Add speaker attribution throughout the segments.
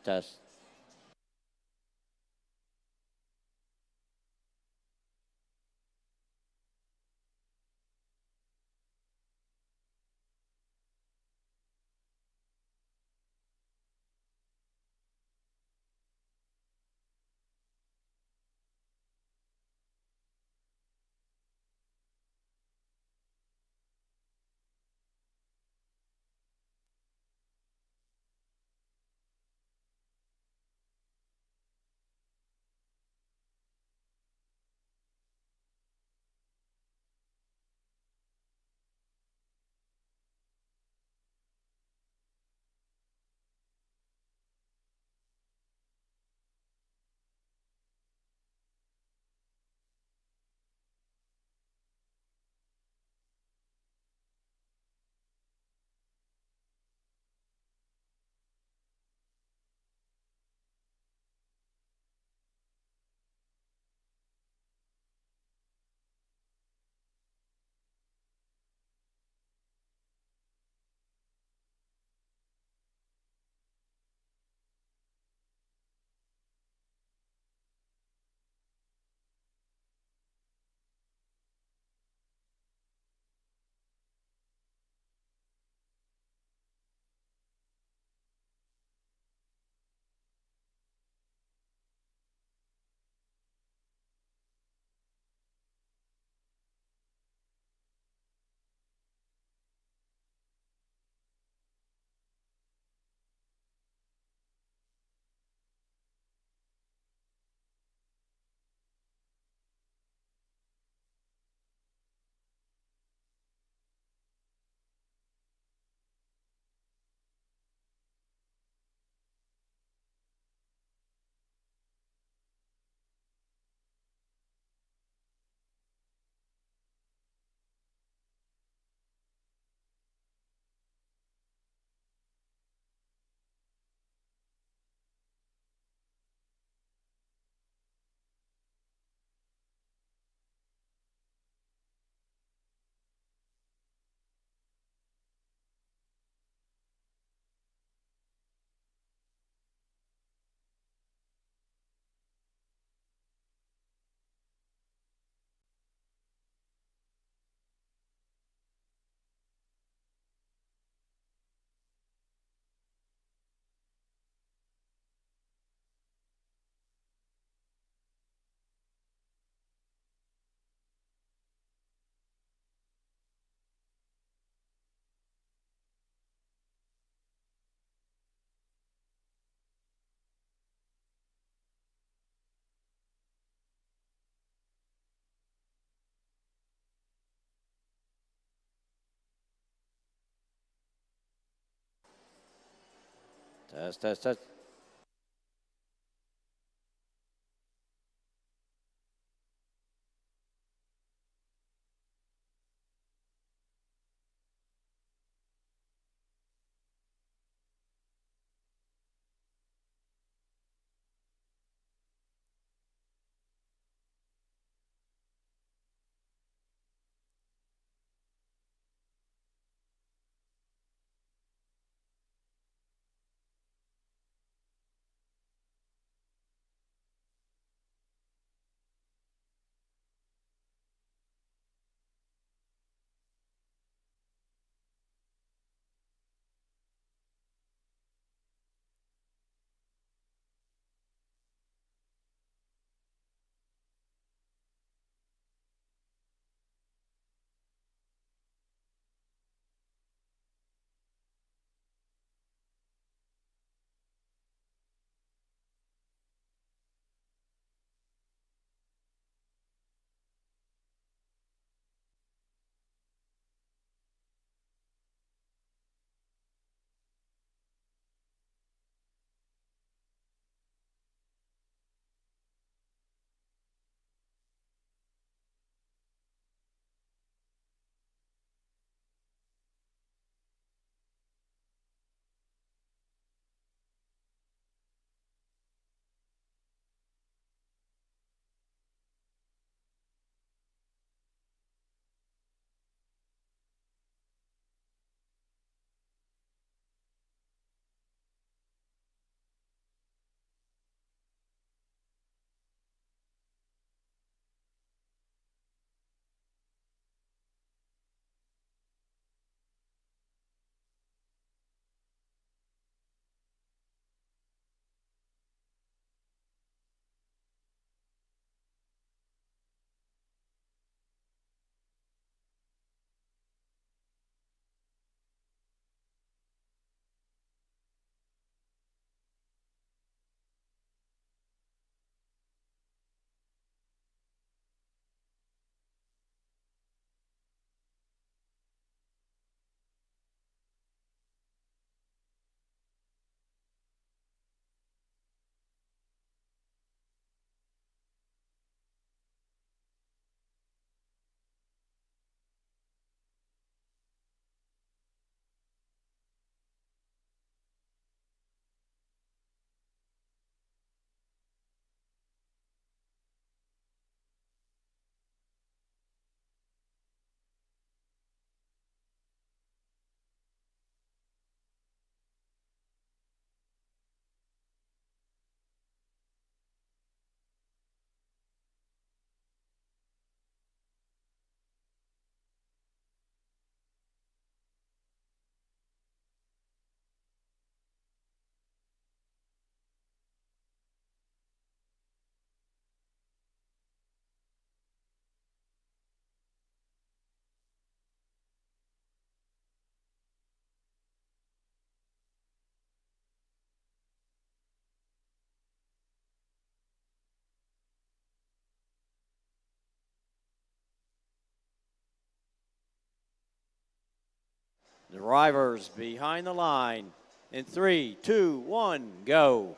Speaker 1: Test. Test, test, test. Drivers behind the line. In 3, 2, 1, go.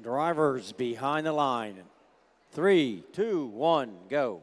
Speaker 1: Drivers behind the line. 3, 2, 1, go.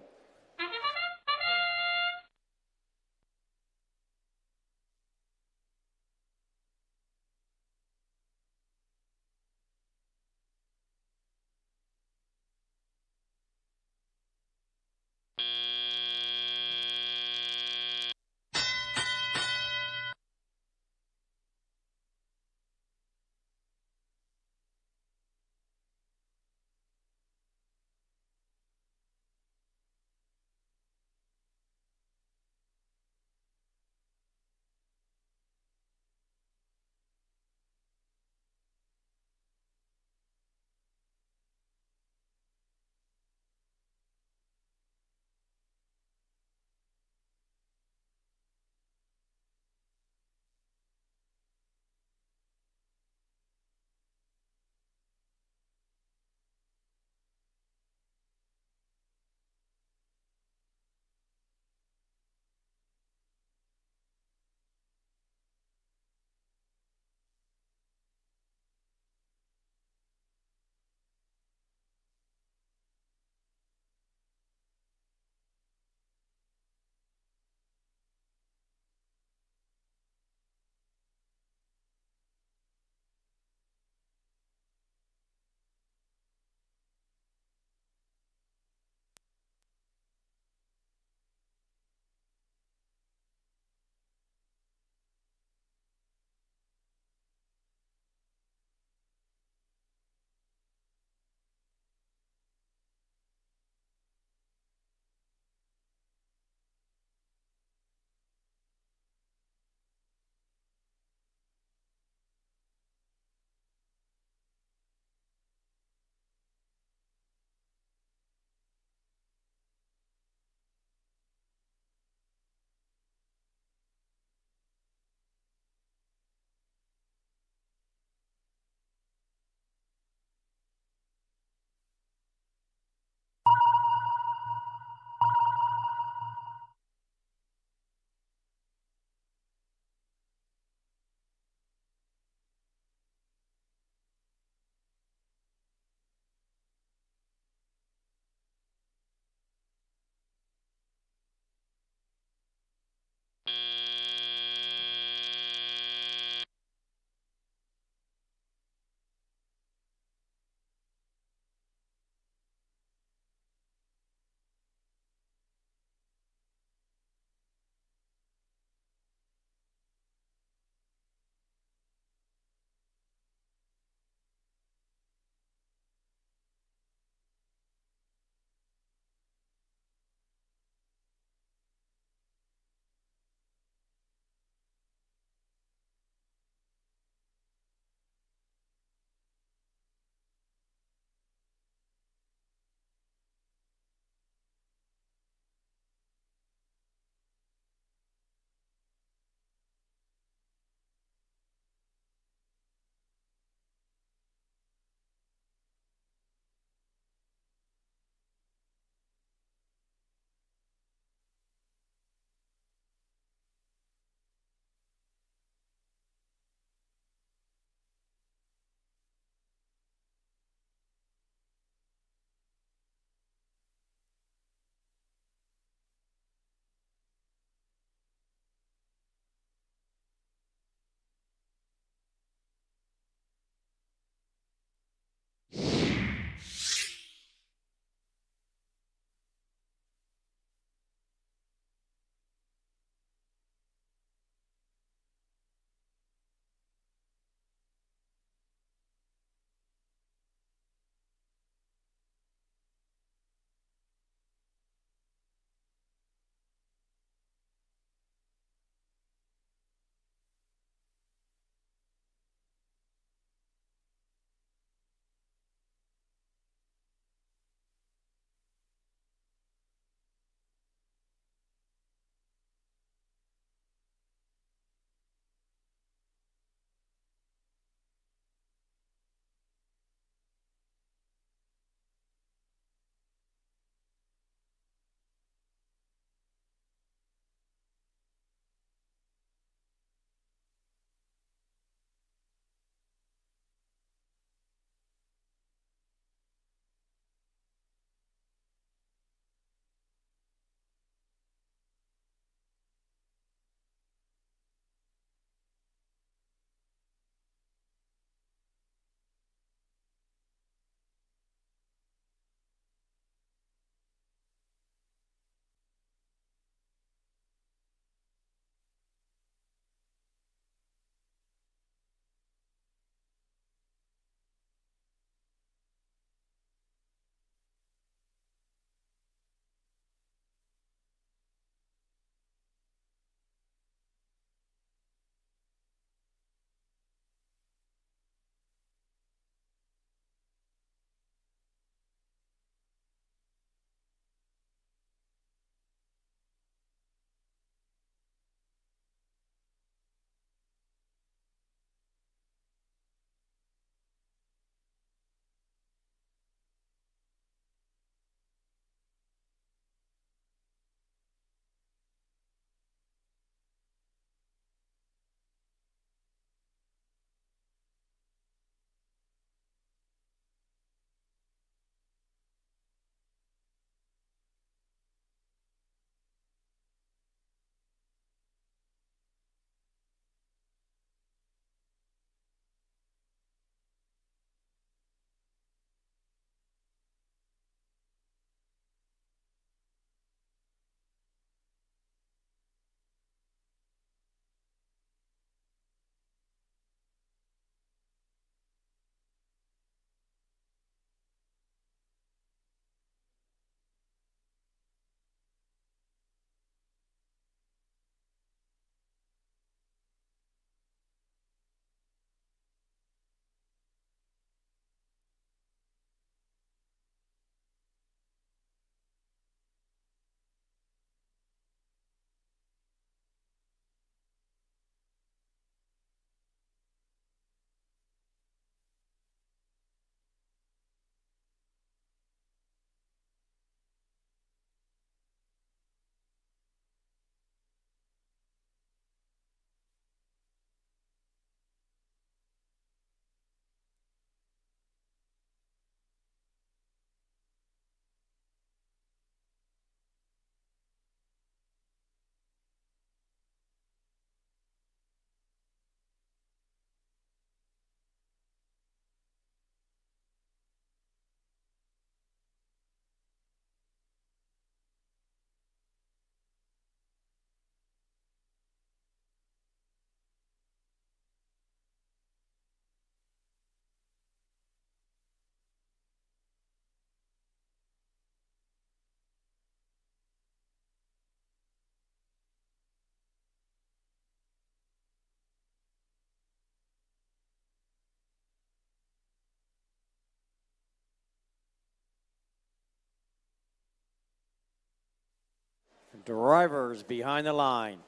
Speaker 1: Drivers behind the line.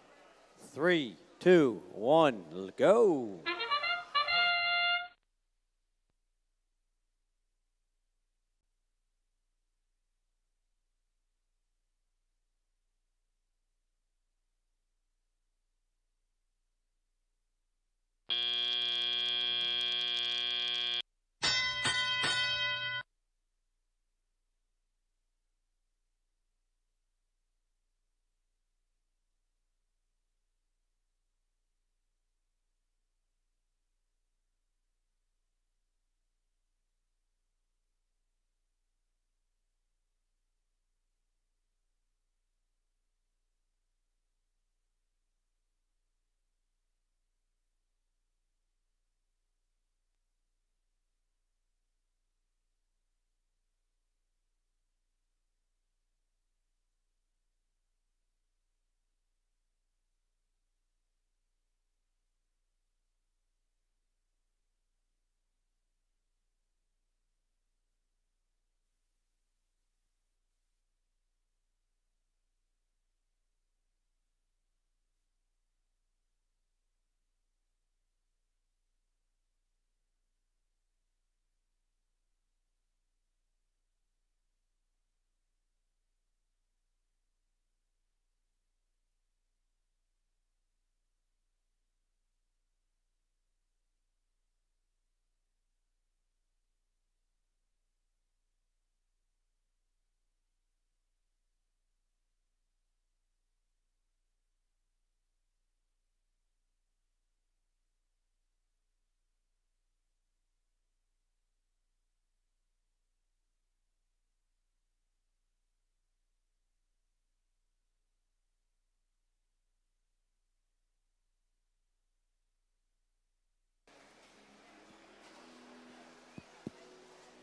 Speaker 1: 3, 2, 1, go.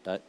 Speaker 1: That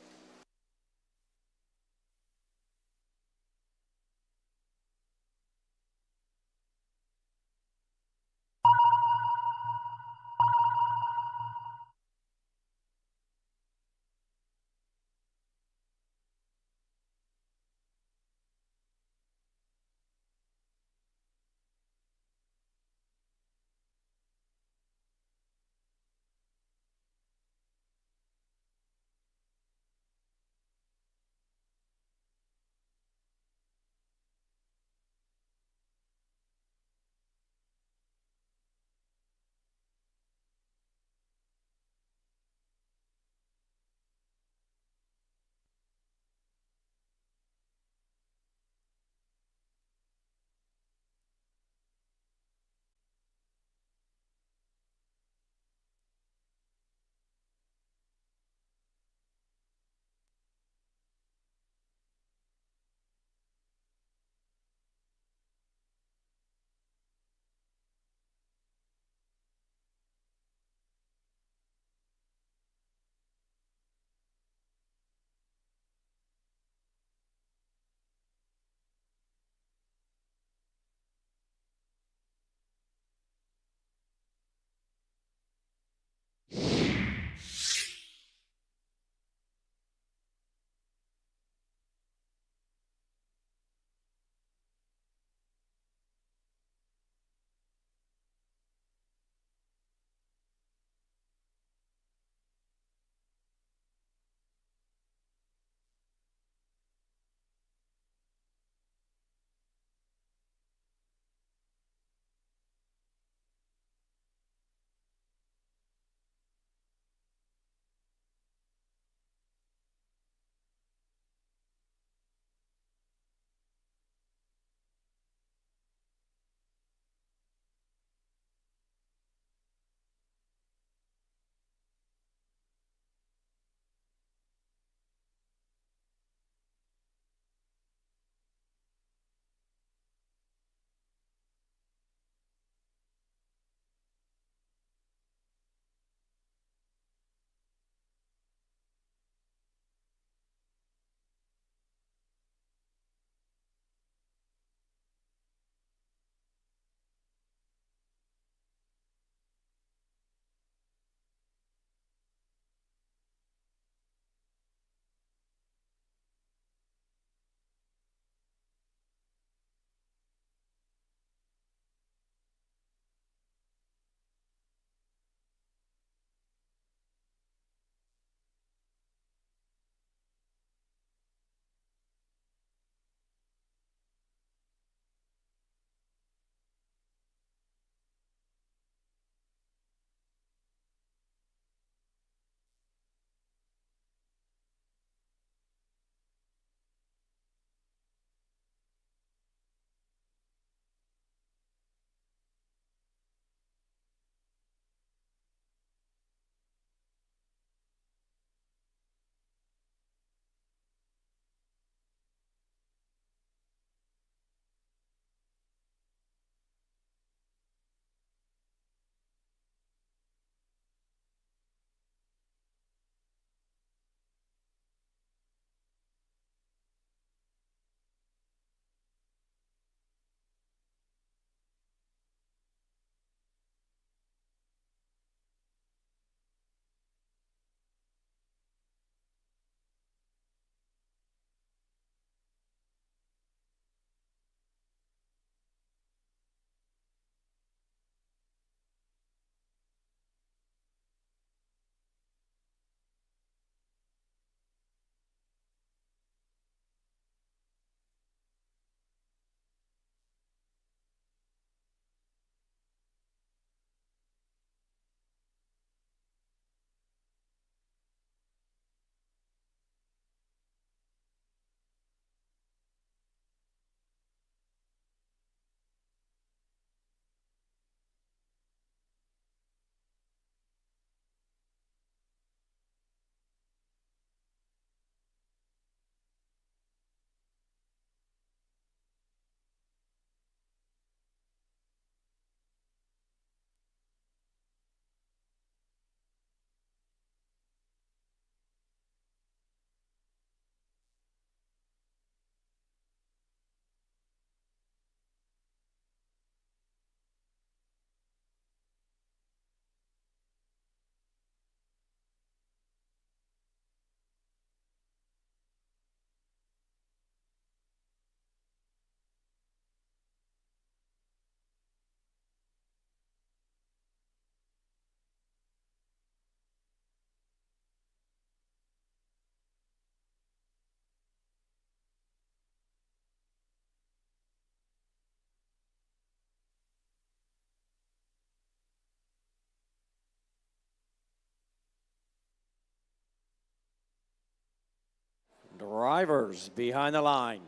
Speaker 1: Drivers behind the line.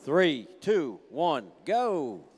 Speaker 1: 3, 2, 1, go.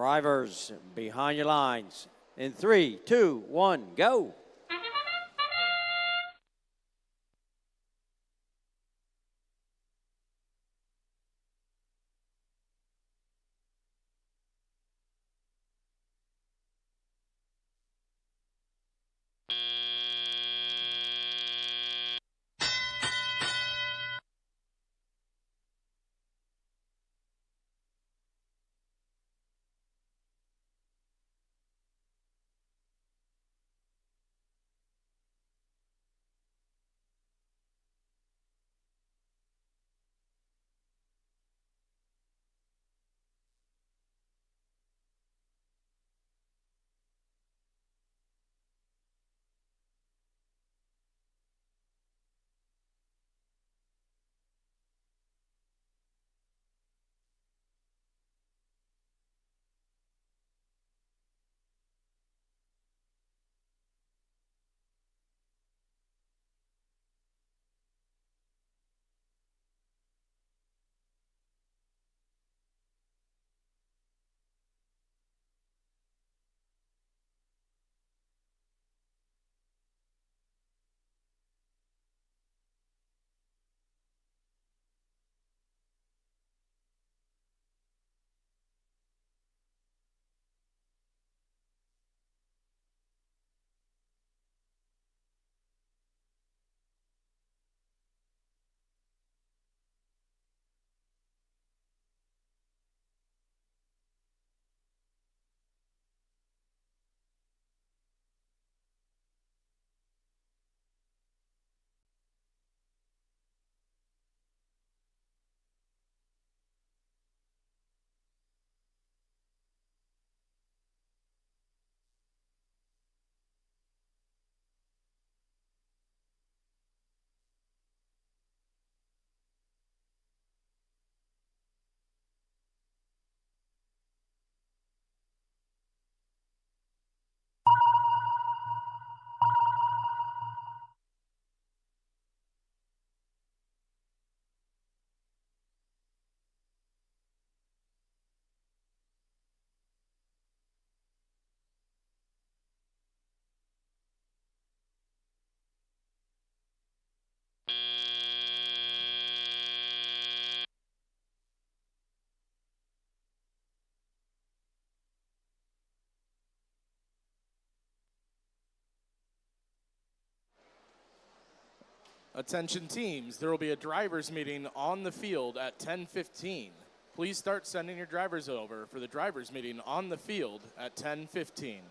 Speaker 1: Drivers behind your lines. In 3, 2, 1, go.
Speaker 2: Attention teams, there will be a drivers meeting on the field at 10:15. Please start sending your drivers over for the drivers meeting on the field at 10:15.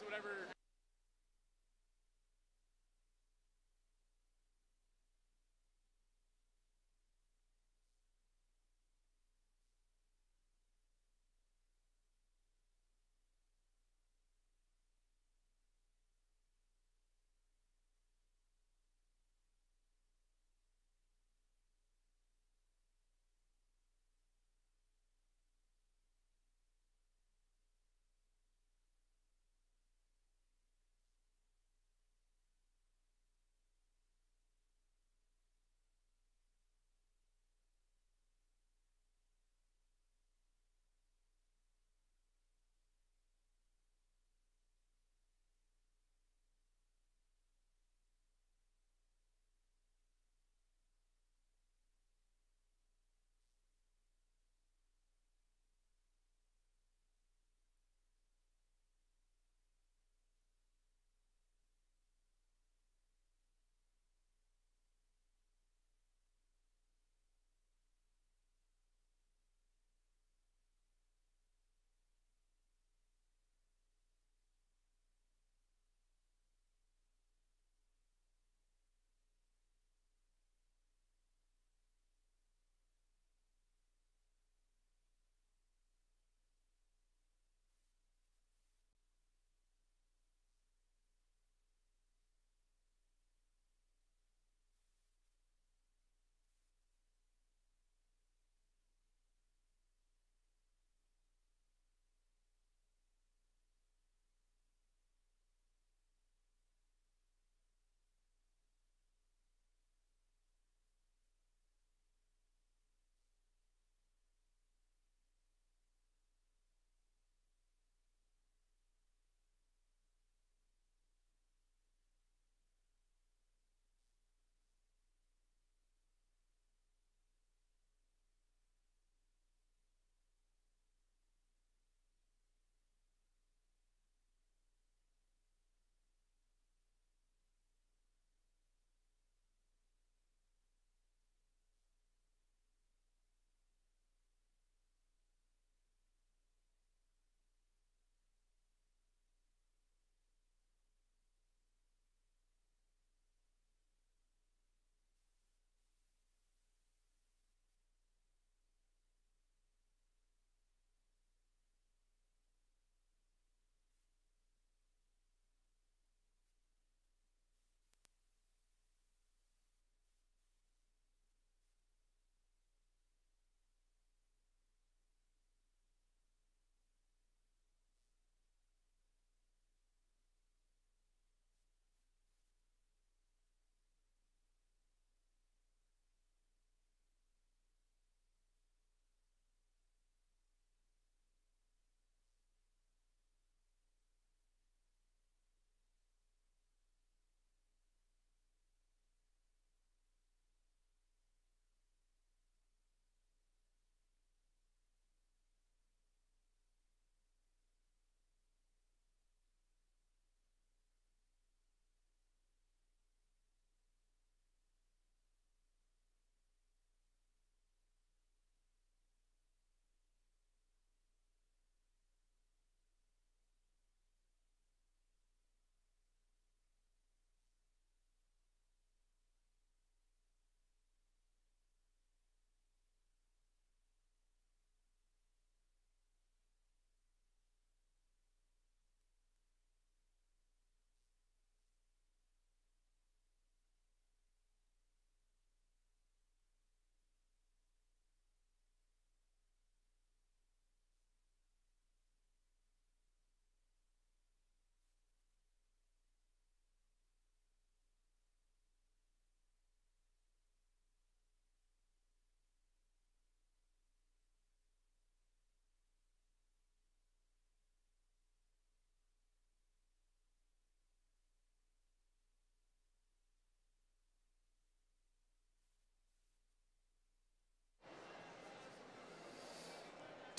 Speaker 2: So whatever.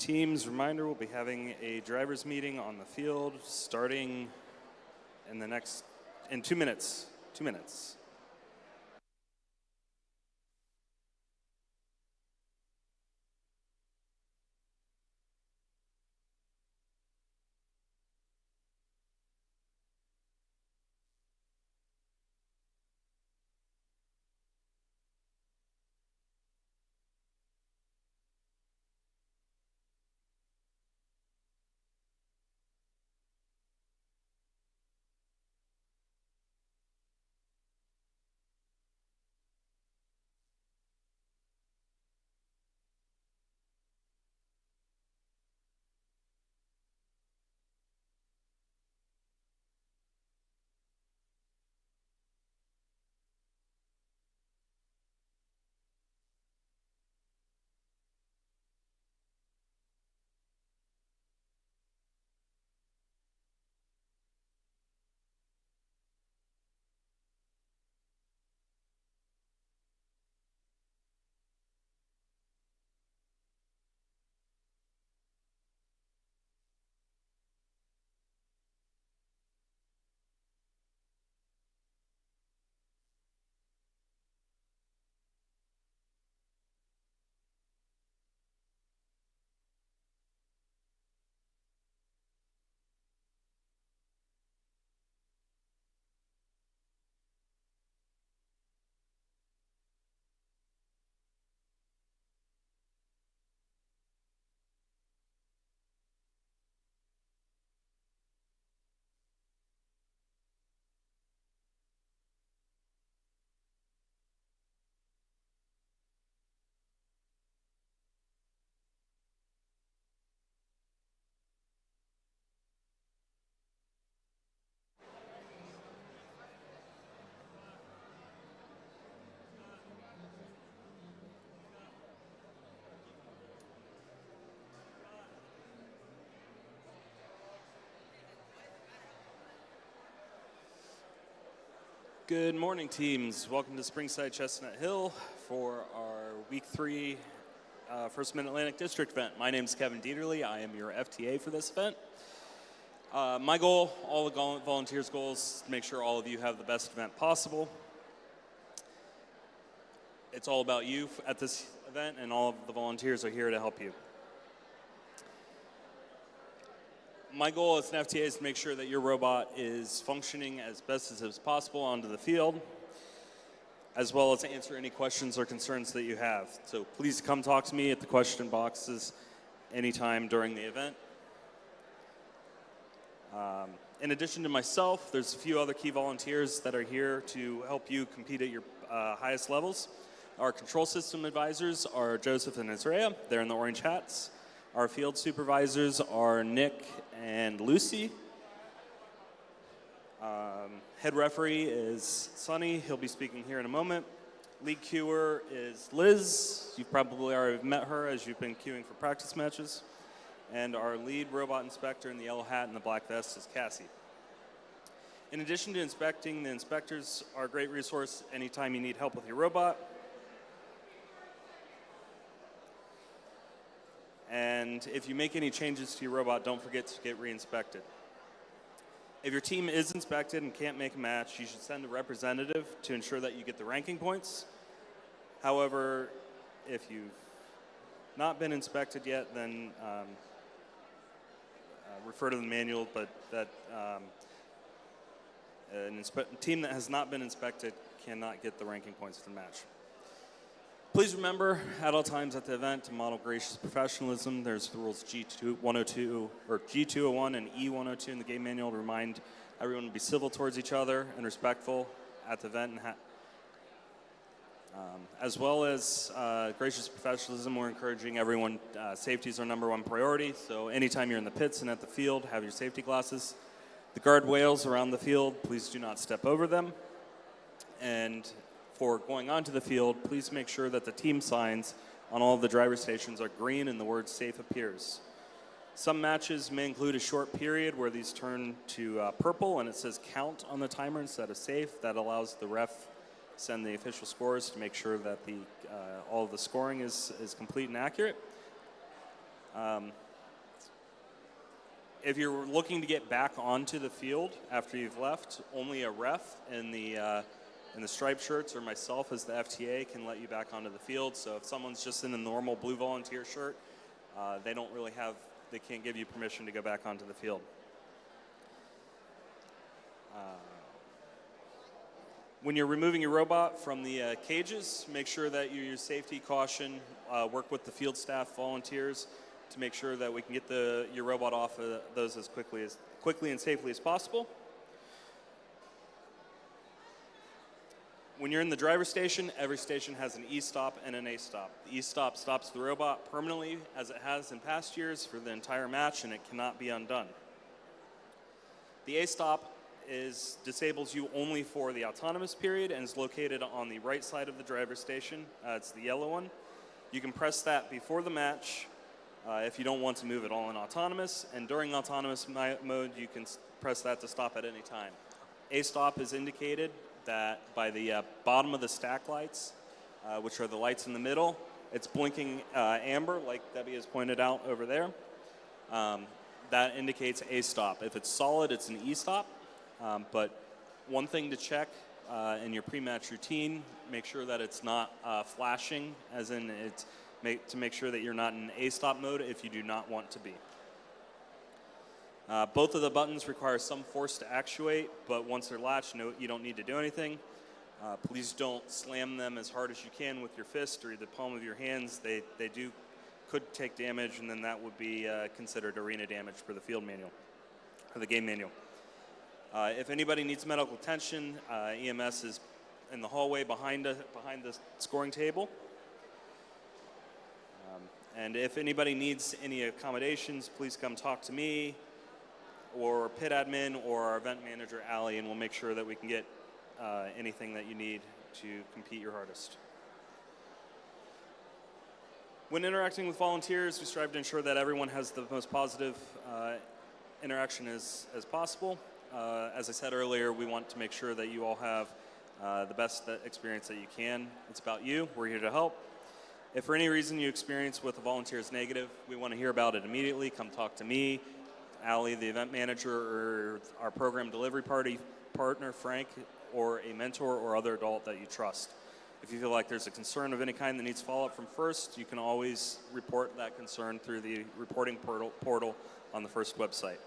Speaker 3: Teams, reminder, we'll be having a driver's meeting on the field starting in 2 minutes. 2 minutes. Good morning, teams. Welcome to Springside, Chestnut Hill for our Week 3 First Mid-Atlantic District event. My name is Kevin Dieterle. I am your FTA for this event. My goal, all the volunteers' goals, is to make sure all of you have the best event possible. It's all about you at this event, and all of the volunteers are here to help you. My goal as an FTA is to make sure that your robot is functioning as best as is possible onto the field, as well as answer any questions or concerns that you have. So please come talk to me at the question boxes anytime during the event. In addition to myself, there's a few other key volunteers that are here to help you compete at your highest levels. Our control system advisors are Joseph and Isaiah. They're in the orange hats. Our field supervisors are Nick and Lucy. Head referee is Sonny. He'll be speaking here in a moment. Lead queuer is Liz. You've probably already met her as you've been queuing for practice matches. And our lead robot inspector in the yellow hat and the black vest is Cassie. In addition to inspecting, the inspectors are a great resource anytime you need help with your robot. And if you make any changes to your robot, don't forget to get re-inspected. If your team is inspected and can't make a match, you should send a representative to ensure that you get the ranking points. However, if you've not been inspected yet, then refer to the manual, but that team that has not been inspected cannot get the ranking points for the match. Please remember at all times at the event to model gracious professionalism. There's the rules G102 or G201 and E102 in the game manual to remind everyone to be civil towards each other and respectful at the event. As well as gracious professionalism, we're encouraging everyone, safety is our #1 priority. So anytime you're in the pits and at the field, have your safety glasses. The guardrails around the field, please do not step over them. And for going onto the field, please make sure that the team signs on all of the driver stations are green and the word safe appears. Some matches may include a short period where these turn to purple and it says count on the timer instead of safe. That allows the ref to send the official scores to make sure that all of the scoring is complete and accurate. If you're looking to get back onto the field after you've left, only a ref in the striped shirts or myself as the FTA can let you back onto the field. So if someone's just in a normal blue volunteer shirt, they can't give you permission to go back onto the field. When you're removing your robot from the cages, make sure that you use safety, caution, work with the field staff volunteers to make sure that we can get your robot off of those as quickly and safely as possible. When you're in the driver's station, every station has an E-stop and an A-stop. The E-stop stops the robot permanently, as it has in past years, for the entire match, and it cannot be undone. The A-stop disables you only for the autonomous period and is located on the right side of the driver's station. It's the yellow one. You can press that before the match if you don't want to move it all in autonomous, and during autonomous mode, you can press that to stop at any time. A-stop is indicated that by the bottom of the stack lights, which are the lights in the middle, it's blinking amber, like Debbie has pointed out over there. That indicates A-stop. If it's solid, it's an E-stop. But one thing to check in your pre-match routine, make sure that it's not flashing, as in to make sure that you're not in A-stop mode if you do not want to be. Both of the buttons require some force to actuate, but once they're latched, you don't need to do anything. Please don't slam them as hard as you can with your fist or the palm of your hands. They could take damage, and then that would be considered arena damage for the field manual, or the game manual. If anybody needs medical attention, EMS is in the hallway behind the scoring table. And if anybody needs any accommodations, please come talk to me, or pit admin, or our event manager, Allie, and we'll make sure that we can get anything that you need to compete your hardest. When interacting with volunteers, we strive to ensure that everyone has the most positive interaction as possible. As I said earlier, we want to make sure that you all have the best experience that you can. It's about you. We're here to help. If for any reason you experience with a volunteer is negative, we want to hear about it immediately. Come talk to me, Allie, the event manager, or our program delivery partner, Frank, or a mentor or other adult that you trust. If you feel like there's a concern of any kind that needs follow-up from FIRST, you can always report that concern through the reporting portal on the FIRST website.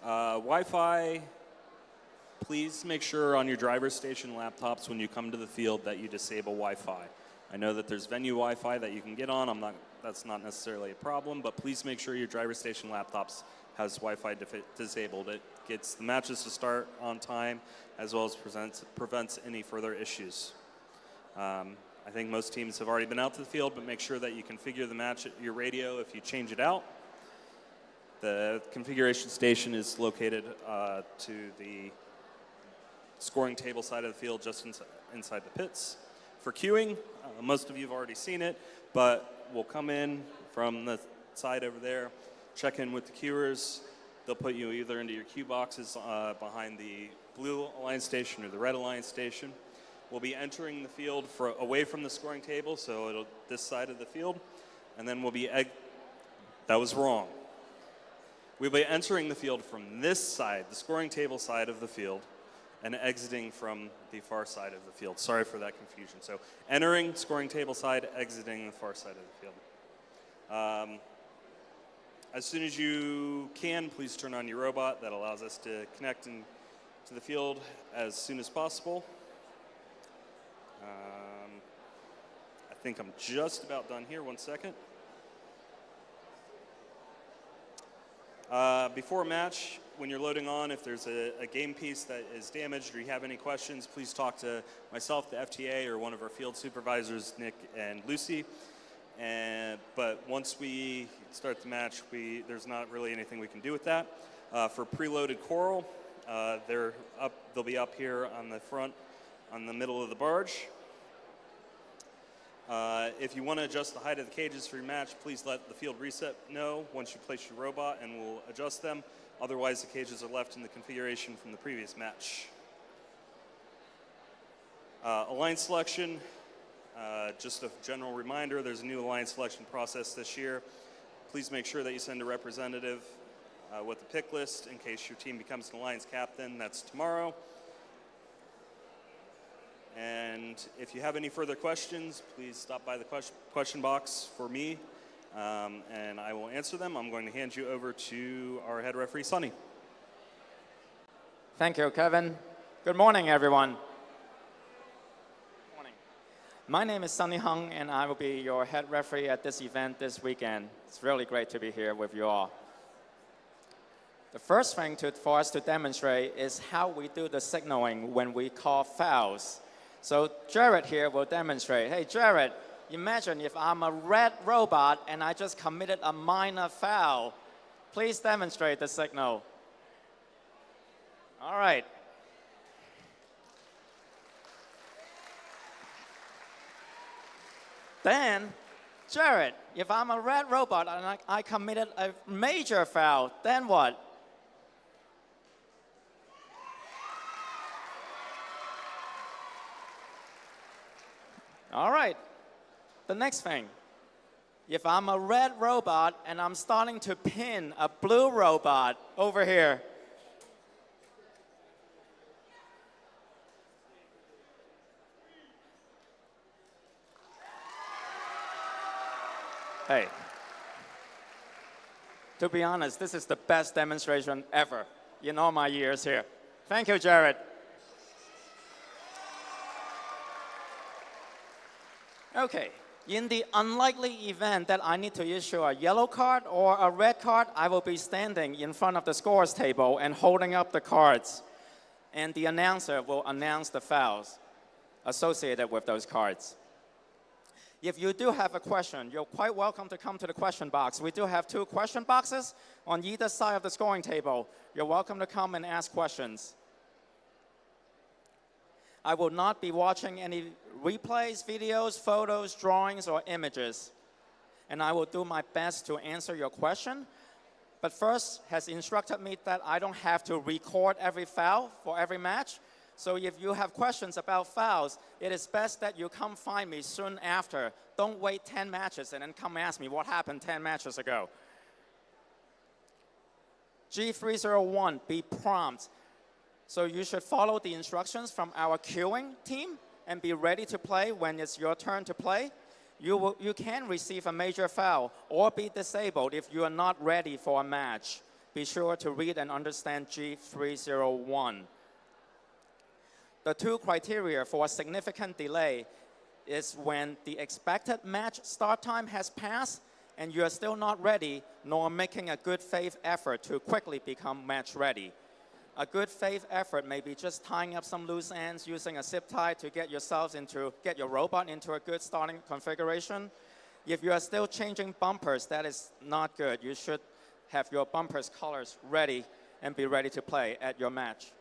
Speaker 3: Wi-Fi, please make sure on your driver's station laptops when you come to the field that you disable Wi-Fi. I know that there's venue Wi-Fi that you can get on. That's not necessarily a problem, but please make sure your driver's station laptops has Wi-Fi disabled. It gets the matches to start on time, as well as prevents any further issues. I think most teams have already been out to the field, but make sure that you configure the match at your radio if you change it out. The configuration station is located to the scoring table side of the field, just inside the pits. For queuing, most of you have already seen it, but we'll come in from the side over there, check in with the queuers. They'll put you either into your queue boxes behind the blue Alliance station or the red Alliance station. We'll be entering the field away from the scoring table, so this side of the field, and then we'll be, that was wrong. We'll be entering the field from this side, the scoring table side of the field, and exiting from the far side of the field. Sorry for that confusion. So entering scoring table side, exiting the far side of the field. As soon as you can, please turn on your robot. That allows us to connect to the field as soon as possible. I think I'm just about done here. One second. Before a match, when you're loading on, if there's a game piece that is damaged or you have any questions, please talk to myself, the FTA, or one of our field supervisors, Nick and Lucy. But once we start the match, there's not really anything we can do with that. For preloaded coral, they'll be up here on the front, on the middle of the barge. If you want to adjust the height of the cages for your match, please let the field reset know once you place your robot, and we'll adjust them. Otherwise, the cages are left in the configuration from the previous match. Alliance selection, just a general reminder, there's a new alliance selection process this year. Please make sure that you send a representative with the pick list in case your team becomes an alliance captain. That's tomorrow. And if you have any further questions, please stop by the question box for me, and I will answer them. I'm going to hand you over to our head referee, Sonny.
Speaker 4: Thank you, Kevin. Good morning, everyone. Good morning. My name is Sonny Hung, and I will be your head referee at this event this weekend. It's really great to be here with you all. The first thing for us to demonstrate is how we do the signaling when we call fouls. So Jared here will demonstrate. Hey, Jared, imagine if I'm a red robot and I just committed a minor foul. Please demonstrate the signal. All right. Then, Jared, if I'm a red robot and I committed a major foul, then what? All right, the next thing. If I'm a red robot and I'm starting to pin a blue robot over here, hey, to be honest, this is the best demonstration ever in all my years here. Thank you, Jared. Okay, in the unlikely event that I need to issue a yellow card or a red card, I will be standing in front of the scores table and holding up the cards. And the announcer will announce the fouls associated with those cards. If you do have a question, you're quite welcome to come to the question box. We do have 2 question boxes on either side of the scoring table. You're welcome to come and ask questions. I will not be watching any replays, videos, photos, drawings, or images. And I will do my best to answer your question. But first has instructed me that I don't have to record every foul for every match. So if you have questions about fouls, it is best that you come find me soon after. Don't wait 10 matches and then come ask me what happened 10 matches ago. G301, be prompt. So you should follow the instructions from our queuing team and be ready to play when it's your turn to play. You can receive a major foul or be disabled if you are not ready for a match. Be sure to read and understand G301. The two criteria for a significant delay is when the expected match start time has passed and you are still not ready nor making a good faith effort to quickly become match ready. A good faith effort may be just tying up some loose ends, using a zip tie to get your robot into a good starting configuration. If you are still changing bumpers, that is not good. You should have your bumpers colors ready and be ready to play at your match.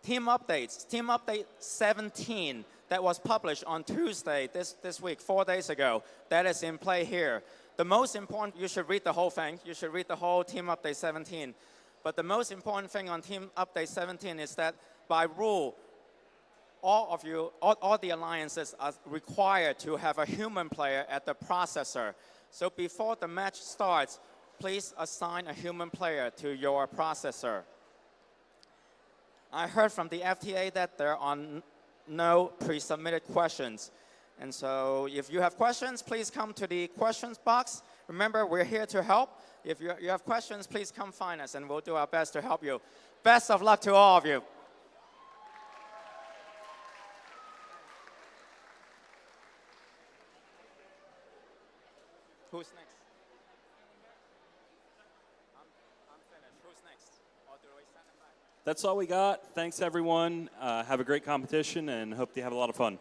Speaker 4: Team updates. Team update 17 that was published on Tuesday this week, 4 days ago. That is in play here. The most important, you should read the whole thing. You should read the whole Team Update 17. But the most important thing on Team Update 17 is that by rule, all the alliances are required to have a human player at the processor. So before the match starts, please assign a human player to your processor. I heard from the FTA that there are no pre-submitted questions. And so if you have questions, please come to the questions box. Remember, we're here to help. If you have questions, please come find us, and we'll do our best to help you. Best of luck to all of you. Who's next? I'm finished. Who's next? Or do we send them back?
Speaker 3: That's all we got. Thanks, everyone. Have a great competition, and hope you have a lot of fun.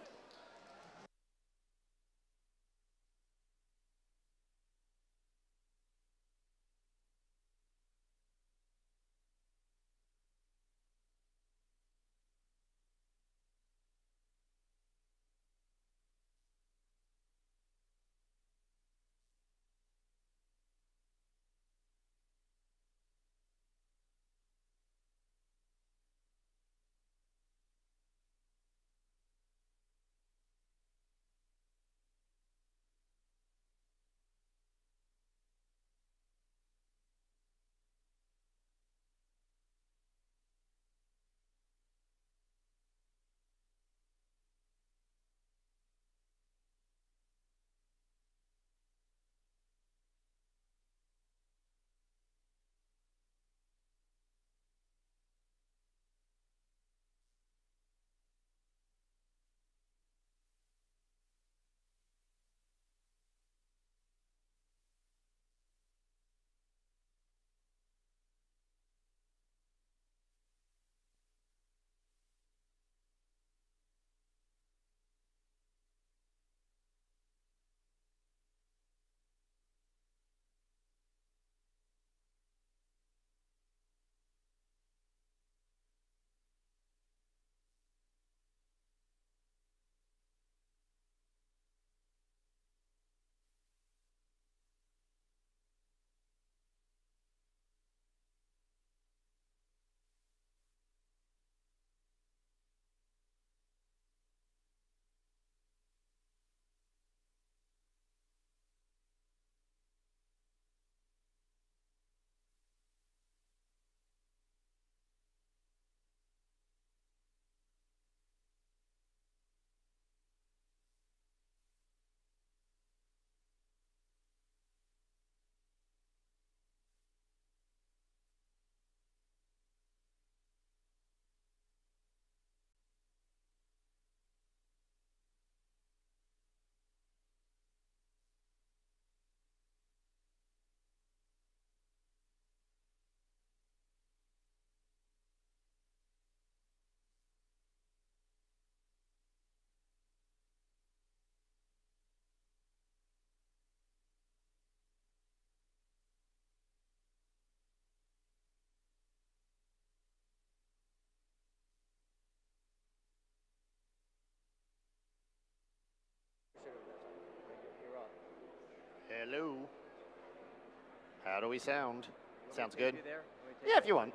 Speaker 5: Hello. How do we sound? Sounds good? Yeah, if you want.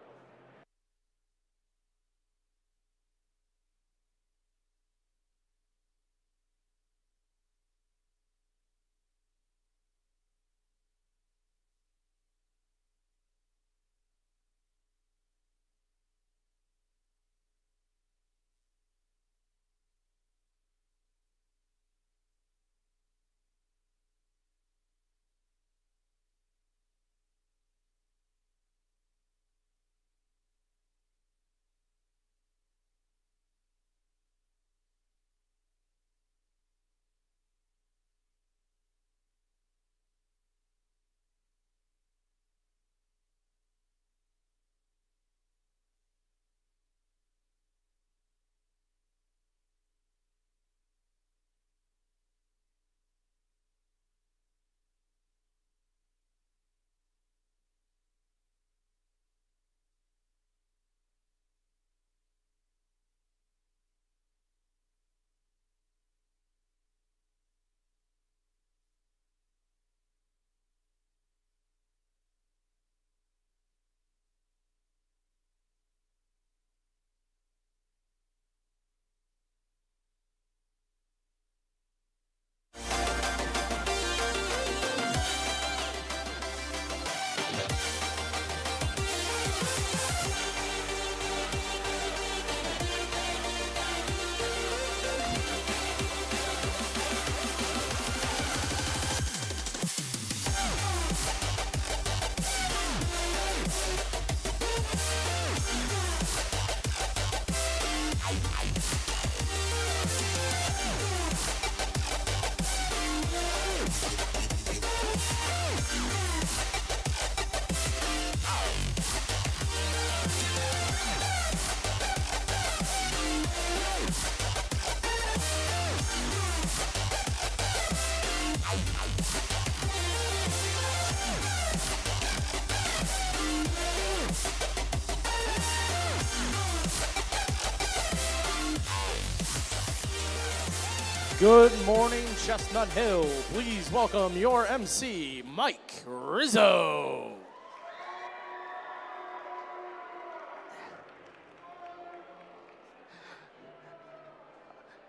Speaker 2: Good morning, Chestnut Hill. Please welcome your MC, Mike Rizzo.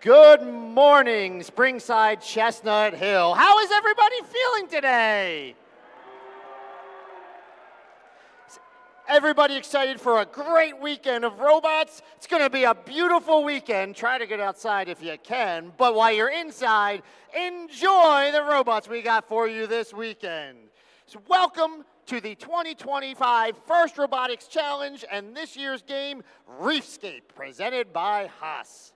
Speaker 5: Good morning, Springside, Chestnut Hill. How is everybody feeling today? Everybody excited for a great weekend of robots? It's going to be a beautiful weekend. Try to get outside if you can, but while you're inside, enjoy the robots we got for you this weekend. So welcome to the 2025 First Robotics Challenge and this year's game, Reefscape, presented by Haas.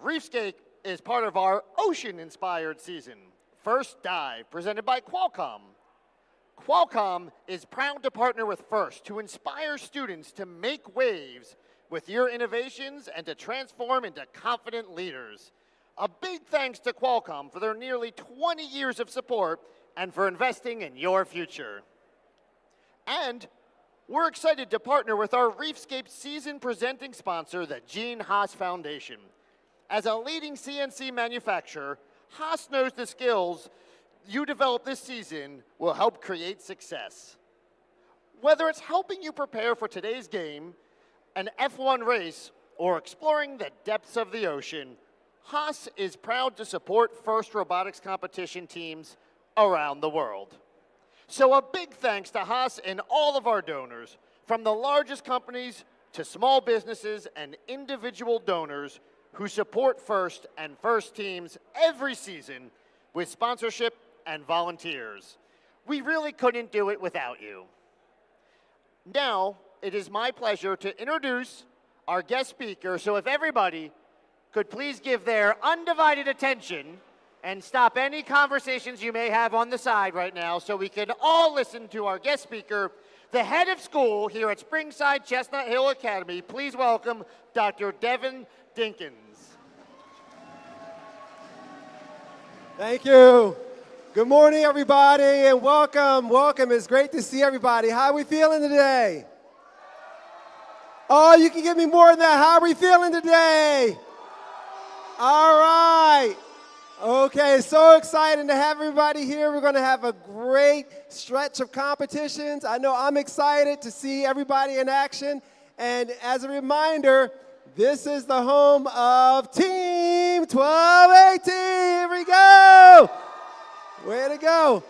Speaker 5: Reefscape is part of our ocean-inspired season. First Dive, presented by Qualcomm. Qualcomm is proud to partner with FIRST to inspire students to make waves with your innovations and to transform into confident leaders. A big thanks to Qualcomm for their nearly 20 years of support and for investing in your future. And we're excited to partner with our Reefscape season presenting sponsor, the Gene Haas Foundation. As a leading CNC manufacturer, Haas knows the skills you develop this season will help create success. Whether it's helping you prepare for today's game, an F1 race, or exploring the depths of the ocean, Haas is proud to support FIRST robotics competition teams around the world. So a big thanks to Haas and all of our donors, from the largest companies to small businesses and individual donors who support FIRST and FIRST teams every season with sponsorship and volunteers. We really couldn't do it without you. Now, it is my pleasure to introduce our guest speaker, so if everybody could please give their undivided attention and stop any conversations you may have on the side right now so we can all listen to our guest speaker, the head of school here at Springside Chestnut Hill Academy. Please welcome Dr. Devin Dinkins.
Speaker 6: Thank you. Good morning, everybody, and welcome. Welcome. It's great to see everybody. How are we feeling today? Oh, you can give me more than that. How are we feeling today? All right. Okay, so excited to have everybody here. We're going to have a great stretch of competitions. I know I'm excited to see everybody in action. And as a reminder, this is the home of Team 1218. Here we go. Way to go.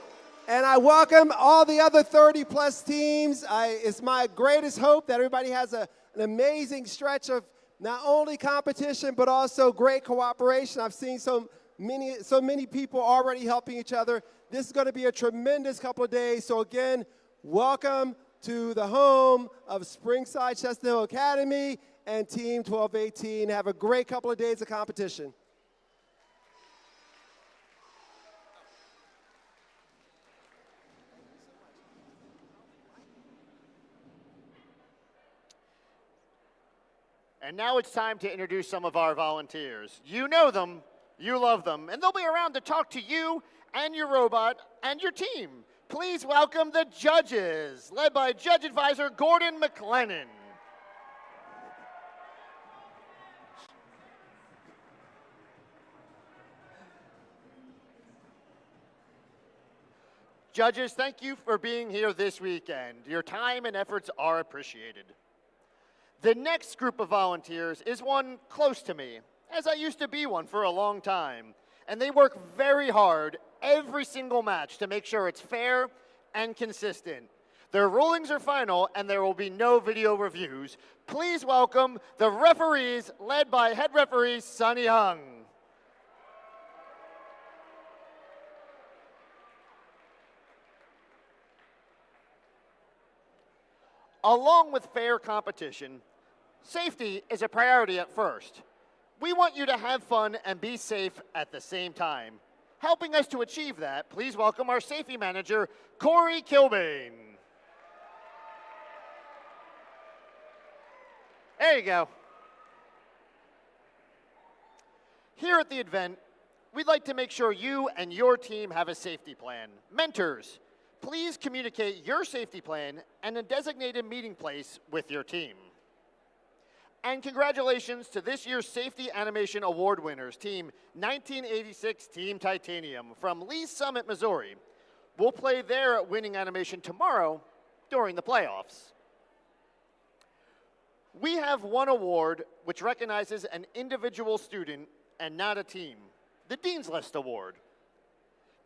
Speaker 6: And I welcome all the other 30-plus teams. It's my greatest hope that everybody has an amazing stretch of not only competition, but also great cooperation. I've seen so many people already helping each other. This is going to be a tremendous couple of days. So again, welcome to the home of Springside Chestnut Hill Academy and Team 1218. Have a great couple of days of competition.
Speaker 5: And now it's time to introduce some of our volunteers. You know them, you love them, and they'll be around to talk to you and your robot and your team. Please welcome the judges, led by Judge Advisor Gordon McLennan. Judges, thank you for being here this weekend. Your time and efforts are appreciated. The next group of volunteers is one close to me, as I used to be one for a long time. And they work very hard every single match to make sure it's fair and consistent. Their rulings are final, and there will be no video reviews. Please welcome the referees, led by head referee Sunny Hung. Along with fair competition, safety is a priority at FIRST. We want you to have fun and be safe at the same time. Helping us to achieve that, please welcome our safety manager, Corey Kilbane. There you go. Here at the event, we'd like to make sure you and your team have a safety plan. Mentors, please communicate your safety plan and a designated meeting place with your team. And congratulations to this year's Safety Animation Award winners, Team 1986 Team Titanium from Lee Summit, Missouri. Will play their winning animation tomorrow during the playoffs. We have one award which recognizes an individual student and not a team, the Dean's List Award.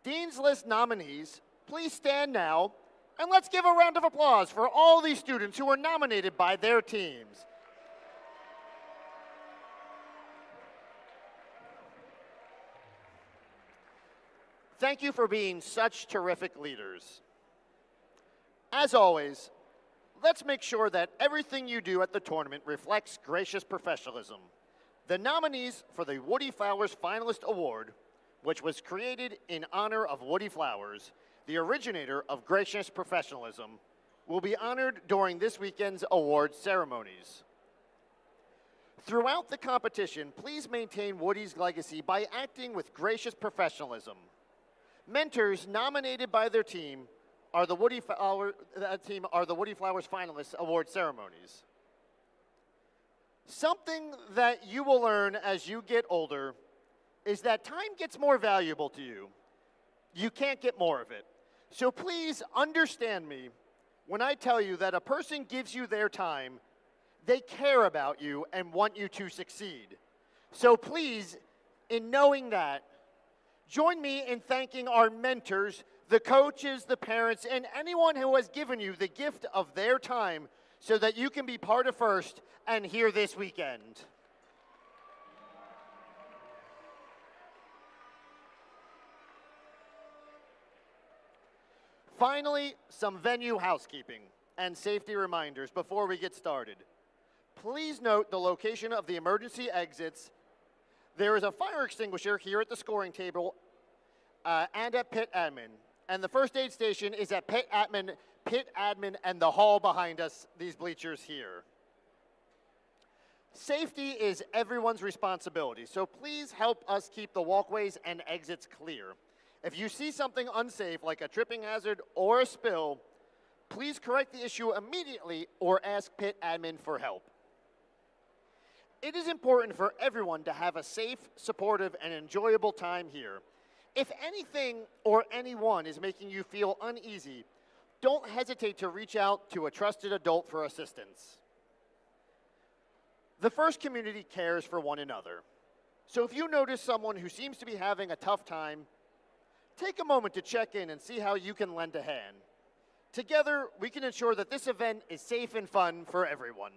Speaker 5: Dean's List nominees, please stand now, and let's give a round of applause for all these students who were nominated by their teams. Thank you for being such terrific leaders. As always, let's make sure that everything you do at the tournament reflects gracious professionalism. The nominees for the Woody Flowers Finalist Award, which was created in honor of Woody Flowers, the originator of gracious professionalism, will be honored during this weekend's award ceremonies. Throughout the competition, please maintain Woody's legacy by acting with gracious professionalism. Mentors nominated by their team are the Woody Flowers Finalist Award ceremonies. Something that you will learn as you get older is that time gets more valuable to you. You can't get more of it. So please understand me when I tell you that a person gives you their time, they care about you and want you to succeed. So please, in knowing that, join me in thanking our mentors, the coaches, the parents, and anyone who has given you the gift of their time so that you can be part of First and here this weekend. Finally, some venue housekeeping and safety reminders before we get started. Please note the location of the emergency exits. There is a fire extinguisher here at the scoring table and at pit admin. And the first aid station is at pit admin, and the hall behind us, these bleachers here. Safety is everyone's responsibility, so please help us keep the walkways and exits clear. If you see something unsafe, like a tripping hazard or a spill, please correct the issue immediately or ask pit admin for help. It is important for everyone to have a safe, supportive, and enjoyable time here. If anything or anyone is making you feel uneasy, don't hesitate to reach out to a trusted adult for assistance. The First community cares for one another. So if you notice someone who seems to be having a tough time, take a moment to check in and see how you can lend a hand. Together, we can ensure that this event is safe and fun for everyone.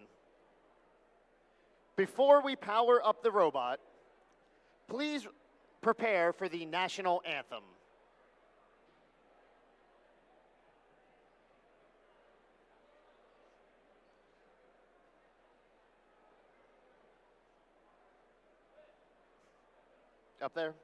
Speaker 5: Before we power up the robot, please prepare for the national anthem. Up there.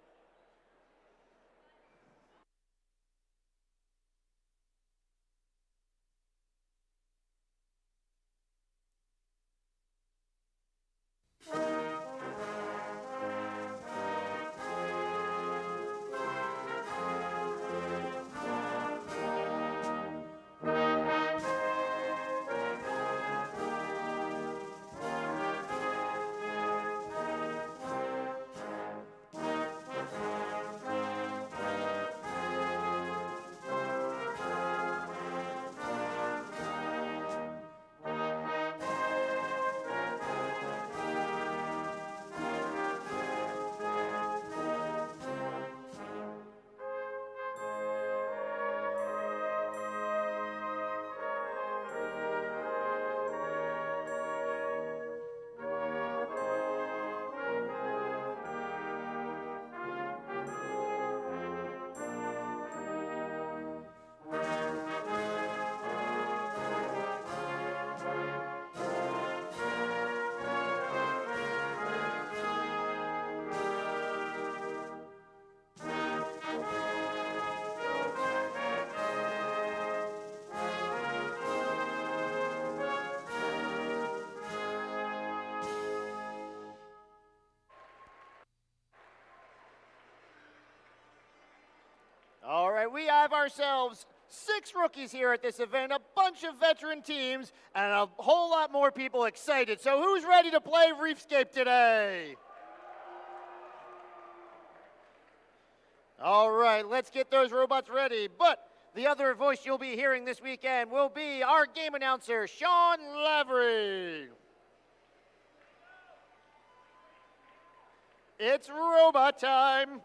Speaker 5: All right, we have ourselves 6 rookies here at this event, a bunch of veteran teams, and a whole lot more people excited. So who's ready to play Reefscape today? All right, let's get those robots ready. But the other voice you'll be hearing this weekend will be our game announcer, Sean Lavery. It's robot time.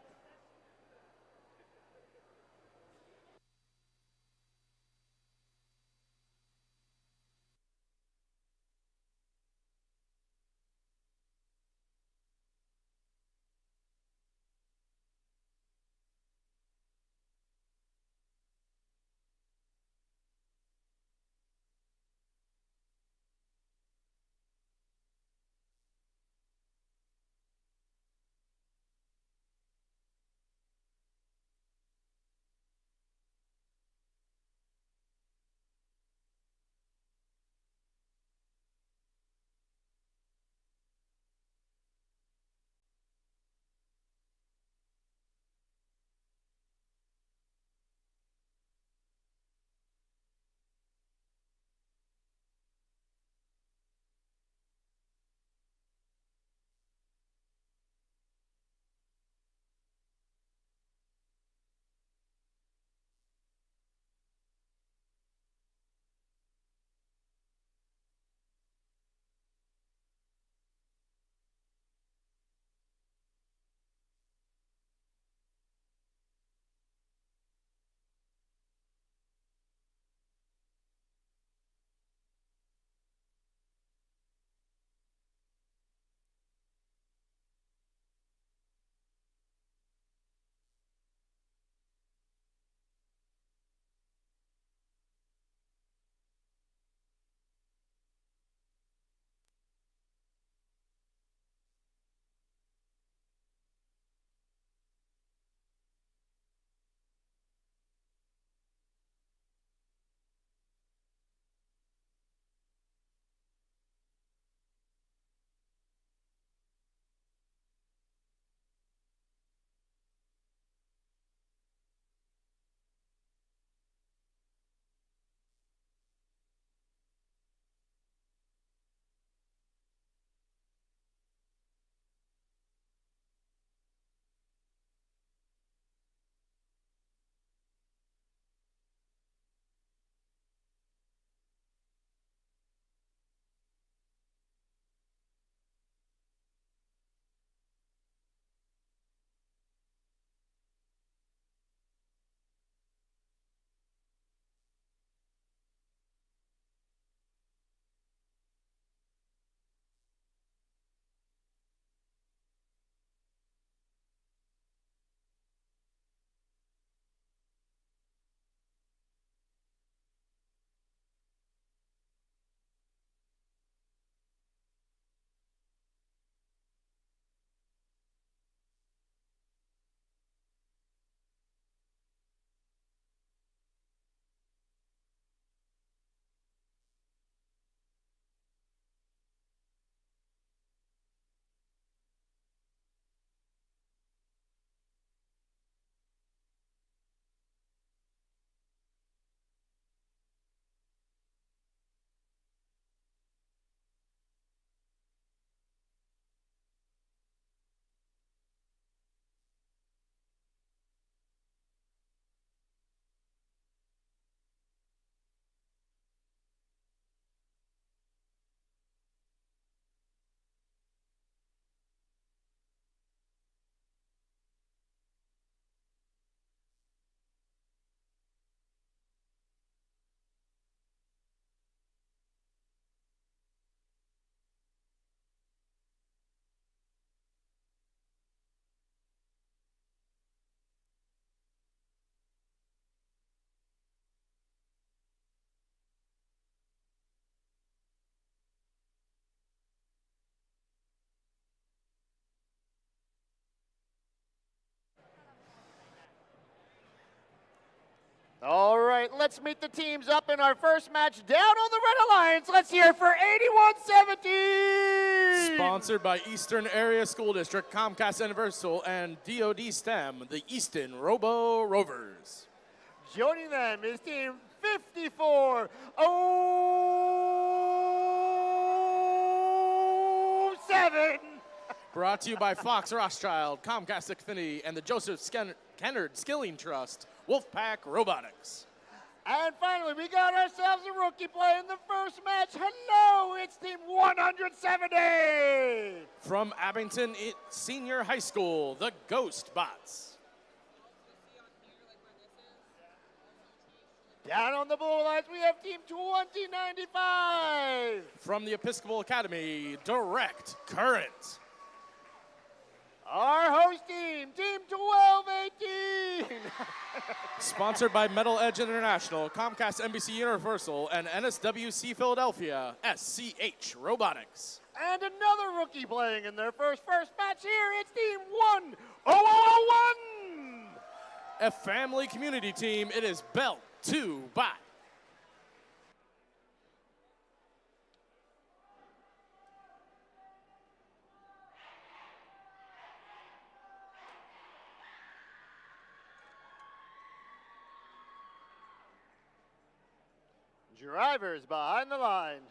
Speaker 5: All right, let's meet the teams up in our first match down on the Red Alliance. Let's hear it for 8117.
Speaker 2: Sponsored by Eastern Area School District, Comcast Universal, and DoD STEM, the Easton Robo Rovers.
Speaker 5: Joining them is team 5407.
Speaker 2: Brought to you by Fox Rothschild, Comcast Xfinity, and the Joseph Kennard Skilling Trust, Wolfpack Robotics.
Speaker 5: And finally, we got ourselves a rookie playing the first match. Hello, it's team 170.
Speaker 2: From Abington Senior High School, the Ghost Bots.
Speaker 5: Down on the blue lines, we have team 2095.
Speaker 2: From the Episcopal Academy, Direct Current.
Speaker 5: Our host team, team 1218.
Speaker 2: Sponsored by Metal Edge International, Comcast NBC Universal, and NSWC Philadelphia, SCH Robotics.
Speaker 5: And another rookie playing in their first match here, it's team 10001.
Speaker 2: A family community team, it is Belt to Bot.
Speaker 5: Drivers behind the line.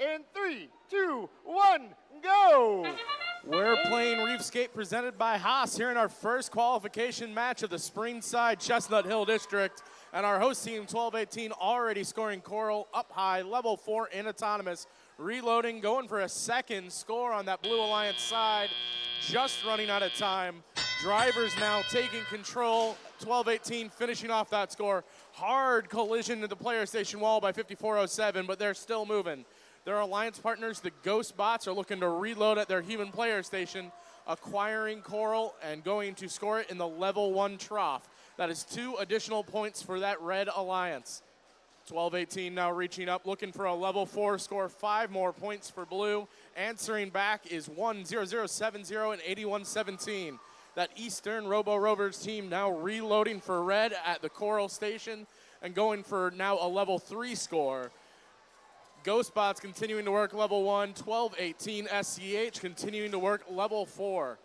Speaker 5: In 3, 2, 1, go!
Speaker 2: We're playing Reefscape presented by Haas here in our first qualification match of the Springside Chestnut Hill District. And our host team, 1218, already scoring Coral up high, level 4 in autonomous. Reloading, going for a second score on that Blue Alliance side. Just running out of time. Drivers now taking control. 1218 finishing off that score. Hard collision to the player station wall by 5407, but they're still moving. Their alliance partners, the Ghost Bots, are looking to reload at their human player station, acquiring Coral and going to score it in the level 1 trough. That is 2 additional points for that red alliance. 1218 now reaching up, looking for a level 4 score, 5 more points for blue. Answering back is 10070 and 8117. That Eastern Robo Rovers team now reloading for red at the Coral station and going for now a level 3 score. Ghostbots continuing to work level 1, 1218 SCH continuing to work level 4.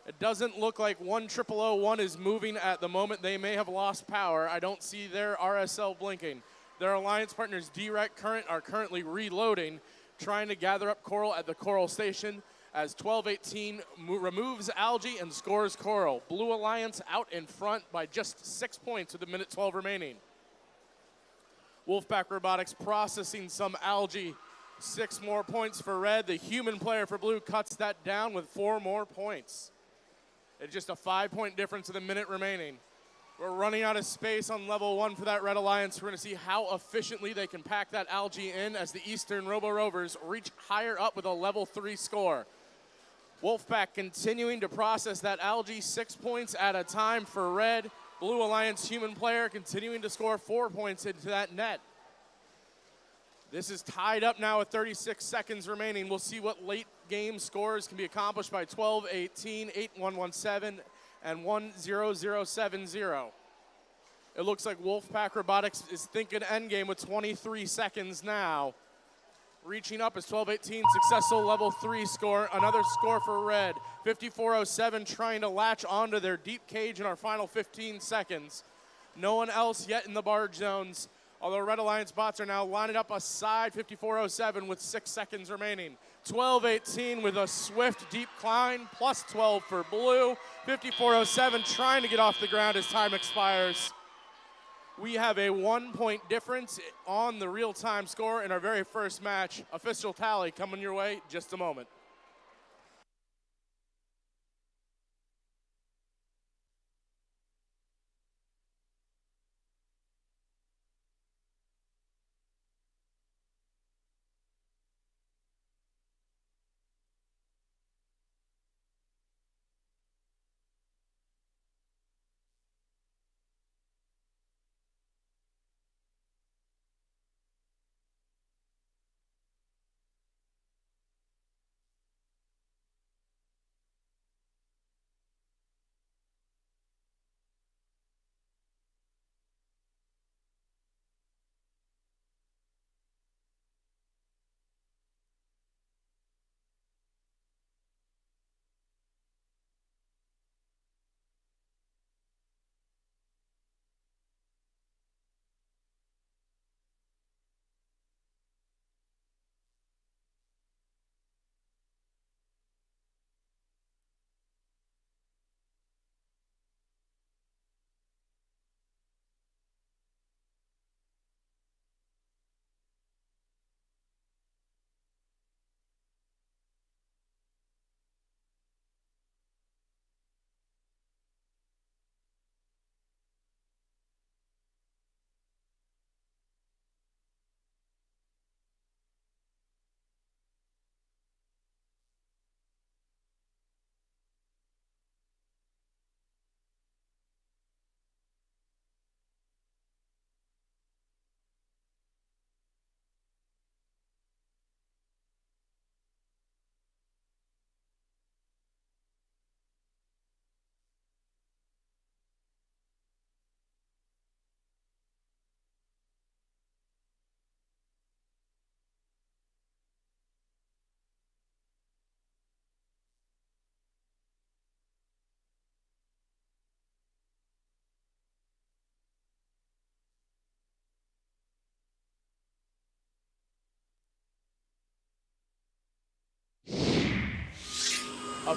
Speaker 2: It doesn't look like 10001 is moving at the moment. They may have lost power. I don't see their RSL blinking. Their alliance partners, Direct Current, are currently reloading, trying to gather up Coral at the Coral station as 1218 removes Algae and scores Coral. Blue Alliance out in front by just 6 points with a minute 12 remaining. Wolfpack Robotics processing some Algae. 6 more points for red. The human player for blue cuts that down with 4 more points. It's just a 5-point difference with a minute remaining. We're running out of space on level 1 for that red alliance. We're going to see how efficiently they can pack that Algae in as the Eastern Robo Rovers reach higher up with a level 3 score. Wolfpack continuing to process that Algae, 6 points at a time for red. Blue Alliance human player continuing to score 4 points into that net. This is tied up now with 36 seconds remaining. We'll see what late game scores can be accomplished by 1218, 8117, and 10070. It looks like Wolfpack Robotics is thinking endgame with 23 seconds now. Reaching up is 1218, successful level 3 score. Another score for red. 5407 trying to latch onto their deep cage in our final 15 seconds. No one else yet in the barge zones. Although Red Alliance bots are now lining up aside 5407 with 6 seconds remaining. 1218 with a swift deep climb, plus 12 for blue. 5407 trying to get off the ground as time expires. We have a 1-point difference on the real-time score in our very first match. Official tally coming your way just a moment.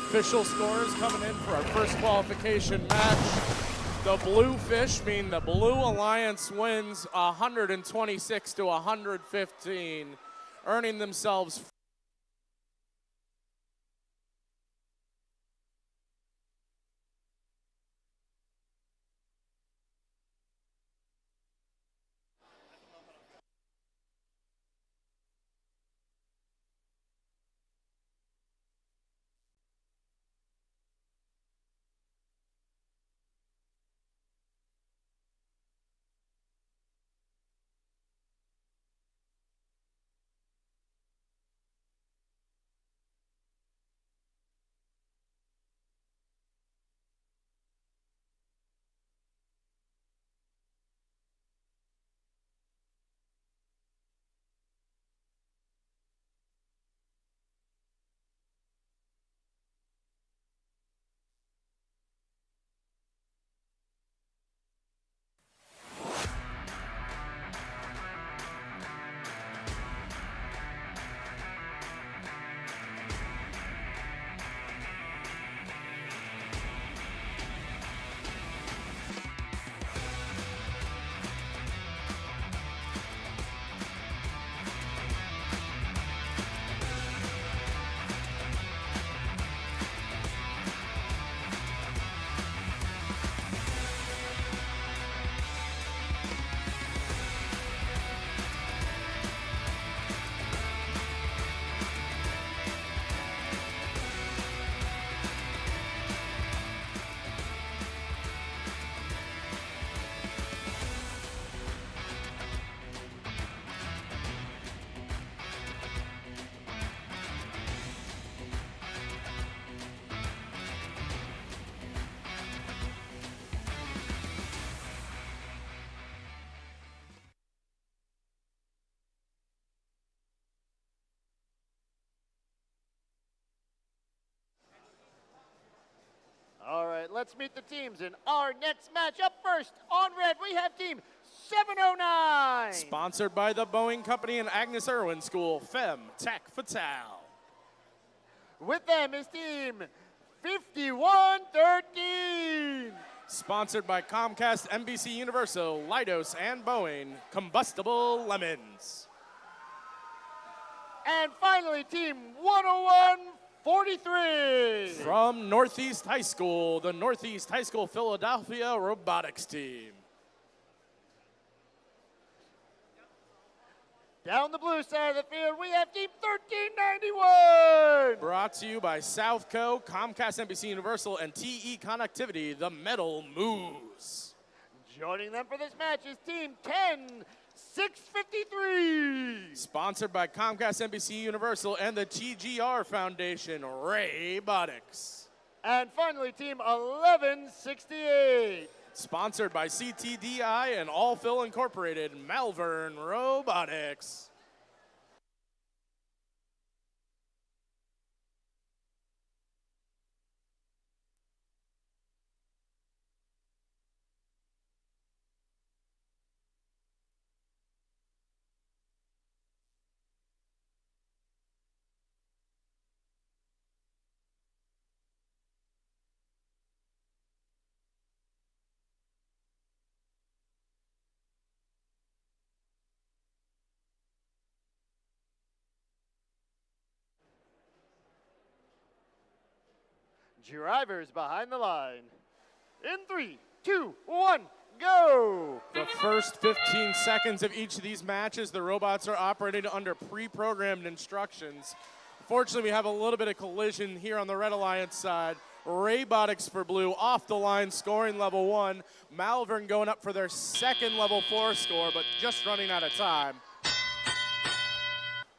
Speaker 2: official scores coming in for our first qualification match. The blue fish mean the Blue Alliance wins 126 to 115, earning themselves
Speaker 5: All right, let's meet the teams in our next match. Up first, on red, we have team 709.
Speaker 2: sponsored by the Boeing Company and Agnes Irwin School, Fem Tech Fatale.
Speaker 5: With them is team 5113.
Speaker 2: Sponsored by Comcast, NBC Universal, Leidos, and Boeing, Combustible Lemons.
Speaker 5: And finally, team 10143.
Speaker 2: From Northeast High School, the Northeast High School Philadelphia Robotics Team.
Speaker 5: Down the blue side of the field, we have team 1391.
Speaker 2: Brought to you by Southco, Comcast, NBC Universal, and TE Connectivity, the Metal Moose.
Speaker 5: Joining them for this match is team 10653.
Speaker 2: Sponsored by Comcast, NBC Universal, and the TGR Foundation, Robotics.
Speaker 5: And finally, team 1168.
Speaker 2: Sponsored by CTDI and Allfill Incorporated, Malvern Robotics.
Speaker 5: Drivers behind the line. In 3, 2, 1, go!
Speaker 2: The first 15 seconds of each of these matches, the robots are operating under pre-programmed instructions. Unfortunately, we have a little bit of collision here on the Red Alliance side. Robotics for blue off the line, scoring level 1. Malvern going up for their second level 4 score, but just running out of time.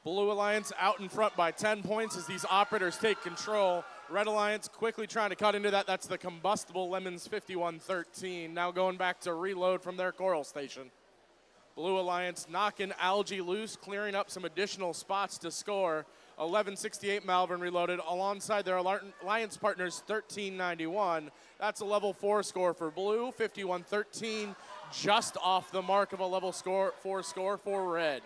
Speaker 2: Blue Alliance out in front by 10 points as these operators take control. Red Alliance quickly trying to cut into that. That's the Combustible Lemons 5113. Now going back to reload from their coral station. Blue Alliance knocking Algae loose, clearing up some additional spots to score. 1168 Malvern reloaded alongside their Alliance partners 1391. That's a level 4 score for Blue. 5113 just off the mark of a level 4 score for Red.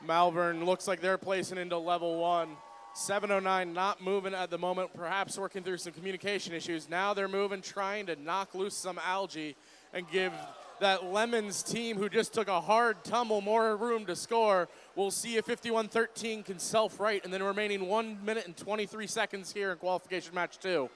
Speaker 2: Malvern looks like they're placing into level 1. 709 not moving at the moment, perhaps working through some communication issues. Now they're moving, trying to knock loose some algae and give that Lemons team, who just took a hard tumble, more room to score. We'll see if 51-13 can self-right in the remaining 1 minute and 23 seconds here in qualification match 2.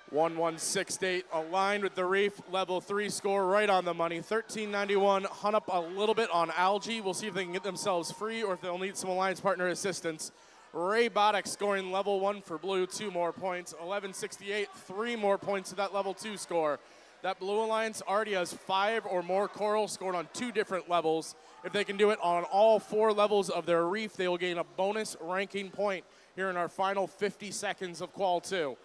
Speaker 2: 1168 aligned with the Reef, level 3 score right on the money. 1391 hunt up a little bit on algae. We'll see if they can get themselves free or if they'll need some alliance partner assistance. Ray Boddick scoring level 1 for blue, 2 more points. 1168, 3 more points to that level 2 score. That Blue Alliance already has 5 or more coral scored on 2 different levels. If they can do it on all 4 levels of their Reef, they will gain a bonus ranking point here in our final 50 seconds of Qual 2.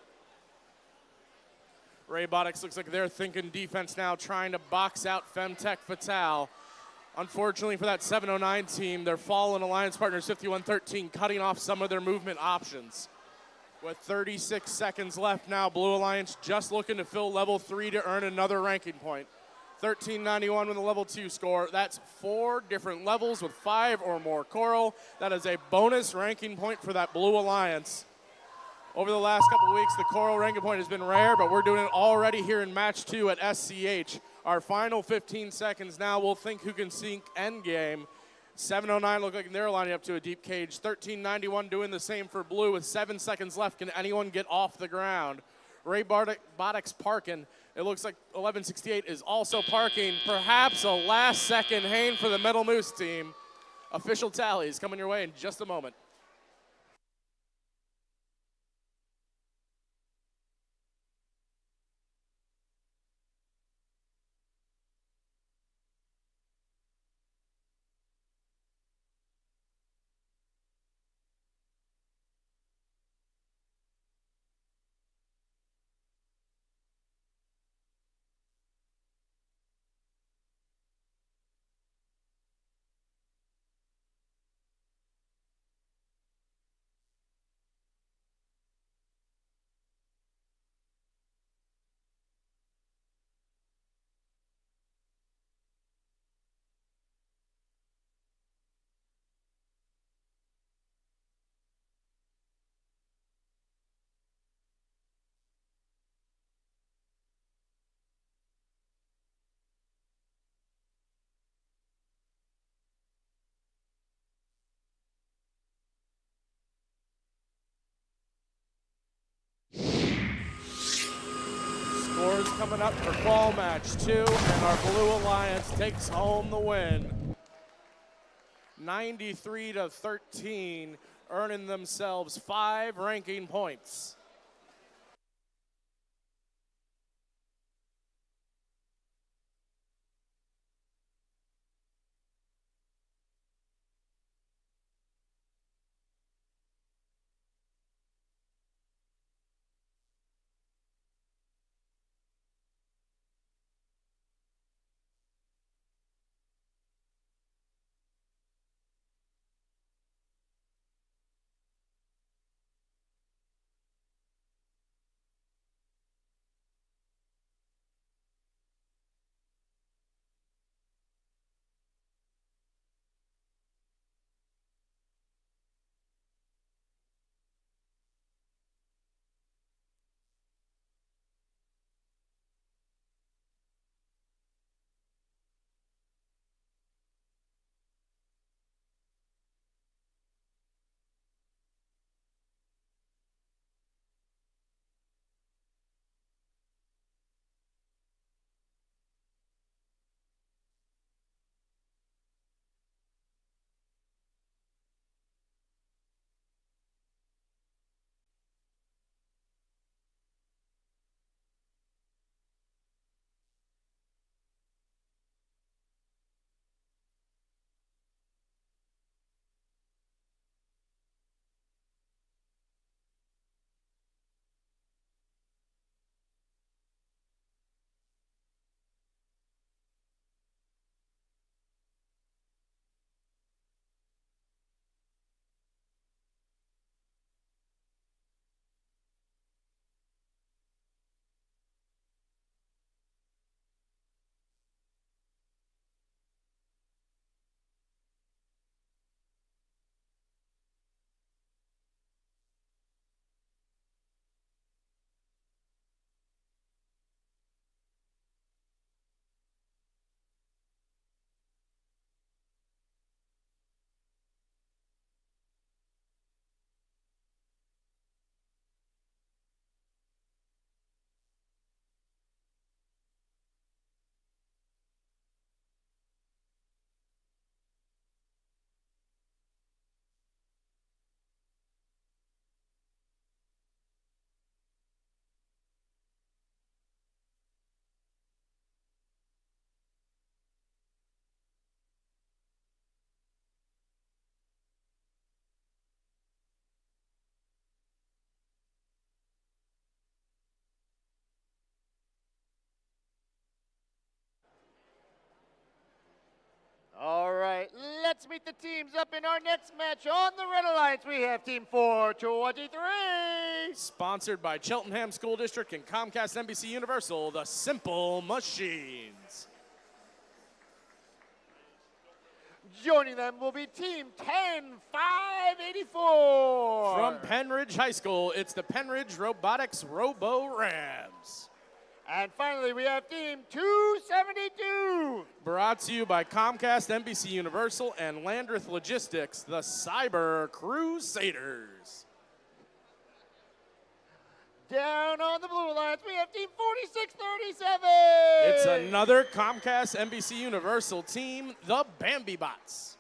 Speaker 2: Ray Boddick looks like they're thinking defense now, trying to box out Femtech Fatale. Unfortunately for that 709 team, their fallen alliance partners 51-13 cutting off some of their movement options. With 36 seconds left now, Blue Alliance just looking to fill level 3 to earn another ranking point. 1391 with a level 2 score. That's 4 different levels with 5 or more coral. That is a bonus ranking point for that Blue Alliance. Over the last couple of weeks, the coral ranking point has been rare, but we're doing it already here in match 2 at SCH. Our final 15 seconds now, we'll think who can sink endgame. 709 look like they're lining up to a deep cage. 1391 doing the same for blue with 7 seconds left. Can anyone get off the ground? Ray Boddick's parking. It looks like 1168 is also parking. Perhaps a last second hang for the Metal Moose team. Official tallies coming your way in just a moment. Scores coming up for Qual match 2, and our Blue Alliance takes home the win. 93-13, earning themselves 5 ranking points.
Speaker 5: right, let's meet the teams up in our next match. On the Red Alliance, we have Team 423.
Speaker 2: Sponsored by Cheltenham School District and Comcast NBC Universal, the Simple Machines.
Speaker 5: Joining them will be Team 10584.
Speaker 2: From Penridge High School, it's the Penridge Robotics Robo Rams.
Speaker 5: And finally, we have Team 272.
Speaker 2: Brought to you by Comcast, NBC Universal, and Landreth Logistics, the Cyber Crusaders.
Speaker 5: Down on the Blue Alliance, we have Team 4637.
Speaker 2: It's another Comcast, NBC Universal team, the Bambi Bots.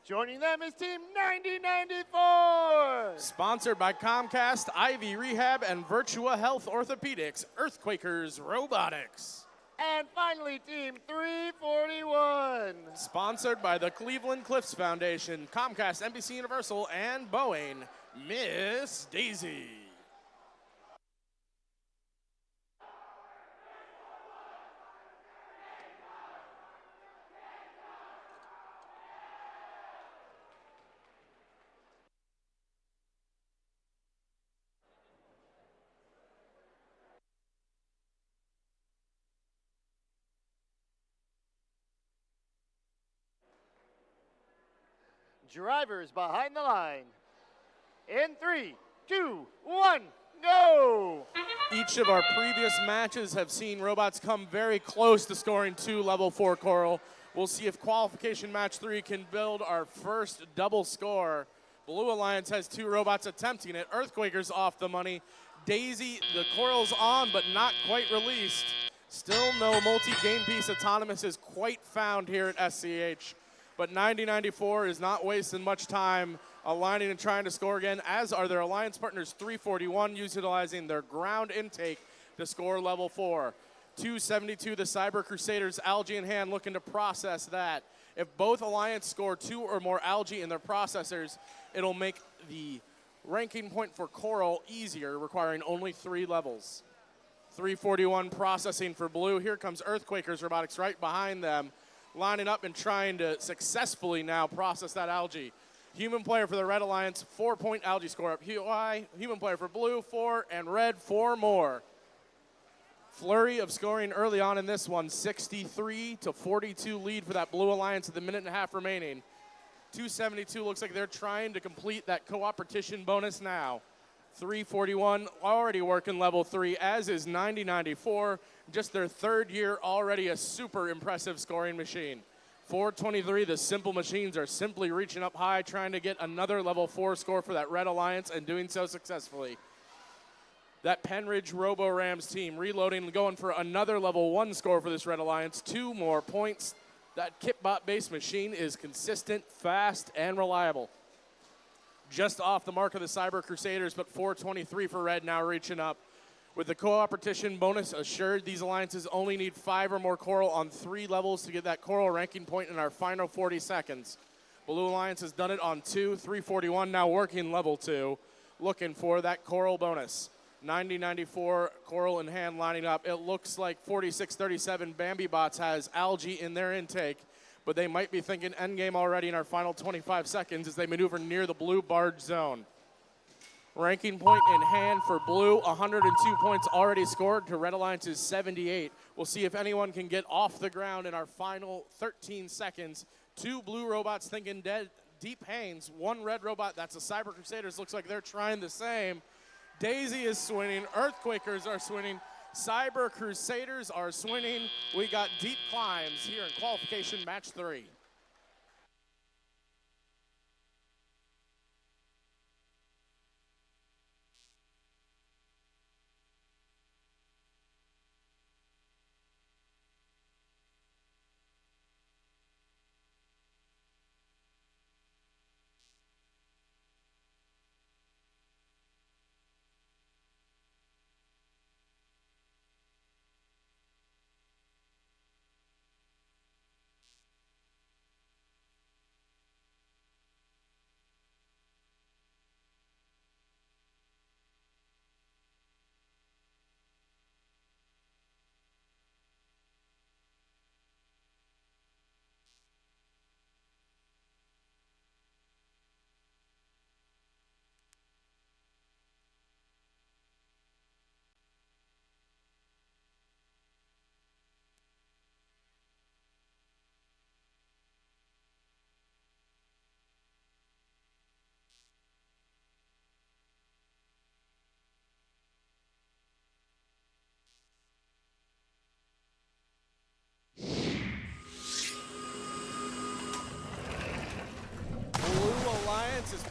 Speaker 5: Joining them is Team 9094.
Speaker 2: Sponsored by Comcast, Ivy Rehab, and Virtua Health Orthopedics, Earthquakers Robotics.
Speaker 5: And finally, Team 341.
Speaker 2: Sponsored by the Cleveland Cliffs Foundation, Comcast, NBC Universal, and Boeing, Miss Daisy.
Speaker 5: Drivers behind the line. In 3, 2, 1, go!
Speaker 2: Each of our previous matches have seen robots come very close to scoring 2 level 4 coral. We'll see if qualification match 3 can build our first double score. Blue Alliance has 2 robots attempting it. Earthquakers off the money. Daisy, the coral's on, but not quite released. Still no multi-game piece autonomous is quite found here at SCH. But 9094 is not wasting much time aligning and trying to score again, as are their alliance partners 341 utilizing their ground intake to score level 4. 272, the Cyber Crusaders, algae in hand, looking to process that. If both alliance score 2 or more algae in their processors, it'll make the ranking point for coral easier, requiring only 3 levels. 341 processing for blue. Here comes Earthquakers Robotics right behind them, lining up and trying to successfully now process that algae. Human player for the Red Alliance, 4-point algae score up high. Human player for blue, 4, and red, 4 more. Flurry of scoring early on in this one, 63-42 lead for that Blue Alliance with a minute and a half remaining. 272 looks like they're trying to complete that cooperation bonus now. 341 already working level 3, as is 9094. Just their 3rd year, already a super impressive scoring machine. 423, the Simple Machines are simply reaching up high, trying to get another level 4 score for that Red Alliance, and doing so successfully. That Penridge Robo Rams team reloading and going for another level 1 score for this Red Alliance. 2 more points. That Kitbot-based machine is consistent, fast, and reliable. Just off the mark of the Cyber Crusaders, but 423 for red now reaching up. With the cooperation bonus assured, these alliances only need 5 or more coral on 3 levels to get that coral ranking point in our final 40 seconds. Blue Alliance has done it on 2, 341 now working level 2, looking for that coral bonus. 9094 coral in hand lining up. It looks like 4637 Bambi Bots has algae in their intake, but they might be thinking endgame already in our final 25 seconds as they maneuver near the blue barge zone. Ranking point in hand for blue, 102 points already scored to Red Alliance's 78. We'll see if anyone can get off the ground in our final 13 seconds. 2 blue robots thinking deep hangs, 1 red robot, that's the Cyber Crusaders, looks like they're trying the same. Daisy is swinging, Earthquakers are swinging, Cyber Crusaders are swinging. We got deep climbs here in qualification match 3.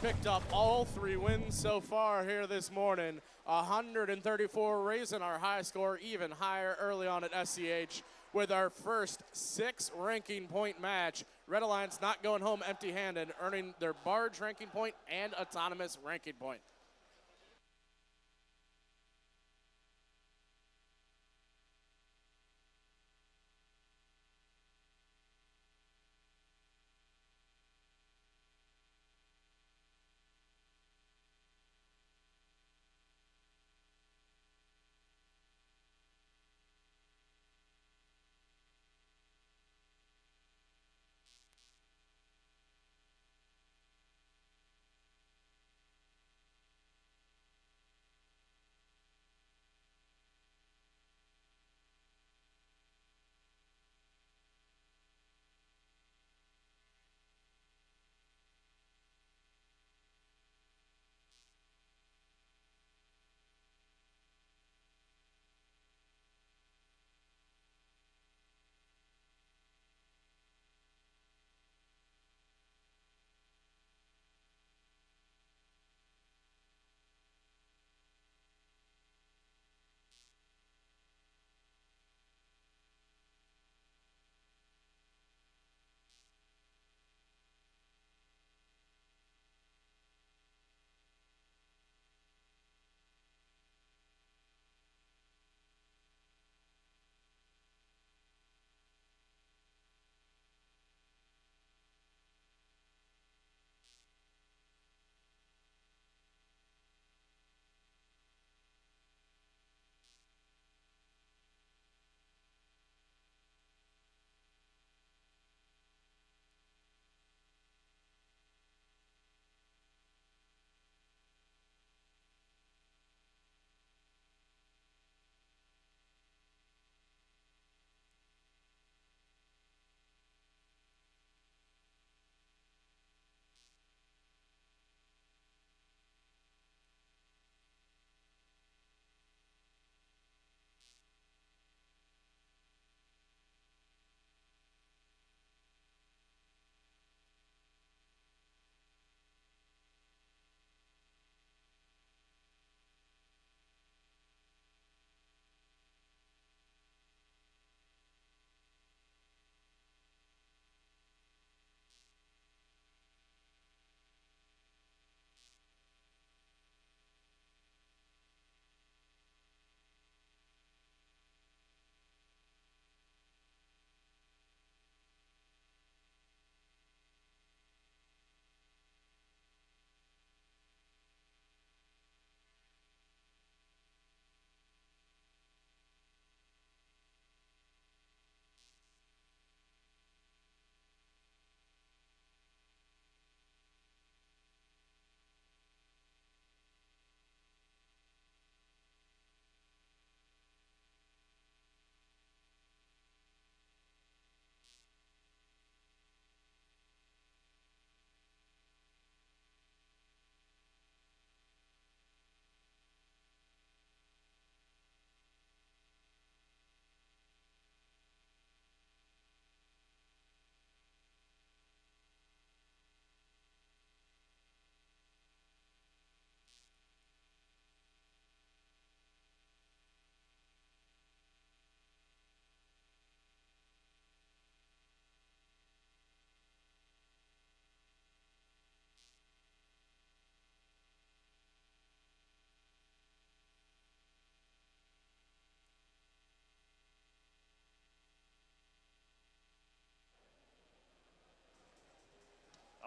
Speaker 2: picked up all 3 wins so far here this morning. 134 raising our high score even higher early on at SCH with our first 6 ranking point match. Red Alliance not going home empty-handed, earning their barge ranking point and autonomous ranking point.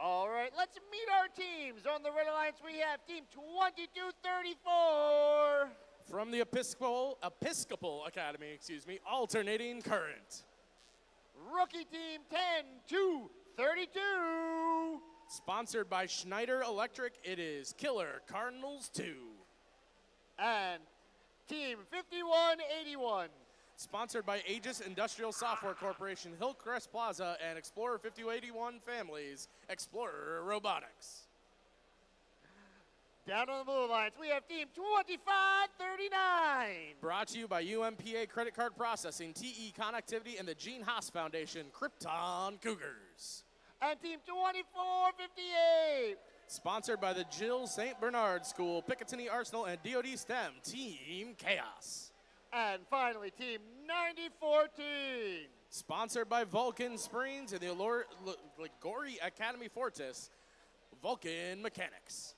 Speaker 5: All right, let's meet our teams. On the Red Alliance, we have Team 2234.
Speaker 2: From the Episcopal Academy, alternating current.
Speaker 5: Rookie Team 10232.
Speaker 2: Sponsored by Schneider Electric, it is Killer Cardinals 2.
Speaker 5: And Team 5181.
Speaker 2: Sponsored by Aegis Industrial Software Corporation, Hillcrest Plaza, and Explorer 5281 families, Explorer Robotics.
Speaker 5: Down on the Blue Alliance, we have Team 2539.
Speaker 2: Brought to you by UMPA Credit Card Processing, TE Connectivity, and the Gene Haas Foundation, Krypton Cougars.
Speaker 5: And Team 2458.
Speaker 2: Sponsored by the Jill St. Bernard School, Picatinny Arsenal, and DoD STEM, Team Chaos.
Speaker 5: And finally, Team 9014.
Speaker 2: Sponsored by Vulcan Springs and the Ligori Academy Fortis, Vulcan Mechanics.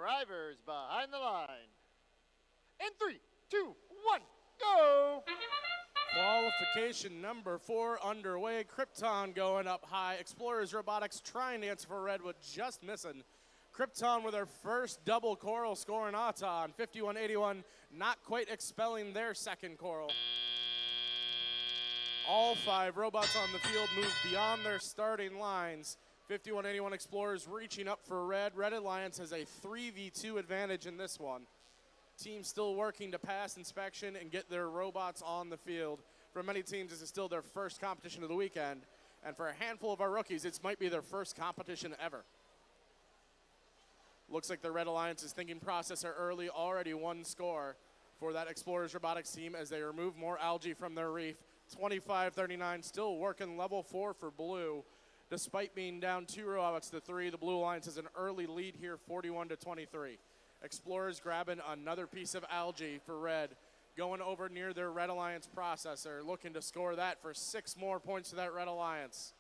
Speaker 5: Drivers behind the line. In 3, 2, 1, go!
Speaker 2: Qualification number 4 underway. Krypton going up high. Explorers Robotics trying to answer for Redwood, just missing. Krypton with their first double coral score in Auton, 51-81, not quite expelling their second coral. All 5 robots on the field move beyond their starting lines. 51-81 Explorers reaching up for Red. Red Alliance has a 3v2 advantage in this one. Team still working to pass inspection and get their robots on the field. For many teams, this is still their first competition of the weekend. And for a handful of our rookies, it might be their first competition ever. Looks like the Red Alliance's thinking process are early, already 1 score for that Explorers Robotics team as they remove more algae from their reef. 25-39, still working level 4 for Blue. Despite being down 2 robots to 3, the Blue Alliance has an early lead here, 41-23. Explorers grabbing another piece of algae for Red, going over near their Red Alliance processor, looking to score that for 6 more points to that Red Alliance.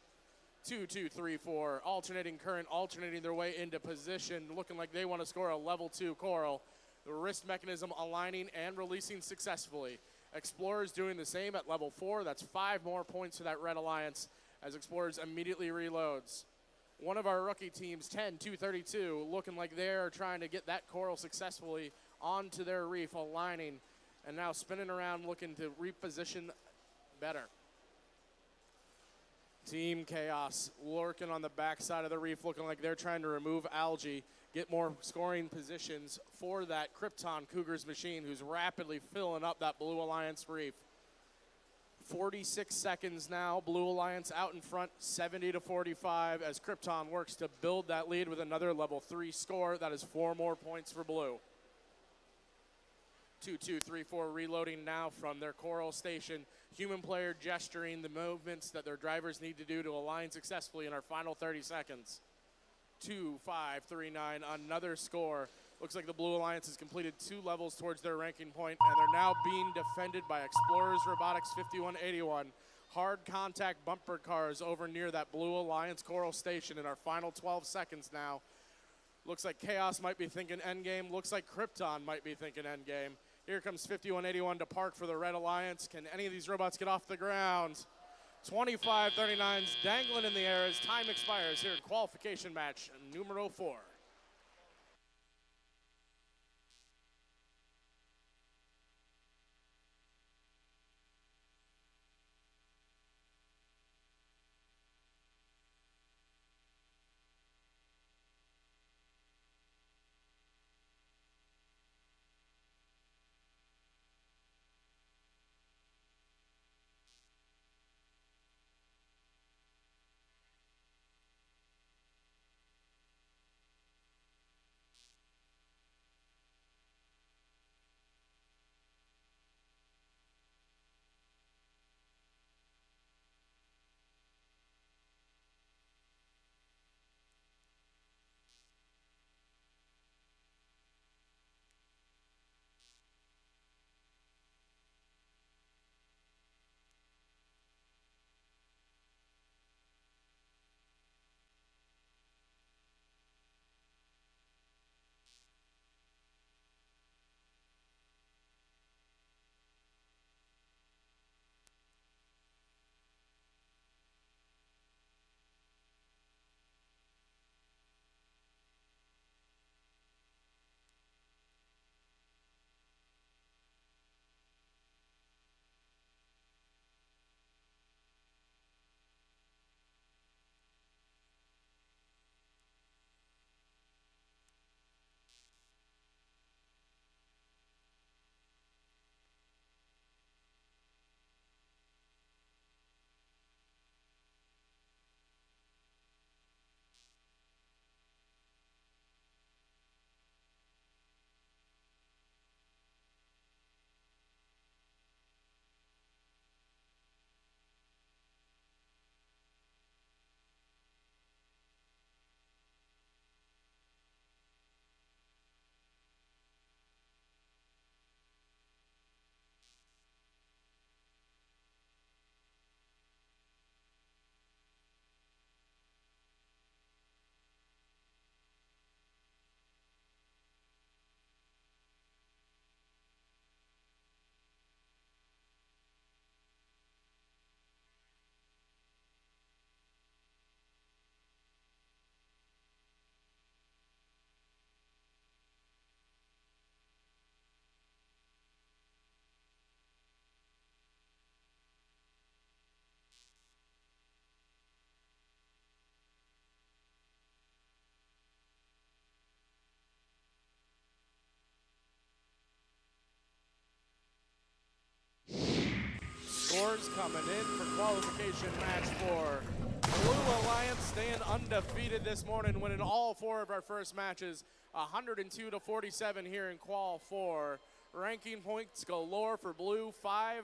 Speaker 2: 2, 2, 3, 4, alternating current, alternating their way into position, looking like they want to score a level 2 coral. The wrist mechanism aligning and releasing successfully. Explorers doing the same at level 4. That's 5 more points to that Red Alliance as Explorers immediately reloads. One of our rookie teams, 10-232, looking like they're trying to get that coral successfully onto their reef, aligning, and now spinning around looking to reposition better. Team Chaos lurking on the backside of the reef, looking like they're trying to remove algae, get more scoring positions for that Krypton Cougars machine who's rapidly filling up that Blue Alliance reef. 46 seconds now, Blue Alliance out in front, 70-45 as Krypton works to build that lead with another level 3 score. That is 4 more points for Blue. 2, 2, 3, 4 reloading now from their coral station. Human player gesturing the movements that their drivers need to do to align successfully in our final 30 seconds. 2, 5, 3, 9, another score. Looks like the Blue Alliance has completed 2 levels towards their ranking point, and they're now being defended by Explorers Robotics 51-81. Hard contact bumper cars over near that Blue Alliance coral station in our final 12 seconds now. Looks like Chaos might be thinking endgame. Looks like Krypton might be thinking endgame. Here comes 51-81 to park for the Red Alliance. Can any of these robots get off the ground? 25-39's dangling in the air as time expires here in qualification match numero 4. scores coming in for qualification match 4. Blue Alliance staying undefeated this morning, winning all 4 of our first matches, 102-47 here in Qual 4. Ranking points galore for Blue, 5,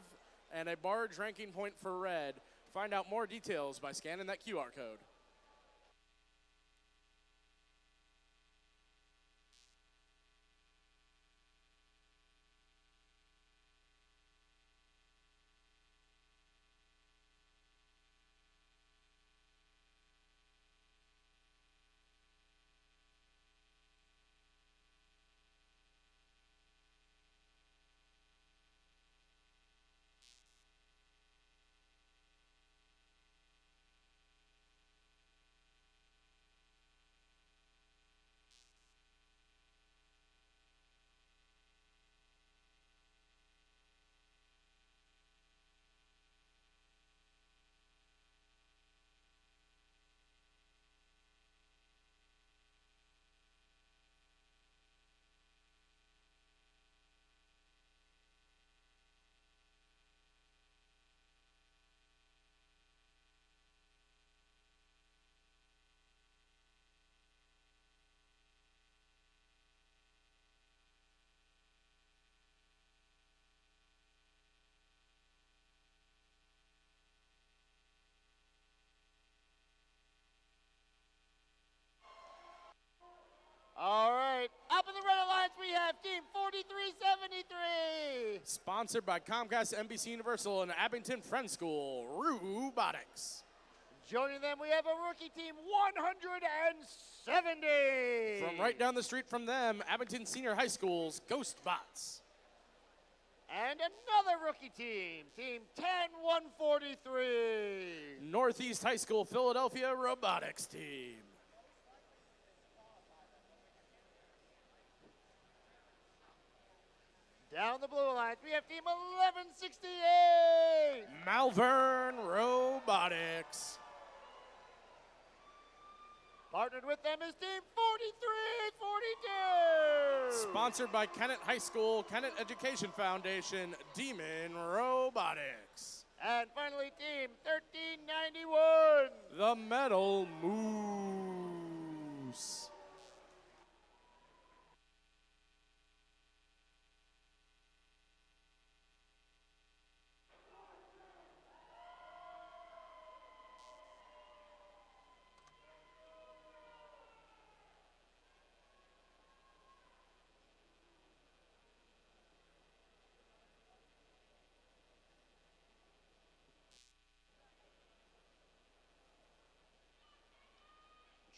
Speaker 2: and a barge ranking point for Red. Find out more details by scanning that QR code.
Speaker 5: All right, up in the Red Alliance, we have Team 4373.
Speaker 2: Sponsored by Comcast, NBC Universal, and Abington Friends School, Robotics.
Speaker 5: Joining them, we have a rookie team 170.
Speaker 2: From right down the street from them, Abington Senior High School's Ghostbots.
Speaker 5: And another rookie team, Team 10143.
Speaker 2: Northeast High School, Philadelphia Robotics Team.
Speaker 5: Down the Blue Alliance, we have Team 1168.
Speaker 2: Malvern Robotics.
Speaker 5: Partnered with them is Team 4342.
Speaker 2: Sponsored by Kennett High School, Kennett Education Foundation, Demon Robotics.
Speaker 5: And finally, Team 1391.
Speaker 2: The Metal Moose.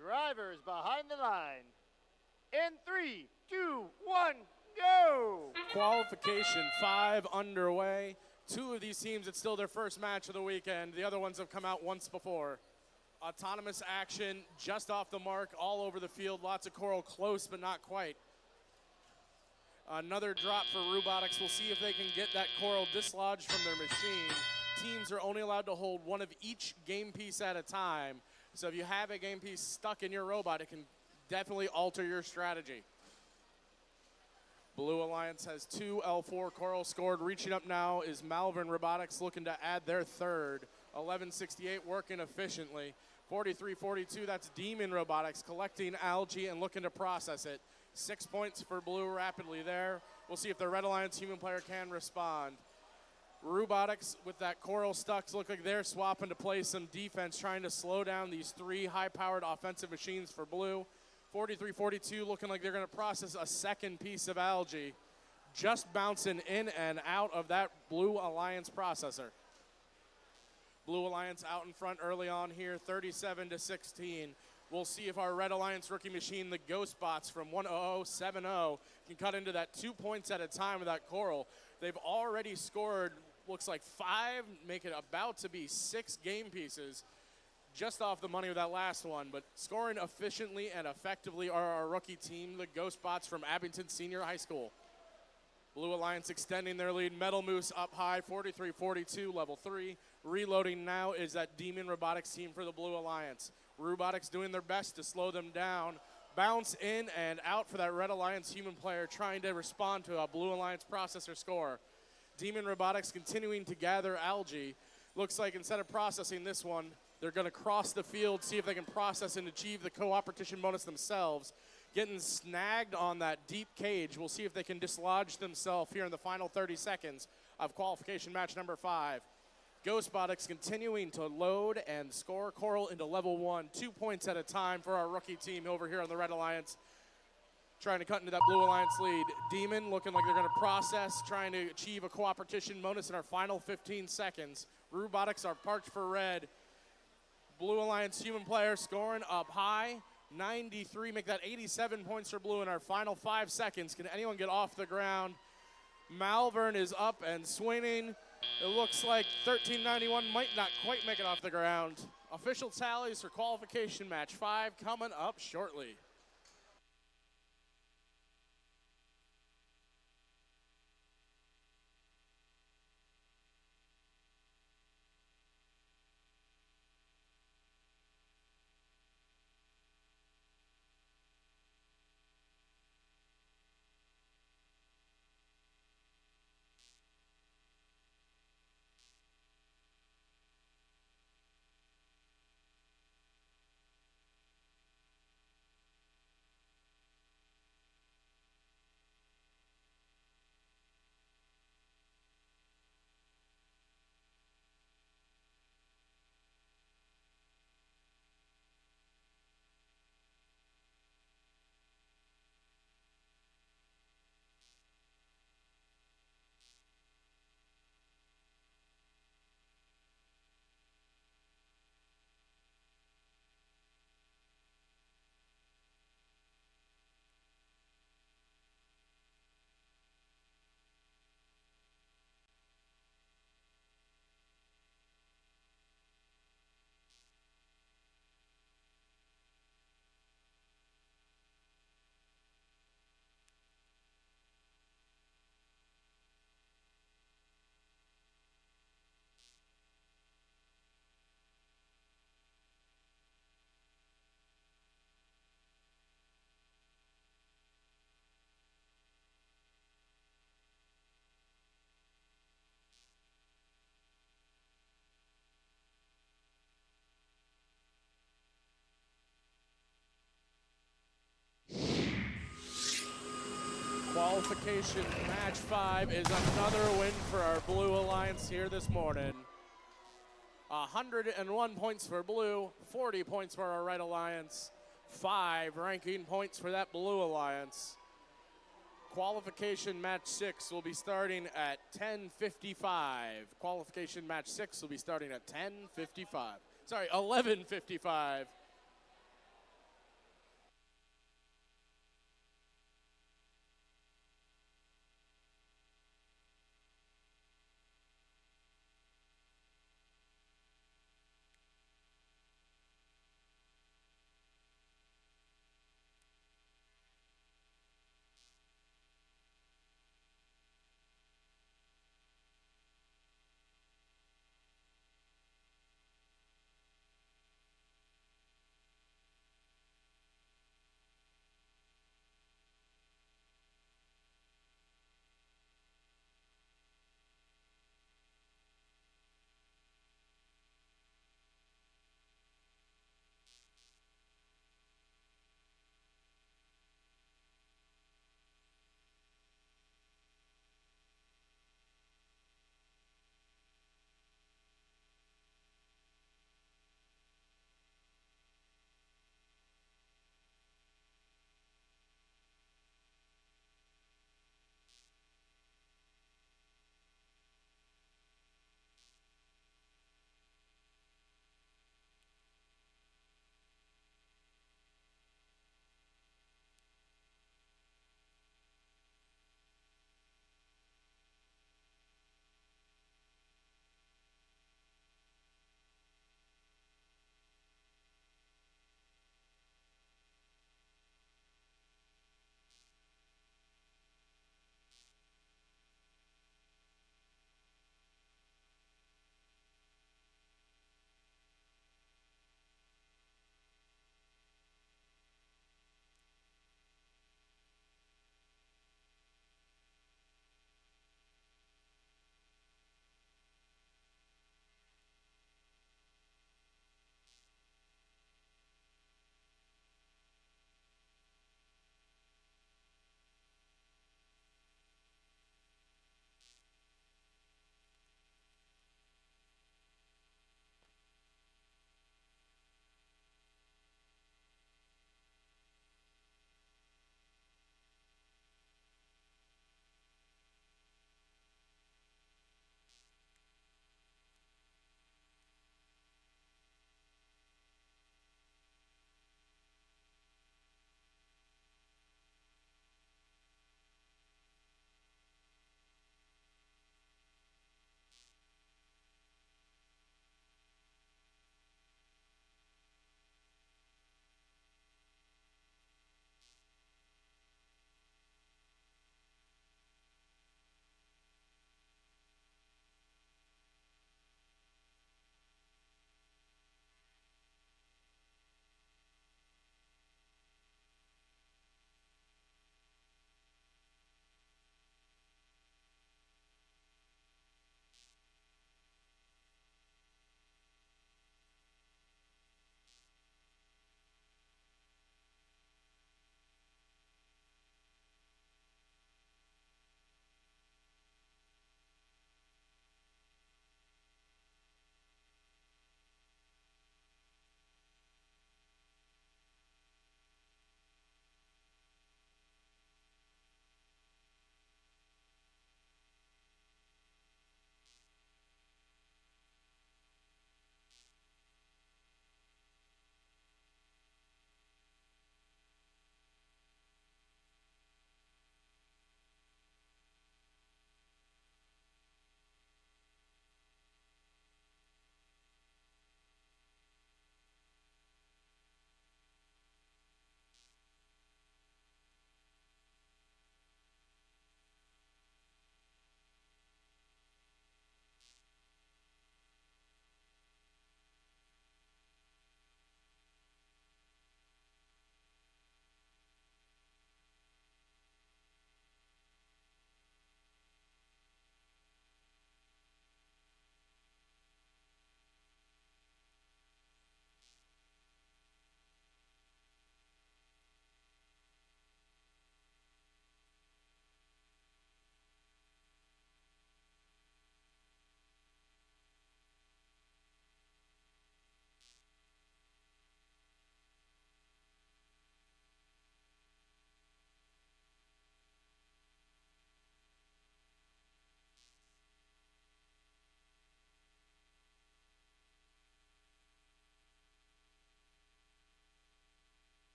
Speaker 5: Drivers behind the line. In 3, 2, 1, go!
Speaker 2: Qualification 5 underway. 2 of these teams, it's still their first match of the weekend. The other ones have come out once before. Autonomous action just off the mark all over the field. Lots of coral close, but not quite. Another drop for Robotics. We'll see if they can get that coral dislodged from their machine. Teams are only allowed to hold one of each game piece at a time. So if you have a game piece stuck in your robot, it can definitely alter your strategy. Blue Alliance has 2 L4 coral scored. Reaching up now is Malvern Robotics looking to add their third. 1168 working efficiently. 4342, that's Demon Robotics collecting algae and looking to process it. 6 points for Blue rapidly there. We'll see if the Red Alliance human player can respond. Robotics with that coral stuck look like they're swapping to play some defense, trying to slow down these 3 high-powered offensive machines for Blue. 4342 looking like they're going to process a second piece of algae, just bouncing in and out of that Blue Alliance processor. Blue Alliance out in front early on here, 37-16. We'll see if our Red Alliance rookie machine, the Ghostbots from 10070, can cut into that 2 points at a time with that coral. They've already scored, looks like 5, make it about to be 6 game pieces, just off the money with that last one. But scoring efficiently and effectively are our rookie team, the Ghostbots from Abington Senior High School. Blue Alliance extending their lead. Metal Moose up high, 43-42, level 3. Reloading now is that Demon Robotics team for the Blue Alliance. Robotics doing their best to slow them down. Bounce in and out for that Red Alliance human player trying to respond to a Blue Alliance processor score. Demon Robotics continuing to gather algae. Looks like instead of processing this one, they're going to cross the field, see if they can process and achieve the cooperation bonus themselves. Getting snagged on that deep cage. We'll see if they can dislodge themselves here in the final 30 seconds of qualification match number 5. Ghostbotics continuing to load and score Coral into level 1, 2 points at a time for our rookie team over here on the Red Alliance. Trying to cut into that Blue Alliance lead. Demon looking like they're going to process, trying to achieve a cooperation bonus in our final 15 seconds. Robotics are parked for red. Blue Alliance human player scoring up high. 93, make that 87 points for Blue in our final 5 seconds. Can anyone get off the ground? Malvern is up and swinging. It looks like 1391 might not quite make it off the ground. Official tallies for qualification match 5 coming up shortly. Qualification match 5 is another win for our Blue Alliance here this morning. 101 points for Blue, 40 points for our Red Alliance, 5 ranking points for that Blue Alliance. Qualification match 6 will be starting at 10:55. Qualification match 6 will be starting at 10:55. Sorry, 11:55.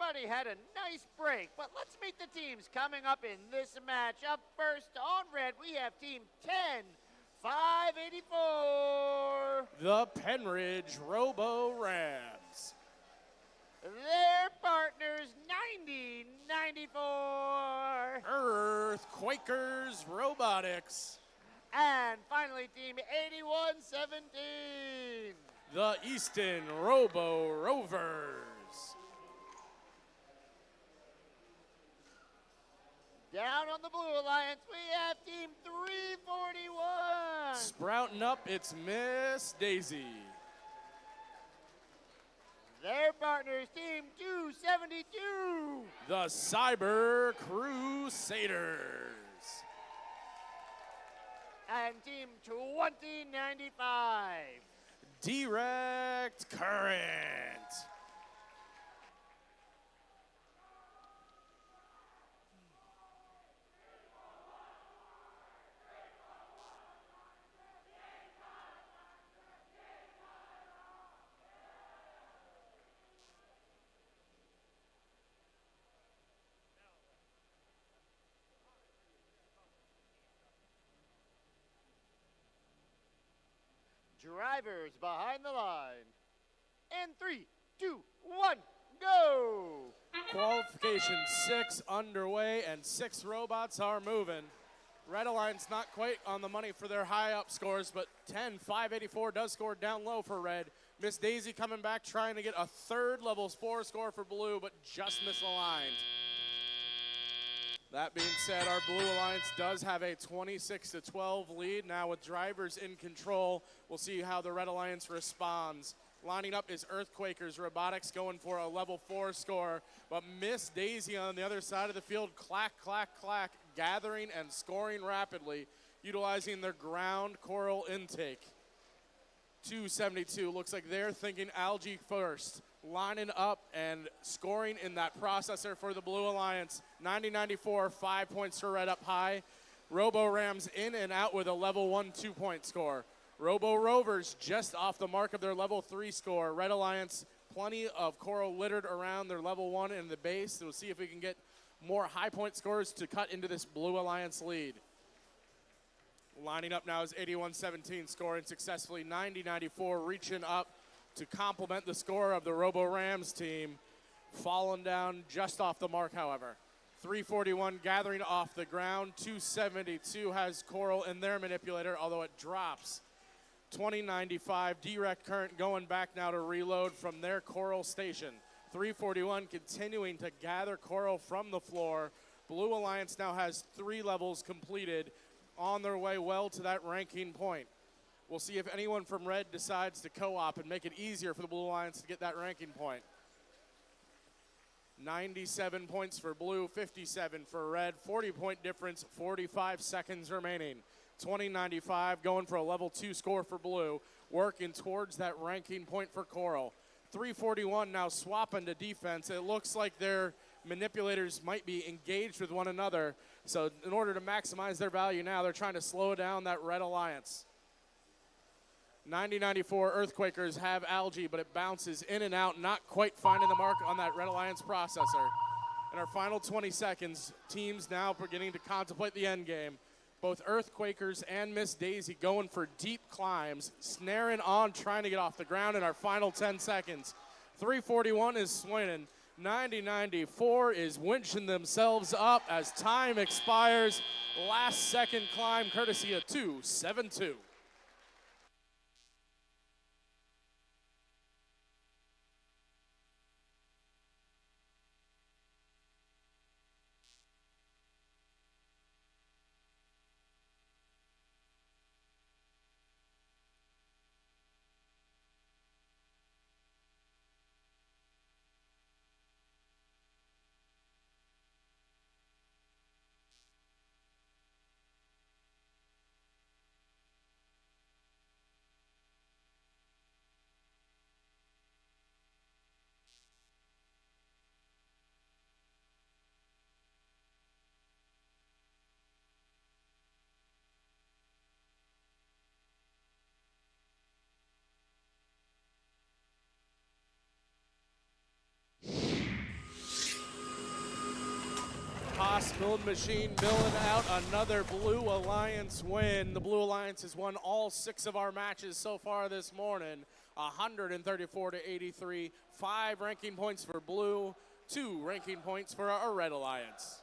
Speaker 5: everybody had a nice break, but let's meet the teams coming up in this match. Up first on red, we have Team 10-584.
Speaker 2: The Penridge Robo Rams.
Speaker 5: Their partners, 90-94.
Speaker 2: Earthquakers Robotics.
Speaker 5: And finally, Team 81-17.
Speaker 2: The Easton Robo Rovers.
Speaker 5: Down on the Blue Alliance, we have Team 341.
Speaker 2: Sprouting up, it's Miss Daisy.
Speaker 5: Their partners, Team 272.
Speaker 2: The Cyber Crusaders.
Speaker 5: And Team 2095.
Speaker 2: Direct Current.
Speaker 5: Drivers behind the line. And 3, 2, 1, go!
Speaker 2: Qualification 6 underway, and 6 robots are moving. Red Alliance not quite on the money for their high up scores, but 10-584 does score down low for Red. Miss Daisy coming back trying to get a third level 4 score for Blue, but just misaligned. That being said, our Blue Alliance does have a 26-12 lead. Now with drivers in control, we'll see how the Red Alliance responds. Lining up is Earthquakers Robotics going for a level 4 score, but Miss Daisy on the other side of the field, clack, clack, clack, gathering and scoring rapidly, utilizing their ground coral intake. 272, looks like they're thinking algae first. Lining up and scoring in that processor for the Blue Alliance. 90-94, 5 points for Red up high. Robo Rams in and out with a level 1 2-point score. Robo Rovers just off the mark of their level 3 score. Red Alliance, plenty of coral littered around their level 1 in the base. We'll see if we can get more high point scores to cut into this Blue Alliance lead. Lining up now is 81-17, scoring successfully. 90-94, reaching up to complement the score of the Robo Rams team. Falling down just off the mark, however. 341 gathering off the ground. 272 has coral in their manipulator, although it drops. 2095 direct current going back now to reload from their coral station. 341 continuing to gather coral from the floor. Blue Alliance now has 3 levels completed, on their way well to that ranking point. We'll see if anyone from Red decides to co-op and make it easier for the Blue Alliance to get that ranking point. 97 points for Blue, 57 for Red, 40-point difference, 45 seconds remaining. 2095 going for a level 2 score for Blue, working towards that ranking point for Coral. 341 now swapping to defense. It looks like their manipulators might be engaged with one another, so in order to maximize their value now, they're trying to slow down that Red Alliance. 90-94 Earthquakers have algae, but it bounces in and out, not quite finding the mark on that Red Alliance processor. In our final 20 seconds, teams now beginning to contemplate the end game. Both Earthquakers and Miss Daisy going for deep climbs, snaring on, trying to get off the ground in our final 10 seconds. 341 is swinging. 90-94 is winching themselves up as time expires. Last second climb courtesy of 272. Haas Build Machine milling out another Blue Alliance win. The Blue Alliance has won all 6 of our matches so far this morning, 134 to 83. 5 ranking points for Blue, 2 ranking points for our Red Alliance.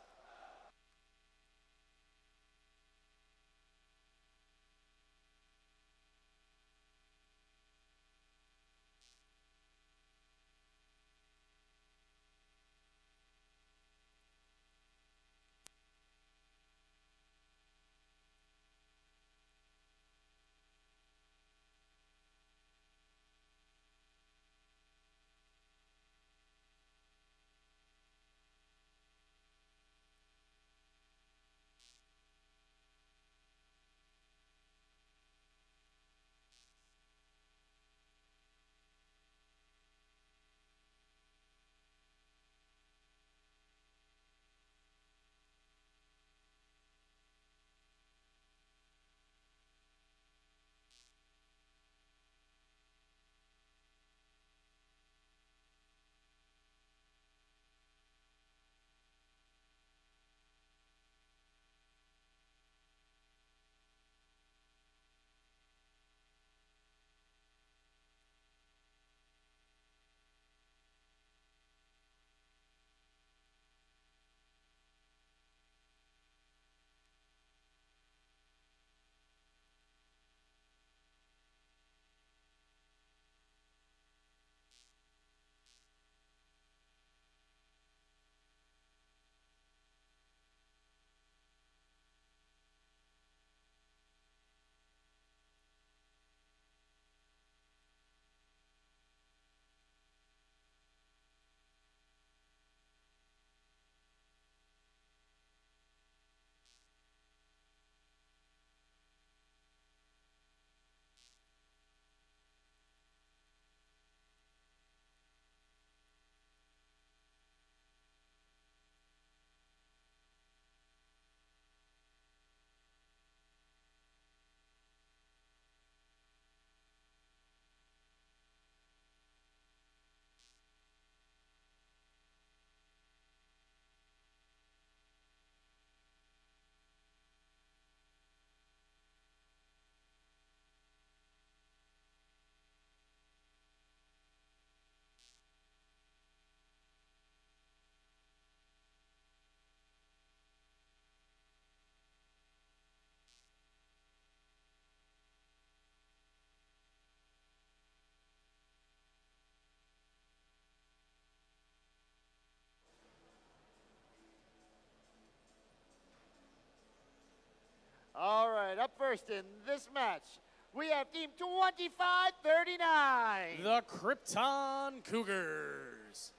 Speaker 5: All right, up first in this match, we have Team 2539.
Speaker 2: The Krypton Cougars.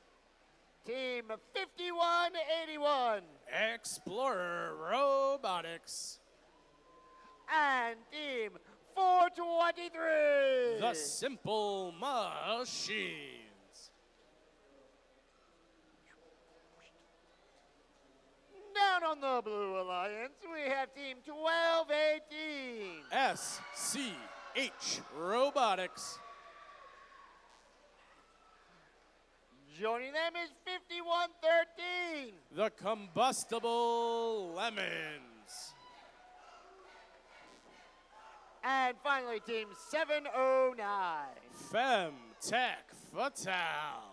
Speaker 5: Team 5181.
Speaker 2: Explorer Robotics.
Speaker 5: And Team 423.
Speaker 2: The Simple Machines.
Speaker 5: Down on the Blue Alliance, we have Team 1218.
Speaker 2: SCH Robotics.
Speaker 5: Joining them is 5113.
Speaker 2: The Combustible Lemons.
Speaker 5: And finally, Team 709.
Speaker 2: Femtech Fatale.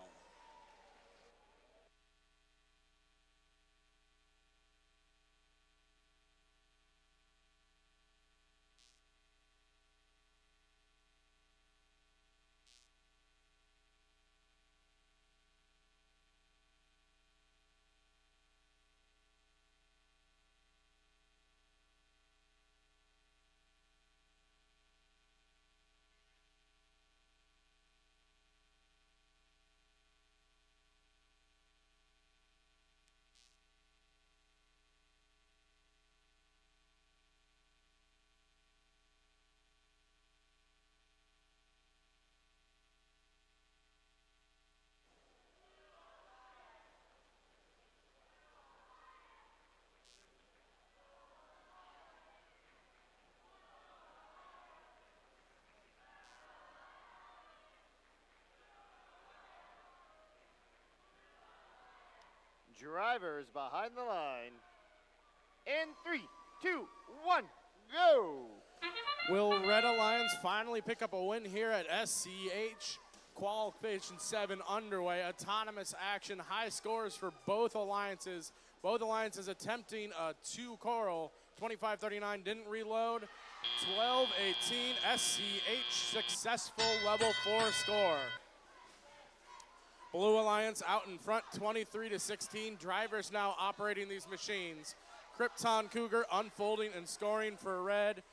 Speaker 5: drivers behind the line. In 3, 2, 1, go!
Speaker 2: Will Red Alliance finally pick up a win here at SCH? Qualification 7 underway. Autonomous action. High scores for both alliances. Both alliances attempting a 2 Coral. 25-39 didn't reload. 12-18 SCH successful level 4 score. Blue Alliance out in front 23-16. Drivers now operating these machines. Krypton Cougar unfolding and scoring for red.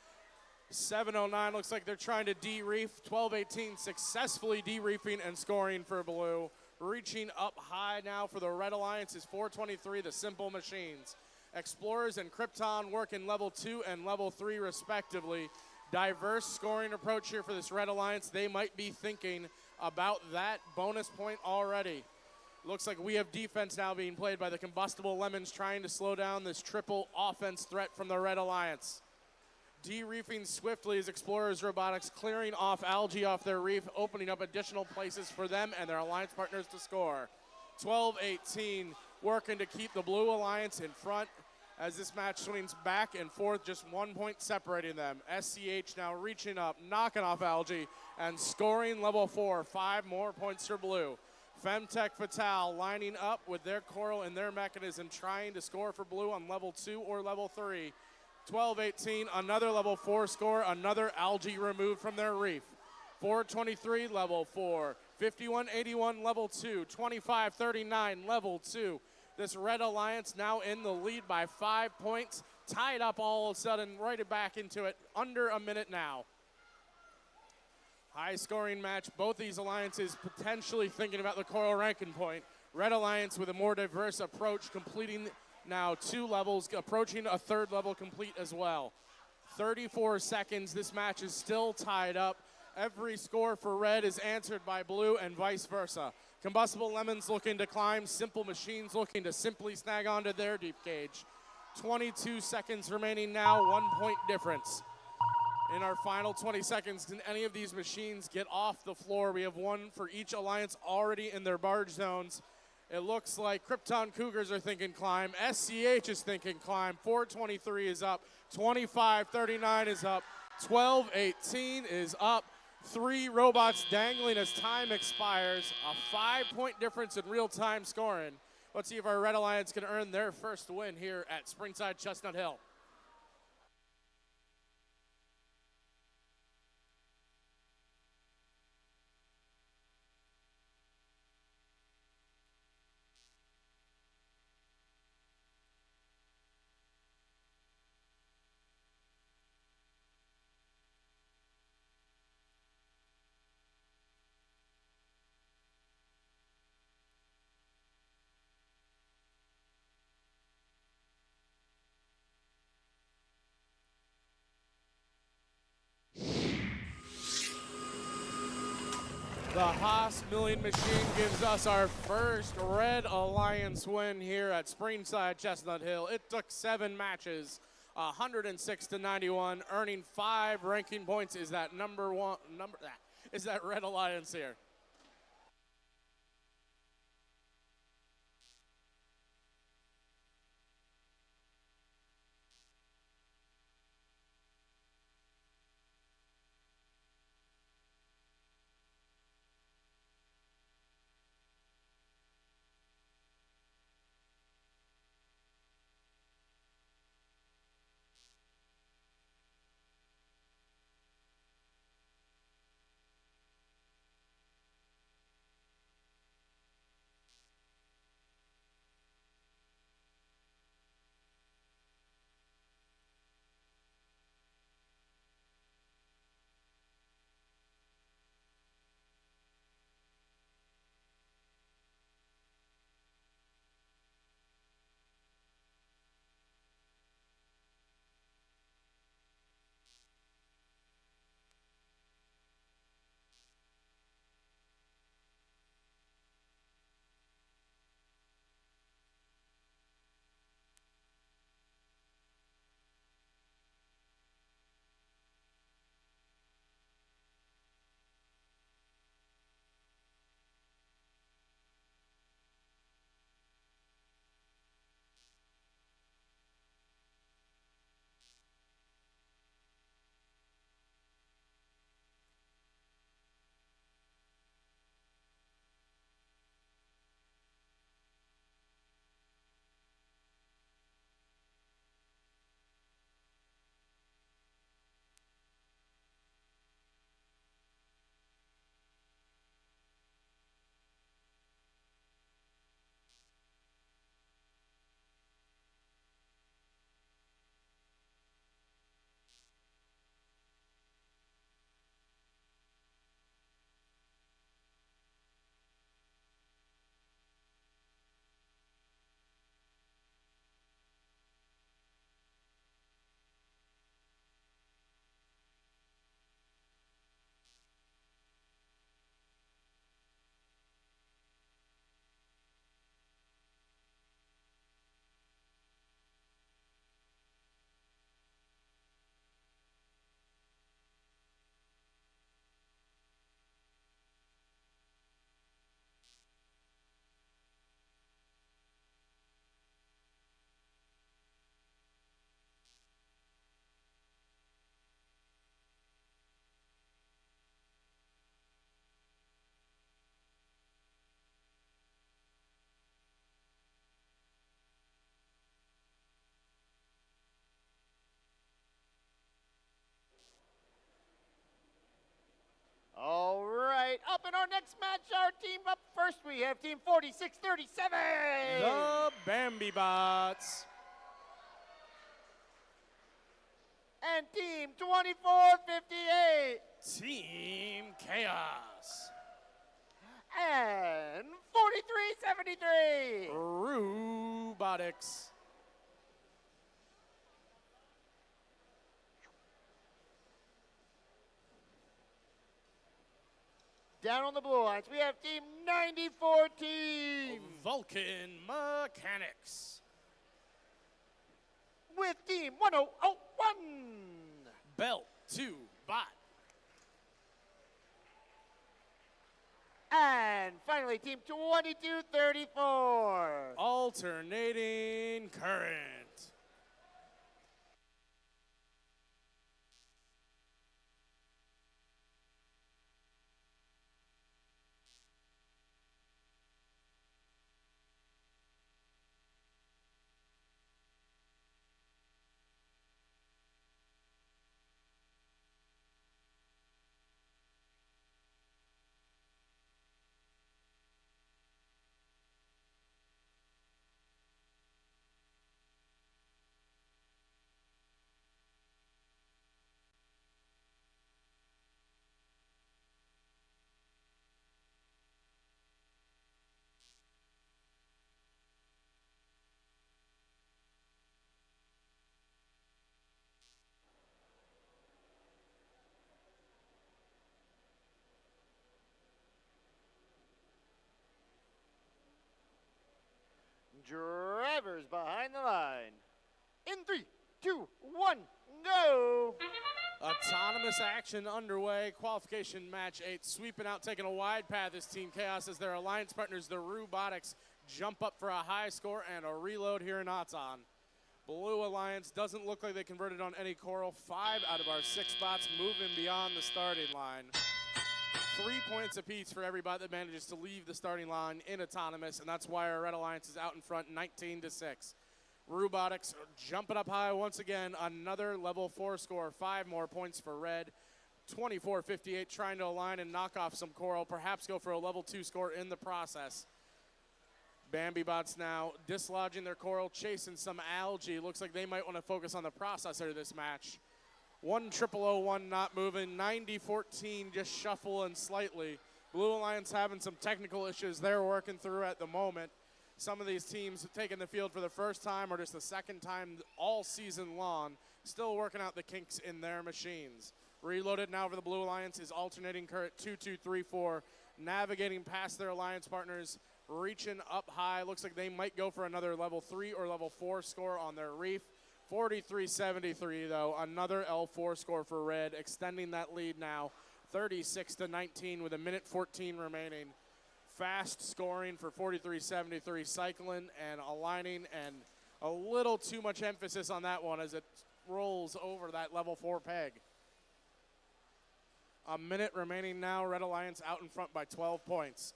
Speaker 2: 7:09 looks like they're trying to de-reef. 12:18 successfully de-reefing and scoring for blue. Reaching up high now for the Red Alliance is 4:23, the simple machines. Explorers and Krypton work in level 2 and level 3 respectively. Diverse scoring approach here for this Red Alliance. They might be thinking about that bonus point already. Looks like we have defense now being played by the Combustible Lemons, trying to slow down this triple offense threat from the Red Alliance. De-reefing swiftly as Explorers Robotics clearing off algae off their reef, opening up additional places for them and their alliance partners to score. 12-18 working to keep the Blue Alliance in front as this match swings back and forth, just 1 point separating them. SCH now reaching up, knocking off algae, and scoring level 4. 5 more points for blue. Femtech Fatale lining up with their coral and their mechanism, trying to score for blue on level 2 or level 3. 12-18, another level 4 score, another algae removed from their reef. 423 level 4, 5181 level 2, 2539 level 2. This Red Alliance now in the lead by 5 points, tied up all of a sudden, right back into it, under a minute now. High scoring match, both these alliances potentially thinking about the coral ranking point. Red Alliance with a more diverse approach, completing now 2 levels, approaching a 3rd level complete as well. 34 seconds, this match is still tied up. Every score for red is answered by blue and vice versa. Combustible Lemons looking to climb, Simple Machines looking to simply snag onto their deep cage. 22 seconds remaining now, 1 point difference. In our final 20 seconds, can any of these machines get off the floor? We have 1 for each alliance already in their barge zones. It looks like Krypton Cougars are thinking climb. SCH is thinking climb. 423 is up. 2539 is up. 1218 is up. 3 robots dangling as time expires. A 5-point difference in real-time scoring. Let's see if our Red Alliance can earn their first win here at Springside Chestnut Hill. The Haas Milling Machine gives us our first Red Alliance win here at Springside Chestnut Hill. It took 7 matches, 106-91, earning 5 ranking points. Is that is that Red Alliance here?
Speaker 5: next match, our team up first, we have Team 4637.
Speaker 2: The Bambi Bots.
Speaker 5: And Team 2458.
Speaker 2: Team Chaos.
Speaker 5: And 4373.
Speaker 2: Robotics.
Speaker 5: Down on the blue lines, we have Team 9014.
Speaker 2: Vulcan Mechanics.
Speaker 5: With Team 1001.
Speaker 2: Belt 2 Bot.
Speaker 5: And finally, Team 2234.
Speaker 2: Alternating Current.
Speaker 5: Drivers behind the line. In 3, 2, 1, go!
Speaker 2: Autonomous action underway. Qualification match 8. Sweeping out, taking a wide path is Team Chaos as their alliance partners, the Robotics, jump up for a high score and a reload here in Aton. Blue Alliance doesn't look like they converted on any coral. 5 out of our 6 bots moving beyond the starting line. 3 points apiece for every bot that manages to leave the starting line in autonomous, and that's why our Red Alliance is out in front 19-6. Robotics jumping up high once again, another level 4 score, 5 more points for Red. 24-58 trying to align and knock off some coral, perhaps go for a level 2 score in the process. Bambi bots now dislodging their coral, chasing some algae. Looks like they might want to focus on the processor this match. 1001 not moving, 9014 just shuffling slightly. Blue Alliance having some technical issues they're working through at the moment. Some of these teams have taken the field for the first time or just the second time all season long, still working out the kinks in their machines. Reloaded now for the Blue Alliance is alternating current 2234, navigating past their alliance partners, reaching up high. Looks like they might go for another level 3 or level 4 score on their reef. 43-73 though, another L4 score for Red, extending that lead now 36-19 with 1:14 remaining. Fast scoring for 43-73, cycling and aligning, and a little too much emphasis on that one as it rolls over that level 4 peg. A minute remaining now, Red Alliance out in front by 12 points.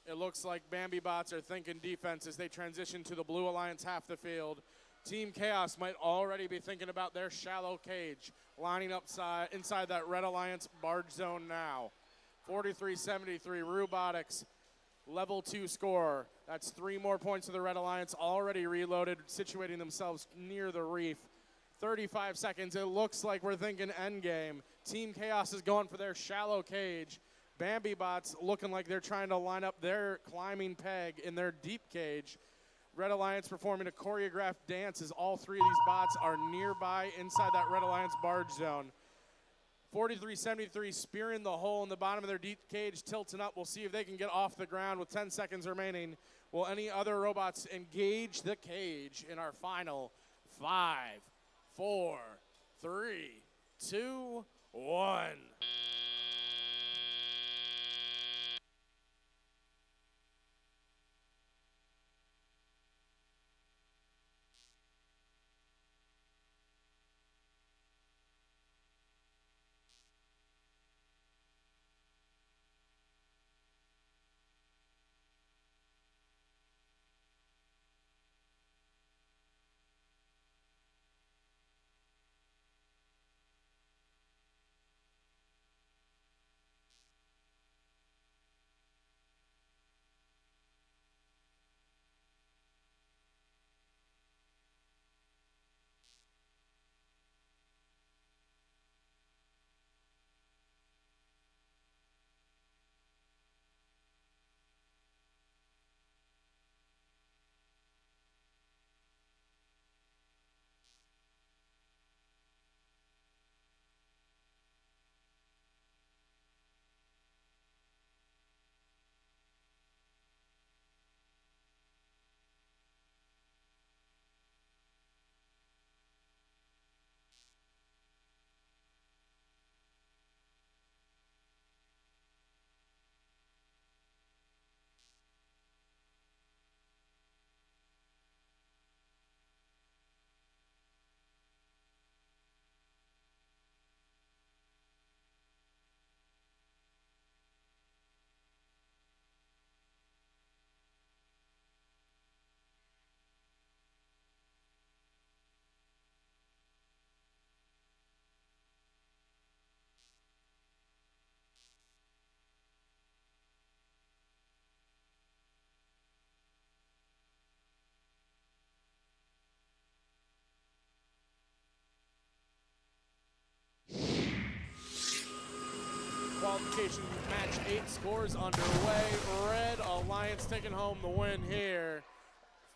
Speaker 2: It looks like Bambi bots are thinking defense as they transition to the Blue Alliance half the field. Team Chaos might already be thinking about their shallow cage, lining up inside that Red Alliance barge zone now. 43-73, Robotics, level 2 score. That's 3 more points to the Red Alliance, already reloaded, situating themselves near the reef. 35 seconds, it looks like we're thinking endgame. Team Chaos is going for their shallow cage. Bambi bots looking like they're trying to line up their climbing peg in their deep cage. Red Alliance performing a choreographed dance as all 3 of these bots are nearby inside that Red Alliance barge zone. 43-73 spearing the hole in the bottom of their deep cage, tilting up. We'll see if they can get off the ground with 10 seconds remaining. Will any other robots engage the cage in our final 5, 4, 3, 2, 1. Qualification match 8 scores underway. Red Alliance taking home the win here.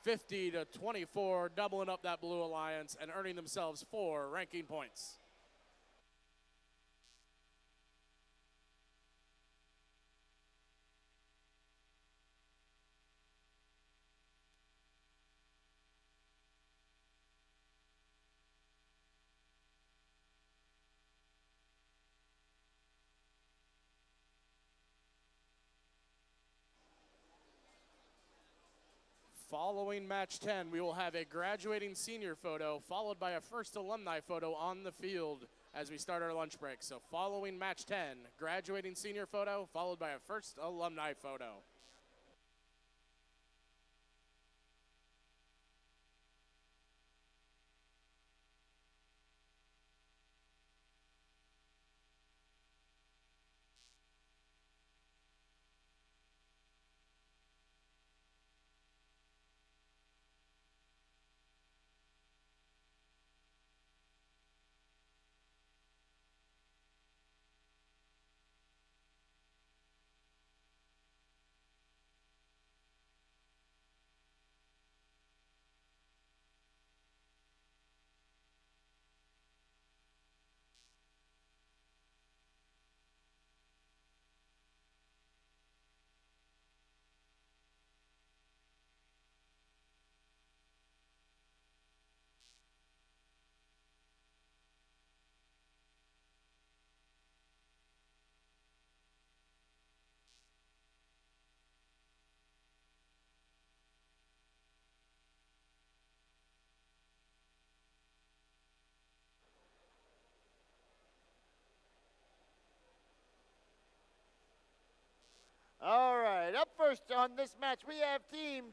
Speaker 2: 50-24, doubling up that Blue Alliance and earning themselves 4 ranking points. Following match 10, we will have a graduating senior photo followed by a first alumni photo on the field as we start our lunch break. So following match 10, graduating senior photo followed by a first alumni photo.
Speaker 5: All right, up first on this match, we have team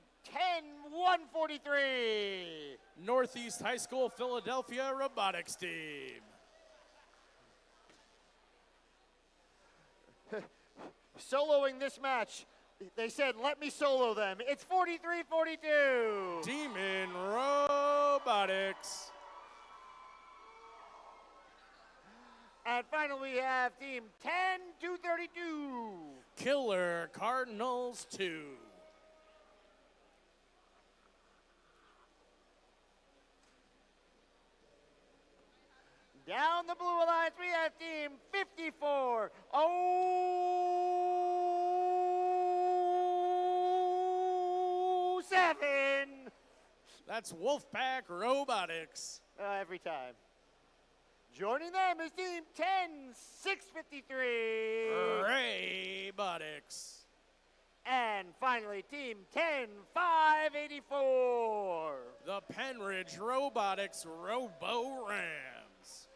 Speaker 5: 10-143.
Speaker 2: Northeast High School Philadelphia robotics team.
Speaker 5: Soloing this match, they said, let me solo them. It's 43-42.
Speaker 2: Demon Robotics.
Speaker 5: And finally, we have team 10-232.
Speaker 2: Killer Cardinals 2.
Speaker 5: Down the Blue Alliance, we have team 54-07.
Speaker 2: That's Wolfpack Robotics.
Speaker 5: Every time. Joining them is team 10-653.
Speaker 2: Robotics.
Speaker 5: And finally, team 10-584.
Speaker 2: The Penridge Robotics Robo Rams.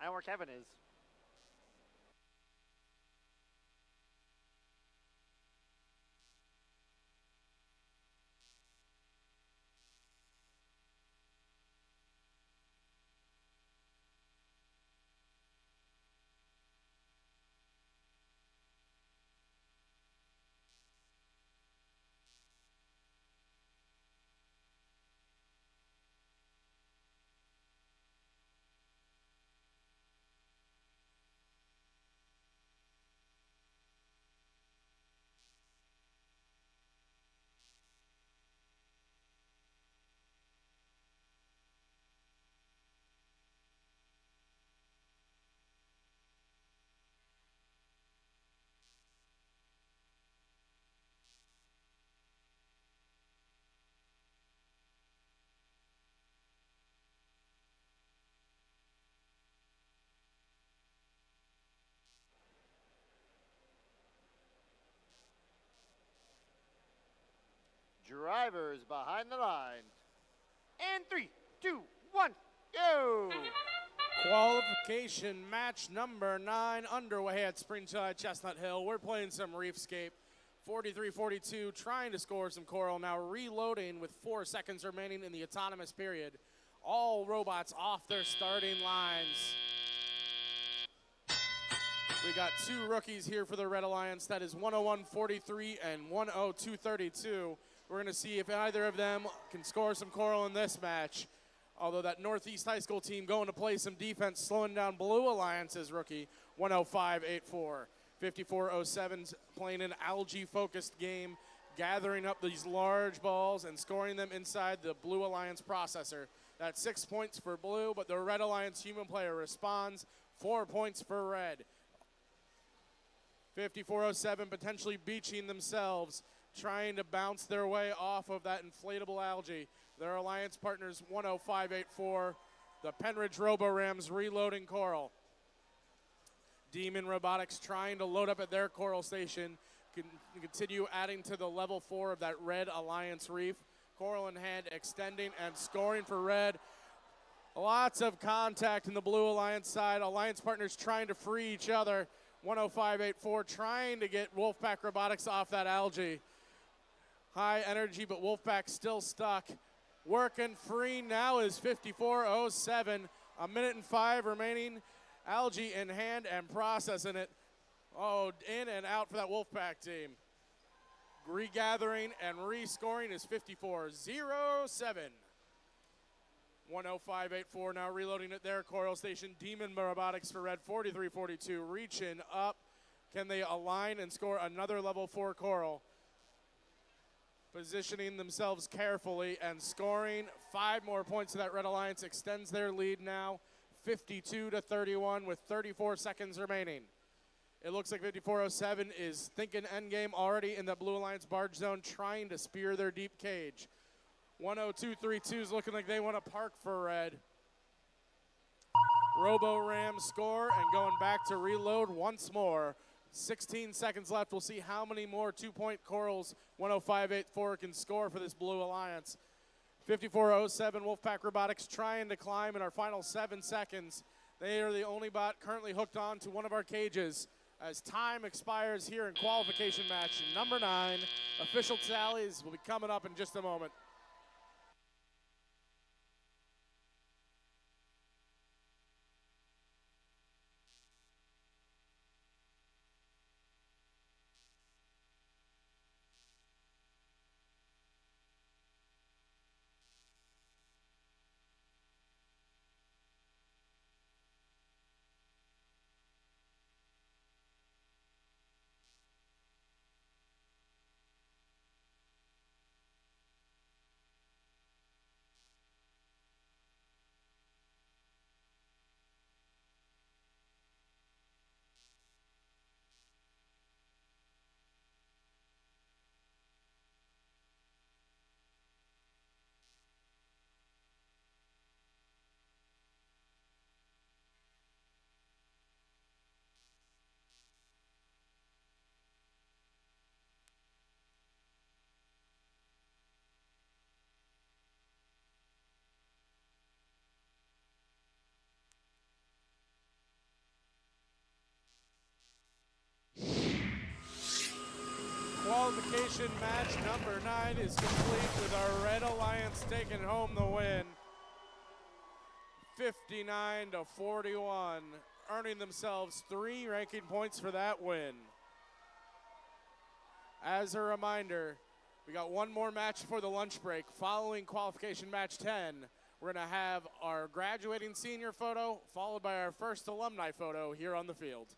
Speaker 5: I know where Kevin is. Drivers behind the line. And 3, 2, 1, go!
Speaker 2: Qualification match number 9 underway at Springside, Chestnut Hill. We're playing some Reefscape. 43-42, trying to score some coral. Now reloading with 4 seconds remaining in the autonomous period. All robots off their starting lines. We got 2 rookies here for the Red Alliance. That is 101-43 and 102-32. We're going to see if either of them can score some coral in this match. Although that Northeast High School team going to play some defense, slowing down Blue Alliance's rookie, 105-84. 54-07's playing an algae-focused game, gathering up these large balls and scoring them inside the Blue Alliance processor. That's 6 points for Blue, but the Red Alliance human player responds, 4 points for Red. 54-07 potentially beaching themselves, trying to bounce their way off of that inflatable algae. Their alliance partners 105-84. The Penridge Robo-Rams reloading coral. Demon Robotics trying to load up at their coral station. Continue adding to the level 4 of that Red Alliance reef. Coral in hand, extending and scoring for Red. Lots of contact in the Blue Alliance side. Alliance partners trying to free each other. 105-84 trying to get Wolfpack Robotics off that algae. High energy, but Wolfpack still stuck. Working free now is 54-07. A minute and 5 remaining. Algae in hand and processing it. Oh, in and out for that Wolfpack team. Regathering and rescoring is 54-07. 105-84 now reloading at their coral station. Demon Robotics for Red, 43-42. Reaching up. Can they align and score another level 4 coral? Positioning themselves carefully and scoring 5 more points to that Red Alliance. Extends their lead now, 52-31 with 34 seconds remaining. It looks like 54-07 is thinking endgame already in the Blue Alliance barge zone, trying to spear their deep cage. 102-32 is looking like they want to park for Red. Robo-Ram score and going back to reload once more. 16 seconds left. We'll see how many more 2-point corals 105-84 can score for this Blue Alliance. 54-07, Wolfpack Robotics trying to climb in our final 7 seconds. They are the only bot currently hooked on to one of our cages as time expires here in qualification match number 9. Official tallies will be coming up in just a moment. Qualification match number 9 is complete with our Red Alliance taking home the win. 59-41, earning themselves 3 ranking points for that win. As a reminder, we got one more match for the lunch break. Following qualification match 10, we're gonna have our graduating senior photo, followed by our first alumni photo here on the field.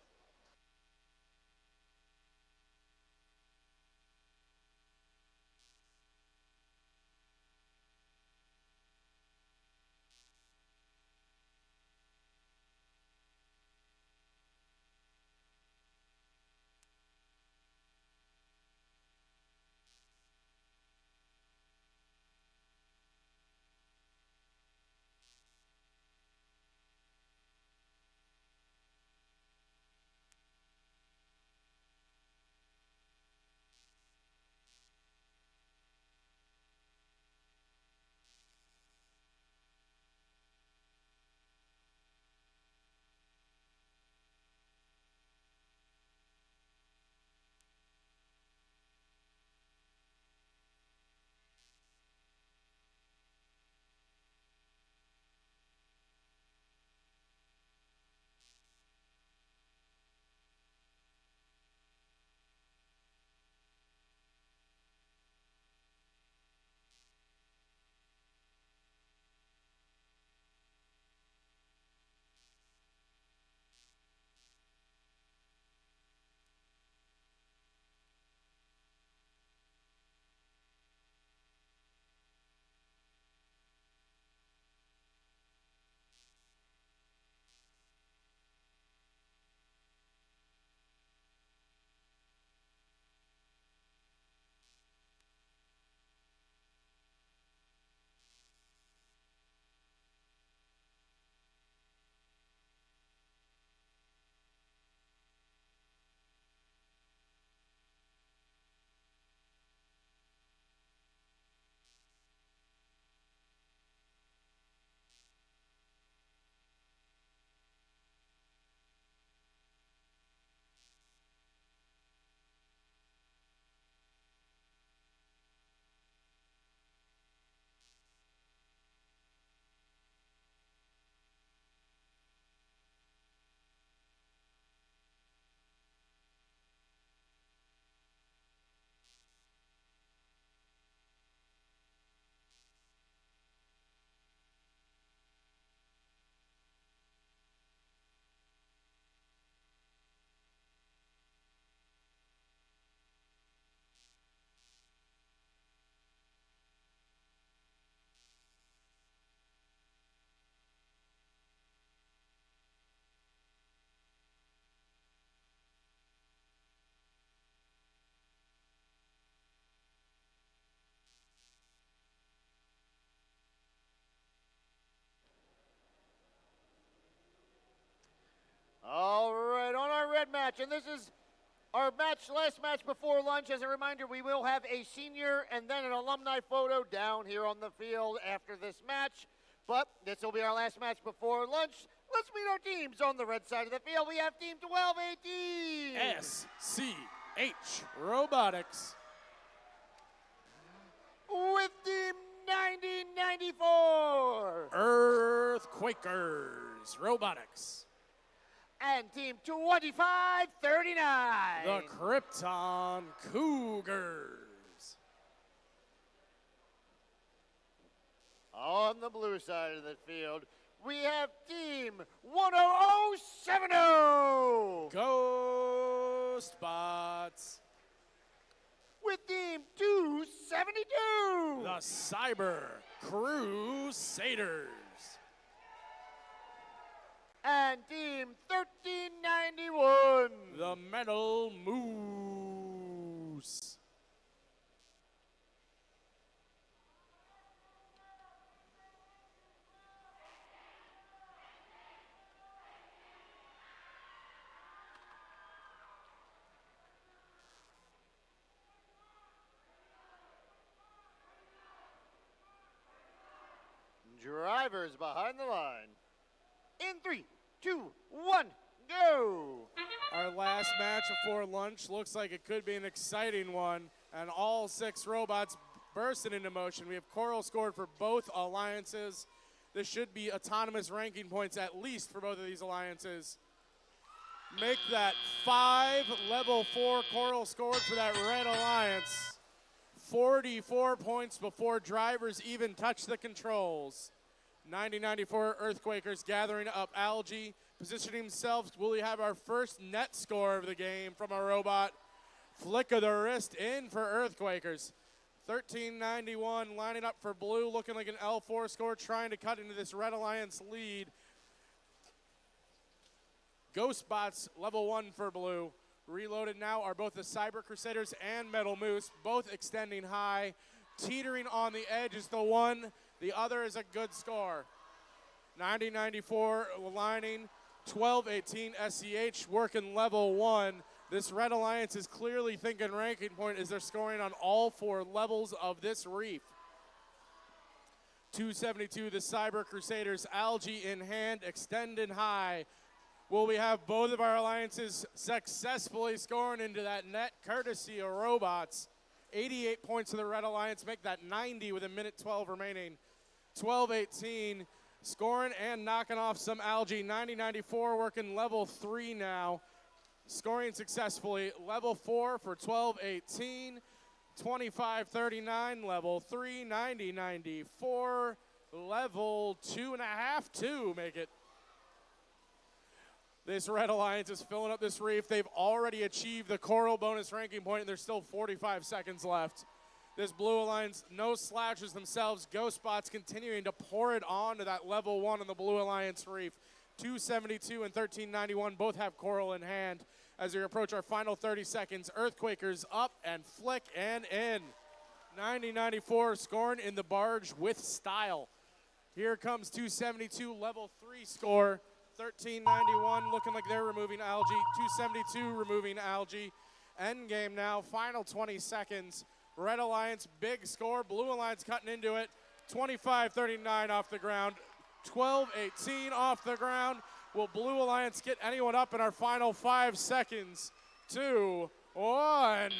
Speaker 5: All right, on our red match, and this is our last match before lunch. As a reminder, we will have a senior and then an alumni photo down here on the field after this match. But this will be our last match before lunch. Let's meet our teams on the red side of the field. We have Team 1218.
Speaker 2: SCH Robotics.
Speaker 5: With Team 9094.
Speaker 2: Earthquakers Robotics.
Speaker 5: And Team 2539.
Speaker 2: The Krypton Cougars.
Speaker 5: On the blue side of the field, we have Team 10070.
Speaker 2: Ghost Bots.
Speaker 5: With Team 272.
Speaker 2: The Cyber Crusaders.
Speaker 5: And Team 1391.
Speaker 2: The Metal Moose.
Speaker 5: Drivers behind the line. In 3, 2, 1, go!
Speaker 2: Our last match before lunch looks like it could be an exciting one And all 6 robots bursting into motion. We have Coral scored for both alliances. This should be autonomous ranking points at least for both of these alliances. Make that 5 level 4 Coral scored for that red alliance. 44 points before drivers even touch the controls. 90-94 Earthquakers gathering up algae, positioning themselves. Will we have our first net score of the game from a robot? Flick of the wrist in for Earthquakers. 1391 lining up for blue, looking like an L4 score, trying to cut into this Red Alliance lead. Ghostbots level 1 for blue. Reloaded now are both the Cyber Crusaders and Metal Moose, both extending high. Teetering on the edge is the one, the other is a good score. 90-94 lining, 12-18 SCH working level 1. This Red Alliance is clearly thinking ranking point as they're scoring on all 4 levels of this reef. 272, the Cyber Crusaders, algae in hand, extending high. Will we have both of our alliances successfully scoring into that net courtesy of robots? 88 points to the Red Alliance, make that 90 with a minute 12 remaining. 12-18, scoring and knocking off some algae. 90-94 working level 3 now. Scoring successfully, level 4 for 12-18. 25-39, level 3, 90-94. Level 2.5, 2 make it. This Red Alliance is filling up this reef. They've already achieved the Coral bonus ranking point, and there's still 45 seconds left. This Blue Alliance, no slashes themselves. Ghostbots continuing to pour it on to that level 1 on the Blue Alliance reef. 272 and 1391 both have Coral in hand. As we approach our final 30 seconds, Earthquakers up and flick and in. 90-94 scoring in the barge with style. Here comes 272, level 3 score. 1391 looking like they're removing algae. 272 removing algae. End game now, final 20 seconds. Red Alliance, big score. Blue Alliance cutting into it. 25-39 off the ground. 12-18 off the ground. Will Blue Alliance get anyone up in our final 5 seconds? 2, 1.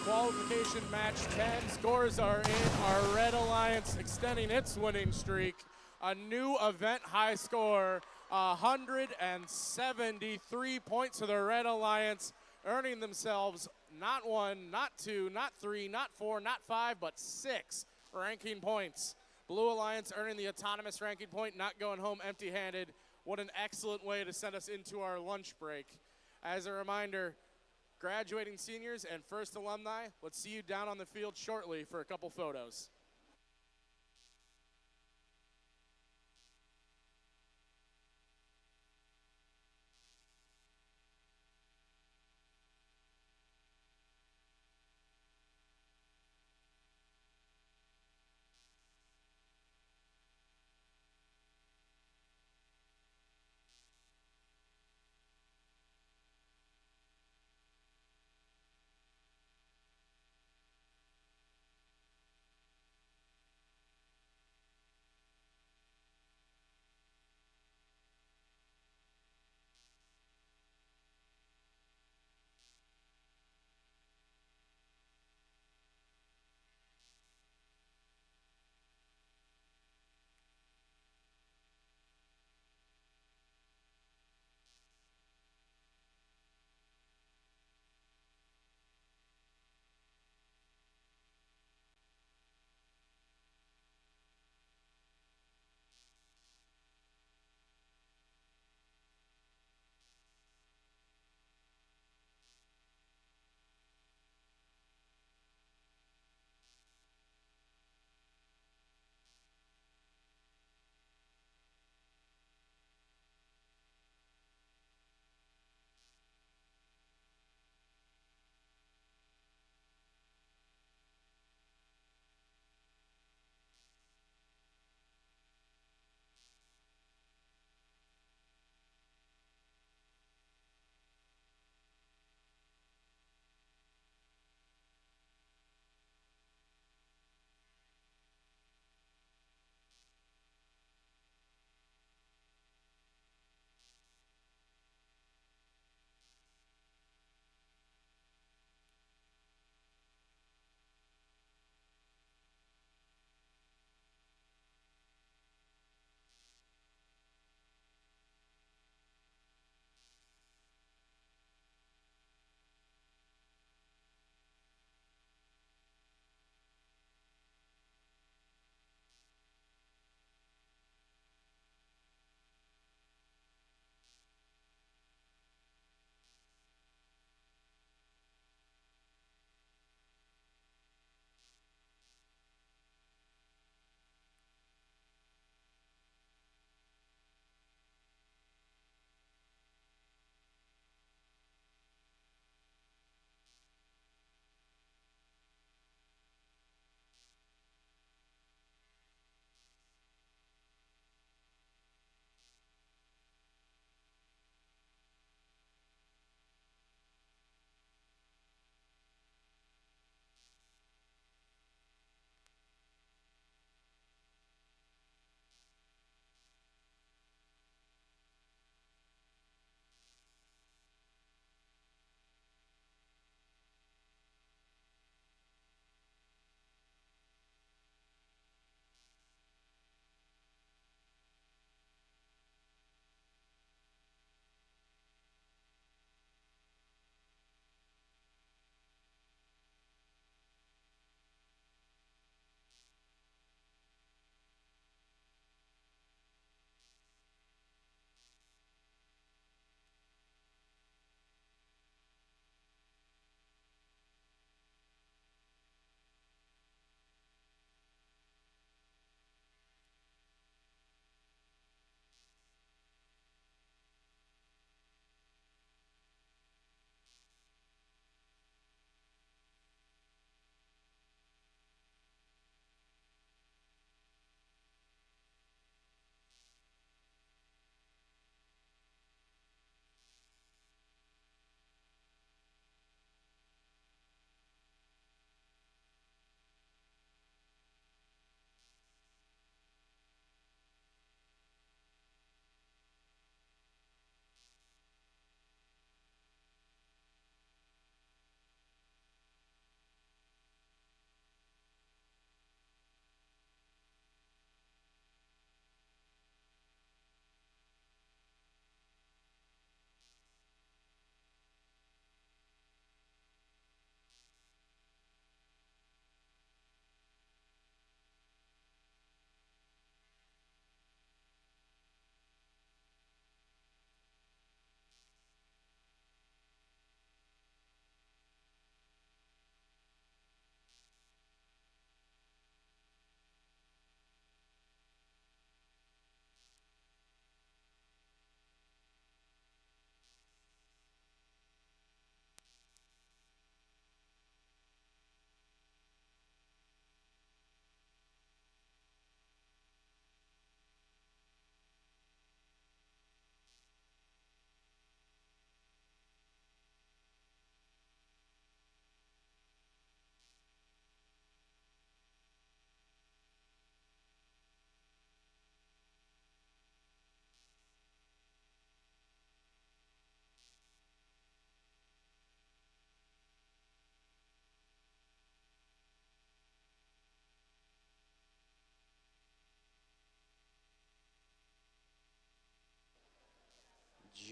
Speaker 2: Qualification match 10. Scores are in. Our Red Alliance extending its winning streak. A new event high score, 173 points to the Red Alliance, earning themselves not 1, not 2, not 3, not 4, not 5, but 6 ranking points. Blue Alliance earning the autonomous ranking point, not going home empty-handed. What an excellent way to send us into our lunch break. As a reminder, graduating seniors and first alumni, let's see you down on the field shortly for a couple photos.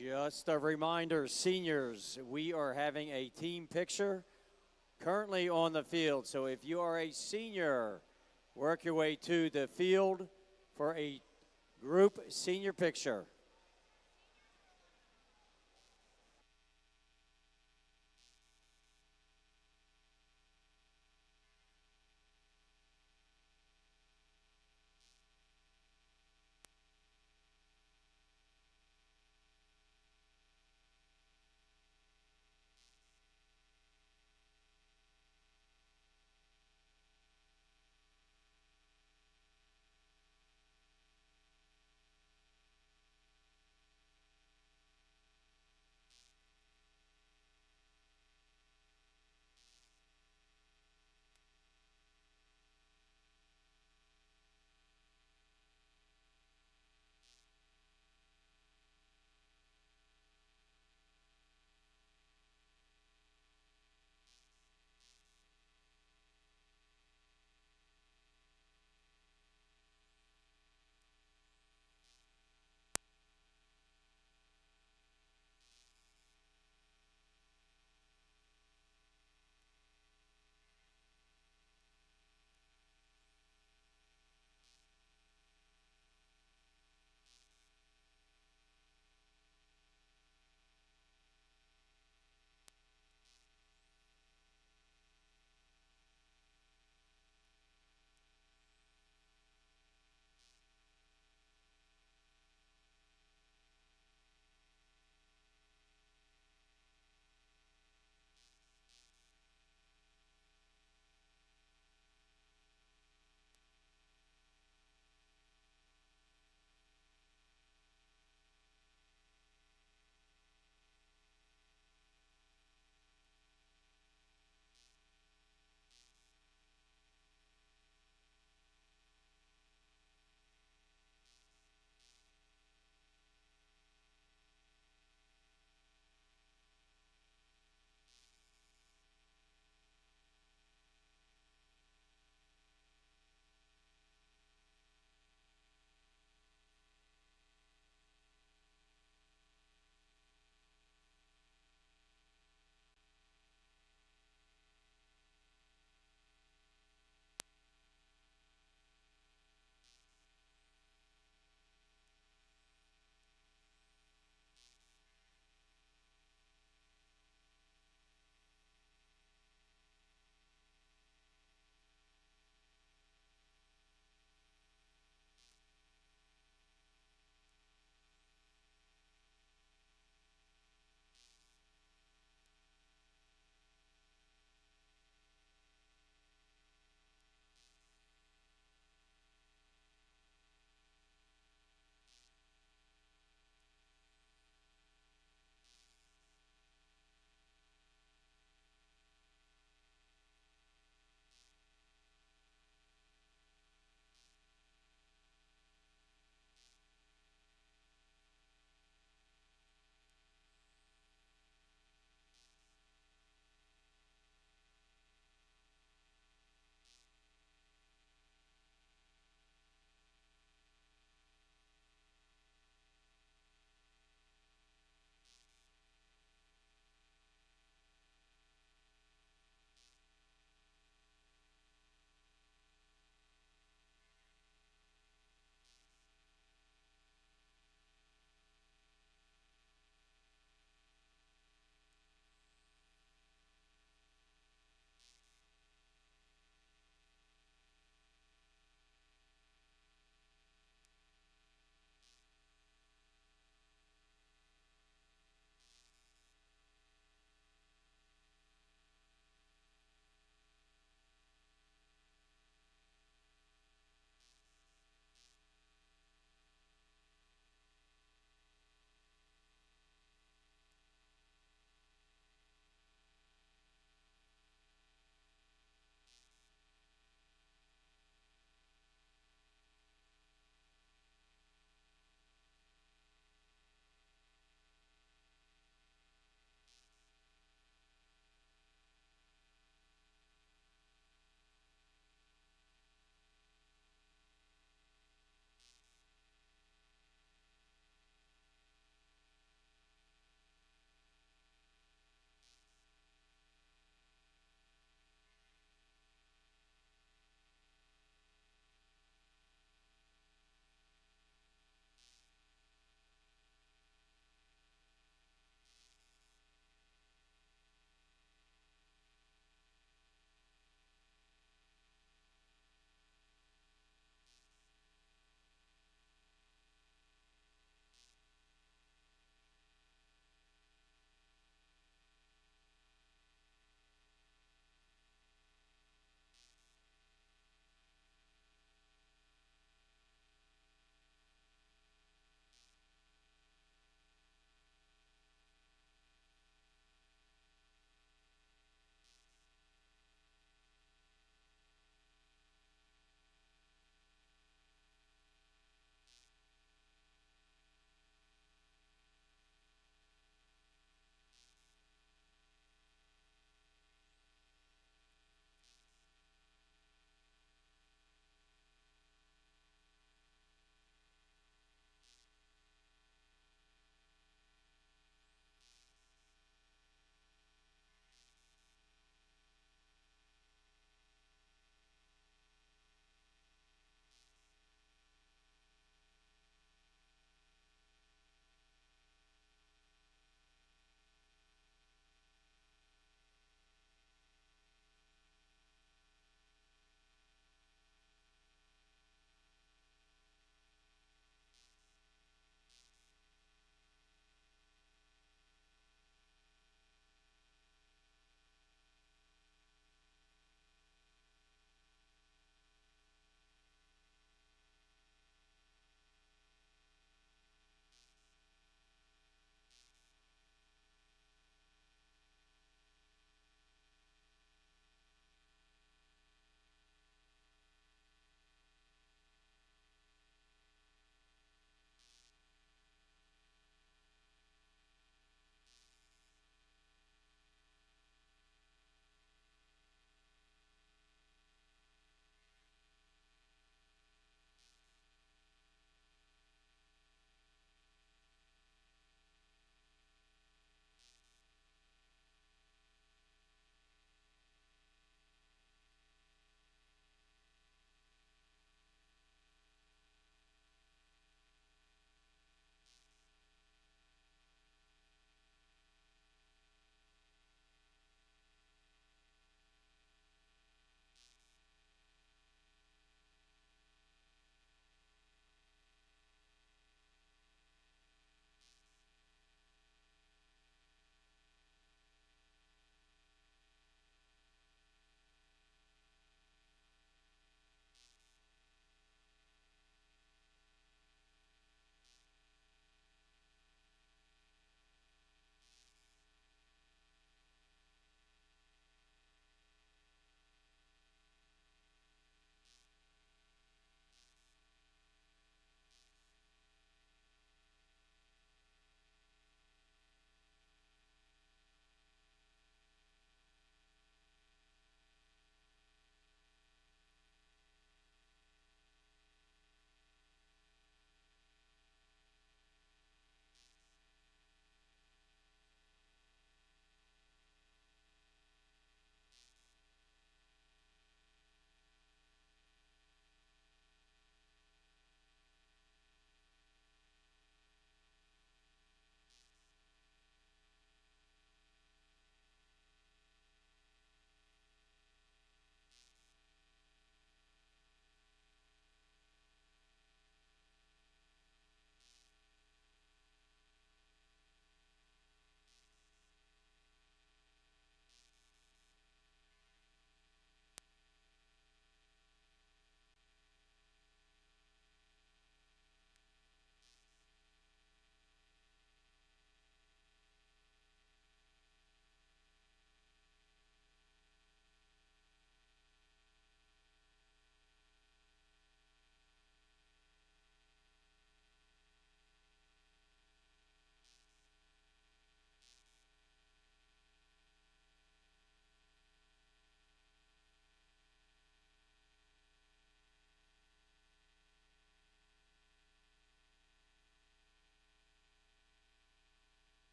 Speaker 1: Just a reminder, seniors, we are having a team picture currently on the field. So if you are a senior, work your way to the field for a group senior picture.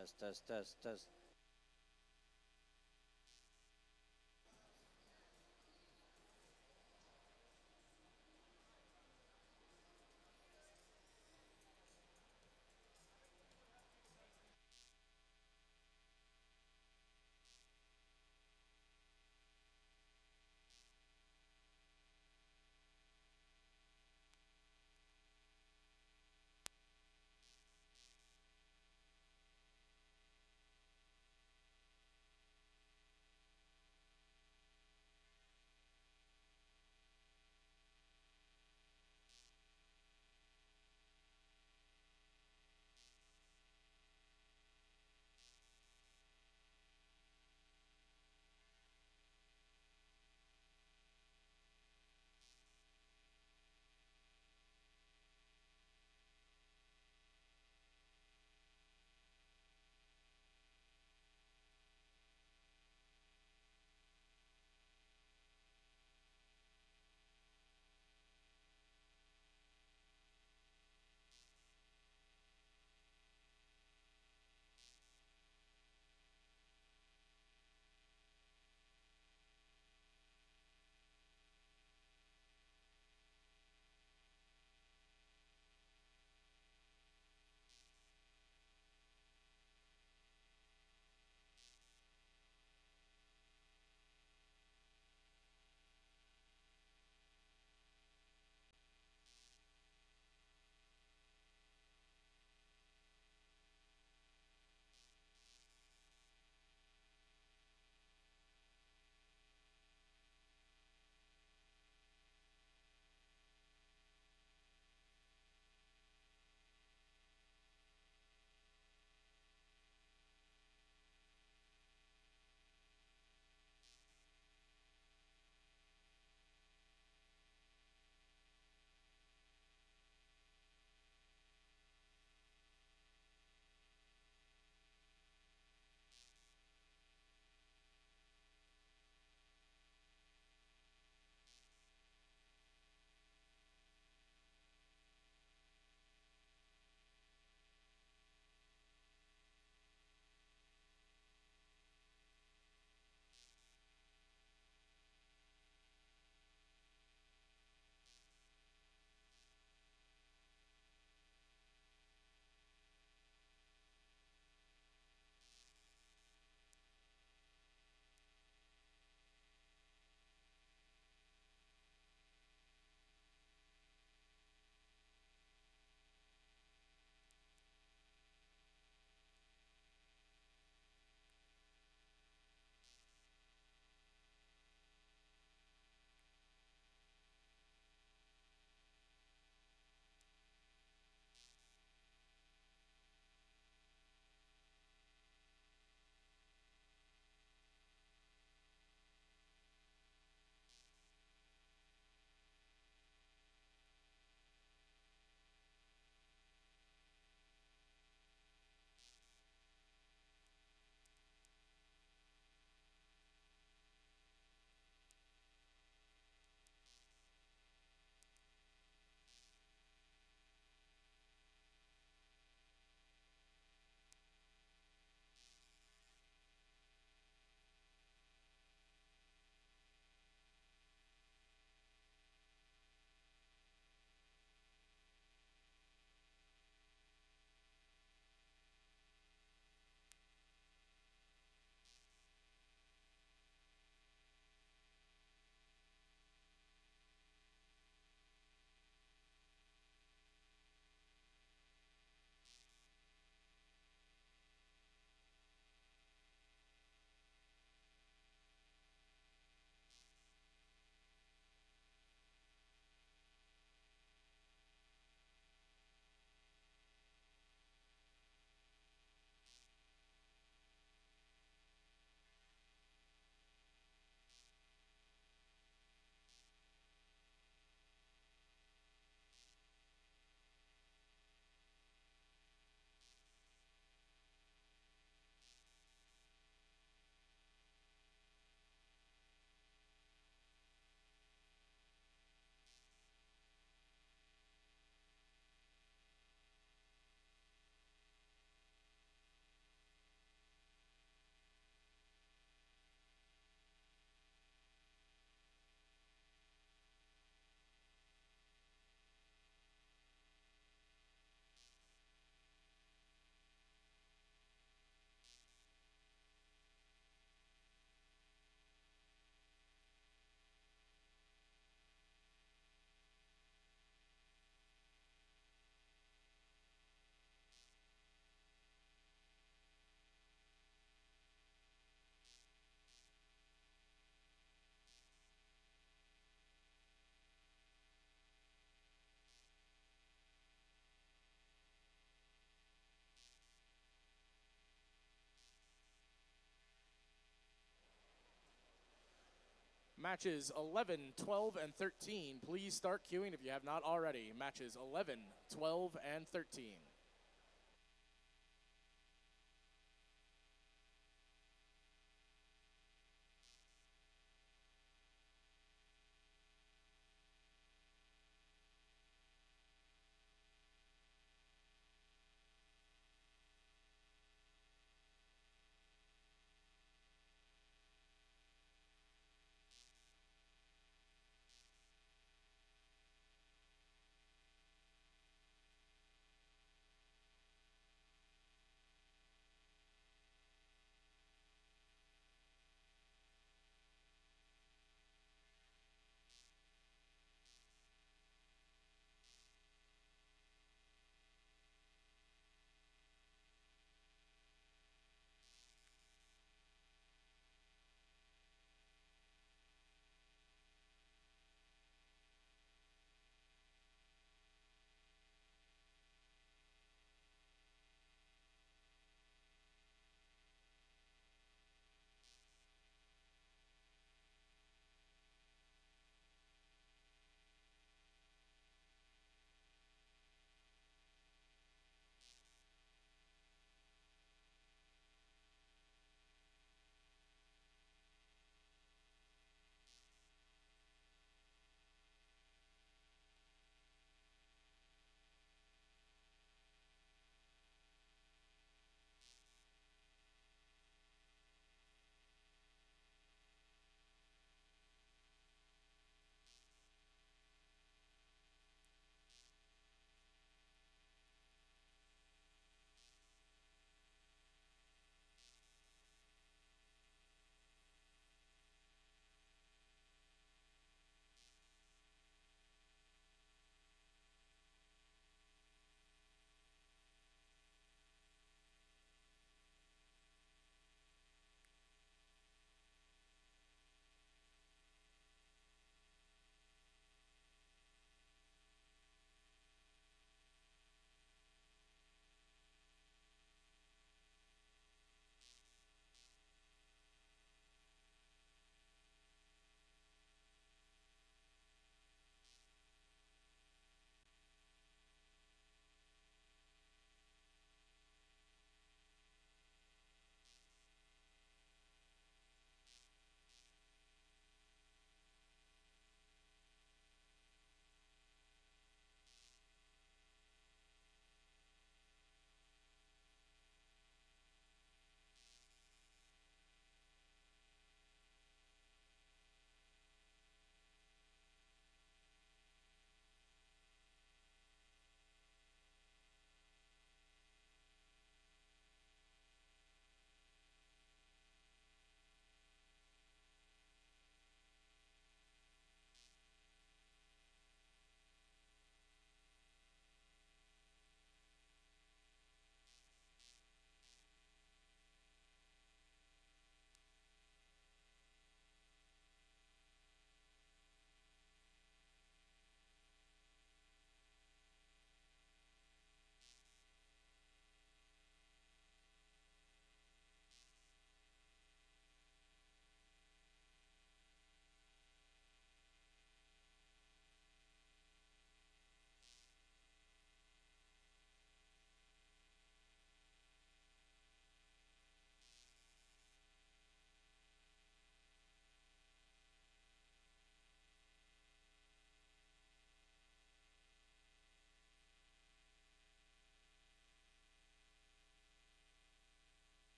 Speaker 1: Test, test, test, test.
Speaker 2: Matches 11, 12, and 13. Please start queuing if you have not already. Matches 11, 12, and 13.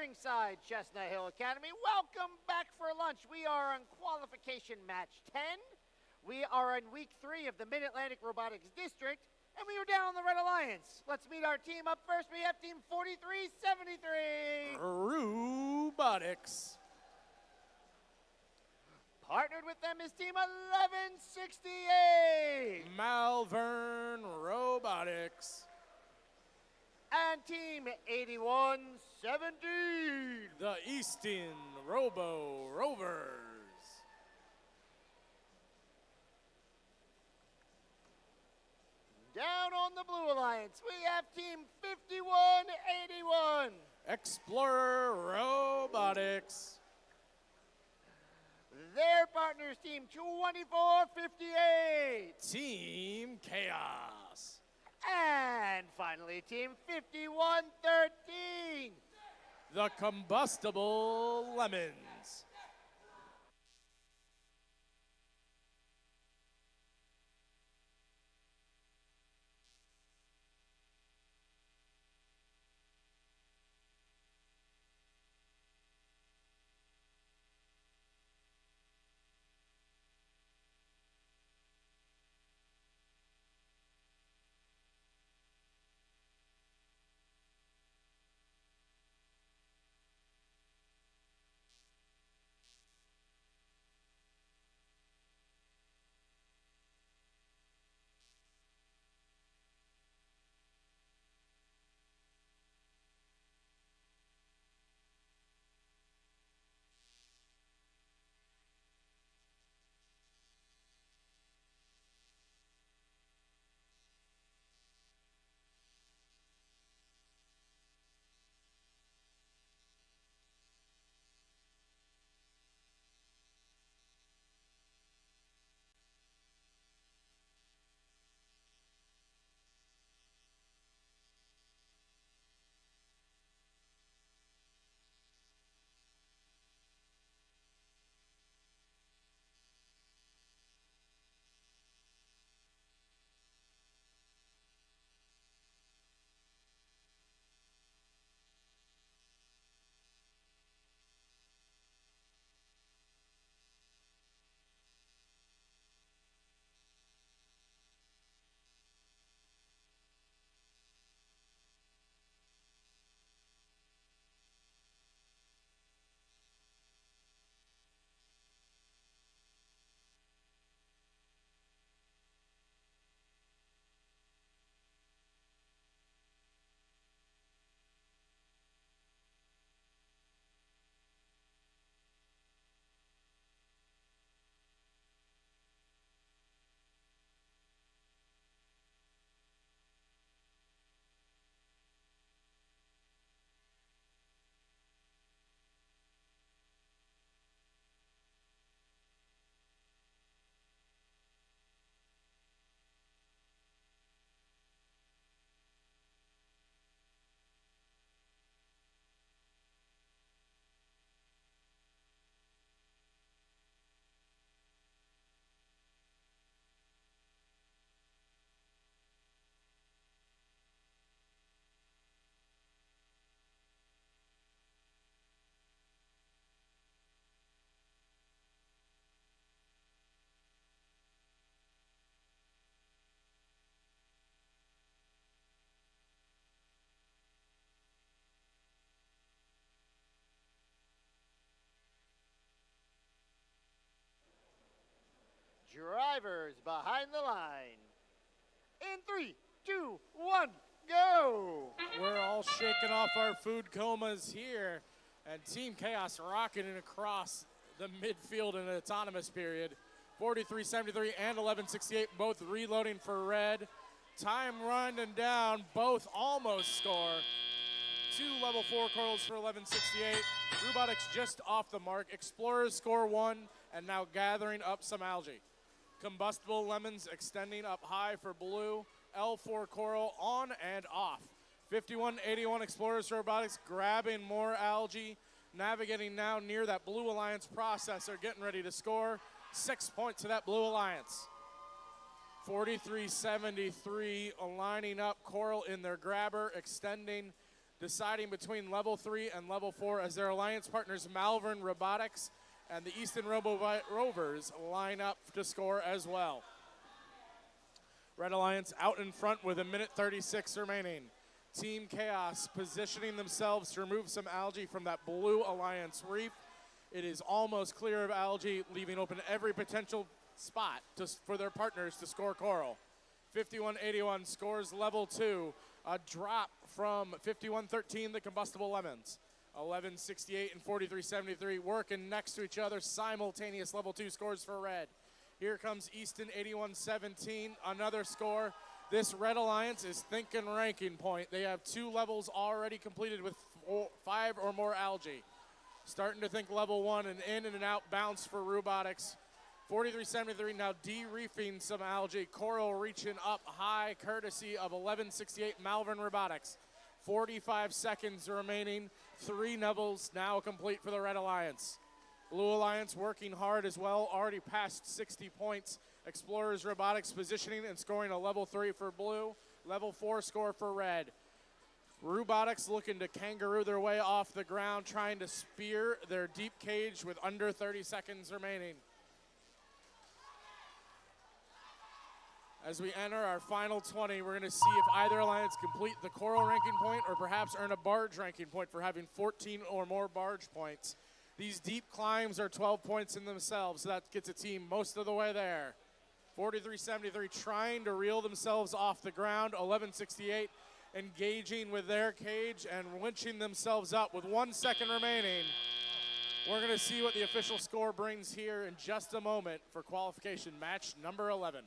Speaker 5: Springside Chestnut Hill Academy. Welcome back for lunch. We are on qualification match 10. We are in week 3 of the Mid-Atlantic Robotics District, and we are down on the Red Alliance. Let's meet our team. Up first, we have team 4373.
Speaker 2: Robotics.
Speaker 5: Partnered with them is team 1168.
Speaker 2: Malvern Robotics.
Speaker 5: And team 8117.
Speaker 2: The Easton Robo Rovers.
Speaker 5: Down on the Blue Alliance, we have team 5181.
Speaker 2: Explorer Robotics.
Speaker 5: Their partners, team 2458.
Speaker 2: Team Chaos.
Speaker 5: And finally, team 5113.
Speaker 2: The Combustible Lemons.
Speaker 5: Drivers behind the line. In 3, 2, 1, go!
Speaker 2: We're all shaking off our food comas here, and Team Chaos rocketing across the midfield in an autonomous period. 43.73 and 11.68, both reloading for red. Time running down, both almost score. 2 level 4 corals for 11.68. Robotics just off the mark. Explorers score 1 and now gathering up some algae. Combustible Lemons extending up high for blue. L4 coral on and off. 51.81 Explorers Robotics grabbing more algae. Navigating now near that Blue Alliance processor, getting ready to score. 6 points to that Blue Alliance. 43.73 lining up coral in their grabber, extending deciding between level 3 and level 4 as their alliance partners Malvern Robotics and the Easton Rovers line up to score as well. Red Alliance out in front with 1:36 remaining. Team Chaos positioning themselves to remove some algae from that Blue Alliance reef. It is almost clear of algae, leaving open every potential spot for their partners to score coral. 51-81 scores level 2, a drop from 51-13, the Combustible Lemons. 11-68 and 43-73 working next to each other, simultaneous level 2 scores for red. Here comes Easton 81-17, another score. This Red Alliance is thinking ranking point. They have 2 levels already completed with 5 or more algae. Starting to think level 1 and in and out bounce for Robotics. 43-73 now de-reefing some algae. Coral reaching up high courtesy of 11-68 Malvern Robotics. 45 seconds remaining. 3 levels now complete for the Red Alliance. Blue Alliance working hard as well, already past 60 points. Explorers Robotics positioning and scoring a level 3 for blue, level 4 score for red. Robotics looking to kangaroo their way off the ground, trying to spear their deep cage with under 30 seconds remaining. As we enter our final 20, we're going to see if either alliance complete the coral ranking point or perhaps earn a barge ranking point for having 14 or more barge points. These deep climbs are 12 points in themselves, so that gets a team most of the way there. 43-73 trying to reel themselves off the ground. 11-68 engaging with their cage and winching themselves up with 1 second remaining. We're going to see what the official score brings here in just a moment for qualification match number 11.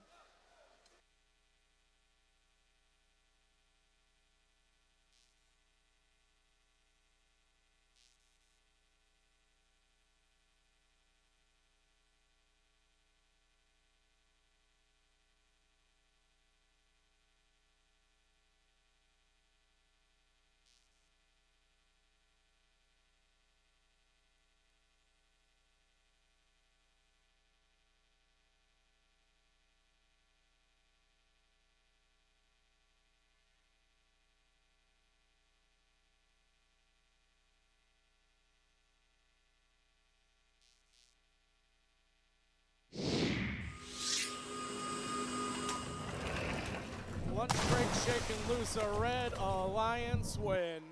Speaker 2: Lunch break shaking loose, a Red Alliance win,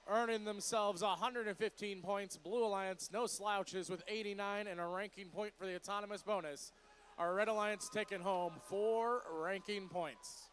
Speaker 2: earning themselves 115 points. Blue Alliance, no slouches with 89 and a ranking point for the autonomous bonus. Our Red Alliance taking home 4 ranking points.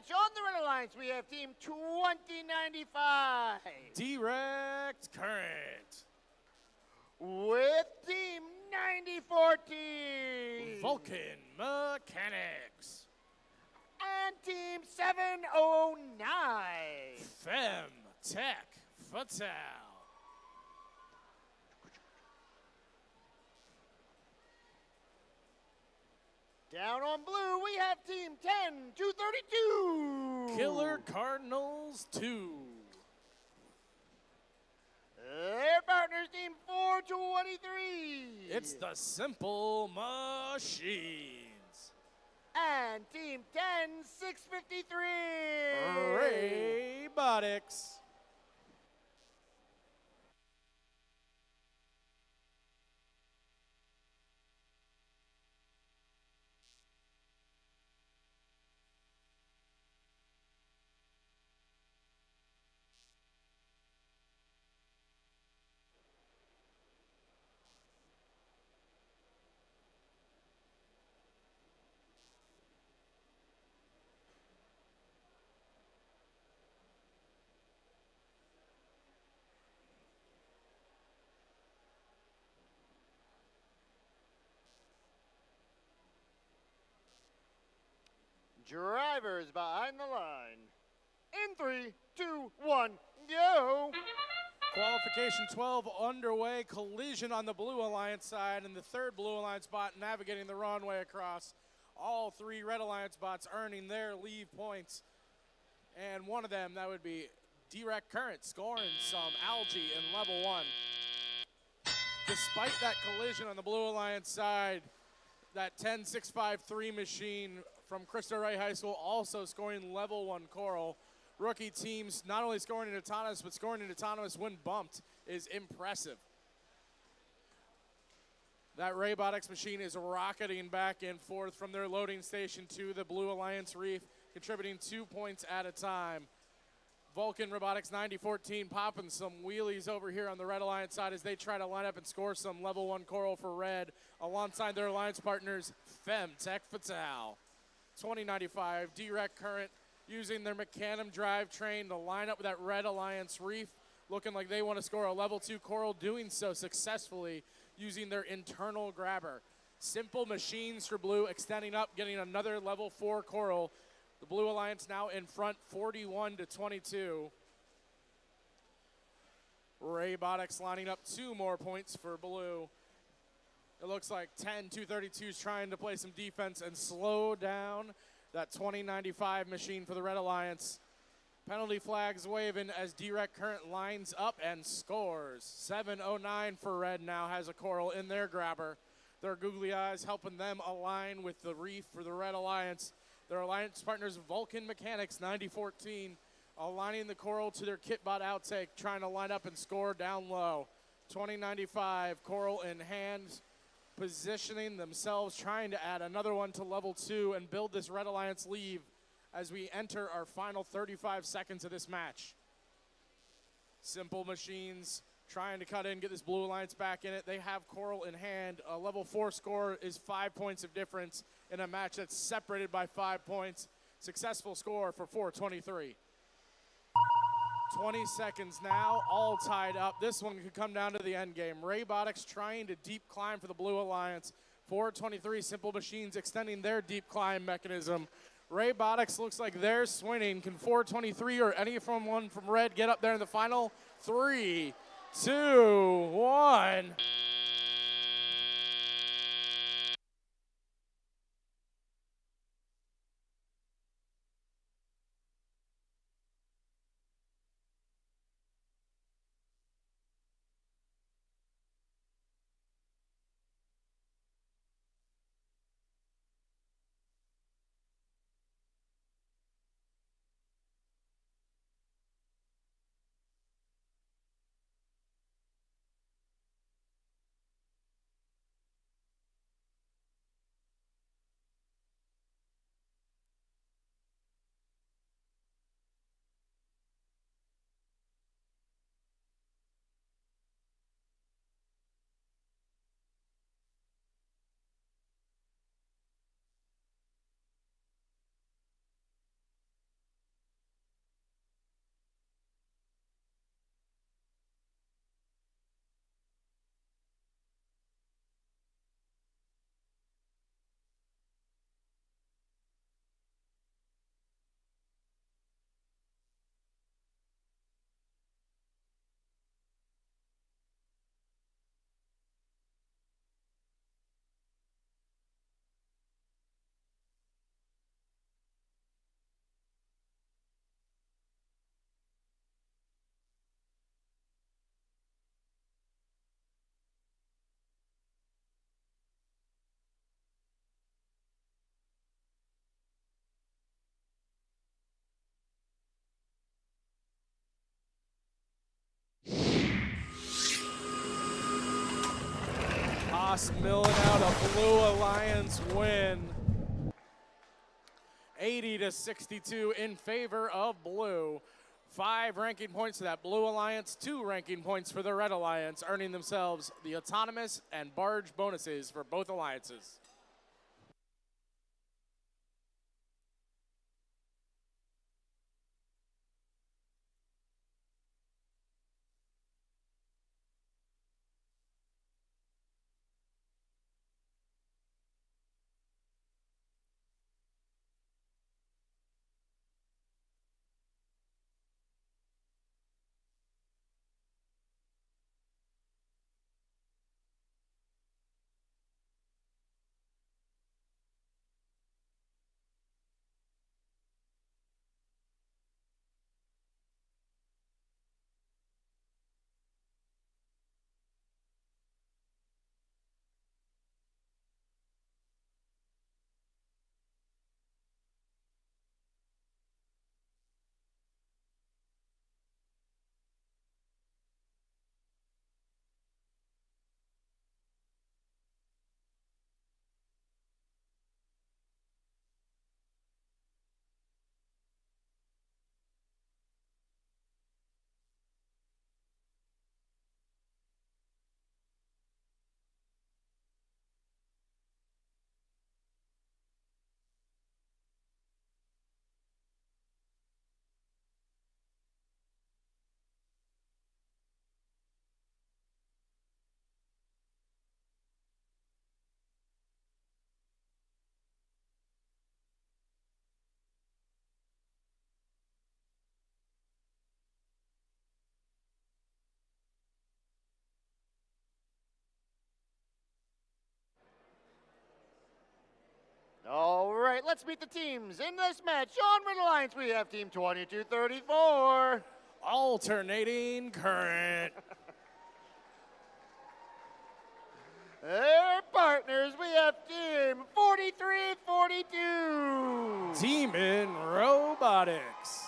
Speaker 5: match on the Red Alliance, we have Team 2095
Speaker 2: Direct Current.
Speaker 5: with Team 9014
Speaker 2: Vulcan Mechanics.
Speaker 5: and Team 709
Speaker 2: Tech Fatal.
Speaker 5: Down on blue, we have Team 10232
Speaker 2: Killer Cardinals 2.
Speaker 5: Their partners, Team 423
Speaker 2: It's the Simple Machines.
Speaker 5: and Team 10653
Speaker 2: Robotics.
Speaker 5: Drivers behind the line. In 3, 2, 1, go!
Speaker 2: Qualification 12 underway. Collision on the Blue Alliance side, and the third Blue Alliance bot navigating the runway across. All three Red Alliance bots earning their leave points. And one of them, that would be Direct Current, scoring some algae in level 1. Despite that collision on the Blue Alliance side, that 10653 machine from Cristo Rey High School also scoring level 1 coral. Rookie teams not only scoring in autonomous, but scoring in autonomous when bumped is impressive. That Robotics machine is rocketing back and forth from their loading station to the Blue Alliance Reef, contributing 2 points at a time. Vulcan Robotics 9014 popping some wheelies over here on the Red Alliance side as they try to line up and score some level 1 coral for Red alongside their alliance partners, Tech Fatal. 2095 Direct Current using their Mecanum drivetrain to line up with that Red Alliance Reef, looking like they want to score a level 2 coral, doing so successfully using their internal grabber. Simple Machines for Blue extending up, getting another level 4 coral. The Blue Alliance now in front 41-22. Robotics lining up 2 more points for Blue. It looks like 10232 is trying to play some defense and slow down that 2095 machine for the Red Alliance. Penalty flags waving as Direct Current lines up and scores. 709 for Red now has a coral in their grabber. Their googly eyes helping them align with the reef for the Red Alliance. Their alliance partners, Vulcan Mechanics 9014, aligning the coral to their kitbot outtake, trying to line up and score down low. 2095, coral in hand, positioning themselves, trying to add another one to level 2 and build this Red Alliance lead as we enter our final 35 seconds of this match. Simple Machines trying to cut in, get this Blue Alliance back in it. They have coral in hand. A level 4 score is 5 points of difference in a match that's separated by 5 points. Successful score for 423. 20 seconds now, all tied up. This one could come down to the end game. Robotics trying to deep climb for the Blue Alliance. 423 Simple Machines extending their deep climb mechanism. Robotics looks like they're swinging. Can 423 or any from one from Red get up there in the final? 3, 2, 1. Haas milling out a Blue Alliance win. 80-62 in favor of Blue. 5 ranking points to that Blue Alliance, 2 ranking points for the Red Alliance, earning themselves the autonomous and barge bonuses for both alliances.
Speaker 5: All right, let's meet the teams. In this match, on Red Alliance, we have Team 2234.
Speaker 2: Alternating current.
Speaker 5: Their partners, we have Team 4342.
Speaker 2: Demon Robotics.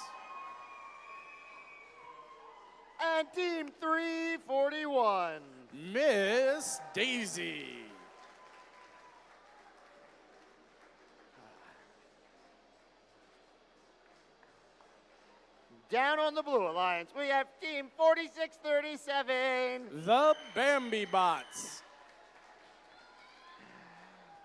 Speaker 5: And Team 341.
Speaker 2: Miss Daisy.
Speaker 5: Down on the Blue Alliance, we have Team 4637.
Speaker 2: The Bambi Bots.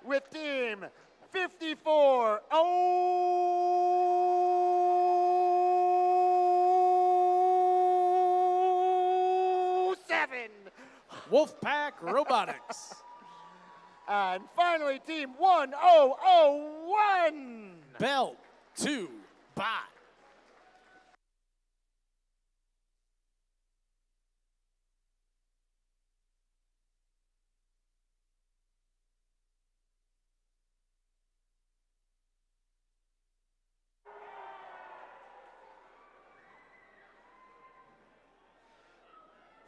Speaker 5: With Team 5407.
Speaker 2: Wolfpack Robotics.
Speaker 5: And finally, Team 1001.
Speaker 2: Belt 2 Bot.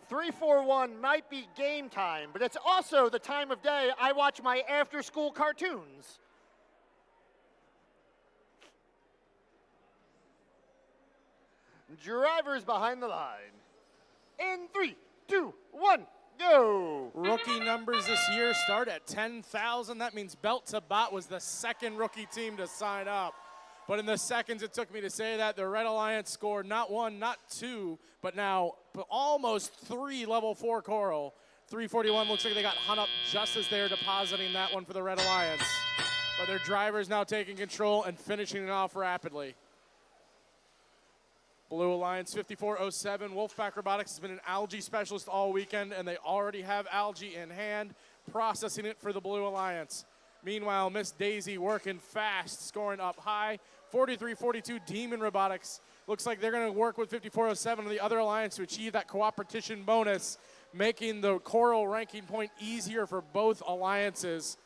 Speaker 5: Three, four, one might be game time, but it's also the time of day I watch my after-school cartoons. Drivers behind the line. In 3, 2, 1, go!
Speaker 2: Rookie numbers this year start at 10,000. That means Belt to Bot was the second rookie team to sign up. But in the seconds it took me to say that, the Red Alliance scored not 1, not 2, but now almost 3 level 4 coral. 341 looks like they got hung up just as they're depositing that one for the Red Alliance. But their drivers now taking control and finishing it off rapidly. Blue Alliance 5407. Wolfpack Robotics has been an algae specialist all weekend, and they already have algae in hand, processing it for the Blue Alliance. Meanwhile, Miss Daisy working fast, scoring up high. 4342 Demon Robotics. Looks like they're going to work with 5407 on the other alliance to achieve that cooperation bonus, making the coral ranking point easier for both alliances.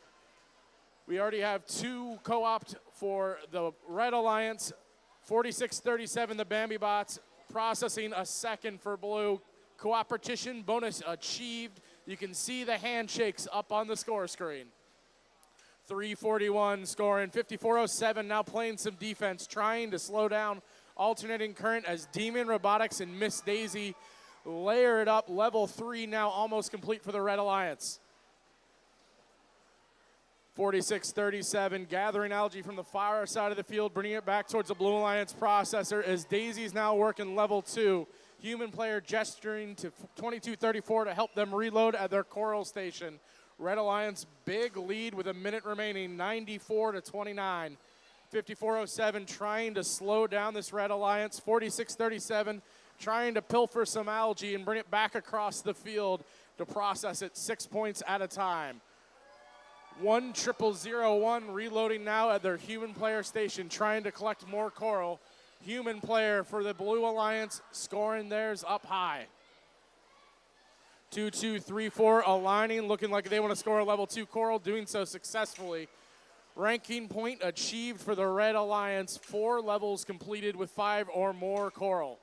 Speaker 2: We already have 2 co-opt for the Red Alliance. 4637, the Bambi Bots, processing a second for Blue. Cooperation bonus achieved. You can see the handshakes up on the score screen. 341 scoring. 5407 now playing some defense, trying to slow down alternating current as Demon Robotics and Miss Daisy layer it up. Level 3 now almost complete for the Red Alliance. 46-37, gathering algae from the far side of the field, bringing it back towards the Blue Alliance processor as Daisy's now working level 2. Human player gesturing to 22-34 to help them reload at their Coral station. Red Alliance big lead with a minute remaining, 94-29. 54-07 trying to slow down this Red Alliance. 46-37 trying to pilfer some algae and bring it back across the field to process it 6 points at a time. 1-0-0-1 reloading now at their human player station, trying to collect more coral. Human player for the Blue Alliance scoring theirs up high. 2-2-3-4 aligning, looking like they want to score a level 2 coral, doing so successfully. Ranking point achieved for the Red Alliance, 4 levels completed with 5 or more coral.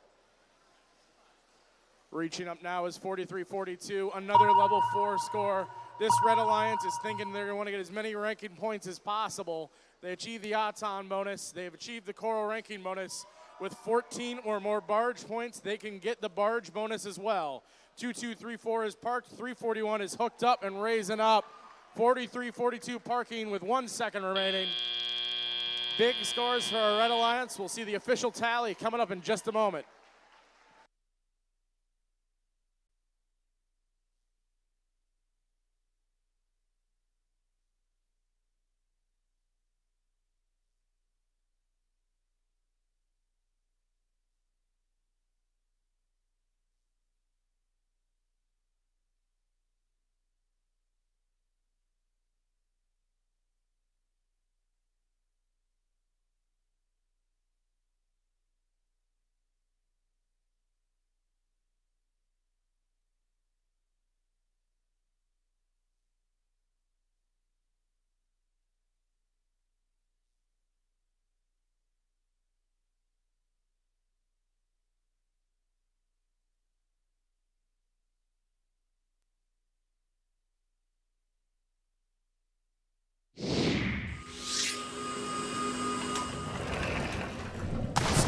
Speaker 2: Reaching up now is 43-42, another level 4 score. This Red Alliance is thinking they're going to want to get as many ranking points as possible. They achieved the Aton bonus. They've achieved the Coral ranking bonus. With 14 or more barge points, they can get the barge bonus as well. 2-2-3-4 is parked. 341 is hooked up and raising up. 43-42 parking with 1 second remaining. Big scores for our Red Alliance. We'll see the official tally coming up in just a moment.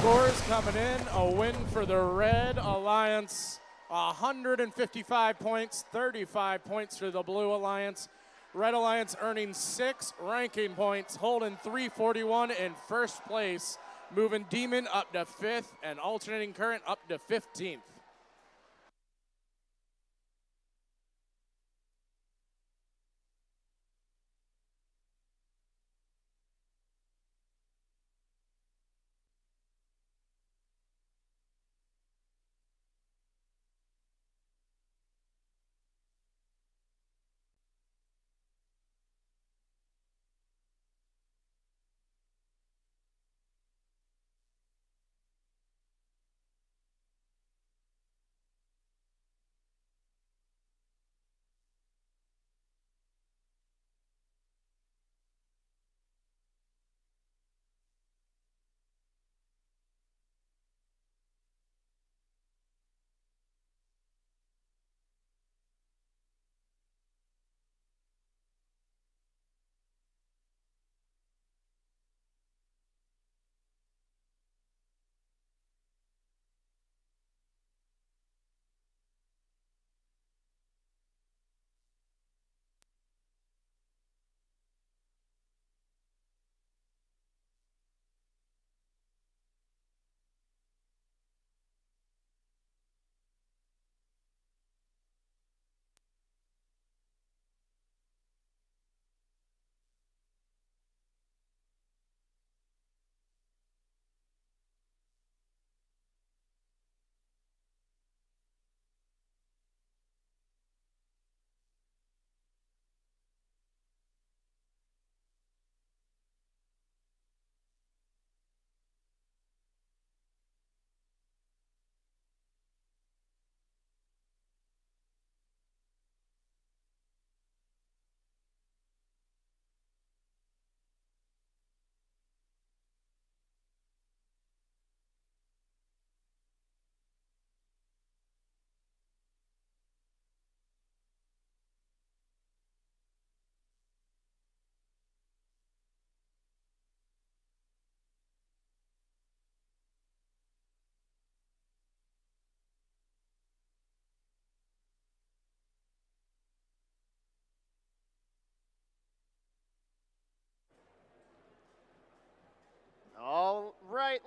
Speaker 2: Scores coming in, a win for the Red Alliance, 155 points, 35 points for the Blue Alliance. Red Alliance earning 6 ranking points, holding 341 in first place, moving Demon up to 5th and Alternating Current up to 15th.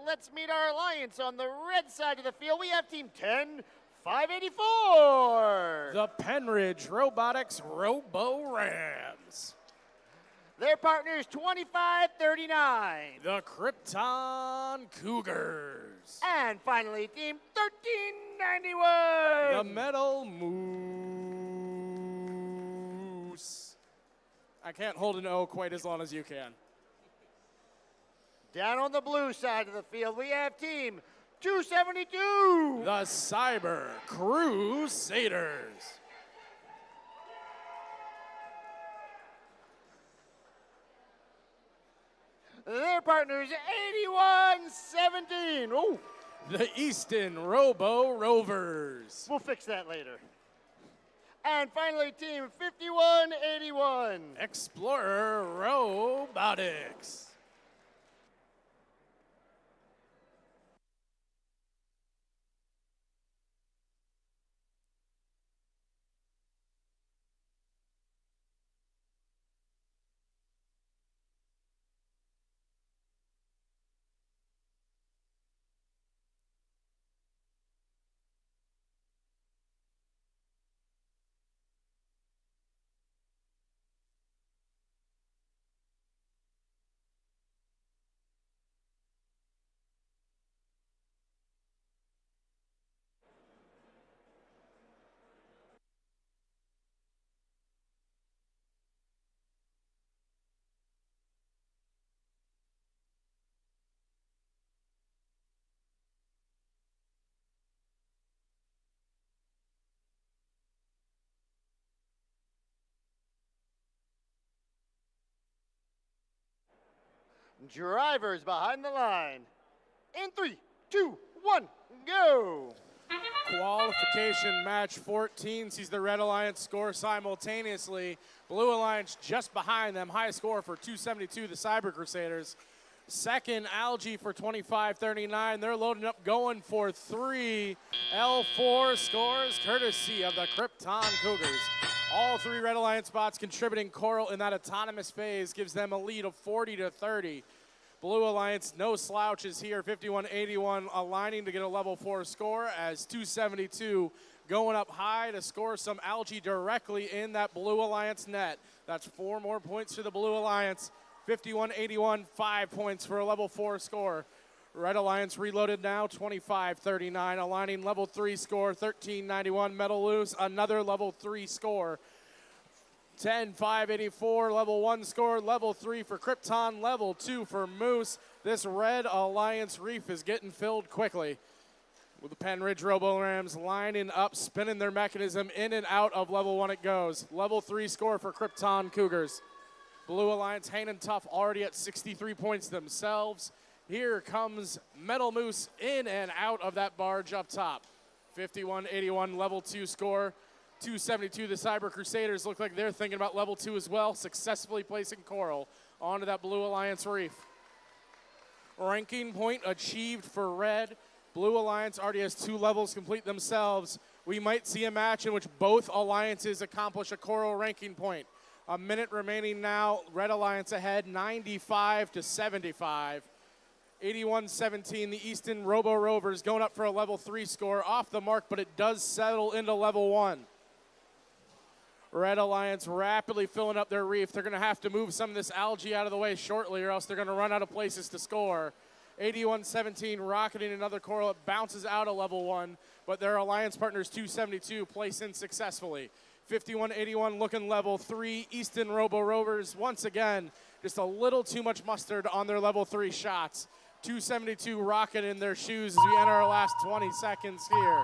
Speaker 5: let's meet our alliance. On the red side of the field, we have Team 10-584.
Speaker 2: The Penridge Robotics Robo-Rams.
Speaker 5: Their partner is 25-39.
Speaker 2: The Krypton Cougars.
Speaker 5: And finally, Team 1391.
Speaker 2: The Metal Moose. I can't hold an O quite as long as you can.
Speaker 5: Down on the blue side of the field, we have Team 272.
Speaker 2: The Cyber Crusaders.
Speaker 5: Their partner is 81-17. Oh,
Speaker 2: The Easton Robo Rovers.
Speaker 5: we'll fix that later. And finally, Team 51-81.
Speaker 2: Explorer Robotics.
Speaker 5: Drivers behind the line. In 3, 2, 1, go.
Speaker 2: Qualification match 14 sees the Red Alliance score simultaneously. Blue Alliance just behind them. High score for 272, the Cyber Crusaders. Second, Algae for 25-39. They're loading up, going for 3. L4 scores courtesy of the Krypton Cougars. All 3 Red Alliance spots contributing. Coral in that autonomous phase gives them a lead of 40-30. Blue Alliance, no slouches here, 51-81, aligning to get a level 4 score as 272 going up high to score some Algae directly in that Blue Alliance net. That's 4 more points for the Blue Alliance. 51-81, 5 points for a level 4 score. Red Alliance reloaded now, 25-39, aligning level 3 score, 13-91. Metal Loose, another level 3 score. 10-5-84, level 1 score, level 3 for Krypton, level 2 for Moose. This Red Alliance reef is getting filled quickly. With the Penridge Robo-Rams lining up, spinning their mechanism in and out of level 1 it goes. Level 3 score for Krypton Cougars. Blue Alliance hanging tough, already at 63 points themselves. Here comes Metal Moose in and out of that barge up top. 51-81, level 2 score. 272, the Cyber Crusaders look like they're thinking about level 2 as well, successfully placing Coral onto that Blue Alliance reef. Ranking point achieved for Red. Blue Alliance already has 2 levels complete themselves. We might see a match in which both alliances accomplish a Coral ranking point. A minute remaining now, Red Alliance ahead, 95-75. 81-17, the Easton Robo Rovers going up for a level 3 score, off the mark, but it does settle into level 1. Red Alliance rapidly filling up their reef. They're going to have to move some of this algae out of the way shortly, or else they're going to run out of places to score. 81-17, rocketing another Coral. It bounces out of level 1, but their alliance partners 272 place in successfully. 51-81 looking level 3. Easton Robo Rovers, once again, just a little too much mustard on their level 3 shots. 272 rocket in their shoes as we enter our last 20 seconds here.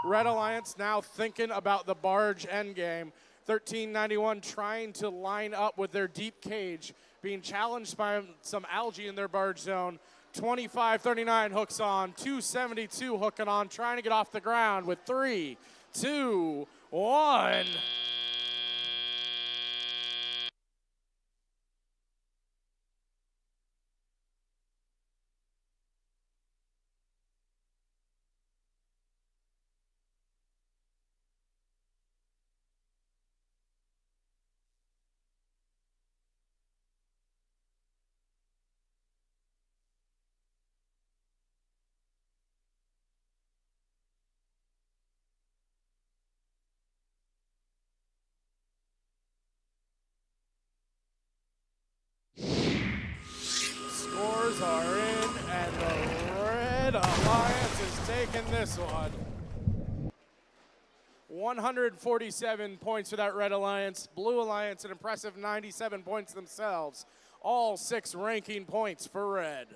Speaker 2: Red Alliance now thinking about the barge endgame. 1391 trying to line up with their deep cage, being challenged by some algae in their barge zone. 25-39 hooks on, 272 hooking on, trying to get off the ground with 3, 2, 1. Those are in, and the Red Alliance is taking this one. 147 points for that Red Alliance. Blue Alliance, an impressive 97 points themselves. All 6 ranking points for Red.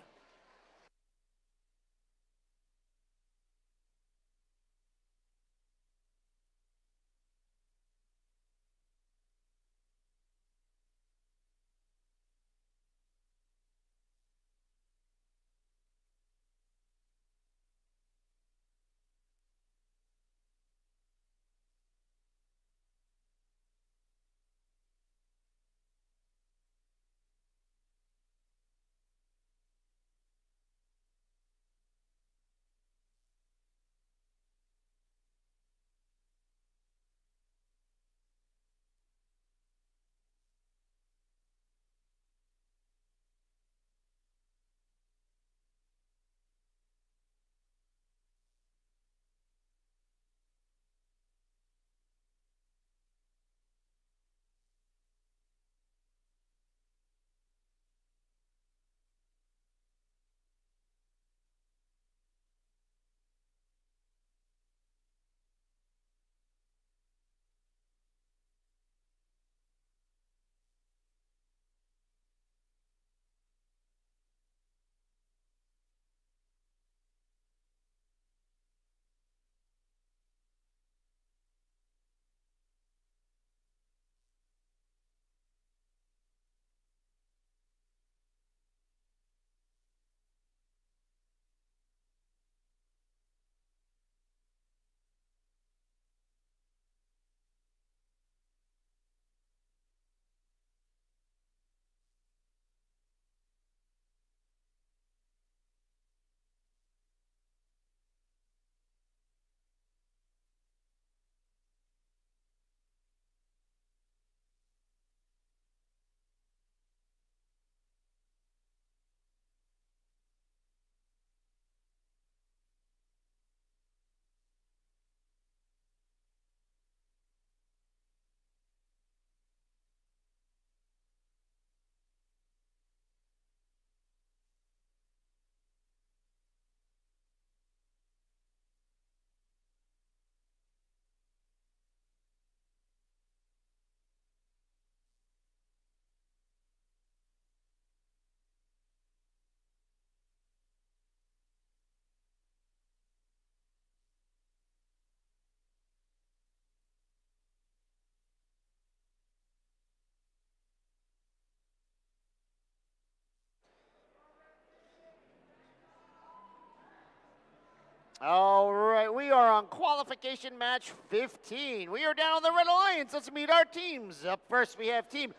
Speaker 5: All right, we are on qualification match 15. We are down on the Red Alliance. Let's meet our teams. Up first, we have team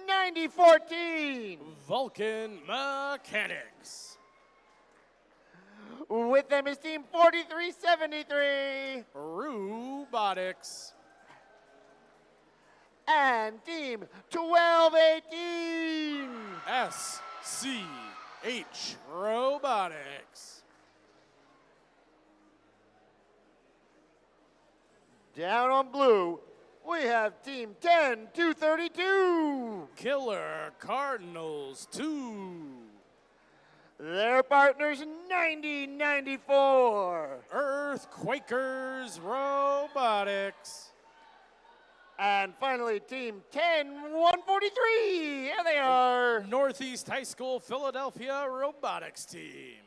Speaker 5: 9014.
Speaker 2: Vulcan Mechanics.
Speaker 5: With them is team 4373.
Speaker 2: Robotics.
Speaker 5: And team 1218.
Speaker 2: SCH Robotics.
Speaker 5: Down on blue, we have team 10232.
Speaker 2: Killer Cardinals 2.
Speaker 5: Their partners 9094.
Speaker 2: Earthquakers Robotics.
Speaker 5: And finally, team 10143. Here they are.
Speaker 2: Northeast High School Philadelphia Robotics Team.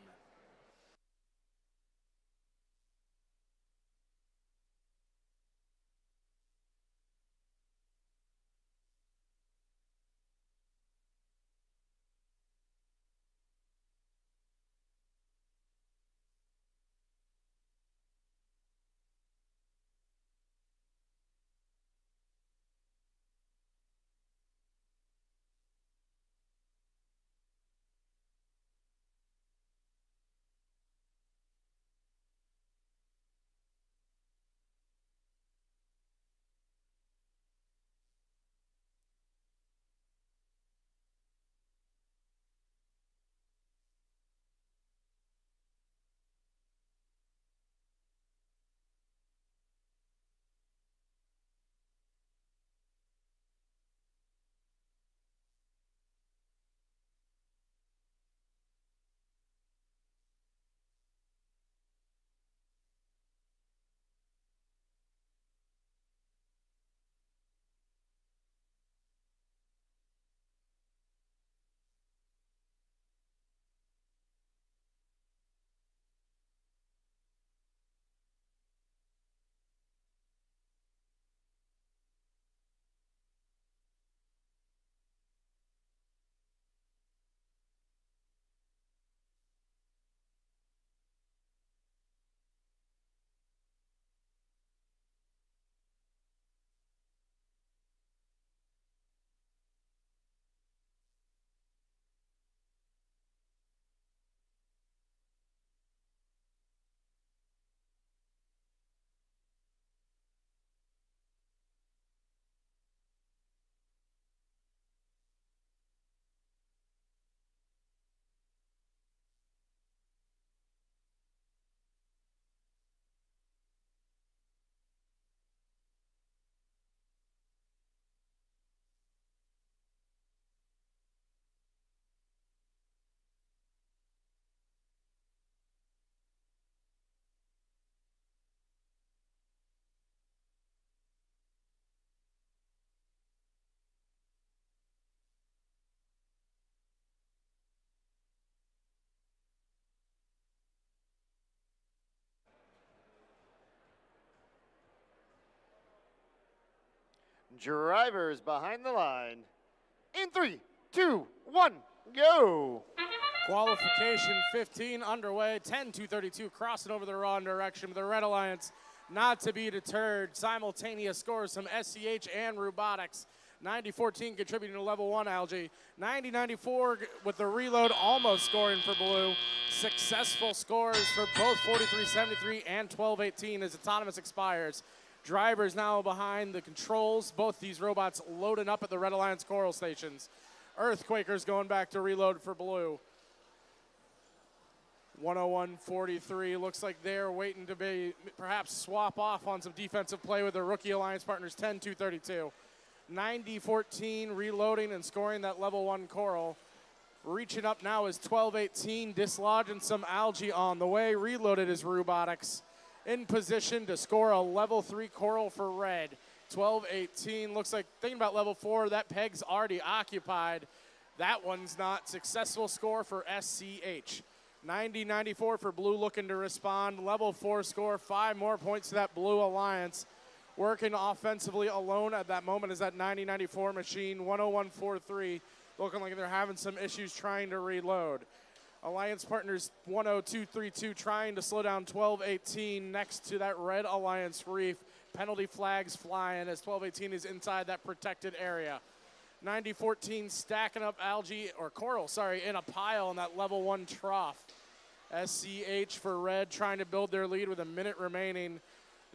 Speaker 5: Drivers behind the line. In 3, 2, 1, go.
Speaker 2: Qualification 15 underway, 10-232 crossing over the wrong direction, but the Red Alliance not to be deterred. Simultaneous scores from SCH and Robotics. 90-14 contributing to level 1 Algae. 90-94 with the reload almost scoring for Blue. Successful scores for both 43-73 and 12-18 as autonomous expires. Drivers now behind the controls. Both these robots loading up at the Red Alliance Coral stations. Earthquakers going back to reload for Blue. 101-43, looks like they're waiting to be perhaps swap off on some defensive play with their rookie alliance partners, 10-232. 90-14 reloading and scoring that level 1 Coral. Reaching up now is 12-18, dislodging some Algae on the way. Reloaded is Robotics. In position to score a level 3 Coral for Red. 12-18, looks like, thinking about level 4, that peg's already occupied. That one's not. Successful score for SCH. 90-94 for Blue looking to respond. Level 4 score, 5 more points to that Blue Alliance. Working offensively alone at that moment is that 90-94 machine. 101-43, looking like they're having some issues trying to reload. Alliance partners 102-32 trying to slow down 12-18 next to that Red Alliance reef. Penalty flags flying as 12-18 is inside that protected area. 90-14 stacking up Algae, or Coral, sorry, in a pile in that level 1 trough. SCH for Red trying to build their lead with a minute remaining.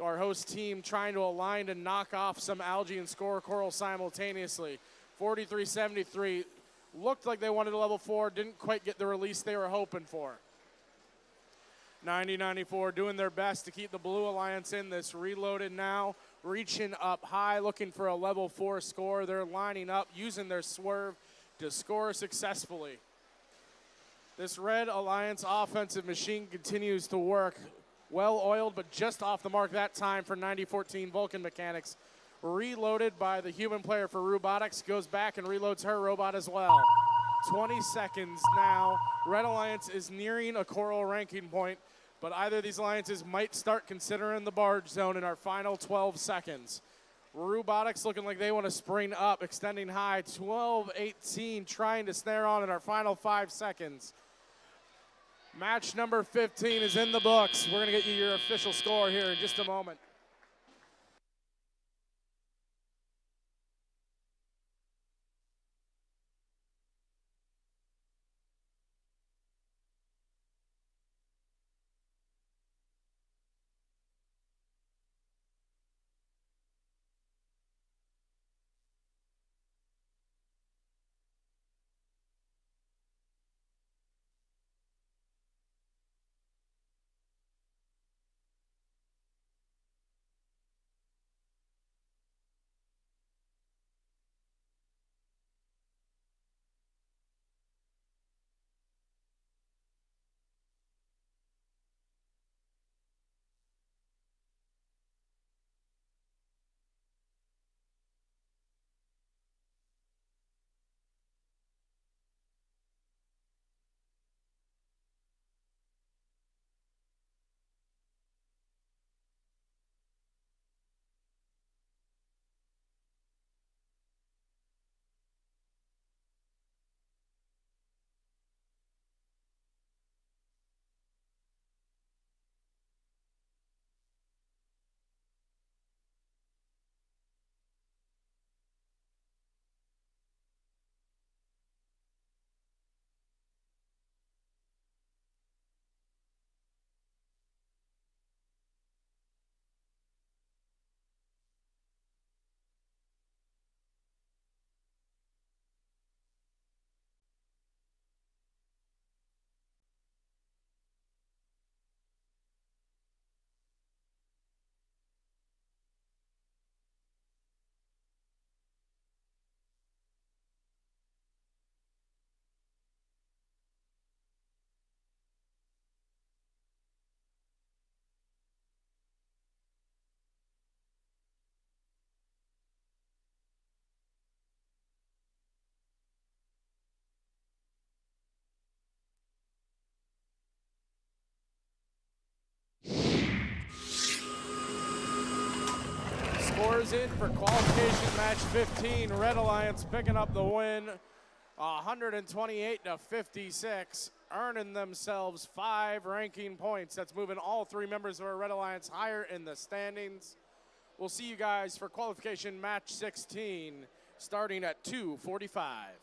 Speaker 2: Our host team trying to align to knock off some Algae and score Coral simultaneously. 43-73, looked like they wanted a level 4, didn't quite get the release they were hoping for. 90-94 doing their best to keep the Blue Alliance in this. Reloaded now, reaching up high, looking for a level 4 score. They're lining up, using their swerve to score successfully. This Red Alliance offensive machine continues to work. Well-oiled, but just off the mark that time for 90-14 Vulcan Mechanics. Reloaded by the human player for Robotics, goes back and reloads her robot as well. 20 seconds now. Red Alliance is nearing a Coral ranking point, but either of these alliances might start considering the barge zone in our final 12 seconds. Robotics looking like they want to spring up, extending high. 12-18 trying to snare on in our final 5 seconds. Match number 15 is in the books. We're going to get you your official score here in just a moment. scores in for qualification match 15. Red Alliance picking up the win, 128 to 56, earning themselves 5 ranking points. That's moving all 3 members of our Red Alliance higher in the standings. We'll see you guys for qualification match 16, starting at 2:45.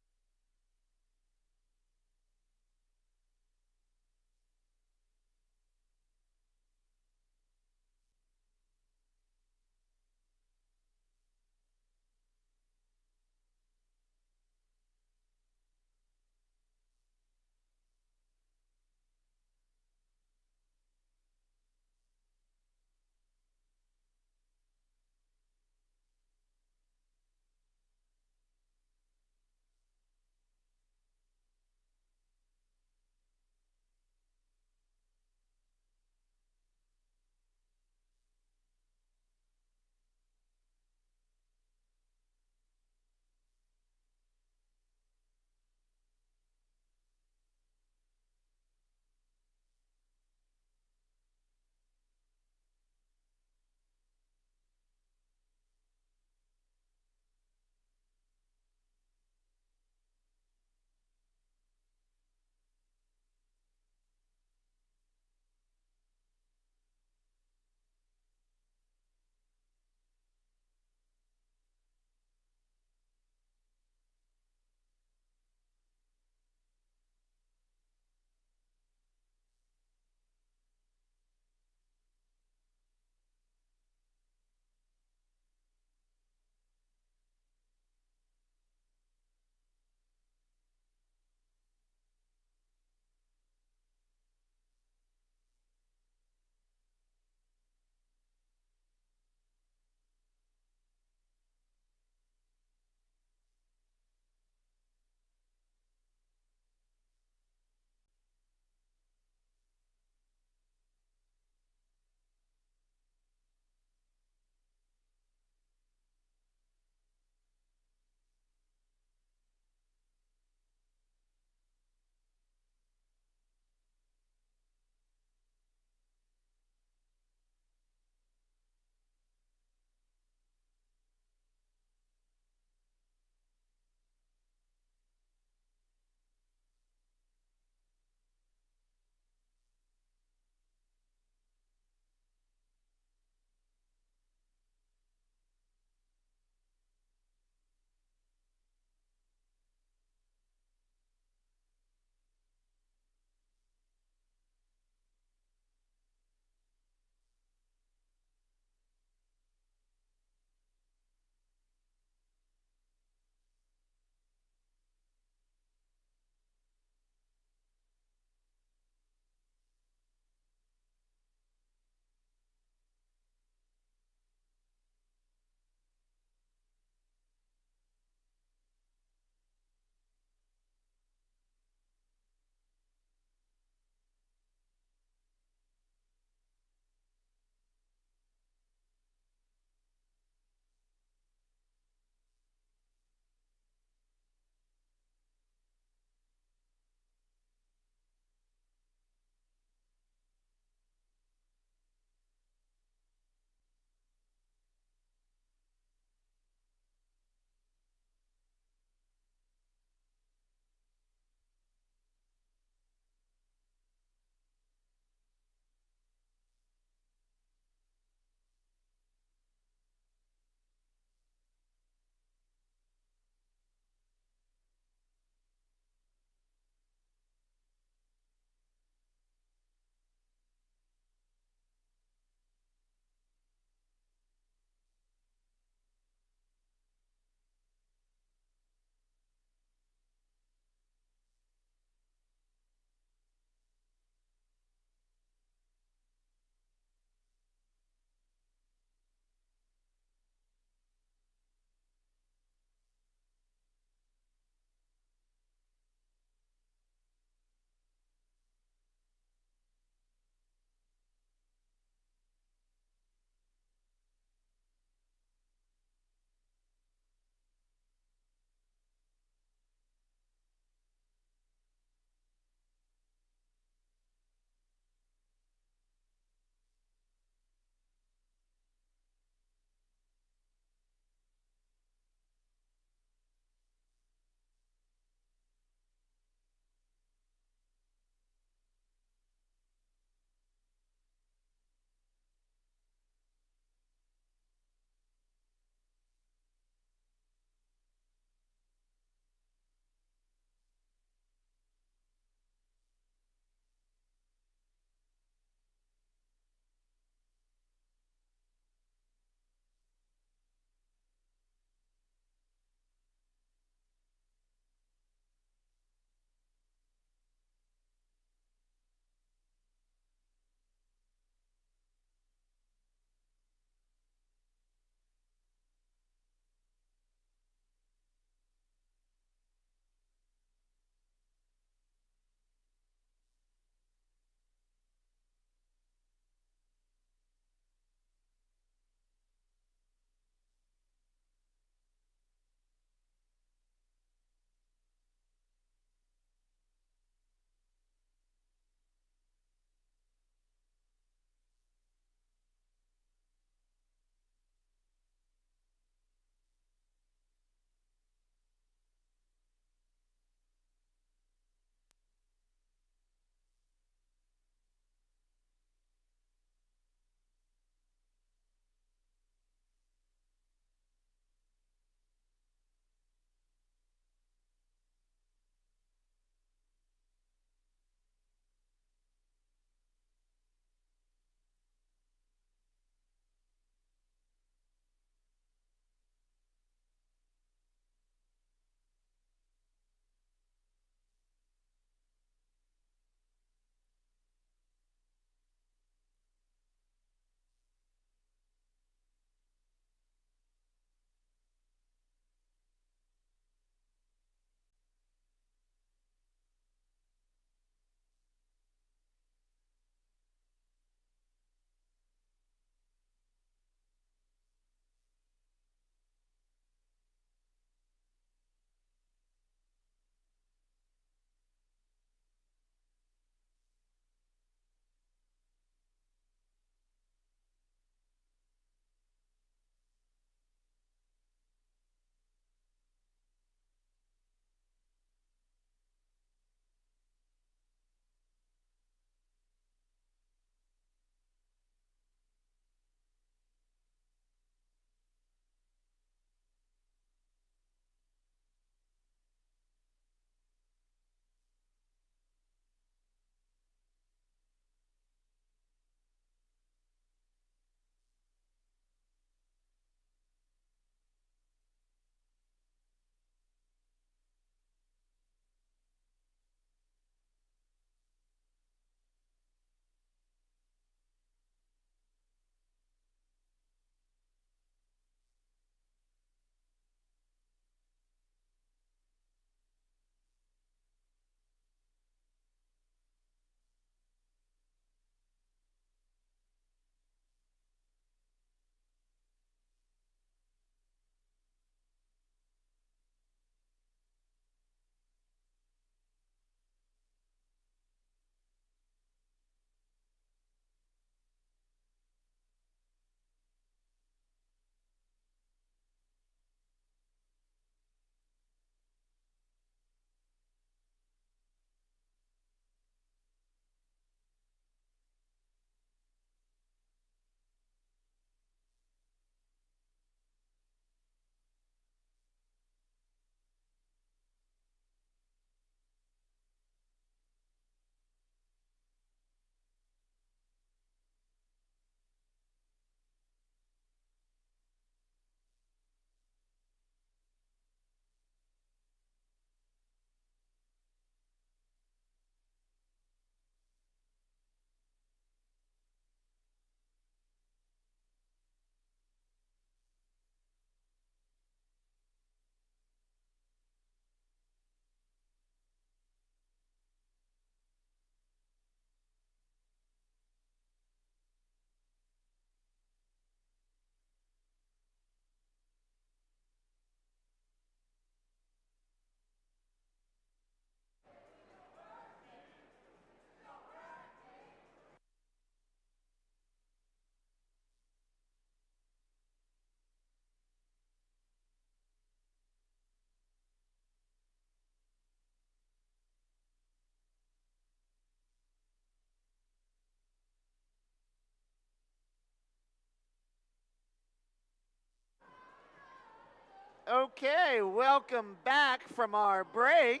Speaker 5: Okay, welcome back from our break.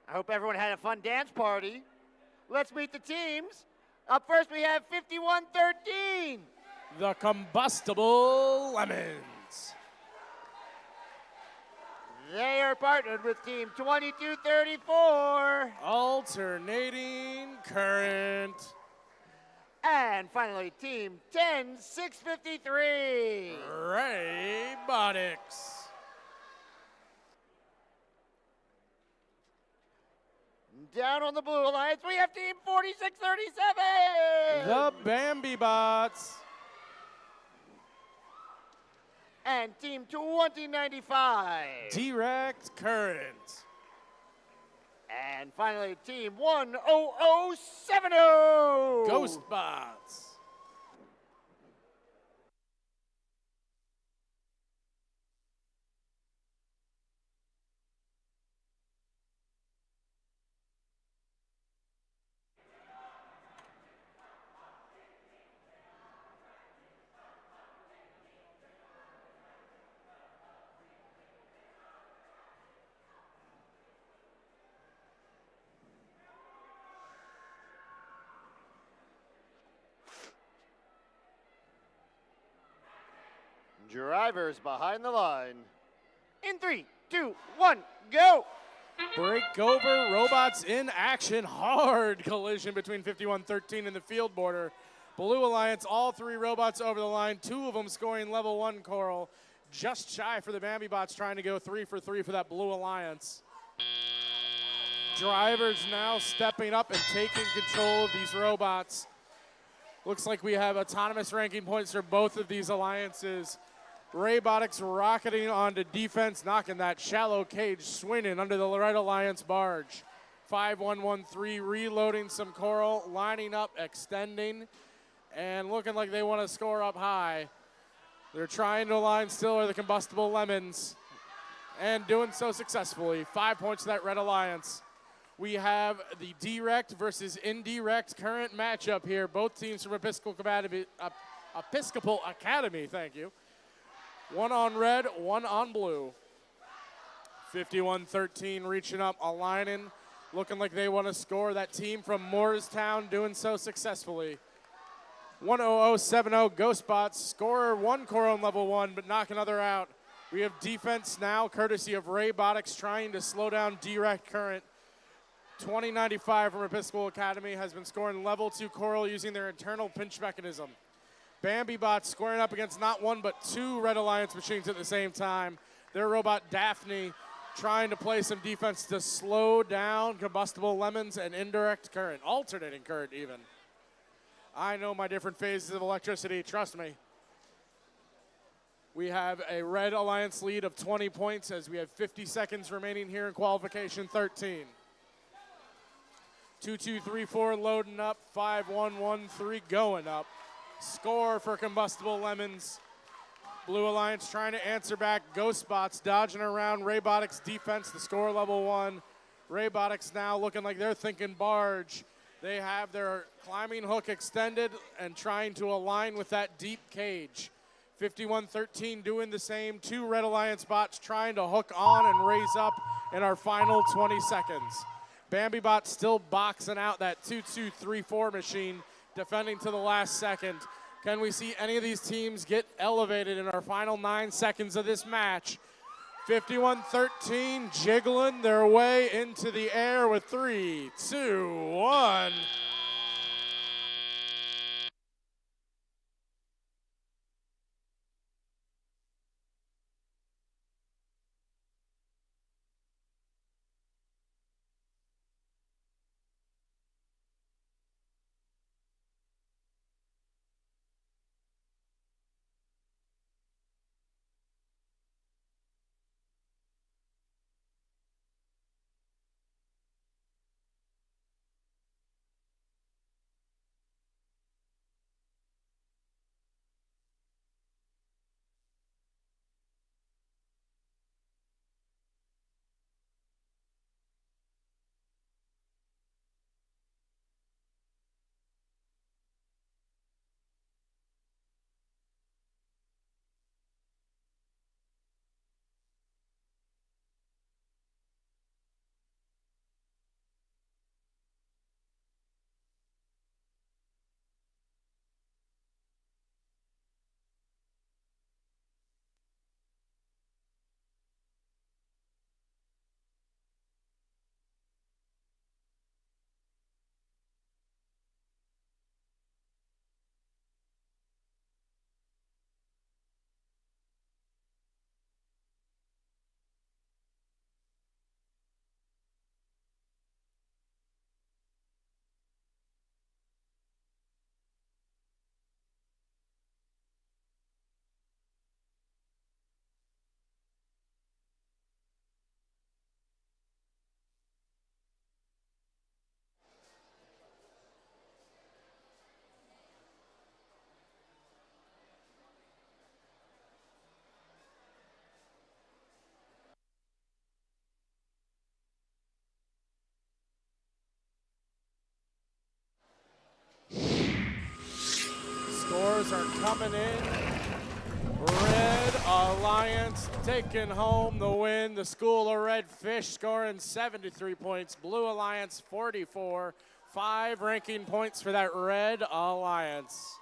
Speaker 5: I hope everyone had a fun dance party. Let's meet the teams. Up first, we have 5113.
Speaker 2: The Combustible Lemons.
Speaker 5: They are partnered with Team 2234.
Speaker 2: Alternating Current.
Speaker 5: And finally, Team 10653.
Speaker 2: Robotics.
Speaker 5: Down on the Blue Alliance, we have Team 4637.
Speaker 2: The Bambi Bots.
Speaker 5: And Team 2095.
Speaker 2: Direct Current.
Speaker 5: And finally, Team 10070.
Speaker 2: Ghost Bots.
Speaker 5: Drivers behind the line. In 3, 2, 1, go.
Speaker 2: Breakover robots in action. Hard collision between 5113 and the field border. Blue Alliance, all 3 robots over the line. 2 of them scoring level 1 Coral. Just shy for the Bambi Bots, trying to go 3 for 3 for that Blue Alliance. Drivers now stepping up and taking control of these robots. Looks like we have autonomous ranking points for both of these alliances. Robotics rocketing onto defense, knocking that shallow cage swinging under the Red Alliance barge. 5113 reloading some Coral, lining up, extending, and looking like they want to score up high. They're trying to align still are the Combustible Lemons, and doing so successfully. 5 points to that Red Alliance. We have the direct versus indirect current matchup here. Both teams from Episcopal Academy, thank you. One on red, one on blue. 5113 reaching up, aligning, looking like they want to score. That team from Moorestown doing so successfully. 10070 Ghost Bots, scorer 1 Coral on level 1, but knock another out. We have defense now, courtesy of Robotics, trying to slow down direct current. 2095 from Episcopal Academy has been scoring level 2 Coral using their internal pinch mechanism. Bambi Bots squaring up against not 1 but 2 Red Alliance machines at the same time. Their robot Daphne trying to play some defense to slow down Combustible Lemons and indirect current, alternating current even. I know my different phases of electricity, trust me. We have a Red Alliance lead of 20 points as we have 50 seconds remaining here in qualification 13. 2234 loading up, 5113 going up. Score for Combustible Lemons. Blue Alliance trying to answer back. Ghost Bots dodging around Robotics defense, the score level 1. Robotics now looking like they're thinking barge. They have their climbing hook extended and trying to align with that deep cage. 5113 doing the same. 2 Red Alliance bots trying to hook on and raise up in our final 20 seconds. Bambi Bot still boxing out that 2234 machine, defending to the last second. Can we see any of these teams get elevated in our final 9 seconds of this match? 5113 jiggling their way into the air with 3, 2, 1. scores are coming in. Red Alliance taking home the win. The School of Red Fish scoring 73 points. Blue Alliance 44. 5 ranking points for that Red Alliance.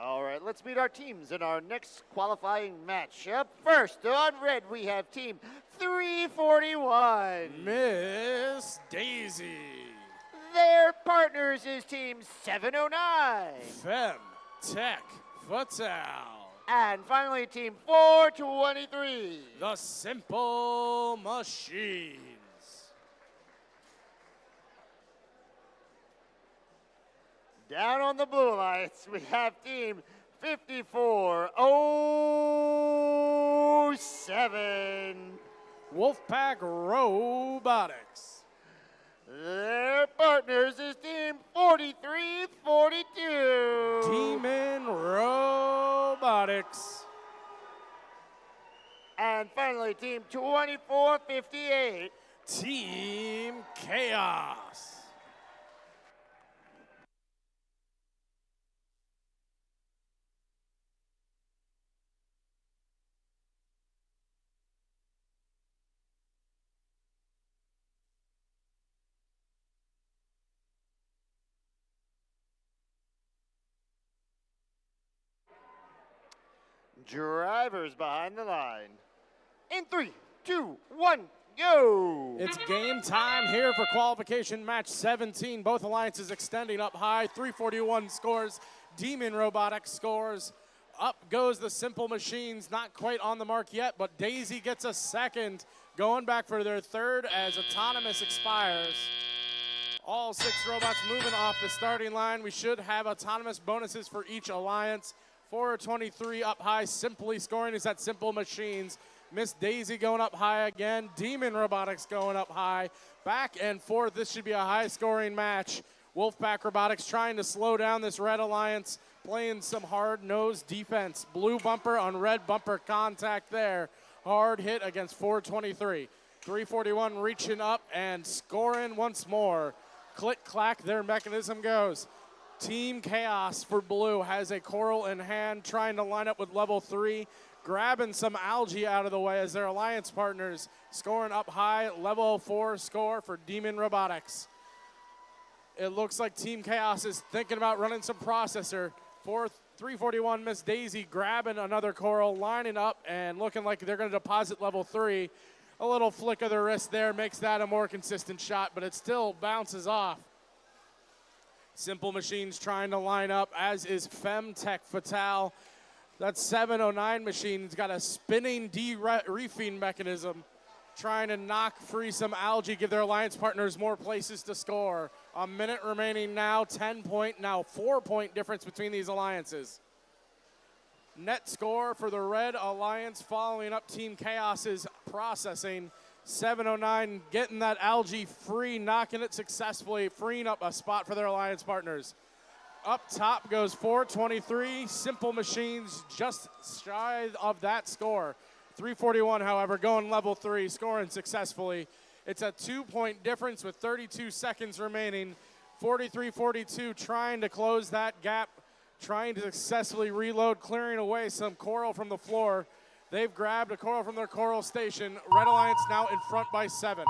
Speaker 5: All right, let's meet our teams in our next qualifying match. Up first, on red, we have team 341.
Speaker 2: Miss Daisy.
Speaker 5: Their partners is team 709.
Speaker 2: Fem Tech Futsal.
Speaker 5: And finally, team 423.
Speaker 2: The Simple Machines.
Speaker 5: Down on the Blue Alliance, we have team 5407.
Speaker 2: Wolfpack Robotics.
Speaker 5: Their partners is team 4342.
Speaker 2: Demon Robotics.
Speaker 5: And finally, team 2458.
Speaker 2: Team Chaos.
Speaker 5: Drivers behind the line. In 3, 2, 1, go!
Speaker 2: It's game time here for qualification match 17. Both alliances extending up high. 341 scores. Demon Robotics scores. Up goes the Simple Machines. Not quite on the mark yet, but Daisy gets a second. Going back for their third as Autonomous expires. All 6 robots moving off the starting line. We should have Autonomous bonuses for each alliance. 423 up high, simply scoring is that Simple Machines. Miss Daisy going up high again. Demon Robotics going up high. Back and forth, this should be a high-scoring match. Wolfpack Robotics trying to slow down this Red Alliance, playing some hard-nosed defense. Blue bumper on red bumper contact there. Hard hit against 423. 341 reaching up and scoring once more. Click-clack, their mechanism goes. Team Chaos for blue has a coral in hand, trying to line up with level 3, grabbing some algae out of the way as their alliance partners scoring up high. Level 4 score for Demon Robotics. It looks like Team Chaos is thinking about running some processor. 341, Miss Daisy grabbing another coral, lining up and looking like they're going to deposit level 3. A little flick of the wrist there makes that a more consistent shot, but it still bounces off. Simple Machines trying to line up, as is Femtech Fatale. That 709 machine's got a spinning de-reefing mechanism, trying to knock free some algae, give their alliance partners more places to score. A minute remaining now, 10-point, now 4-point difference between these alliances. Net score for the Red Alliance following up Team Chaos's processing. 709 getting that algae free, knocking it successfully, freeing up a spot for their alliance partners. Up top goes 423. Simple Machines just shy of that score. 341, however, going level 3, scoring successfully. It's a 2-point difference with 32 seconds remaining. 43-42 trying to close that gap, trying to successfully reload, clearing away some coral from the floor. They've grabbed a coral from their coral station. Red Alliance now in front by 7.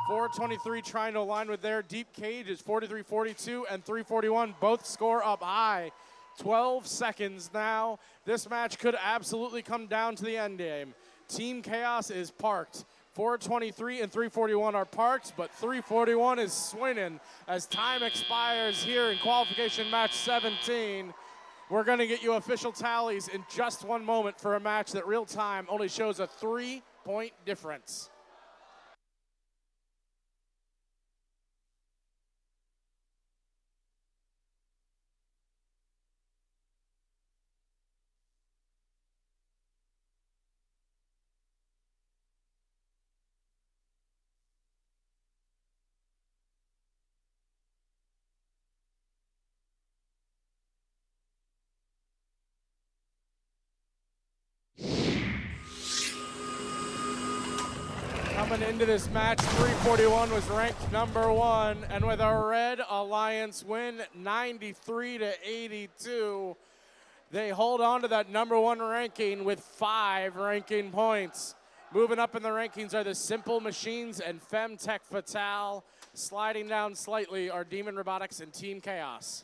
Speaker 2: 423 trying to align with their deep cage is 43-42 and 341 both score up high. 12 seconds now. This match could absolutely come down to the end game. Team Chaos is parked. 423 and 341 are parked, but 341 is swinging as time expires here in qualification match 17. We're going to get you official tallies in just one moment for a match that real time only shows a 3-point difference. Coming into this match, 341 was ranked number 1, and with a Red Alliance win 93-82, they hold on to that number 1 ranking with 5 ranking points. Moving up in the rankings are the Simple Machines and Femtech Fatale. Sliding down slightly are Demon Robotics and Team Chaos.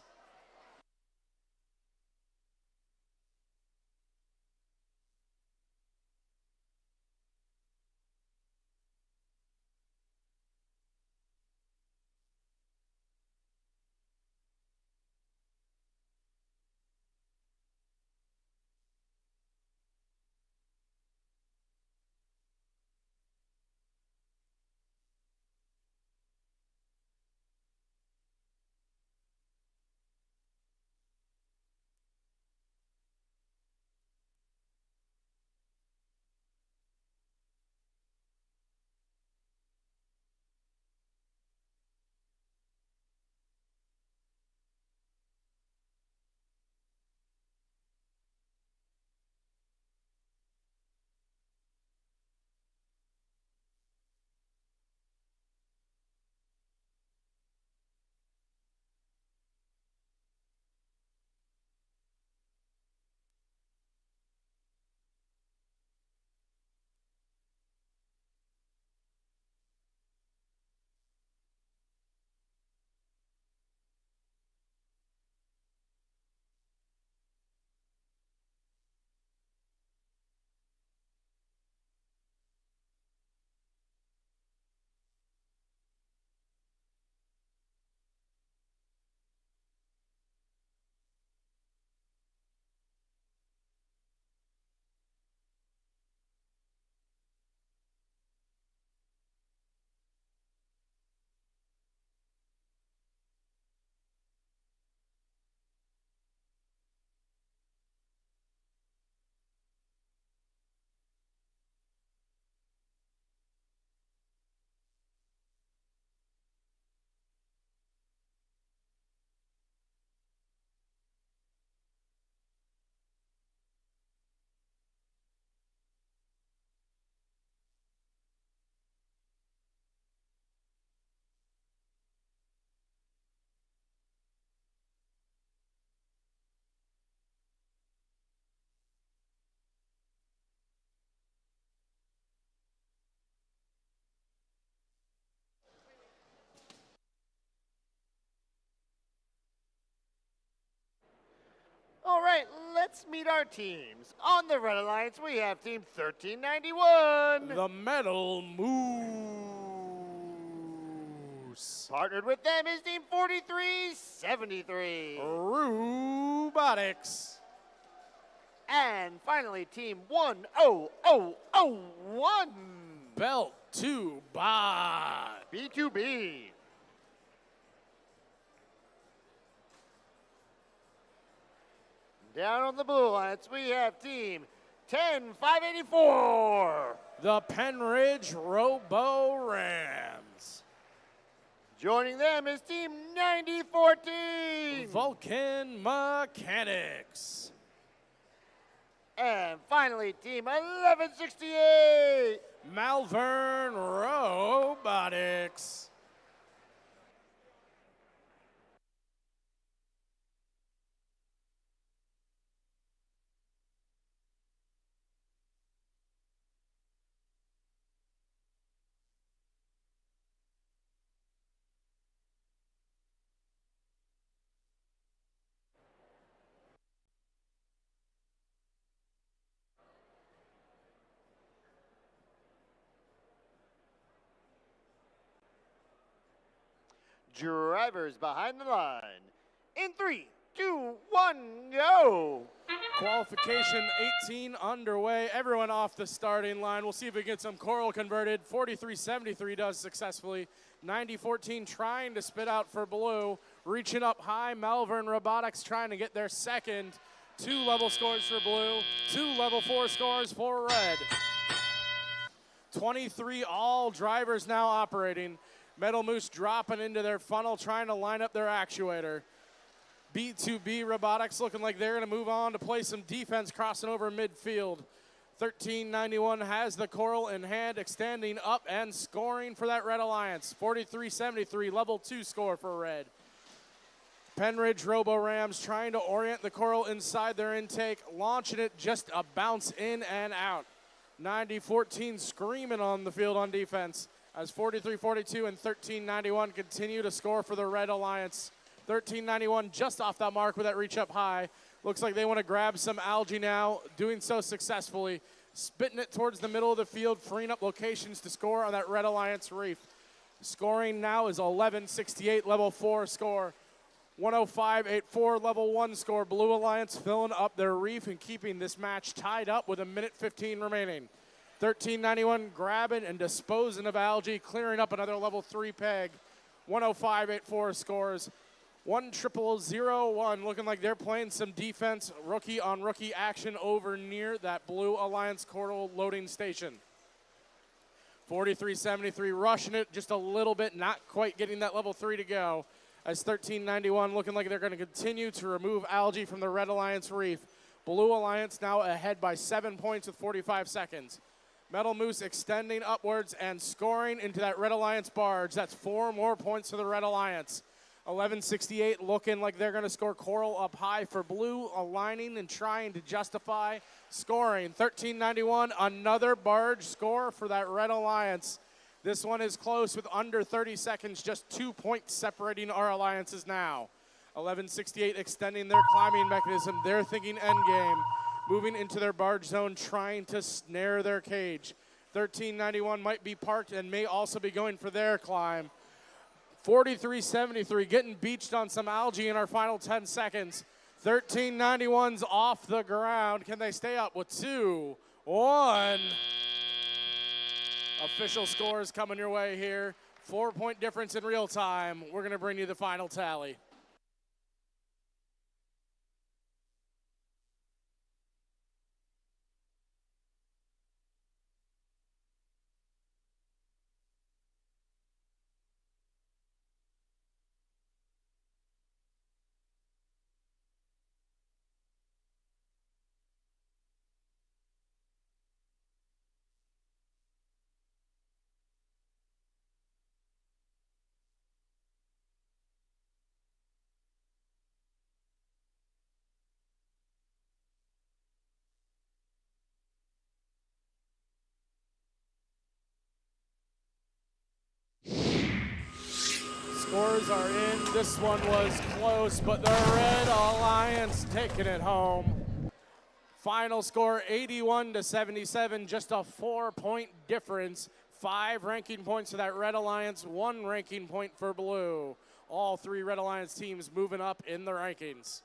Speaker 5: right, let's meet our teams. On the Red Alliance, we have Team 1391.
Speaker 2: The Metal Moose.
Speaker 5: Partnered with them is Team 4373.
Speaker 2: Robotics.
Speaker 5: And finally, Team 10001.
Speaker 2: Belt to Bot.
Speaker 5: B2B. Down on the Blue Alliance, we have Team 10584.
Speaker 2: The Penridge Robo Rams.
Speaker 5: Joining them is Team 9014.
Speaker 2: Vulcan Mechanics.
Speaker 5: And finally, Team 1168.
Speaker 2: Malvern Robotics.
Speaker 5: Drivers behind the line. In 3, 2, 1, go.
Speaker 2: Qualification 18 underway. Everyone off the starting line. We'll see if we get some coral converted. 43-73 does successfully. 90-14 trying to spit out for blue. Reaching up high, Malvern Robotics trying to get their second. 2 level scores for blue. 2 level 4 scores for red. 23 all drivers now operating. Metal Moose dropping into their funnel, trying to line up their actuator. B2B Robotics looking like they're going to move on to play some defense, crossing over midfield. 1391 has the coral in hand, extending up and scoring for that Red Alliance. 43-73, level 2 score for red. Penridge Robo Rams trying to orient the coral inside their intake, launching it just a bounce in and out. 90-14 screaming on the field on defense as 43-42 and 1391 continue to score for the Red Alliance. 1391 just off that mark with that reach up high. Looks like they want to grab some algae now, doing so successfully. Spitting it towards the middle of the field, freeing up locations to score on that Red Alliance reef. Scoring now is 1168, level 4 score. 10584, level 1 score. Blue Alliance filling up their reef and keeping this match tied up with 1:15 remaining. 1391 grabbing and disposing of algae, clearing up another level 3 peg. 10584 scores. 10001 looking like they're playing some defense, rookie on rookie action over near that Blue Alliance coral loading station. 43-73 rushing it just a little bit, not quite getting that level 3 to go. As 1391 looking like they're going to continue to remove algae from the Red Alliance reef. Blue Alliance now ahead by 7 points with 45 seconds. Metal Moose extending upwards and scoring into that Red Alliance barge. That's 4 more points for the Red Alliance. 1168 looking like they're going to score coral up high for blue, aligning and trying to justify scoring. 1391, another barge score for that Red Alliance. This one is close with under 30 seconds, just 2 points separating our alliances now. 1168 extending their climbing mechanism. They're thinking endgame. Moving into their barge zone, trying to snare their cage. 1391 might be parked and may also be going for their climb. 43-73, getting beached on some algae in our final 10 seconds. 1391's off the ground. Can they stay up with 2, 1? Official scores coming your way here. 4-point difference in real time. We're going to bring you the final tally. scores are in. This one was close, but the Red Alliance taking it home. Final score 81-77, just a 4-point difference. 5 ranking points for that Red Alliance, 1 ranking point for Blue. All 3 Red Alliance teams moving up in the rankings.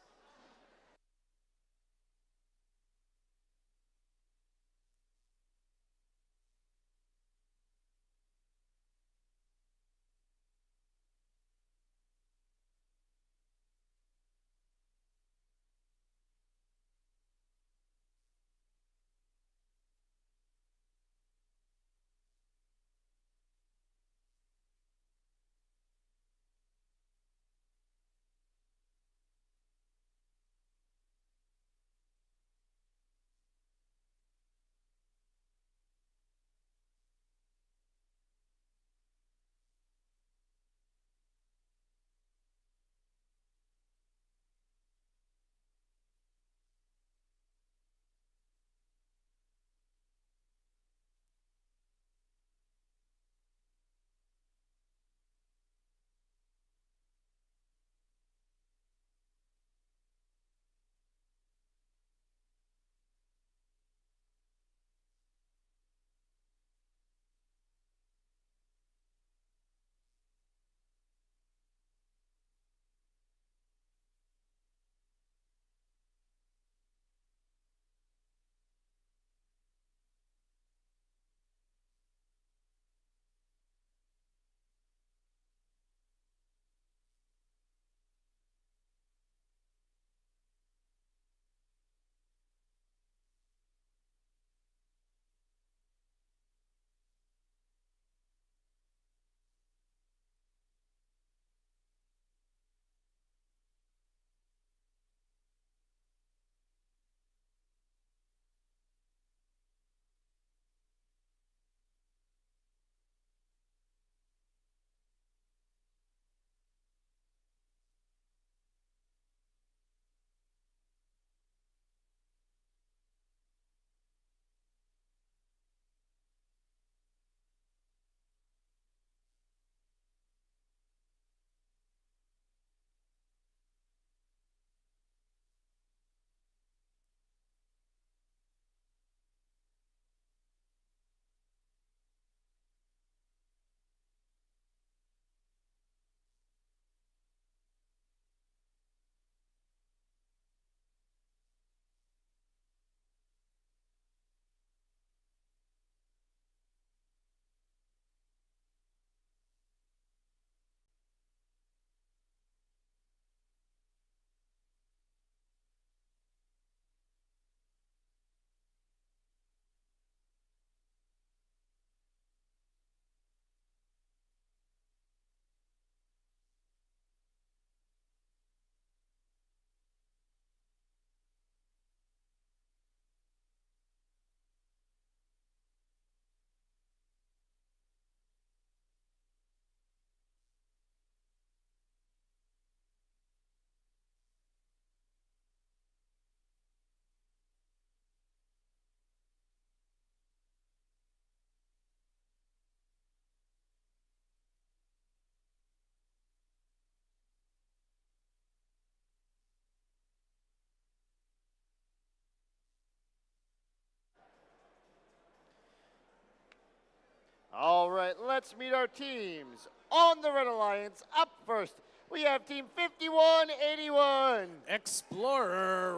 Speaker 5: All right, let's meet our teams. On the Red Alliance, up first, we have Team 5181.
Speaker 2: Explorer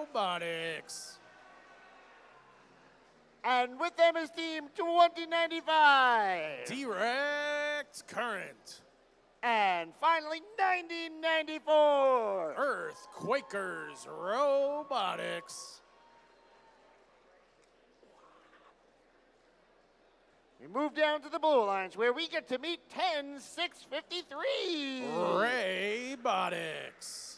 Speaker 2: Robotics.
Speaker 5: And with them is Team 2095.
Speaker 2: Direct Current.
Speaker 5: And finally, 1994.
Speaker 2: Earthquakers Robotics.
Speaker 5: We move down to the Blue Alliance where we get to meet 10653.
Speaker 2: Raybotics.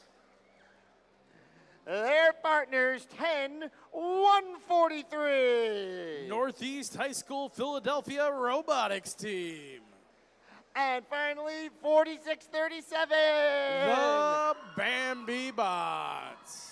Speaker 5: Their partners 10143.
Speaker 2: Northeast High School Philadelphia Robotics Team.
Speaker 5: And finally, 4637.
Speaker 2: The Bambi Bots.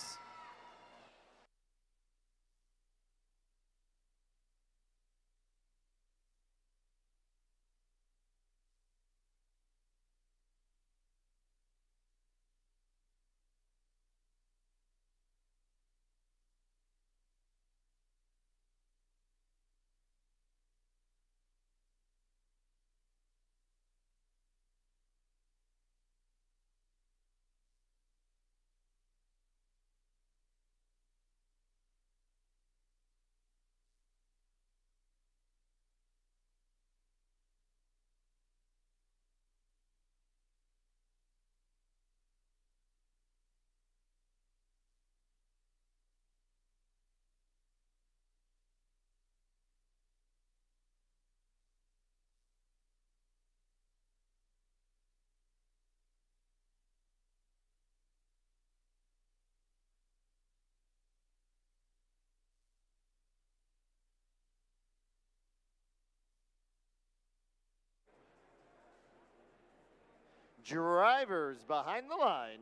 Speaker 5: Drivers behind the line.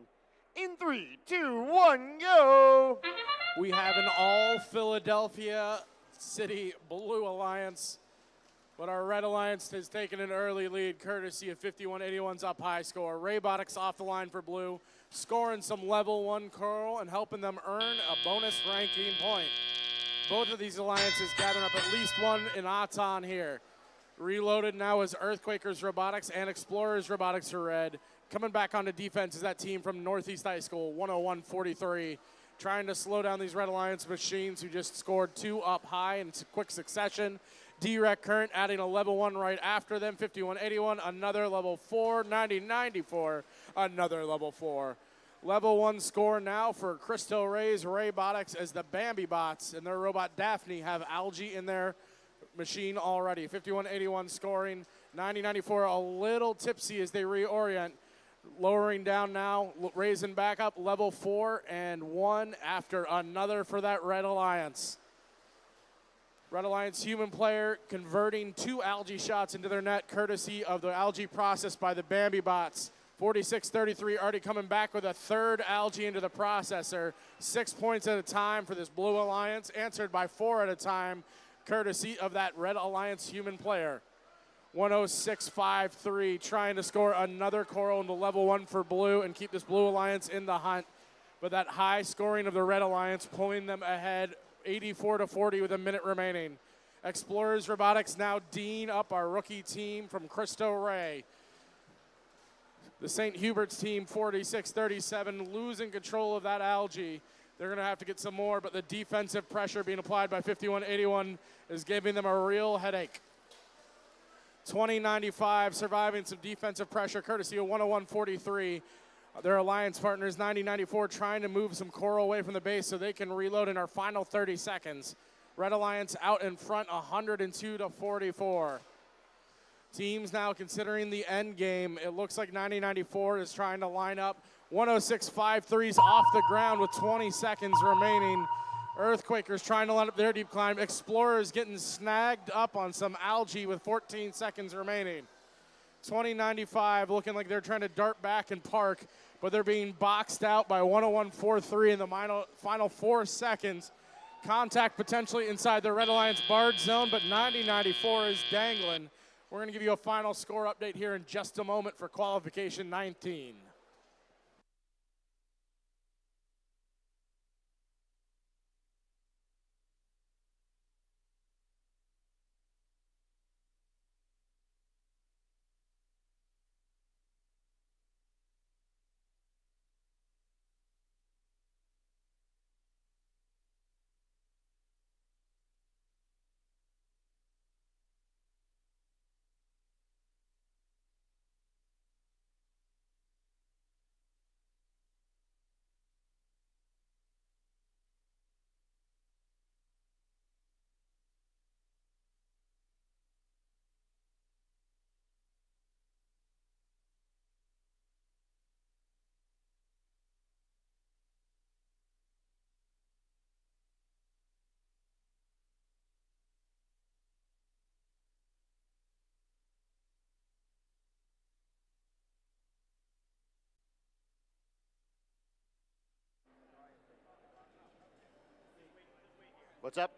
Speaker 5: In 3, 2, 1, go!
Speaker 2: We have an all Philadelphia City Blue Alliance, but our Red Alliance has taken an early lead courtesy of 5181's up high score. Robotics off the line for Blue, scoring some level 1 coral and helping them earn a bonus ranking point. Both of these alliances gathering up at least one in Aton here. Reloaded now is Earthquakers Robotics and Explorers Robotics are red. Coming back onto defense is that team from Northeast High School, 101-43. Trying to slow down these Red Alliance machines who just scored 2 up high in quick succession. D-Rec Current adding a level 1 right after them, 5181, another level 4, 9094, another level 4. Level 1 score now for Cristo Ray's Robotics as the Bambi Bots and their robot Daphne have algae in their machine already. 5181 scoring, 9094 a little tipsy as they reorient. Lowering down now, raising back up, level 4 and 1 after another for that Red Alliance. Red Alliance human player converting 2 algae shots into their net courtesy of the algae process by the Bambi Bots. 46-33 already coming back with a 3rd algae into the processor. 6 points at a time for this Blue Alliance, answered by 4 at a time courtesy of that Red Alliance human player. 106-53 trying to score another coral into level 1 for Blue and keep this Blue Alliance in the hunt. But that high scoring of the Red Alliance pulling them ahead 84-40 with a minute remaining. Explorers Robotics now Dean up our rookie team from Cristo Ray. The St. Hubert's team 46-37 losing control of that algae. They're going to have to get some more, but the defensive pressure being applied by 5181 is giving them a real headache. 2095 surviving some defensive pressure courtesy of 101-43. Their alliance partners 9094 trying to move some coral away from the base so they can reload in our final 30 seconds. Red Alliance out in front 102-44. Teams now considering the end game. It looks like 9094 is trying to line up. 106-53's off the ground with 20 seconds remaining. Earthquakers trying to line up their deep climb. Explorers getting snagged up on some algae with 14 seconds remaining. 2095 looking like they're trying to dart back and park, but they're being boxed out by 101-43 in the final 4 seconds. Contact potentially inside the Red Alliance barred zone, but 9094 is dangling. We're going to give you a final score update here in just a moment for Qualification 19.
Speaker 5: What's up?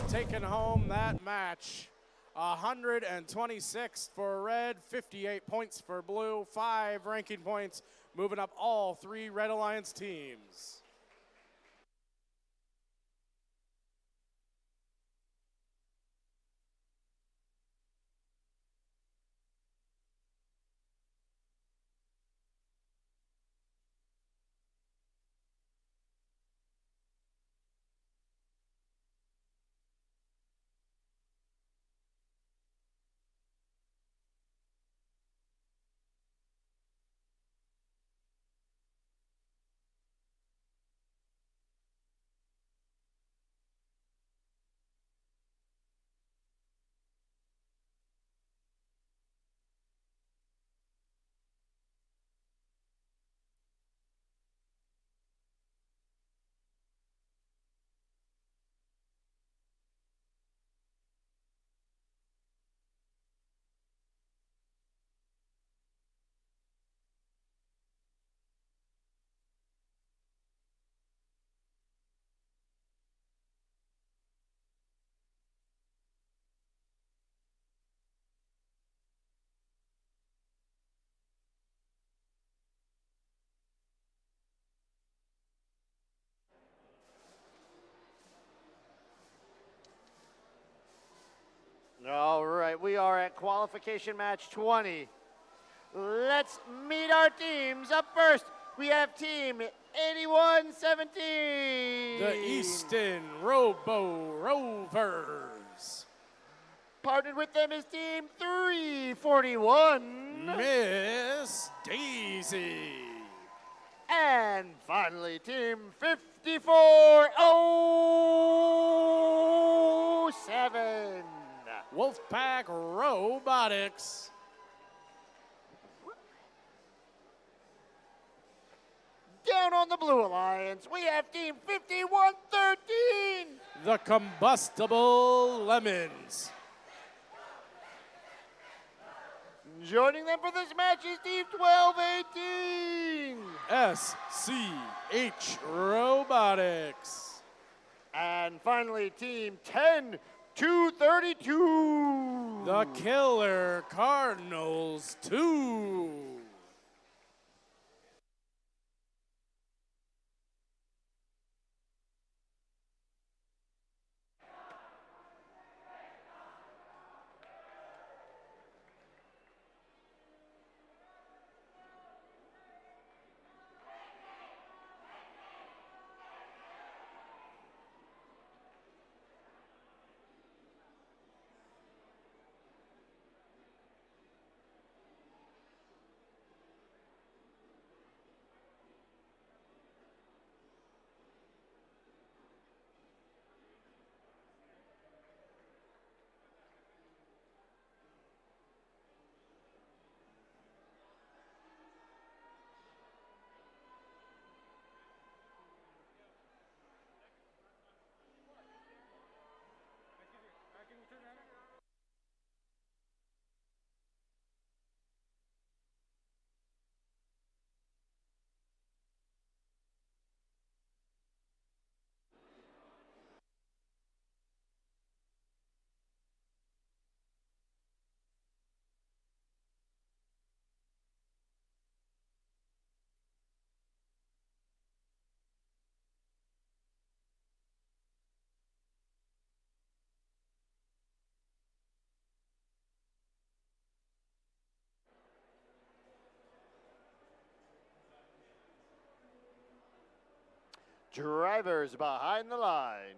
Speaker 2: Robotics taking home that match. 126 for red, 58 points for blue, 5 ranking points, moving up all 3 Red Alliance teams.
Speaker 5: All right, we are at qualification match 20. Let's meet our teams. Up first, we have team 8117.
Speaker 2: The Easton Robo Rovers.
Speaker 5: Partnered with them is team 341.
Speaker 2: Miss Daisy.
Speaker 5: And finally, team 5407.
Speaker 2: Wolfpack Robotics.
Speaker 5: Down on the Blue Alliance, we have team 5113.
Speaker 2: The Combustible Lemons.
Speaker 5: Joining them for this match is team 1218.
Speaker 2: SCH Robotics.
Speaker 5: And finally, team 10232.
Speaker 2: The Killer Cardinals 2.
Speaker 5: Drivers behind the line.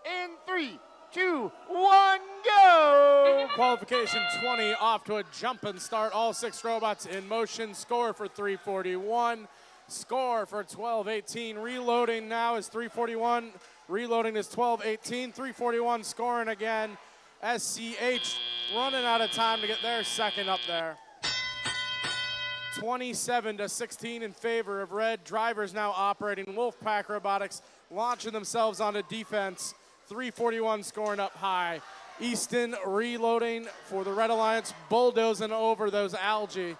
Speaker 5: In 3, 2, 1, go!
Speaker 2: Qualification 20 off to a jumping start. All 6 robots in motion. Score for 341. Score for 1218. Reloading now is 341. Reloading is 1218. 341 scoring again. SCH running out of time to get their second up there. 27-16 in favor of red. Drivers now operating. Wolfpack Robotics launching themselves onto defense. 341 scoring up high. Easton reloading for the Red Alliance, bulldozing over those algae.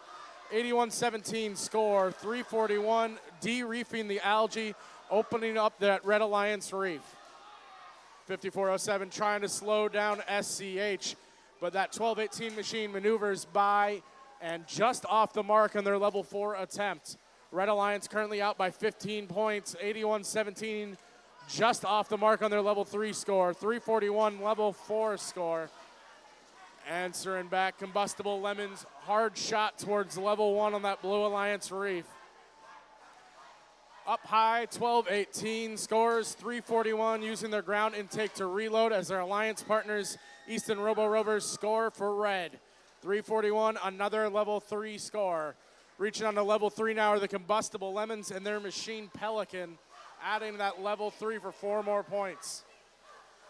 Speaker 2: 81-17 score. 341 de-reefing the algae, opening up that Red Alliance reef. 5407 trying to slow down SCH, but that 1218 machine maneuvers by and just off the mark on their level 4 attempt. Red Alliance currently out by 15 points, 81-17, just off the mark on their level 3 score, 341 level 4 score. Answering back, Combustible Lemons, hard shot towards level 1 on that Blue Alliance reef. Up high, 12-18, scores 341, using their ground intake to reload as their alliance partners, Easton Robo Rovers, score for red. 341, another level 3 score. Reaching on to level 3 now are the Combustible Lemons and their machine Pelican, adding that level 3 for 4 more points.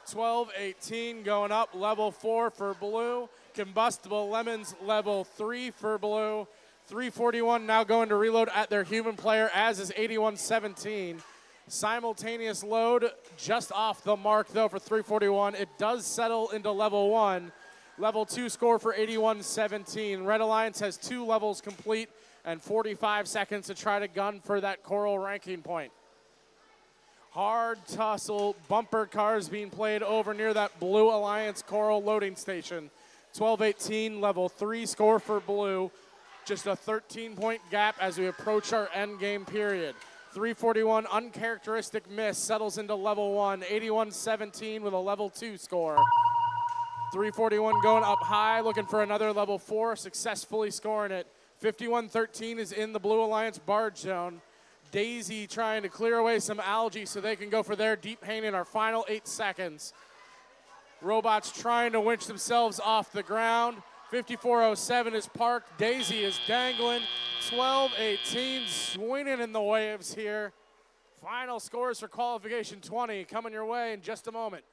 Speaker 2: 12-18 going up, level 4 for blue. Combustible Lemons, level 3 for blue. 341 now going to reload at their human player, as is 81-17. Simultaneous load just off the mark, though, for 341. It does settle into level 1. Level 2 score for 81-17. Red Alliance has 2 levels complete and 45 seconds to try to gun for that Coral ranking point. Hard tussle, bumper cars being played over near that Blue Alliance Coral loading station. 12-18, level 3 score for blue. Just a 13-point gap as we approach our end game period. 341, uncharacteristic miss, settles into level 1. 81-17 with a level 2 score. 341 going up high, looking for another level 4, successfully scoring it. 51-13 is in the Blue Alliance barge zone. Daisy trying to clear away some algae so they can go for their deep paint in our final 8 seconds. Robots trying to winch themselves off the ground. 5407 is parked. Daisy is dangling. 12-18 swinging in the waves here. Final scores for qualification 20 coming your way in just a moment.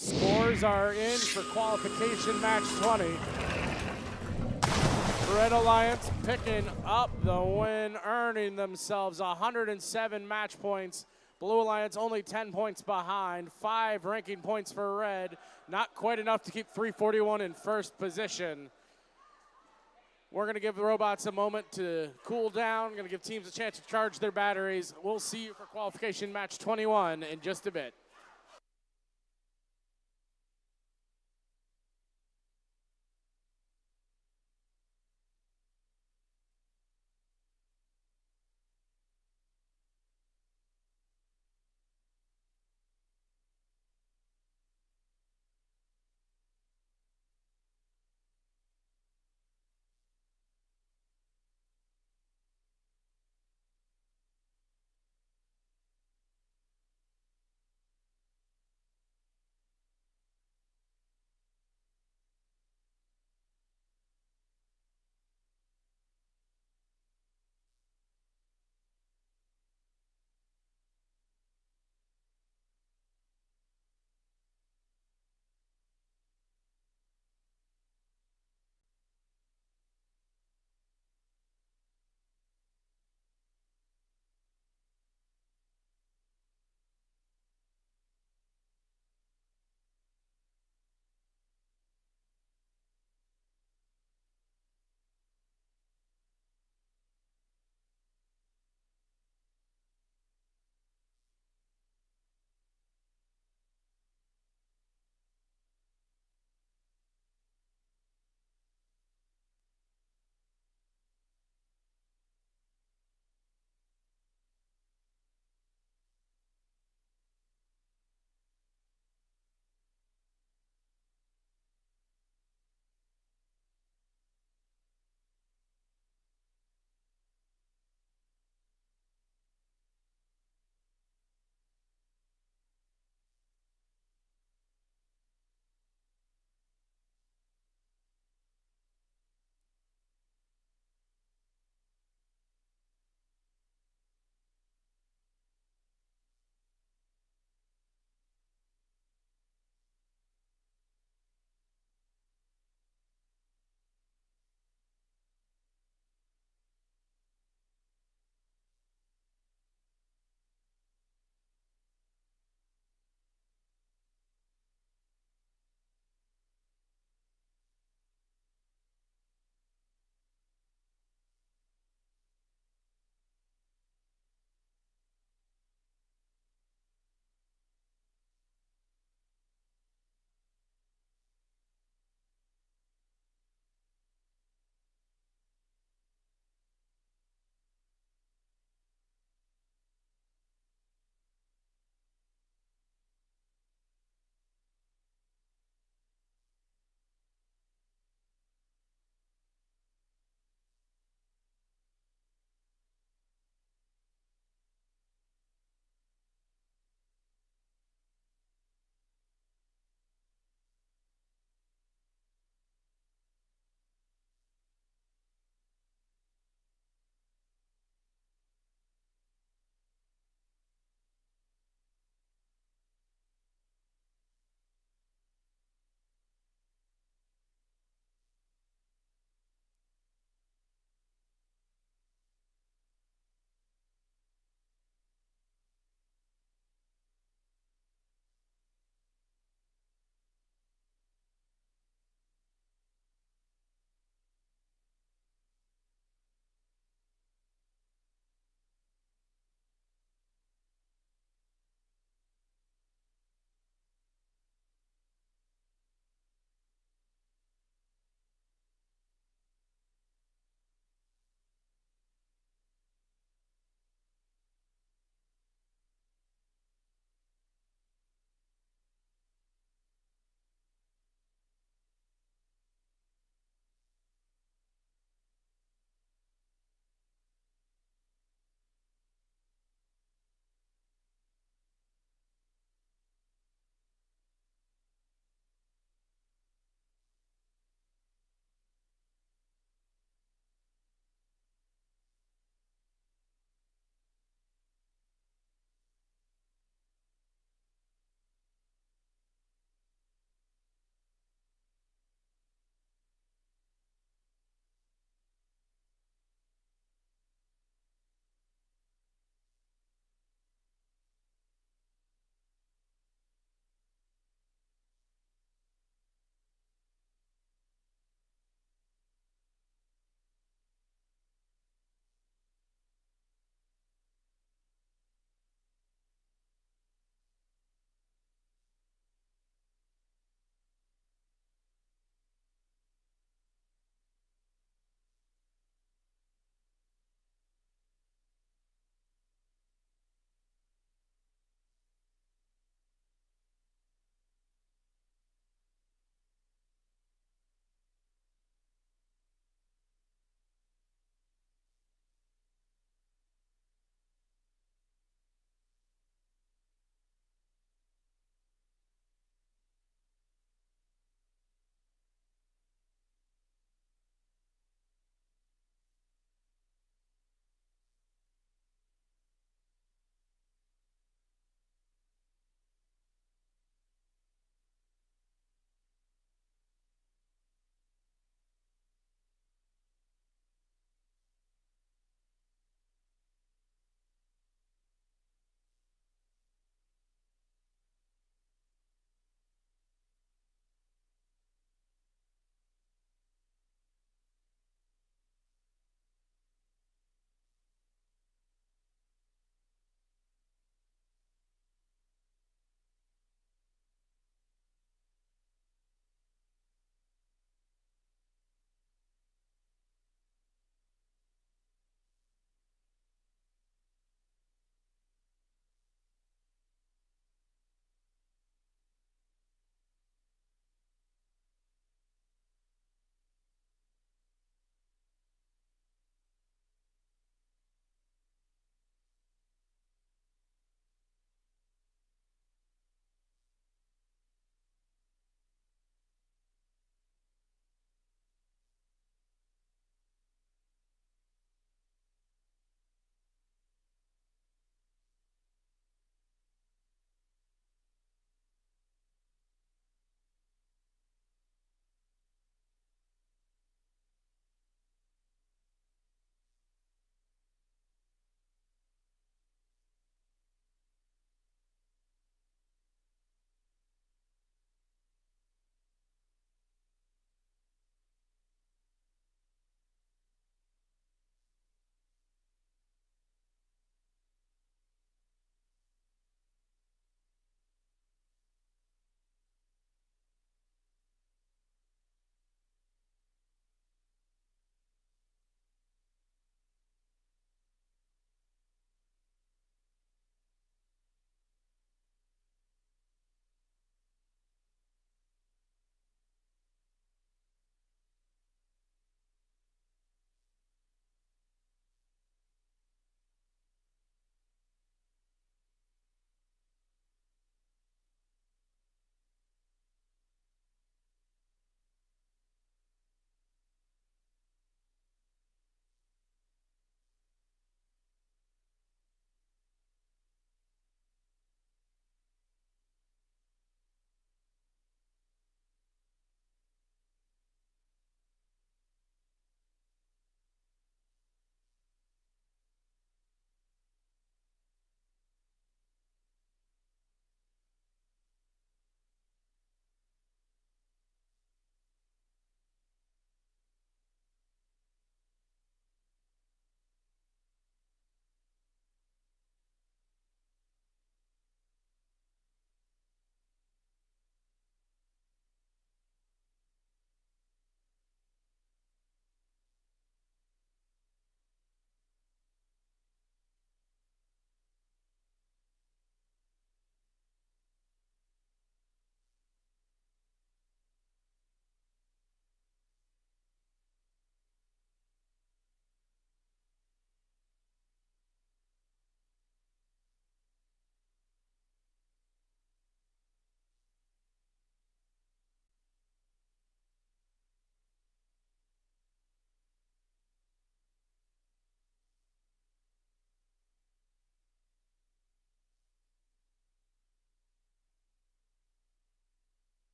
Speaker 2: Scores are in for qualification match 20. Red Alliance picking up the win, earning themselves 107 match points. Blue Alliance only 10 points behind, 5 ranking points for red. Not quite enough to keep 341 in first position. We're going to give the robots a moment to cool down. Going to give teams a chance to charge their batteries. We'll see you for qualification match 21 in just a bit.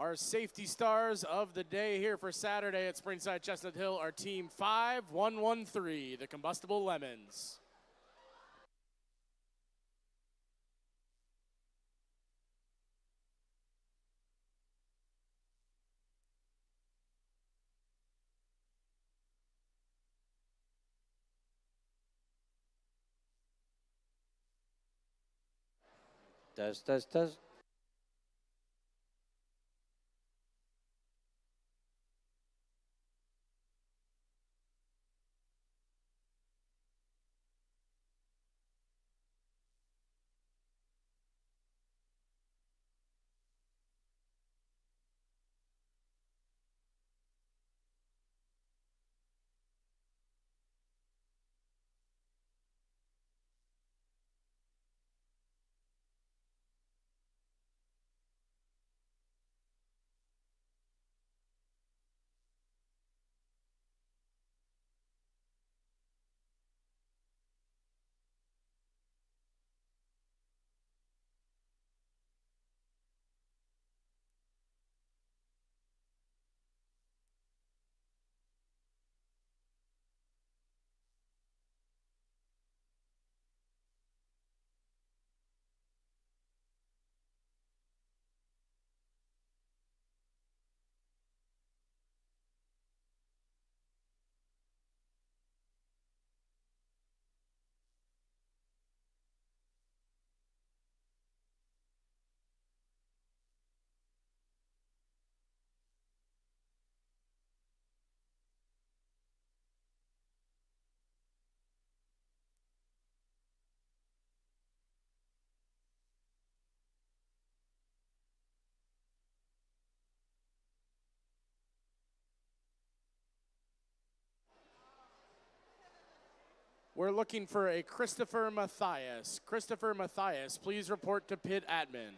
Speaker 2: Our safety stars of the day here for Saturday at Springside Chestnut Hill are Team 5113, the Combustible Lemons.
Speaker 1: Test.
Speaker 2: We're looking for a Christopher Mathias. Christopher Mathias, please report to pit admin.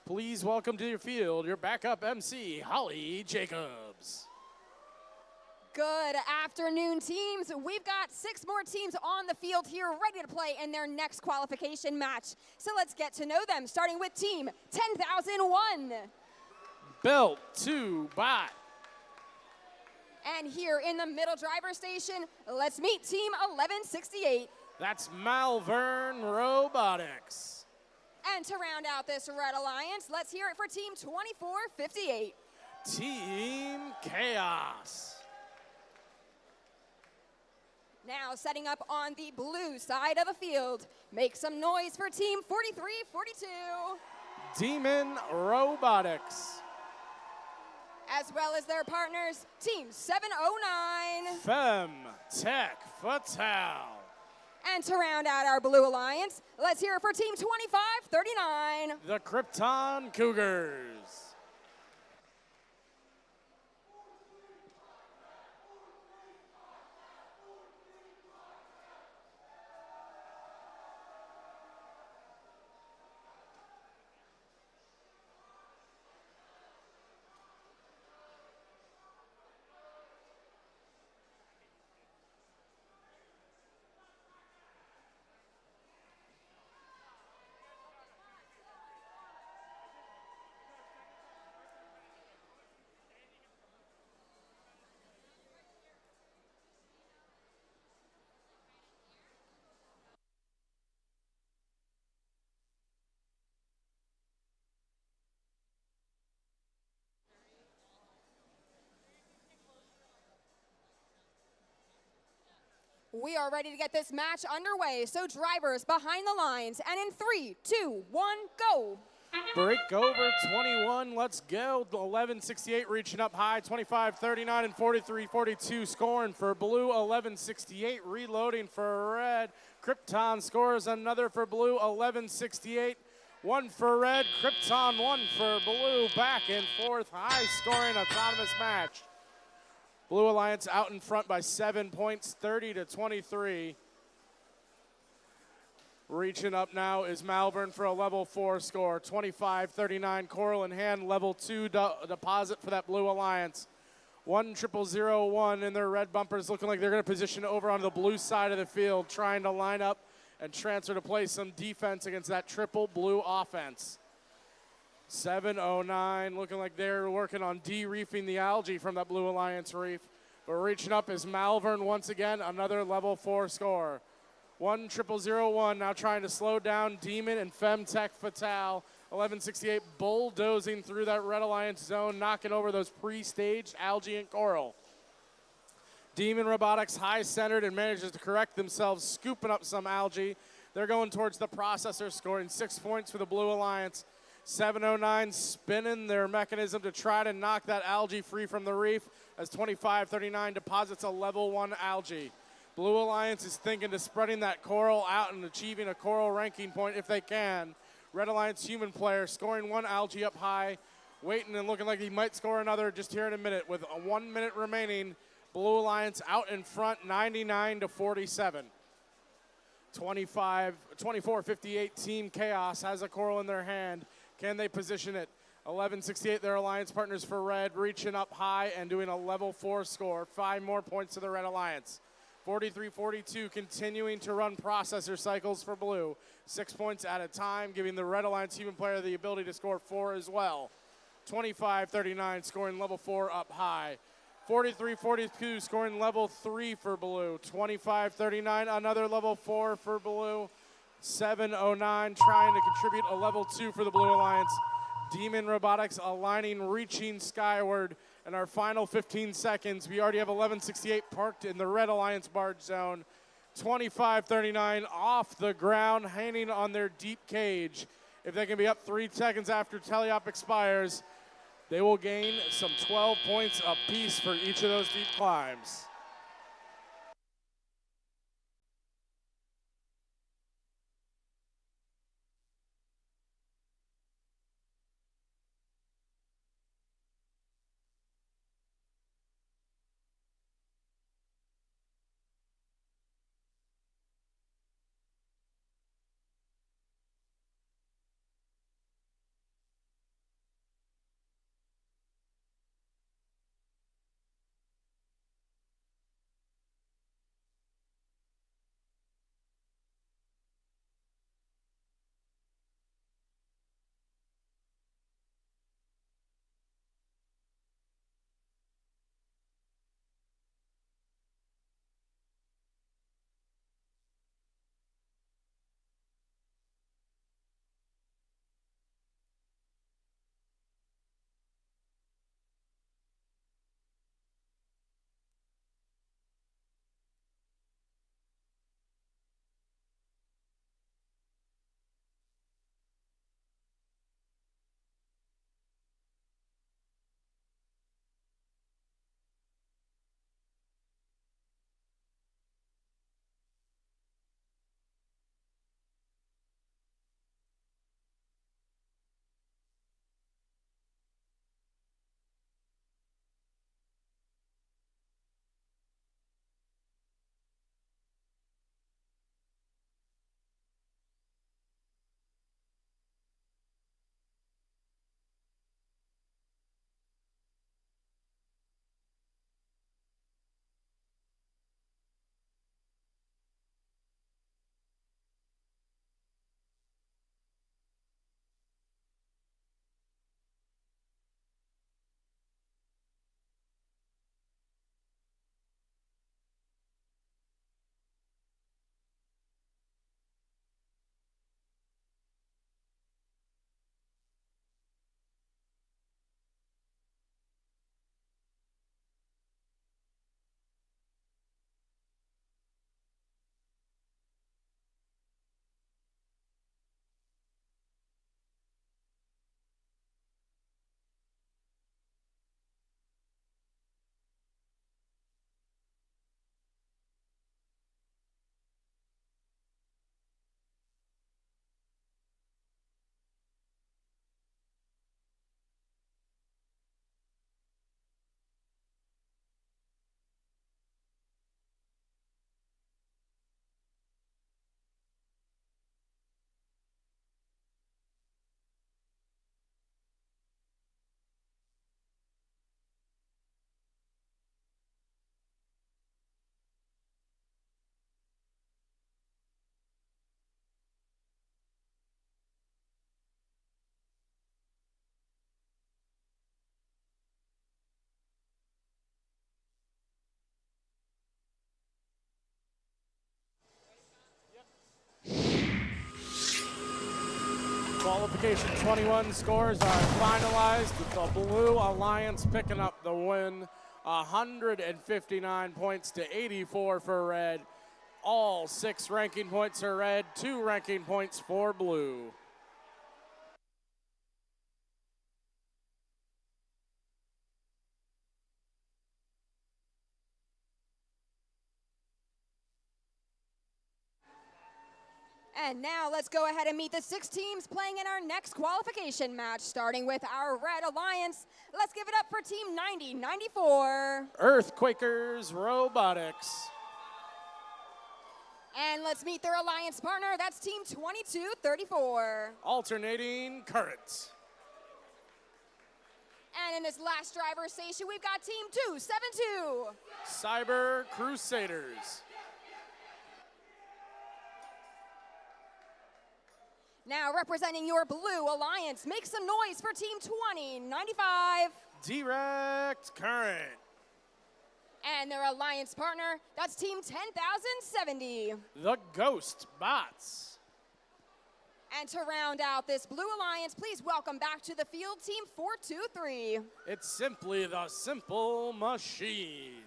Speaker 2: Please welcome to your field your backup MC, Holly Jacobs.
Speaker 7: Good afternoon, teams. We've got 6 more teams on the field here ready to play in their next qualification match. So let's get to know them, starting with team 10,001.
Speaker 2: Built to Bot.
Speaker 7: And here in the middle driver station, let's meet team 1168.
Speaker 2: That's Malvern Robotics.
Speaker 7: And to round out this Red Alliance, let's hear it for team 2458.
Speaker 2: Team Chaos.
Speaker 7: Now setting up on the blue side of the field, make some noise for team 4342.
Speaker 2: Demon Robotics.
Speaker 7: As well as their partners, team 709.
Speaker 2: Fem Tech Fatale.
Speaker 7: And to round out our blue alliance, let's hear it for team 2539.
Speaker 2: The Krypton Cougars.
Speaker 7: We are ready to get this match underway, so drivers behind the lines, and in 3, 2, 1, go.
Speaker 2: Break over 21, let's go. 1168 reaching up high, 25-39 and 43-42 scoring for blue. 1168 reloading for red. Krypton scores another for blue. 1168, 1 for red. Krypton 1 for blue. Back and forth, high scoring autonomous match. Blue Alliance out in front by 7 points, 30-23. Reaching up now is Malvern for a level 4 score, 25-39. Coral in hand, level 2 deposit for that Blue Alliance. 1-0-0-1 in their red bumpers, looking like they're going to position over on the blue side of the field, trying to line up and transfer to play some defense against that triple blue offense. 709, looking like they're working on de-reefing the algae from that Blue Alliance reef. But reaching up is Malvern once again, another level 4 score. 1-0-0-1, now trying to slow down Demon and Femtech Fatale. 1168 bulldozing through that Red Alliance zone, knocking over those pre-staged algae and coral. Demon Robotics high-centered and manages to correct themselves, scooping up some algae. They're going towards the processor, scoring 6 points for the Blue Alliance. 709 spinning their mechanism to try to knock that algae free from the reef as 2539 deposits a level 1 algae. Blue Alliance is thinking to spreading that coral out and achieving a coral ranking point if they can. Red Alliance human player scoring 1 algae up high, waiting and looking like he might score another just here in a minute. With 1 minute remaining, Blue Alliance out in front, 99-47. 24-58 Team Chaos has a coral in their hand. Can they position it? 1168, their alliance partners for red, reaching up high and doing a level 4 score. 5 more points to the Red Alliance. 43-42 continuing to run processor cycles for blue. 6 points at a time, giving the Red Alliance human player the ability to score 4 as well. 25-39 scoring level 4 up high. 43-42 scoring level 3 for blue. 25-39, another level 4 for blue. 709 trying to contribute a level 2 for the Blue Alliance. Demon Robotics aligning, reaching skyward. In our final 15 seconds, we already have 1168 parked in the Red Alliance barge zone. 25-39 off the ground, hanging on their deep cage. If they can be up 3 seconds after teleop expires, they will gain some 12 points apiece for each of those deep climbs. Qualification 21 scores are finalized with the Blue Alliance picking up the win, 159 points to 84 for Red. All 6 ranking points are Red, 2 ranking points for Blue.
Speaker 7: And now let's go ahead and meet the 6 teams playing in our next qualification match, starting with our Red Alliance. Let's give it up for Team 9094.
Speaker 2: Earthquakers Robotics.
Speaker 7: And let's meet their alliance partner. That's Team 2234.
Speaker 2: Alternating Currents.
Speaker 7: And in this last driver station, we've got Team 272.
Speaker 2: Cyber Crusaders.
Speaker 7: Now representing your Blue Alliance, make some noise for Team 2095.
Speaker 2: Direct Current.
Speaker 7: And their alliance partner, that's Team 10,070.
Speaker 2: The Ghost Bots.
Speaker 7: And to round out this Blue Alliance, please welcome back to the field Team 423.
Speaker 2: It's simply the Simple Machines.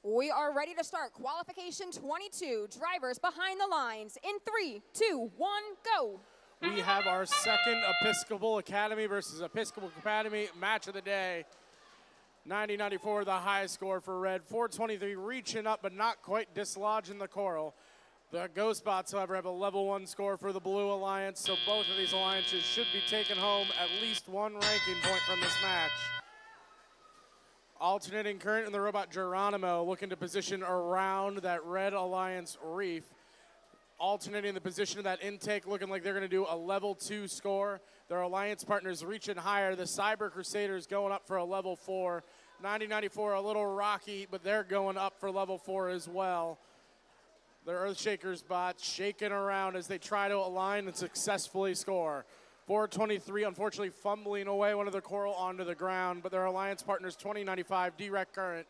Speaker 7: We are ready to start qualification 22. Drivers behind the lines in 3, 2, 1, go.
Speaker 2: We have our second Episcopal Academy versus Episcopal Academy match of the day. 90-94, the high score for Red. 423 reaching up but not quite dislodging the coral. The Ghost Bots, however, have a level 1 score for the Blue Alliance, so both of these alliances should be taking home at least 1 ranking point from this match. Alternating Current and the robot Geronimo looking to position around that Red Alliance reef. Alternating the position of that intake, looking like they're going to do a level 2 score. Their alliance partners reaching higher. The Cyber Crusaders going up for a level 4. 90-94 a little rocky, but they're going up for level 4 as well. The Earthshakers bots shaking around as they try to align and successfully score. 423 unfortunately fumbling away one of the coral onto the ground, but their alliance partners 2095 Direct Current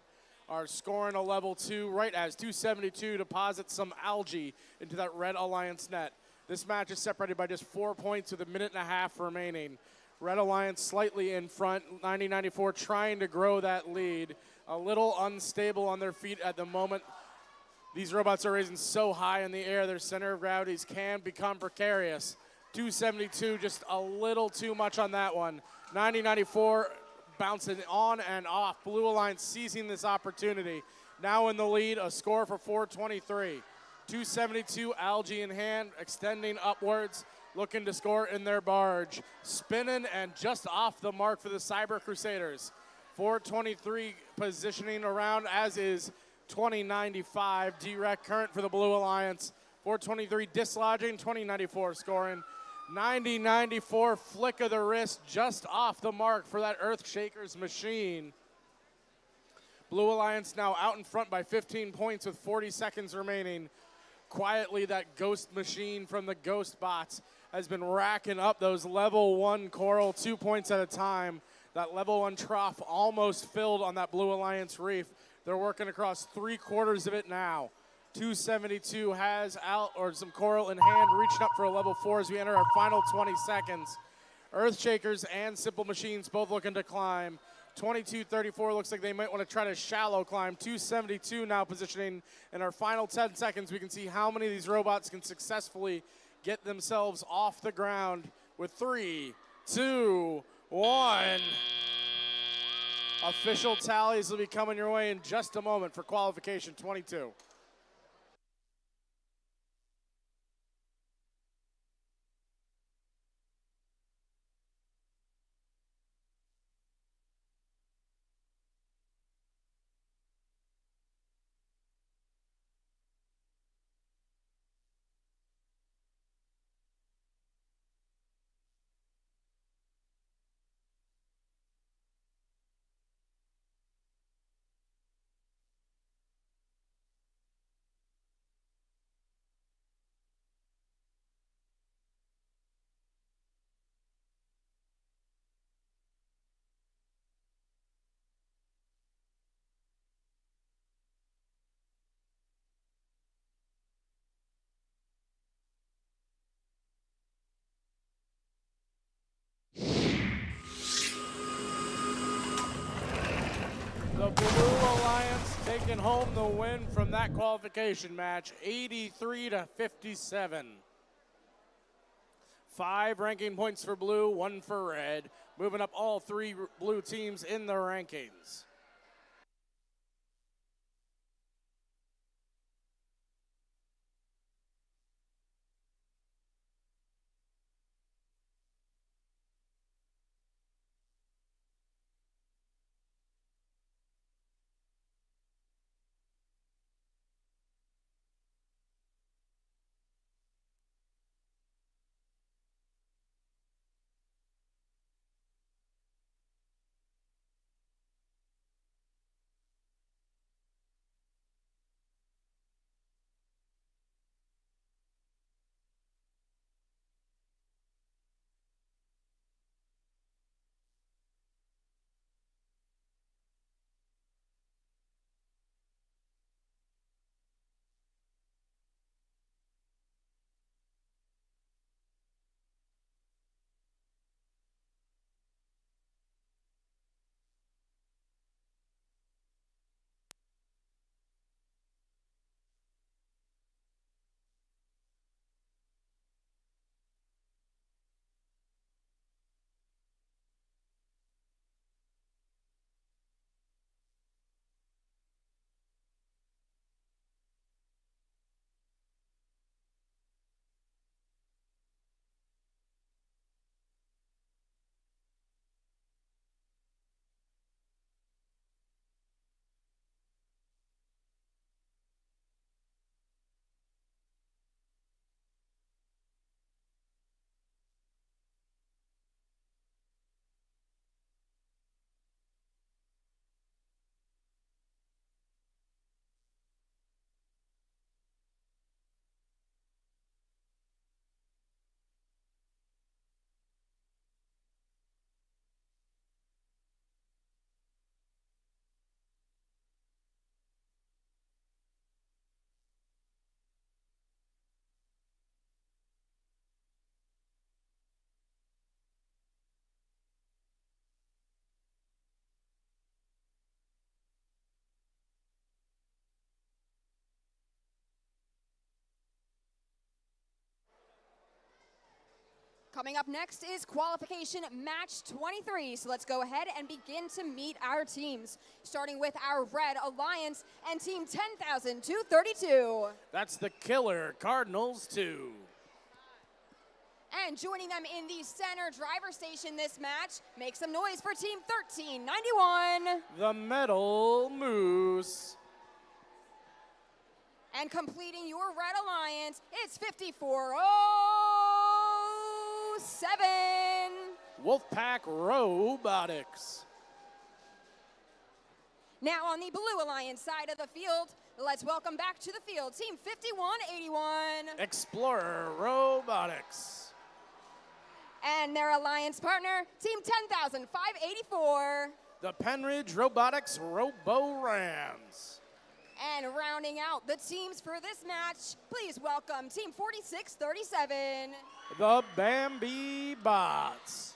Speaker 2: are scoring a level 2 right as 272 deposits some algae into that Red Alliance net. This match is separated by just 4 points with a minute and a half remaining. Red Alliance slightly in front, 90-94 trying to grow that lead. A little unstable on their feet at the moment. These robots are raising so high in the air, their center of gravities can become precarious. 272, just a little too much on that one. 90-94 bouncing on and off. Blue Alliance seizing this opportunity. Now in the lead, a score for 423. 272, algae in hand, extending upwards, looking to score in their barge. Spinning and just off the mark for the Cyber Crusaders. 423 positioning around, as is 2095 Direct Current for the Blue Alliance. 423 dislodging, 2094 scoring. 90-94 flick of the wrist just off the mark for that Earthshakers machine. Blue Alliance now out in front by 15 points with 40 seconds remaining. Quietly, that Ghost machine from the Ghost Bots has been racking up those level 1 coral 2 points at a time. That level 1 trough almost filled on that Blue Alliance reef. They're working across 3/4 of it now. 272 has some coral in hand, reaching up for a level 4 as we enter our final 20 seconds. Earthshakers and Simple Machines both looking to climb. 2234 looks like they might want to try to shallow climb. 272 now positioning in our final 10 seconds. We can see how many of these robots can successfully get themselves off the ground with 3, 2, 1. Official tallies will be coming your way in just a moment for qualification 22. The Blue Alliance taking home the win from that qualification match, 83-57. 5 ranking points for blue, 1 for red, moving up all 3 blue teams in the rankings.
Speaker 7: Coming up next is qualification match 23. So let's go ahead and begin to meet our teams. Starting with our Red Alliance and team 10,232.
Speaker 2: That's the Killer Cardinals 2.
Speaker 7: And joining them in the center driver station this match, make some noise for team 1391.
Speaker 2: The Metal Moose.
Speaker 7: And completing your Red Alliance, it's 5407.
Speaker 2: Wolfpack Robotics.
Speaker 7: Now on the Blue Alliance side of the field, let's welcome back to the field team 5181.
Speaker 2: Explorer Robotics.
Speaker 7: And their alliance partner, Team 10,584.
Speaker 2: The Penridge Robotics Robo-Rams.
Speaker 7: And rounding out the teams for this match, please welcome Team 4637.
Speaker 2: The Bambi Bots.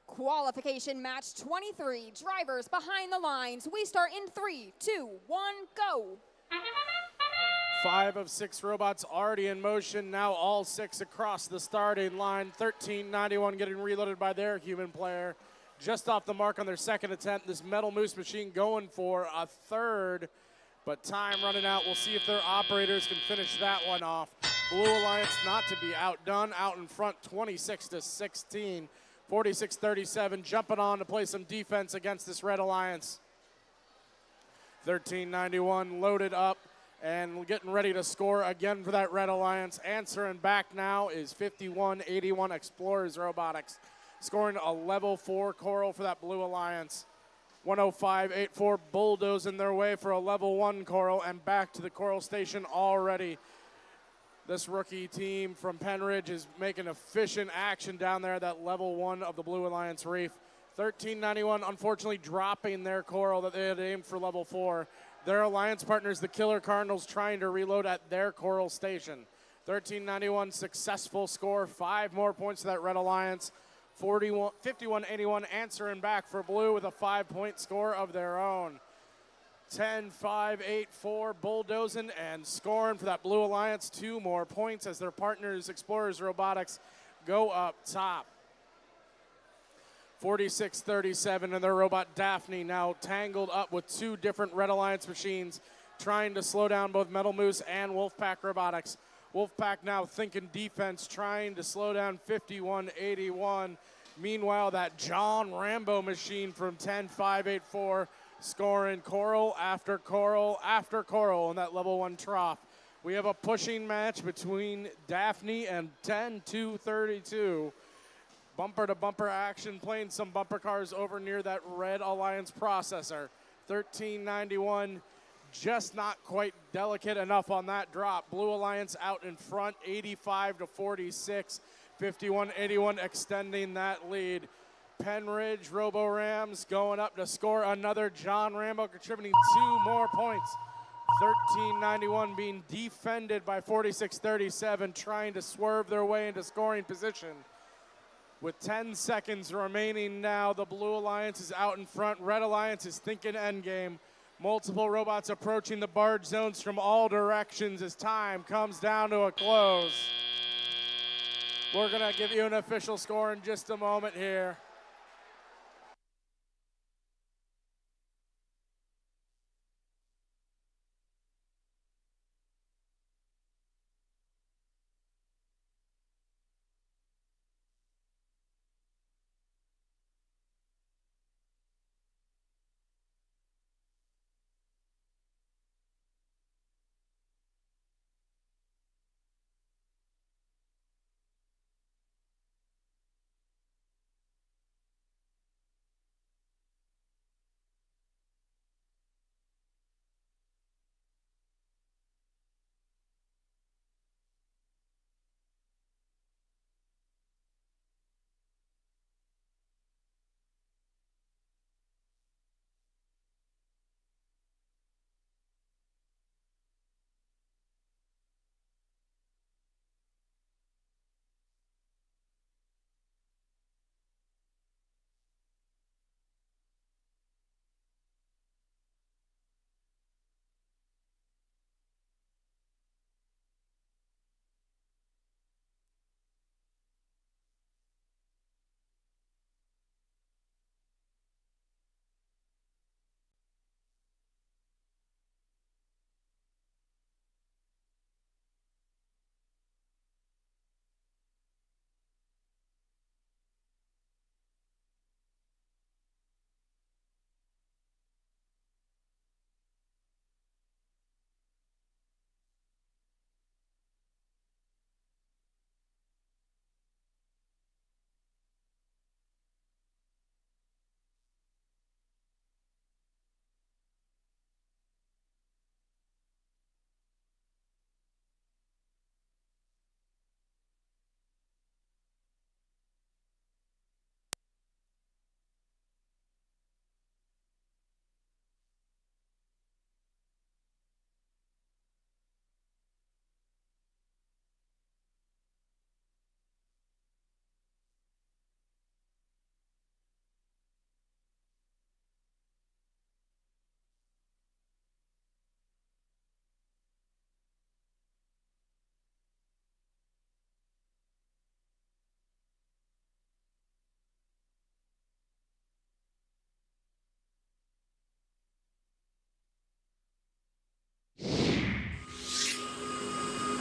Speaker 7: Qualification match 23, drivers behind the lines. We start in 3, 2, 1, go.
Speaker 2: 5 of 6 robots already in motion. Now all 6 across the starting line. 1391 getting reloaded by their human player. Just off the mark on their second attempt. This Metal Moose machine going for a third, but time running out. We'll see if their operators can finish that one off. Blue Alliance not to be outdone, out in front 26-16. 46-37 jumping on to play some defense against this Red Alliance. 1391 loaded up and getting ready to score again for that Red Alliance. Answering back now is 5181 Explorers Robotics, scoring a level 4 Coral for that Blue Alliance. 10584 bulldozing their way for a level 1 Coral, and back to the Coral station already. This rookie team from Penridge is making efficient action down there at that level 1 of the Blue Alliance Reef. 1391 unfortunately dropping their Coral that they had aimed for level 4. Their alliance partners, the Killer Cardinals, trying to reload at their Coral station. 1391 successful score, 5 more points to that Red Alliance. 5181 answering back for Blue with a 5-point score of their own. 10-5-8-4 bulldozing and scoring for that Blue Alliance. 2 more points as their partners, Explorers Robotics, go up top. 46-37 and their robot Daphne now tangled up with 2 different Red Alliance machines, trying to slow down both Metal Moose and Wolfpack Robotics. Wolfpack now thinking defense, trying to slow down 5181. Meanwhile, that John Rambo machine from 10-5-8-4 scoring Coral after Coral after Coral in that level 1 trough. We have a pushing match between Daphne and 10-2-32. Bumper-to-bumper action, playing some bumper cars over near that Red Alliance processor. 1391, just not quite delicate enough on that drop. Blue Alliance out in front, 85 to 46. 51-81 extending that lead. Penridge, Robo Rams going up to score another. John Rambo contributing 2 more points. 1391 being defended by 46-37, trying to swerve their way into scoring position. With 10 seconds remaining now, the Blue Alliance is out in front. Red Alliance is thinking endgame. Multiple robots approaching the barge zones from all directions as time comes down to a close. We're gonna give you an official score in just a moment here.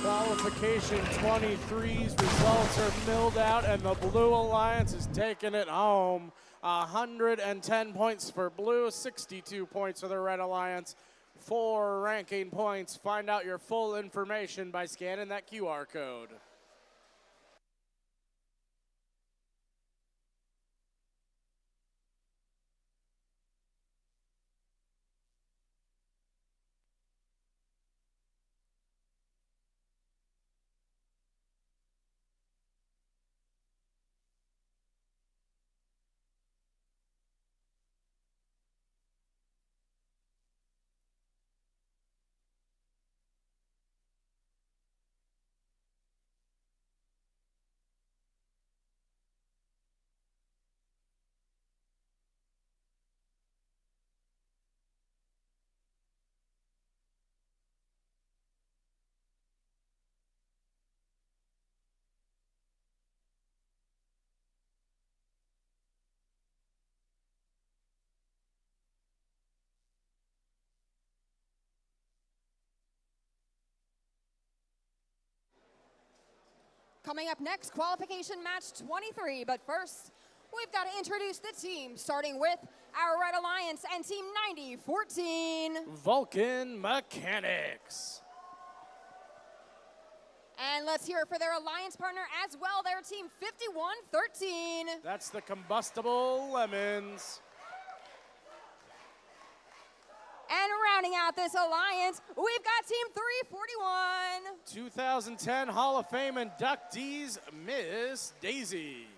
Speaker 2: Qualification 23's results are milled out, and the Blue Alliance is taking it home. 110 points for Blue, 62 points for the Red Alliance. 4 ranking points. Find out your full information by scanning that QR code.
Speaker 7: Coming up next, qualification match 23. But first, we've got to introduce the team, starting with our Red Alliance and Team 9014.
Speaker 2: Vulcan Mechanics.
Speaker 7: And let's hear it for their alliance partner as well, their team 5113.
Speaker 2: That's the Combustible Lemons.
Speaker 7: And rounding out this alliance, we've got team 341.
Speaker 2: 2010 Hall of Fame inductees, Miss Daisy.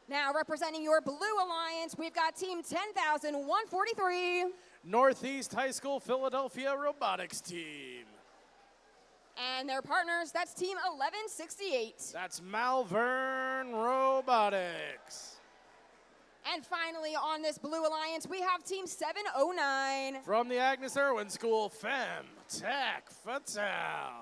Speaker 7: Now representing your blue alliance, we've got team 10,143.
Speaker 2: Northeast High School Philadelphia Robotics Team.
Speaker 7: And their partners, that's team 1168.
Speaker 2: That's Malvern Robotics.
Speaker 7: And finally on this blue alliance, we have team 709.
Speaker 2: From the Agnes Irwin School, Femme Tech Fatale.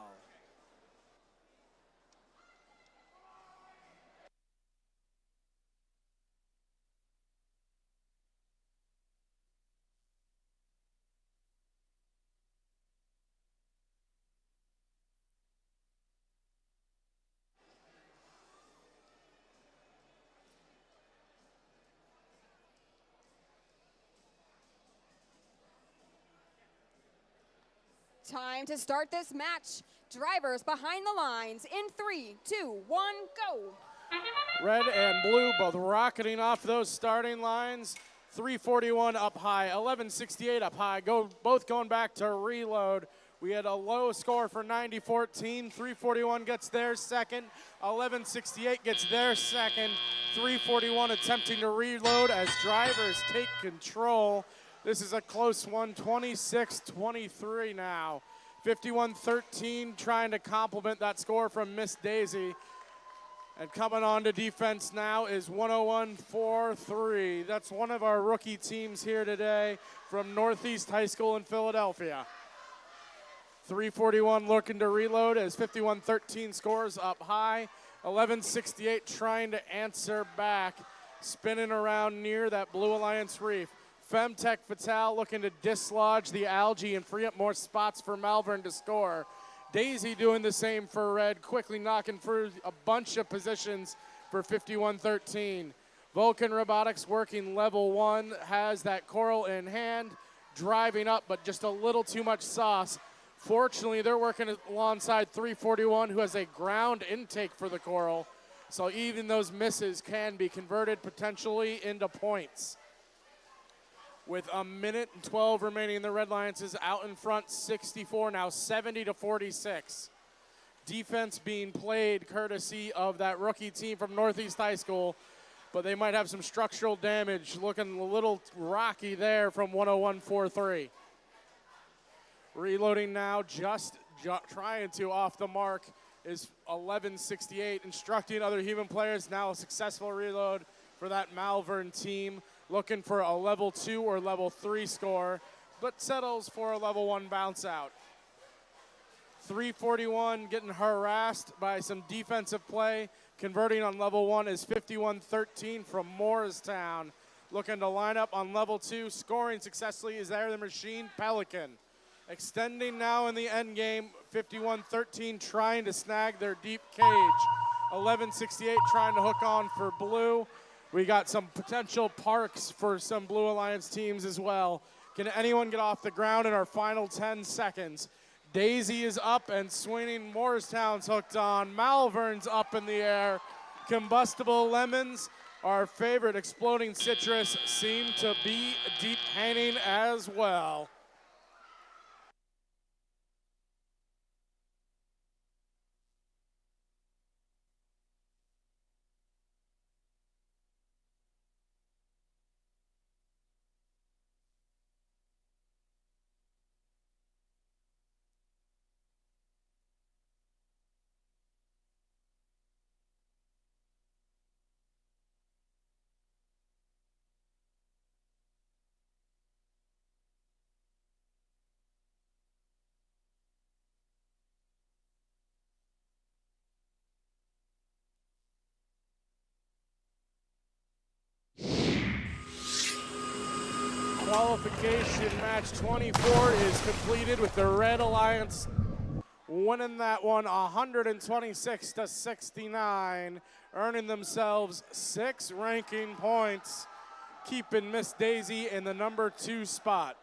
Speaker 7: Time to start this match. Drivers behind the lines in 3, 2, 1, go.
Speaker 2: Red and blue both rocketing off those starting lines. 341 up high, 1168 up high, both going back to reload. We had a low score for 90-14. 341 gets their second. 1168 gets their second. 341 attempting to reload as drivers take control. This is a close one, 26-23 now. 51-13 trying to complement that score from Miss Daisy. And coming on to defense now is 101-4-3. That's one of our rookie teams here today from Northeast High School in Philadelphia. 341 looking to reload as 51-13 scores up high. 1168 trying to answer back, spinning around near that Blue Alliance reef. Femtech Fatale looking to dislodge the algae and free up more spots for Malvern to score. Daisy doing the same for Red, quickly knocking through a bunch of positions for 51-13. Vulcan Robotics working level 1, has that coral in hand, driving up, but just a little too much sauce. Fortunately, they're working alongside 341, who has a ground intake for the coral, so even those misses can be converted potentially into points. With a minute and 12 remaining, the Red Lions is out in front, 64, now 70-46. Defense being played courtesy of that rookie team from Northeast High School, but they might have some structural damage, looking a little rocky there from 101-4-3. Reloading now, just trying to off the mark is 1168, instructing other human players. Now a successful reload for that Malvern team, looking for a level 2 or level 3 score, but settles for a level 1 bounce out. 341 getting harassed by some defensive play. Converting on level 1 is 51-13 from Morristown. Looking to line up on level 2, scoring successfully is there the machine Pelican. Extending now in the end game, 51-13 trying to snag their deep cage. 1168 trying to hook on for blue. We got some potential parks for some Blue Alliance teams as well. Can anyone get off the ground in our final 10 seconds? Daisy is up and swinging. Morristown's hooked on. Malvern's up in the air. Combustible Lemons, our favorite exploding citrus, seem to be deep hanging as well. Qualification match 24 is completed with the Red Alliance winning that one 126-69, earning themselves 6 ranking points, keeping Miss Daisy in the number 2 spot.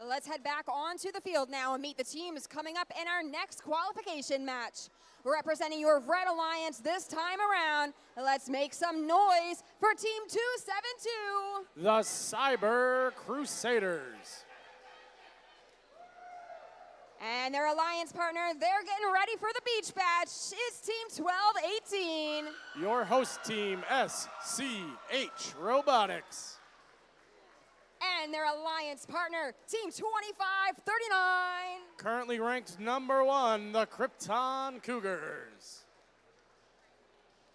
Speaker 7: Let's head back onto the field now and meet the teams coming up in our next qualification match. Representing your Red Alliance this time around, let's make some noise for Team 272.
Speaker 2: The Cyber Crusaders.
Speaker 7: And their alliance partner, they're getting ready for the beach badge, is Team 1218.
Speaker 2: Your host team, SCH Robotics.
Speaker 7: And their alliance partner, Team 2539.
Speaker 2: Currently ranked #1, the Krypton Cougars.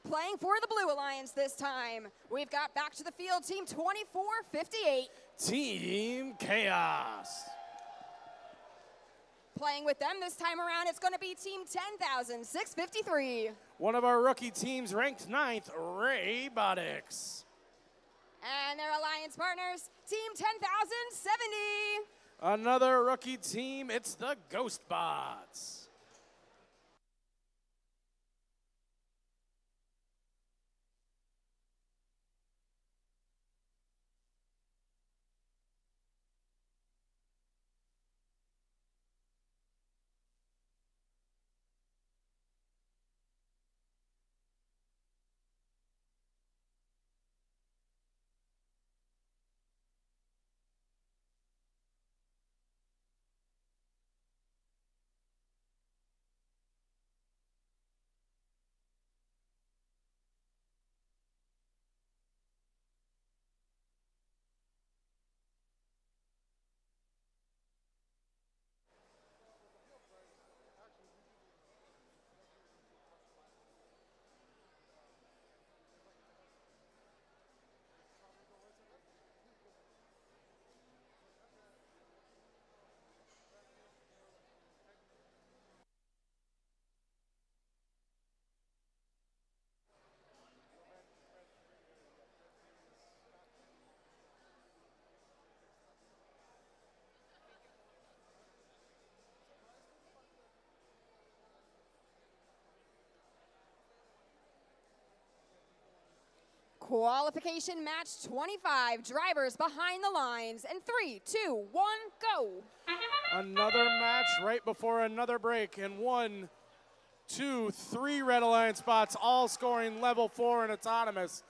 Speaker 7: Playing for the Blue Alliance this time, we've got back to the field Team 2458.
Speaker 2: Team Chaos.
Speaker 7: Playing with them this time around, it's going to be Team 10653.
Speaker 2: One of our rookie teams ranked 9th, Robotics.
Speaker 7: And their alliance partners, Team 10070.
Speaker 2: Another rookie team, it's the Ghost Bots.
Speaker 7: Qualification match 25, drivers behind the lines. And 3, 2, 1, go.
Speaker 2: Another match right before another break, and 1, 2, 3 Red Alliance spots, all scoring level 4 and autonomous.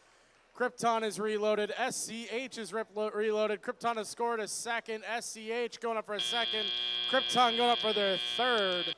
Speaker 2: Krypton is reloaded, SCH is reloaded. Krypton has scored a second, SCH going up for a second, Krypton going up for their third.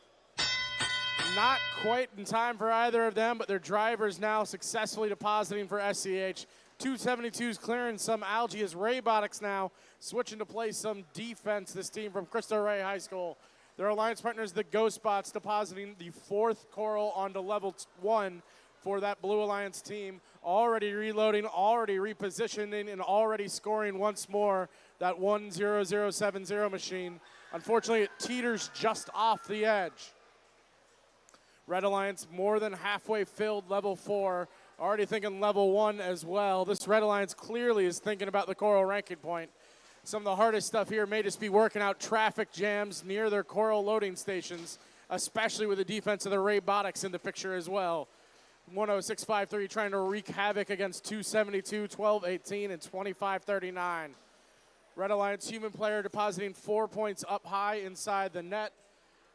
Speaker 2: Not quite in time for either of them, but their drivers now successfully depositing for SCH. 272's clearing some algae as Robotics now switching to play some defense, this team from Cristo Rey High School. Their alliance partners, the Ghost Bots, depositing the 4th coral onto level 1 for that Blue Alliance team. Already reloading, already repositioning, and already scoring once more that 10070 machine. Unfortunately, it teeters just off the edge. Red Alliance more than halfway filled level 4, already thinking level 1 as well. This Red Alliance clearly is thinking about the coral ranking point. Some of the hardest stuff here may just be working out traffic jams near their coral loading stations, especially with the defense of the Robotics in the picture as well. 10653 trying to wreak havoc against 272, 1218, and 2539. Red Alliance human player depositing 4 points up high inside the net.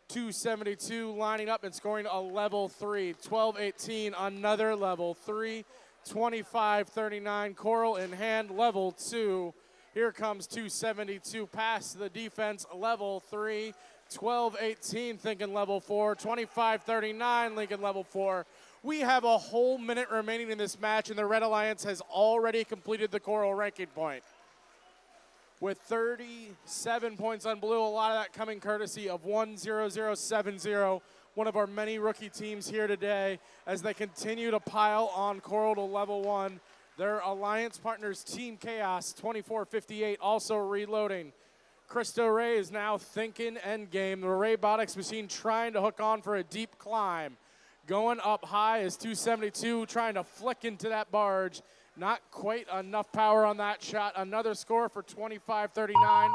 Speaker 2: 272 lining up and scoring a level 3. 1218, another level 3. 2539, coral in hand, level 2. Here comes 272 past the defense, level 3. 1218 thinking level 4. 2539 Lincoln level 4. We have a whole minute remaining in this match, and the Red Alliance has already completed the coral ranking point. With 37 points on blue, a lot of that coming courtesy of 10070, one of our many rookie teams here today, as they continue to pile on coral to level 1. Their alliance partners, Team Chaos, 2458, also reloading. Cristo Rey is now thinking endgame. The Robotics machine trying to hook on for a deep climb. Going up high is 272, trying to flick into that barge. Not quite enough power on that shot. Another score for 2539.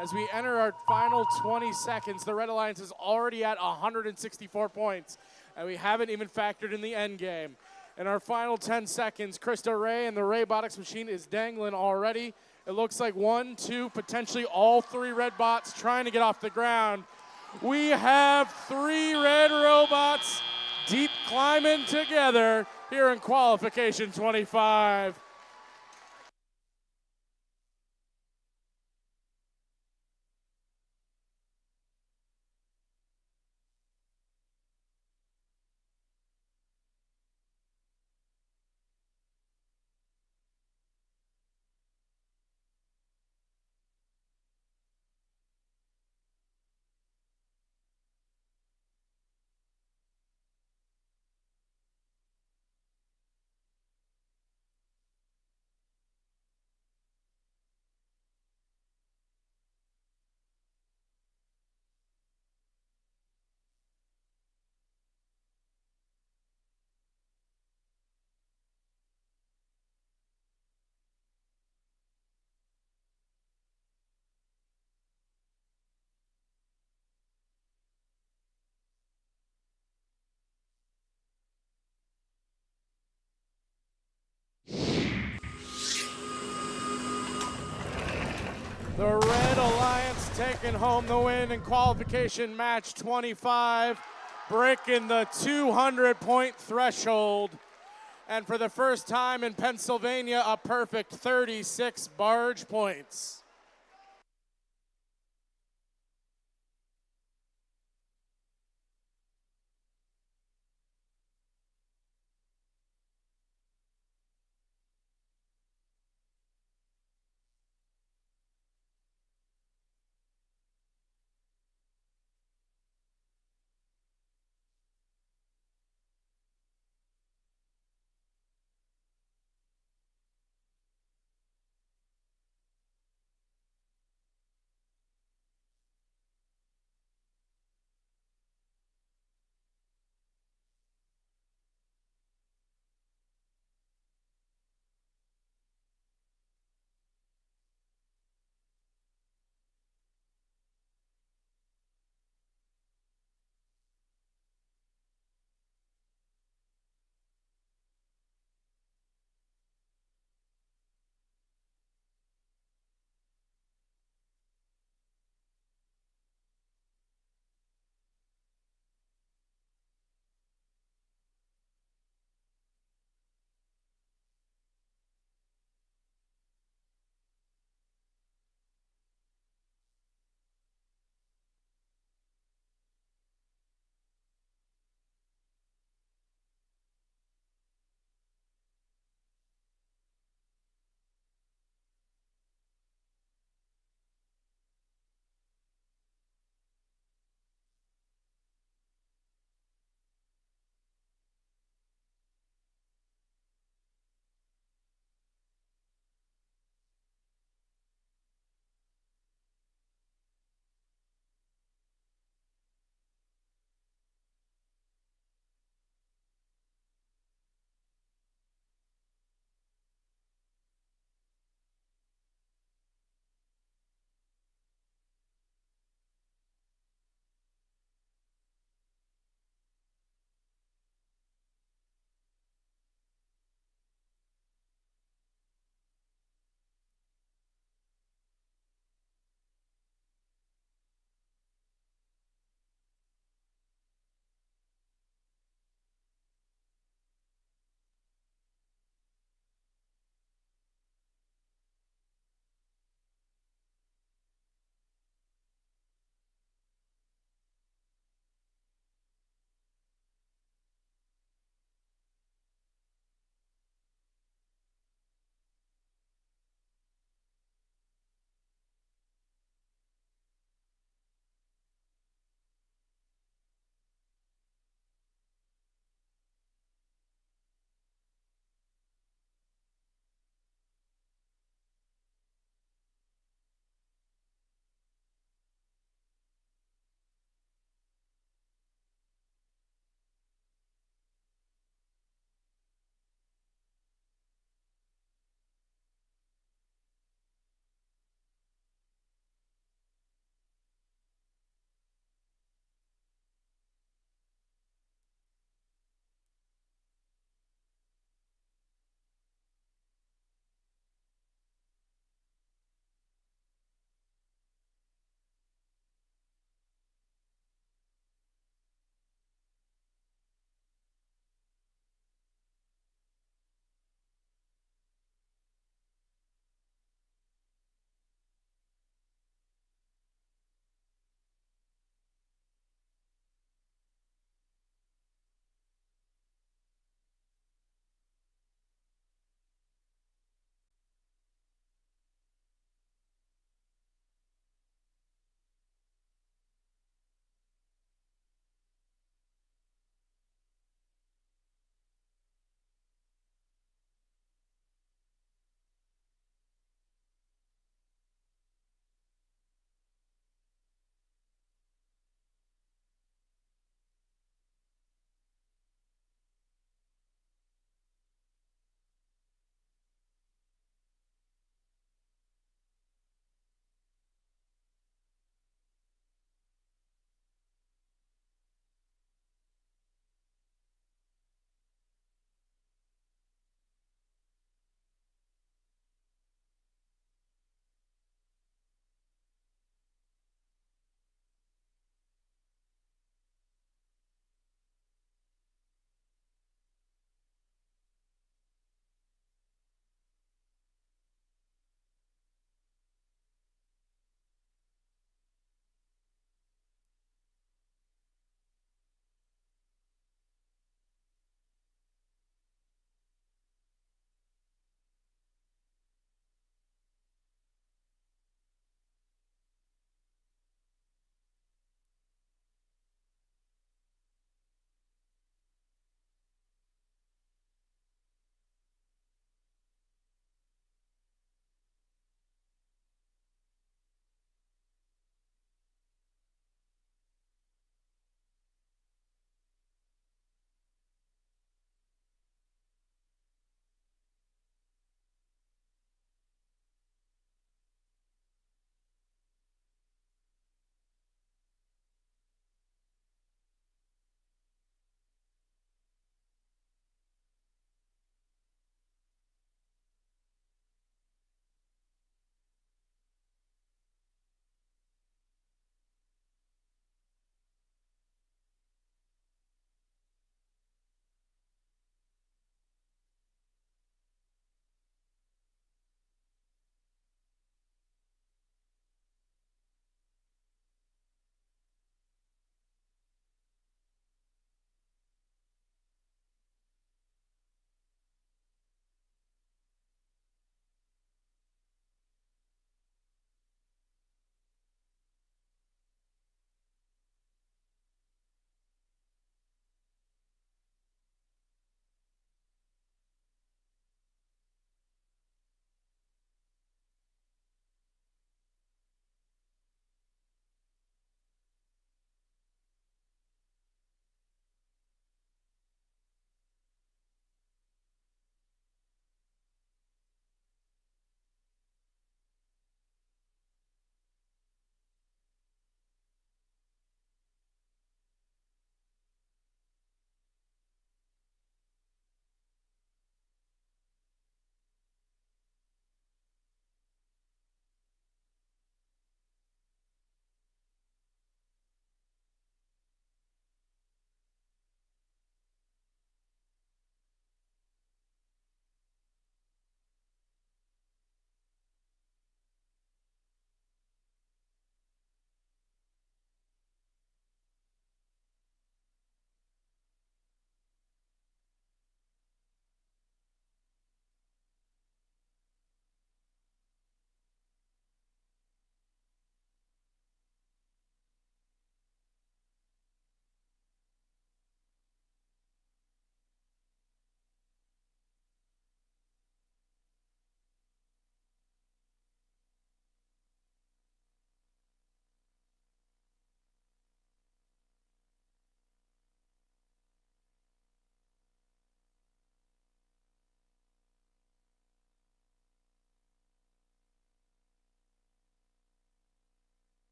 Speaker 2: As we enter our final 20 seconds, the Red Alliance is already at 164 points, and we haven't even factored in the end game. In our final 10 seconds, Cristo Rey and the Robotics machine is dangling already. It looks like 1, 2, potentially all 3 red bots trying to get off the ground. We have 3 red robots deep climbing together here in qualification 25. The Red Alliance taking home the win in qualification match 25, breaking the 200-point threshold. And for the first time in Pennsylvania, a perfect 36 barge points.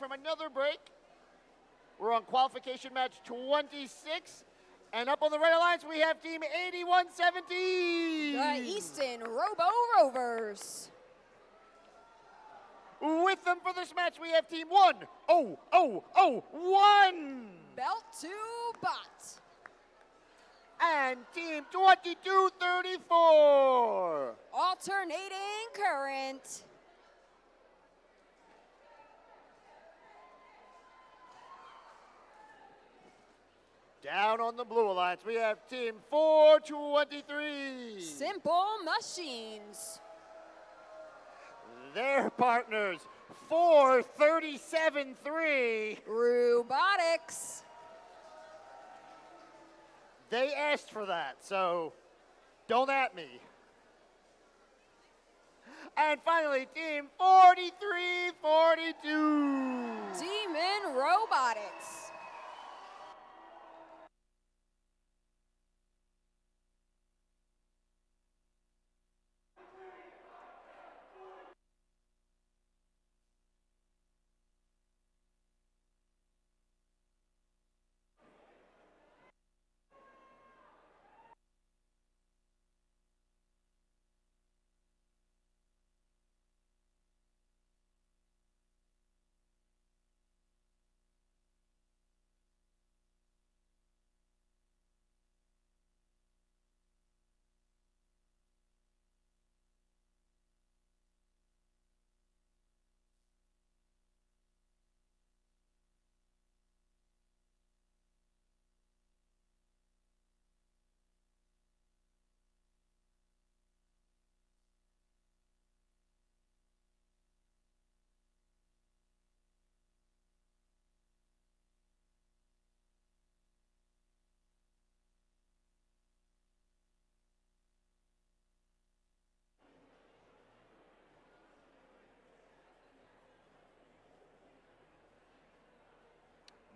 Speaker 5: from another break. We're on qualification match 26. And up on the red alliance, we have team 8117.
Speaker 7: The Easton Robo Rovers.
Speaker 5: With them for this match, we have team 10001.
Speaker 7: Belt to Bot.
Speaker 5: And team 2234.
Speaker 7: Alternating Current.
Speaker 5: Down on the blue alliance, we have team 423.
Speaker 7: Simple Machines.
Speaker 5: Their partners, 437-3.
Speaker 7: Robotics.
Speaker 5: They asked for that, so don't at me. And finally, team 4342.
Speaker 7: Demon Robotics.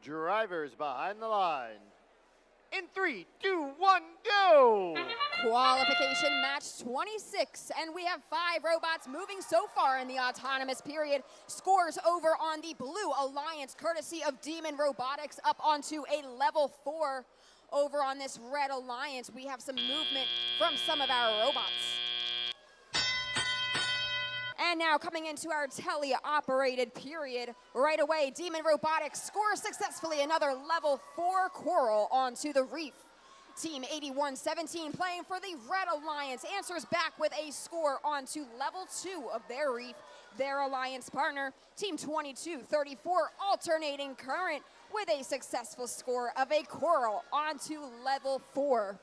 Speaker 5: Drivers behind the line. In 3, 2, 1, go!
Speaker 7: Qualification match 26, and we have 5 robots moving so far in the autonomous period. Scores over on the Blue Alliance, courtesy of Demon Robotics, up onto a level 4. Over on this Red Alliance, we have some movement from some of our robots. And now coming into our tele-operated period, right away, Demon Robotics scores successfully another level 4 coral onto the reef. Team 8117 playing for the Red Alliance answers back with a score onto level 2 of their reef. Their alliance partner, Team 2234, alternating current with a successful score of a coral onto level 4.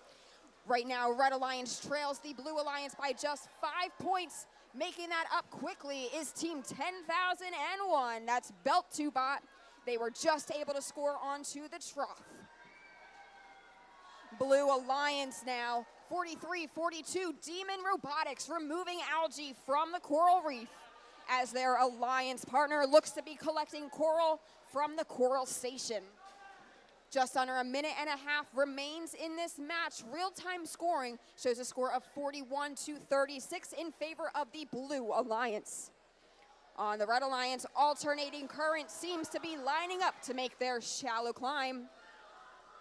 Speaker 7: Right now, Red Alliance trails the Blue Alliance by just 5 points. Making that up quickly is Team 10001. That's Belt to Bot. They were just able to score onto the trough. Blue Alliance now, 43-42. Demon Robotics removing algae from the coral reef as their alliance partner looks to be collecting coral from the coral station. Just under a minute and a half remains in this match. Real-time scoring shows a score of 41-36 in favor of the Blue Alliance. On the Red Alliance, alternating current seems to be lining up to make their shallow climb.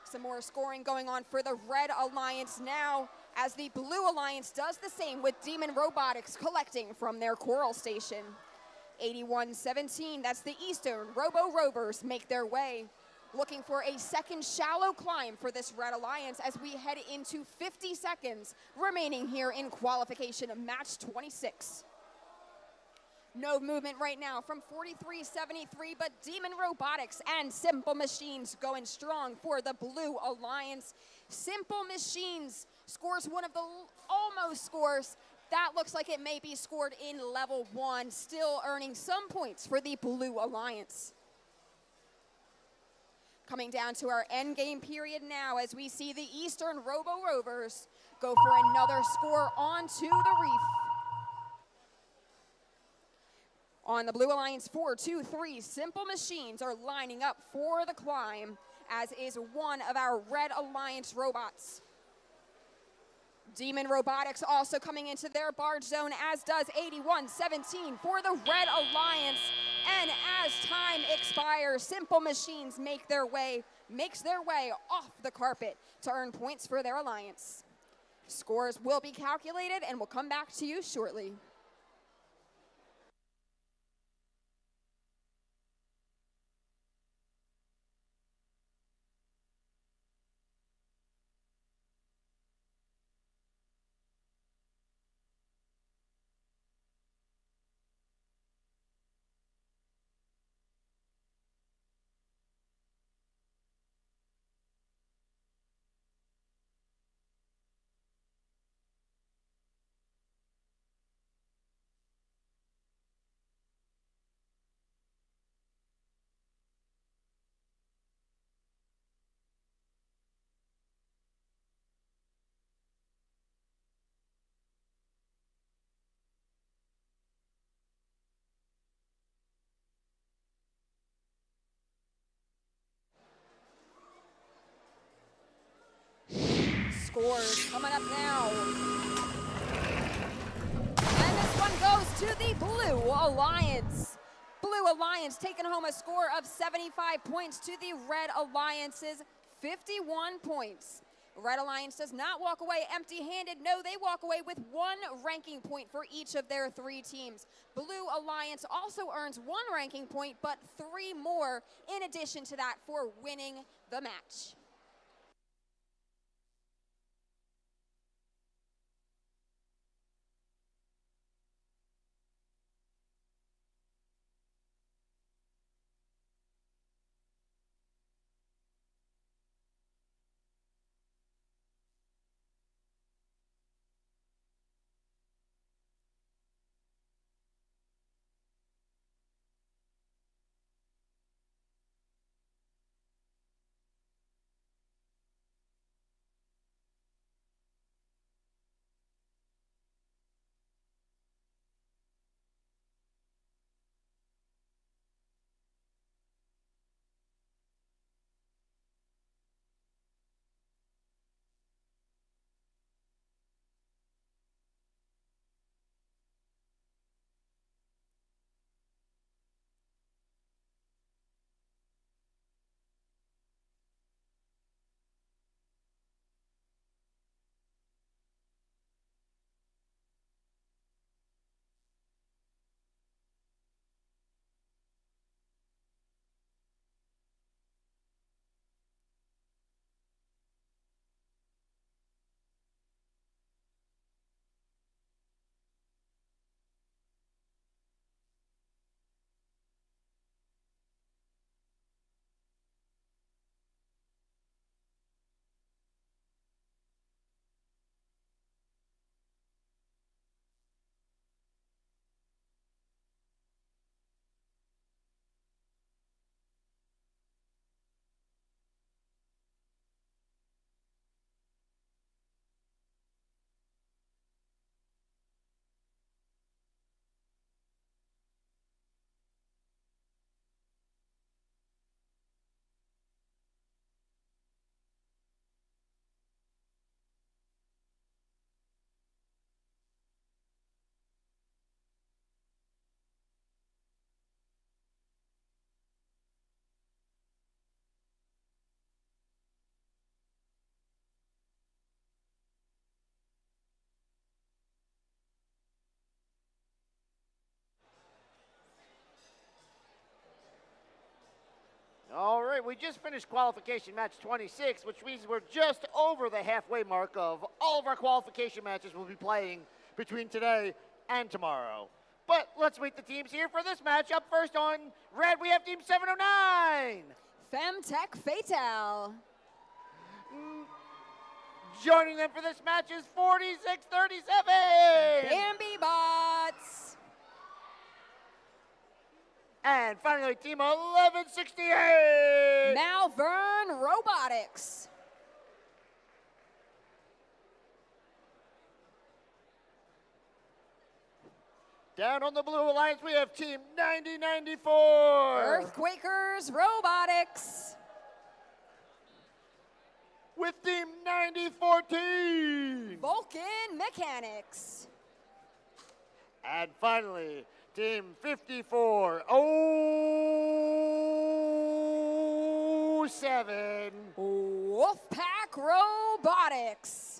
Speaker 7: Some more scoring going on for the Red Alliance now, as the Blue Alliance does the same with Demon Robotics collecting from their coral station. 8117, that's the Eastern Robo Rovers, make their way. Looking for a second shallow climb for this Red Alliance as we head into 50 seconds remaining here in qualification of match 26. No movement right now from 4373, but Demon Robotics and Simple Machines going strong for the Blue Alliance. Simple Machines scores one of the almost scores. That looks like it may be scored in level 1, still earning some points for the Blue Alliance. Coming down to our end game period now as we see the Eastern Robo Rovers go for another score onto the reef. On the Blue Alliance, 4-2-3, Simple Machines are lining up for the climb, as is one of our Red Alliance robots. Demon Robotics also coming into their barge zone, as does 8117 for the Red Alliance. And as time expires, Simple Machines makes their way off the carpet to earn points for their alliance. Scores will be calculated and we'll come back to you shortly. Scores coming up now. And this one goes to the Blue Alliance. Blue Alliance taking home a score of 75 points to the Red Alliance's 51 points. Red Alliance does not walk away empty-handed. No, they walk away with 1 ranking point for each of their 3 teams. Blue Alliance also earns 1 ranking point, but 3 more in addition to that for winning the match.
Speaker 5: All right, we just finished qualification match 26, which means we're just over the halfway mark of all of our qualification matches we'll be playing between today and tomorrow. But let's meet the teams here for this match. Up first on red, we have Team 709.
Speaker 7: Femtech Fatal.
Speaker 5: Joining them for this match is 4637.
Speaker 7: Bambi Bots.
Speaker 5: And finally, Team 1168.
Speaker 7: Malvern Robotics.
Speaker 5: Down on the Blue Alliance, we have Team 9094.
Speaker 7: Earthquakers Robotics.
Speaker 5: with Team 9014.
Speaker 7: Vulcan Mechanics.
Speaker 5: And finally, Team 5407.
Speaker 7: Wolfpack Robotics.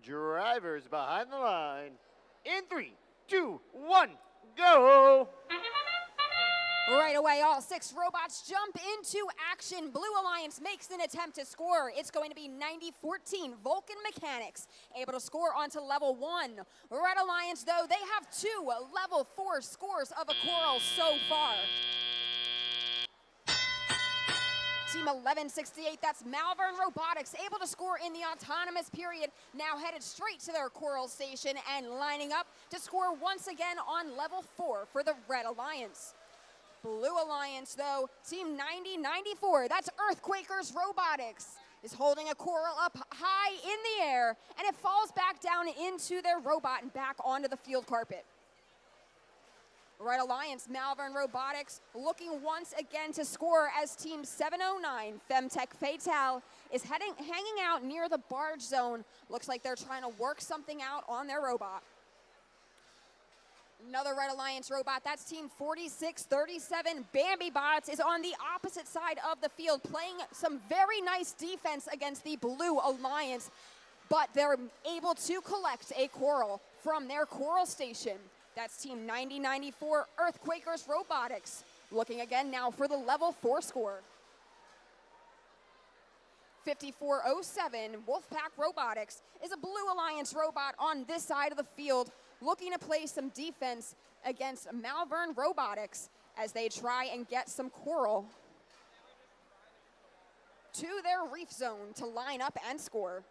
Speaker 5: Drivers behind the line. In 3, 2, 1, go!
Speaker 7: Right away, all 6 robots jump into action. Blue Alliance makes an attempt to score. It's going to be 9014 Vulcan Mechanics, able to score onto level 1. Red Alliance, though, they have 2 level 4 scores of a coral so far. Team 1168, that's Malvern Robotics, able to score in the autonomous period, now headed straight to their coral station and lining up to score once again on level 4 for the Red Alliance. Blue Alliance, though, Team 9094, that's Earthquakers Robotics, is holding a coral up high in the air, and it falls back down into their robot and back onto the field carpet. Red Alliance, Malvern Robotics, looking once again to score as Team 709, Femtech Fatale, is hanging out near the barge zone. Looks like they're trying to work something out on their robot. Another Red Alliance robot, that's Team 4637, Bambi Bots, is on the opposite side of the field, playing some very nice defense against the Blue Alliance, but they're able to collect a coral from their coral station. That's Team 9094, Earthquakers Robotics, looking again now for the level 4 score. 5407, Wolfpack Robotics, is a Blue Alliance robot on this side of the field, looking to play some defense against Malvern Robotics as they try and get some coral to their reef zone to line up and score.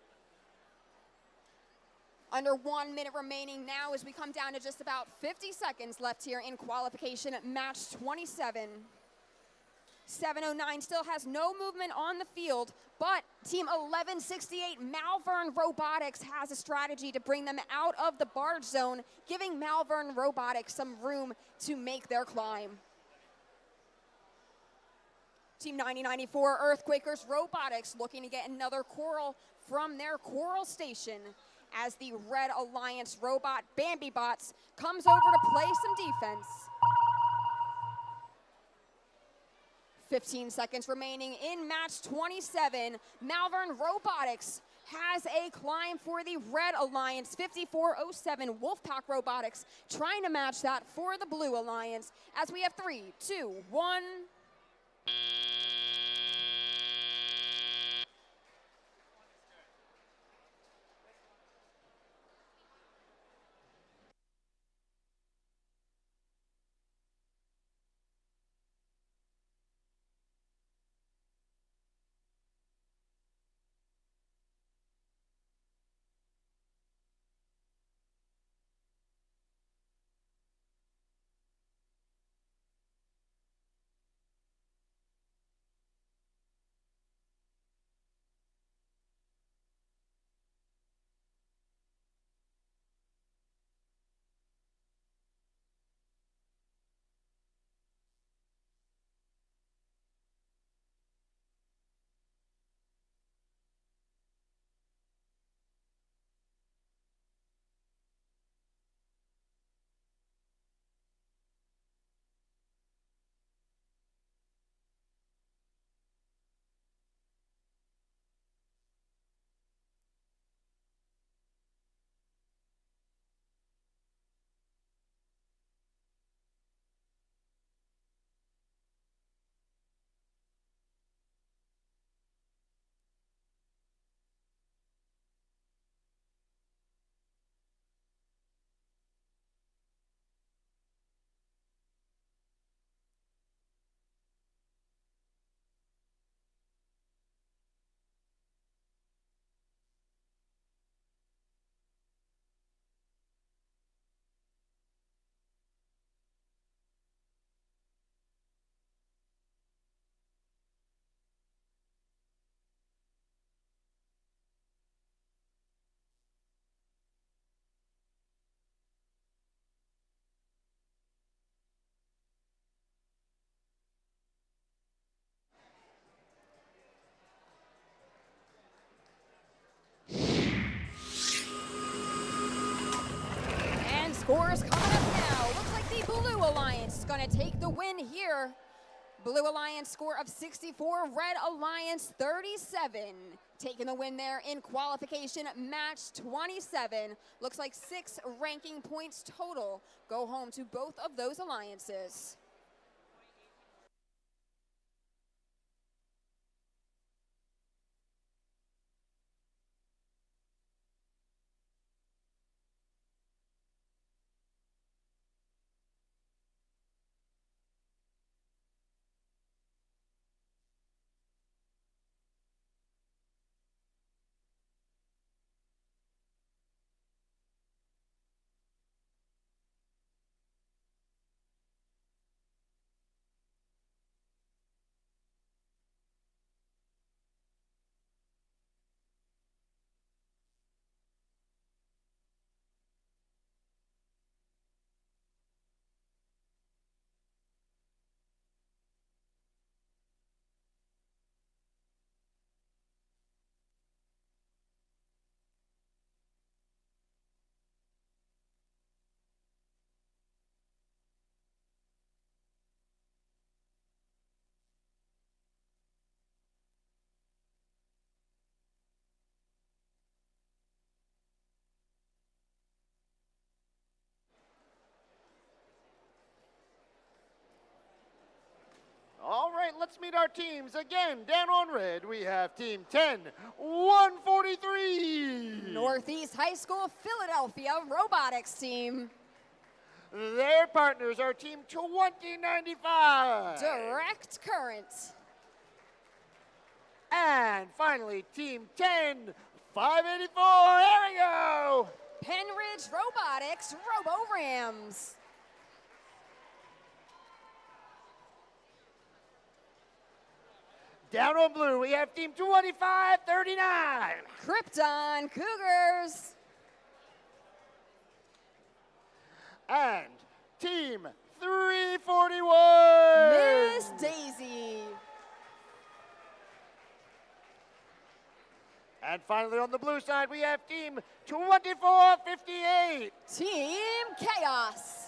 Speaker 7: Under 1 minute remaining now as we come down to just about 50 seconds left here in qualification at match 27. 709 still has no movement on the field, but Team 1168 Malvern Robotics has a strategy to bring them out of the barge zone, giving Malvern Robotics some room to make their climb. Team 9094 Earthquakers Robotics looking to get another coral from their coral station as the Red Alliance robot Bambi Bots comes over to play some defense. 15 seconds remaining in match 27. Malvern Robotics has a climb for the Red Alliance. 5407 Wolfpack Robotics trying to match that for the Blue Alliance as we have 3, 2, 1. going to take the win here. Blue Alliance score of 64, Red Alliance 37. Taking the win there in qualification match 27. Looks like 6 ranking points total go home to both of those alliances.
Speaker 5: All right, let's meet our teams. Again, down on red, we have team 10, 143.
Speaker 7: Northeast High School Philadelphia robotics team.
Speaker 5: Their partners are team 2095.
Speaker 7: Direct Current.
Speaker 5: And finally, team 10, 584. There we go.
Speaker 7: Penridge Robotics RoboRams.
Speaker 5: Down on blue, we have team 2539.
Speaker 7: Krypton Cougars.
Speaker 5: And team 341.
Speaker 7: Miss Daisy.
Speaker 5: And finally on the blue side, we have team 2458.
Speaker 7: Team Chaos.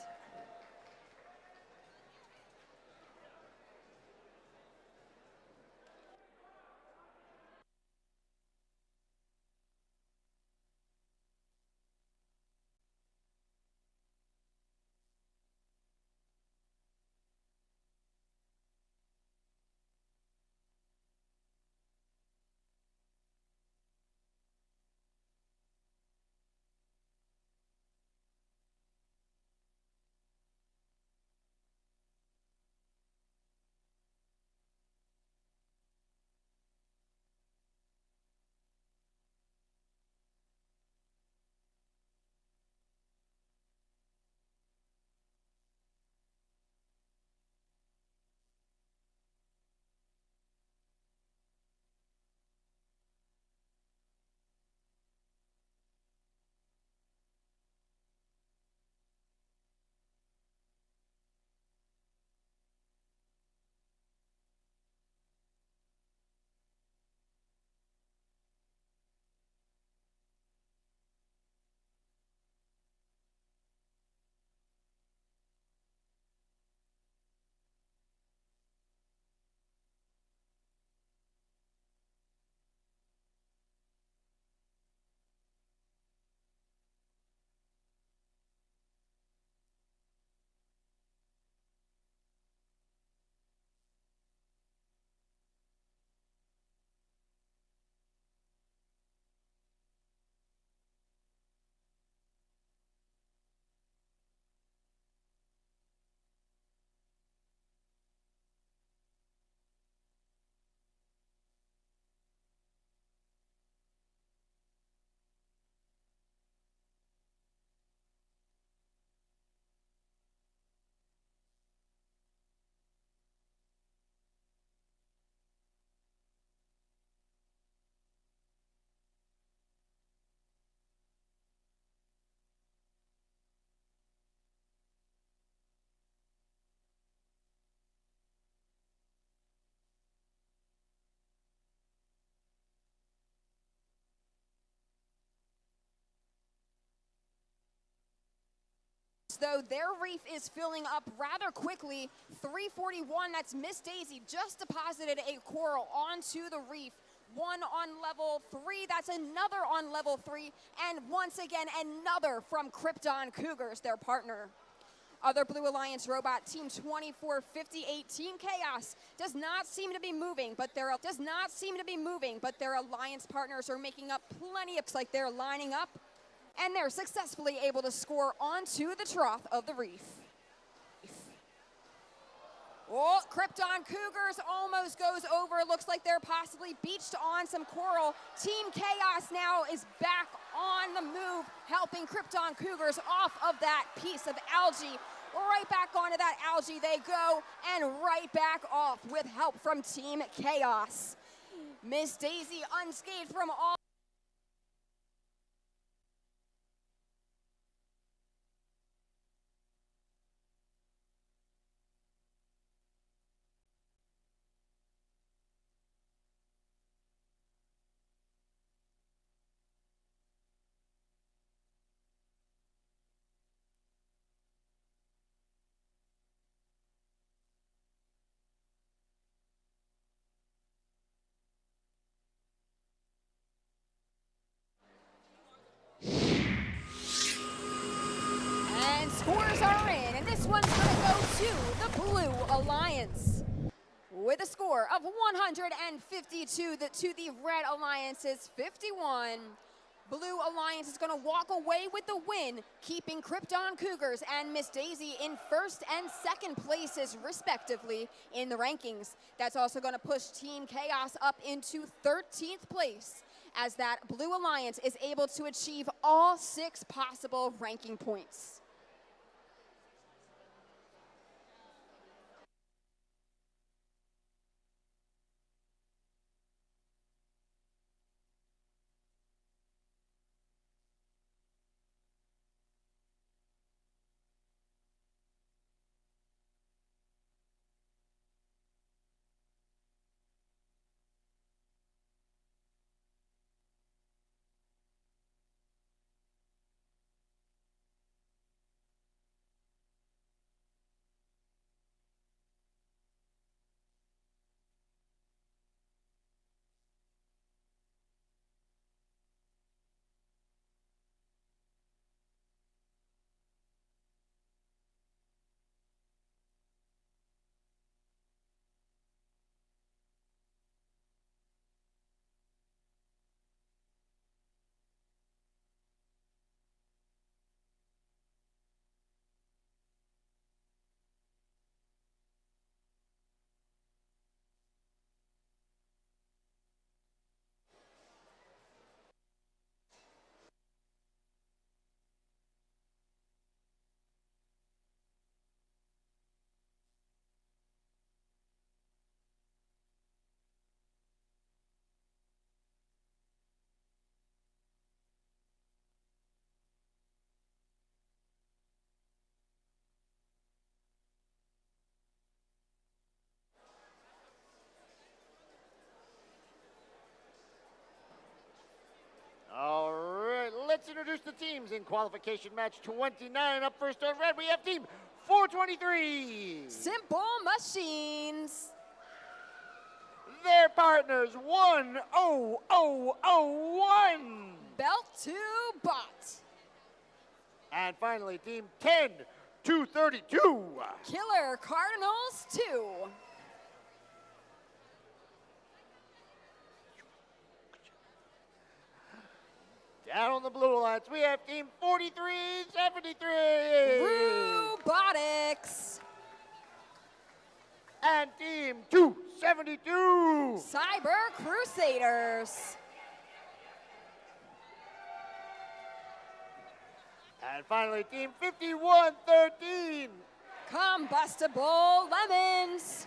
Speaker 7: though, their reef is filling up rather quickly. 341, that's Miss Daisy, just deposited a coral onto the reef. One on level 3, that's another on level 3, and once again, another from Krypton Cougars, their partner. Other Blue Alliance robot, Team 2458, Team Chaos, does not seem to be moving, but their alliance partners are making up plenty. Looks like they're lining up, and they're successfully able to score onto the trough of the reef. Oh, Krypton Cougars almost goes over. Looks like they're possibly beached on some coral. Team Chaos now is back on the move, helping Krypton Cougars off of that piece of algae. Right back onto that algae they go, and right back off with help from Team Chaos. Miss Daisy unscathed from all. And scores are in, and this one's going to go to the Blue Alliance. With a score of 152 to the Red Alliance's 51. Blue Alliance is going to walk away with the win, keeping Krypton Cougars and Miss Daisy in first and second places, respectively, in the rankings. That's also going to push Team Chaos up into 13th place, as that Blue Alliance is able to achieve all 6 possible ranking points.
Speaker 5: All right, let's introduce the teams in qualification match 29. Up first on red, we have team 423.
Speaker 7: Simple Machines.
Speaker 5: Their partners 10001.
Speaker 7: Belt to Bot.
Speaker 5: And finally, team 10232.
Speaker 7: Killer Cardinals 2.
Speaker 5: Down on the Blue Alliance, we have team 4373.
Speaker 7: Robotics.
Speaker 5: And team 272.
Speaker 7: Cyber Crusaders.
Speaker 5: And finally, team 5113.
Speaker 7: Combustible Lemons.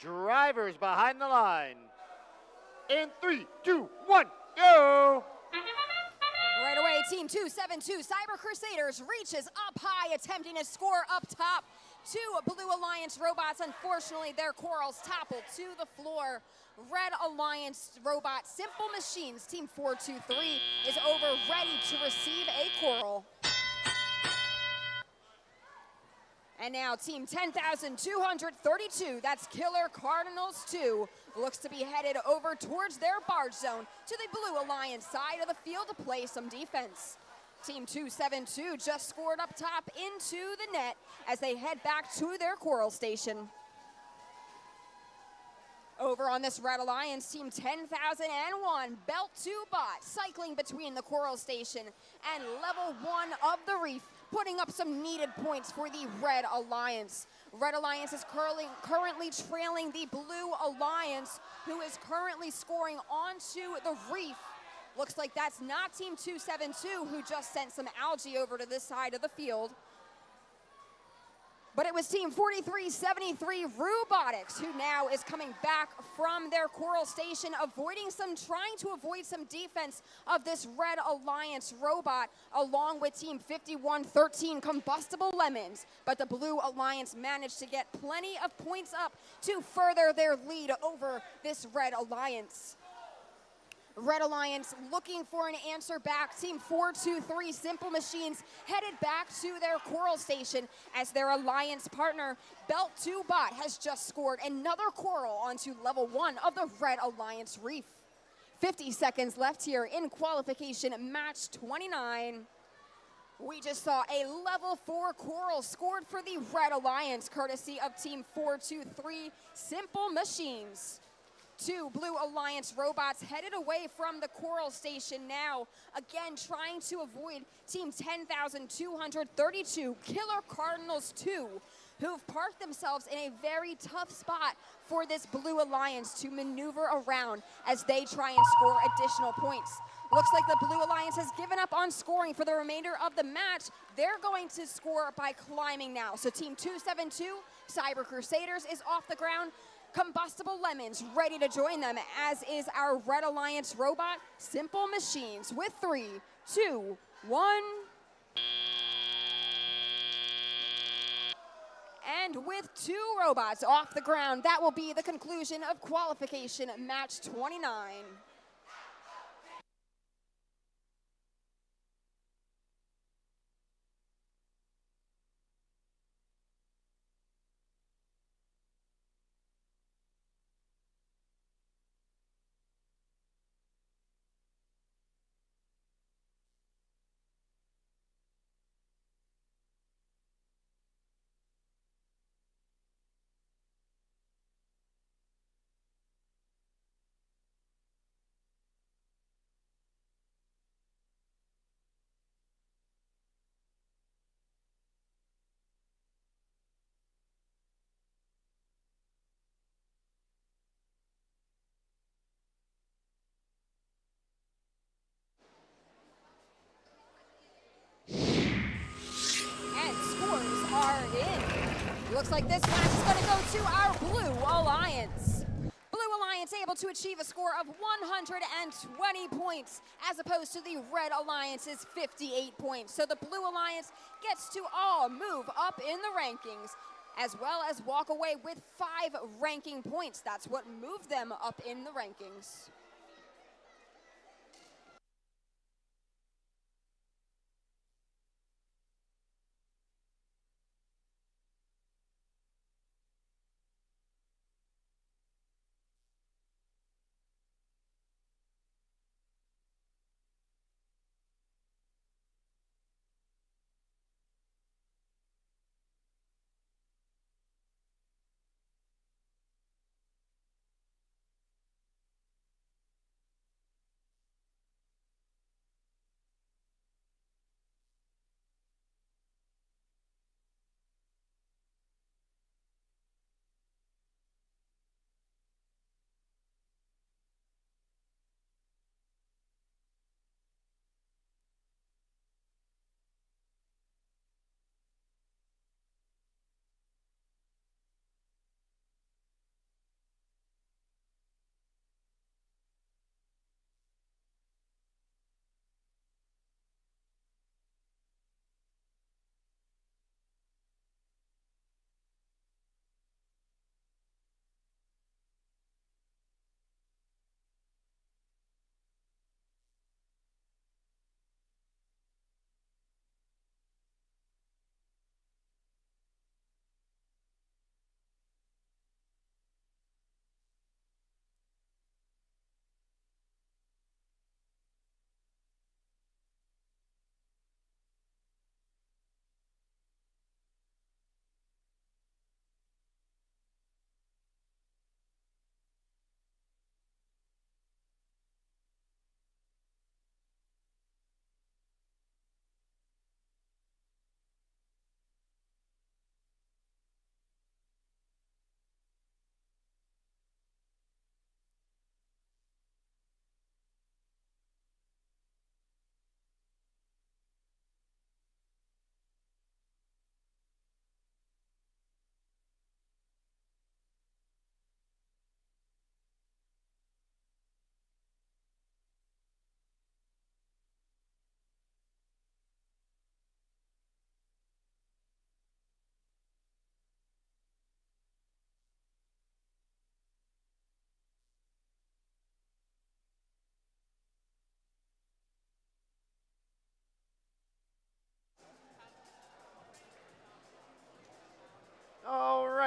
Speaker 5: Drivers behind the line. In 3, 2, 1, go!
Speaker 7: Right away, Team 272, Cyber Crusaders reaches up high, attempting to score up top. Two Blue Alliance robots, unfortunately, their corals toppled to the floor. Red Alliance robot, Simple Machines, Team 423, is over, ready to receive a coral. And now Team 10,232, that's Killer Cardinals 2, looks to be headed over towards their barge zone to the Blue Alliance side of the field to play some defense. Team 272 just scored up top into the net as they head back to their coral station. Over on this Red Alliance, Team 10,001, Belt 2 bot, cycling between the coral station and level 1 of the reef, putting up some needed points for the Red Alliance. Red Alliance is currently trailing the Blue Alliance, who is currently scoring onto the reef. Looks like that's not Team 272, who just sent some algae over to this side of the field. But it was Team 4373 Robotics, who now is coming back from their coral station, trying to avoid some defense of this Red Alliance robot, along with Team 5113 Combustible Lemons. But the Blue Alliance managed to get plenty of points up to further their lead over this Red Alliance. Red Alliance looking for an answer back. Team 423 Simple Machines headed back to their coral station as their alliance partner, Belt 2 Bot, has just scored another coral onto level 1 of the Red Alliance reef. 50 seconds left here in qualification match 29. We just saw a level 4 coral scored for the Red Alliance, courtesy of Team 423 Simple Machines. Two Blue Alliance robots headed away from the coral station now, again trying to avoid Team 10,232 Killer Cardinals 2, who've parked themselves in a very tough spot for this Blue Alliance to maneuver around as they try and score additional points. Looks like the Blue Alliance has given up on scoring for the remainder of the match. They're going to score by climbing now. So Team 272, Cyber Crusaders, is off the ground. Combustible Lemons ready to join them, as is our Red Alliance robot, Simple Machines, with 3, 2, 1. And with 2 robots off the ground, that will be the conclusion of qualification match 29. Looks like this match is going to go to our Blue Alliance. Blue Alliance able to achieve a score of 120 points as opposed to the Red Alliance's 58 points. So the Blue Alliance gets to all move up in the rankings, as well as walk away with 5 ranking points. That's what moved them up in the rankings.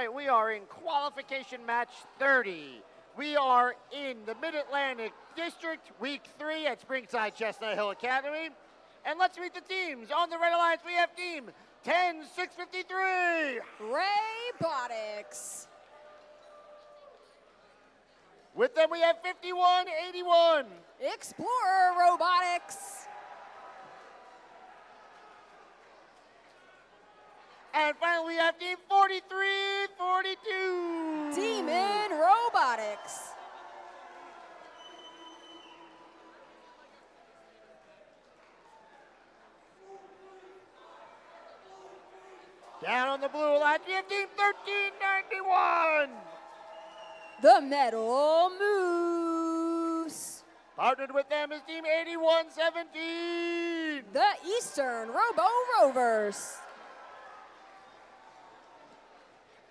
Speaker 5: right, we are in qualification match 30. We are in the Mid-Atlantic District, week 3 at Springside Chestnut Hill Academy. And let's meet the teams. On the Red Alliance, we have team 10653.
Speaker 7: Robotics.
Speaker 5: With them, we have 5181.
Speaker 7: Explorer Robotics.
Speaker 5: And finally, we have team 4342.
Speaker 7: Demon Robotics.
Speaker 5: Down on the blue line, we have team 1391.
Speaker 7: The Metal Moose.
Speaker 5: Partnered with them is team 8117.
Speaker 7: The Eastern Robo Rovers.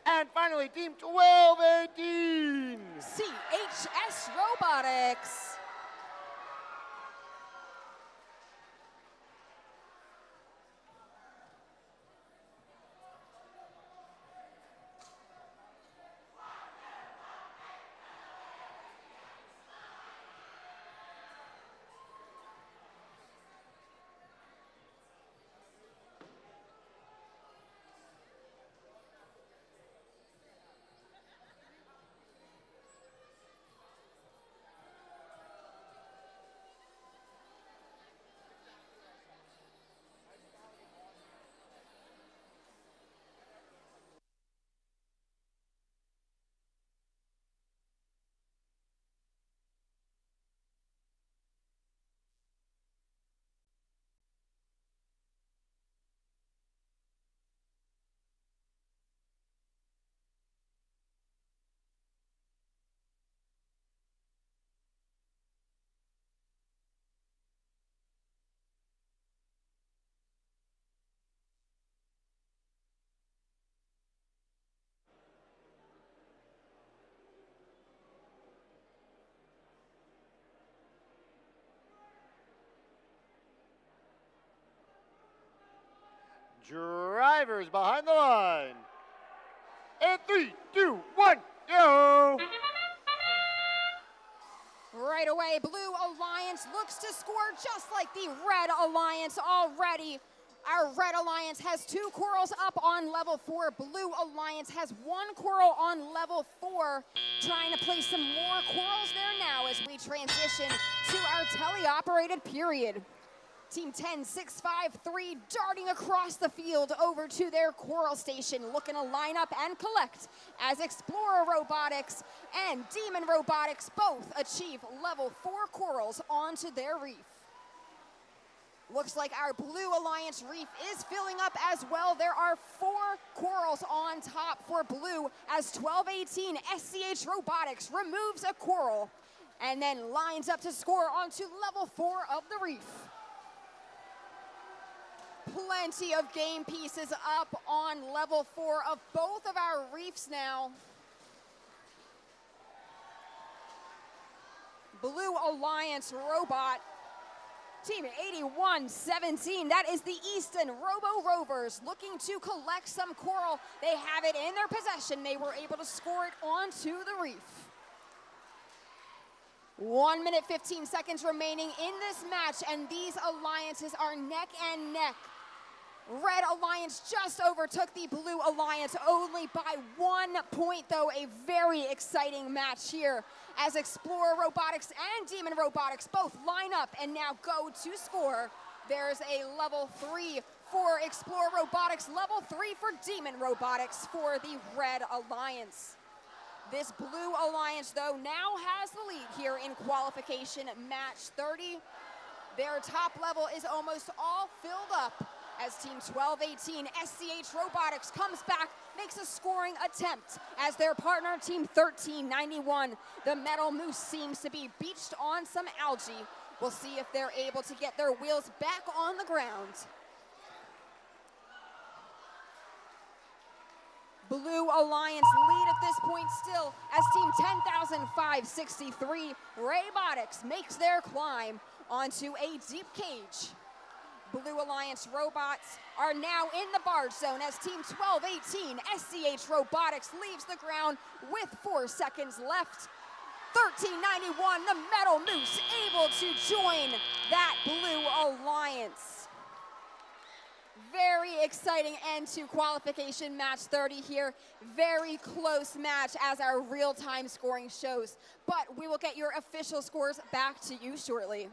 Speaker 5: And finally, team 1218.
Speaker 7: CHS Robotics.
Speaker 5: Drivers behind the line. And 3, 2, 1, go!
Speaker 7: Right away, Blue Alliance looks to score just like the Red Alliance already. Our Red Alliance has 2 corals up on level 4. Blue Alliance has 1 coral on level 4. Trying to place some more corals there now as we transition to our teleoperated period. Team 10653 darting across the field over to their coral station, looking to line up and collect as Explorer Robotics and Demon Robotics both achieve level 4 corals onto their reef. Looks like our Blue Alliance reef is filling up as well. There are 4 corals on top for Blue as 1218 SCH Robotics removes a coral and then lines up to score onto level 4 of the reef. Plenty of game pieces up on level 4 of both of our reefs now. Blue Alliance Robot, team 8117, that is the Easton Robo Rovers looking to collect some coral. They have it in their possession. They were able to score it onto the reef. 1 minute, 15 seconds remaining in this match, and these alliances are neck and neck. Red Alliance just overtook the Blue Alliance only by 1 point, though. A very exciting match here as Explorer Robotics and Demon Robotics both line up and now go to score. There's a level 3 for Explorer Robotics, level 3 for Demon Robotics for the Red Alliance. This Blue Alliance, though, now has the lead here in qualification match 30. Their top level is almost all filled up as team 1218 SCH Robotics comes back, makes a scoring attempt as their partner team 1391. The Metal Moose seems to be beached on some algae. We'll see if they're able to get their wheels back on the ground. Blue Alliance lead at this point still as team 10,563 Robotics makes their climb onto a deep cage. Blue Alliance robots are now in the barge zone as Team 1218 SCH Robotics leaves the ground with 4 seconds left. 1391, the Metal Moose able to join that Blue Alliance. Very exciting end to qualification match 30 here. Very close match as our real-time scoring shows. But we will get your official scores back to you shortly.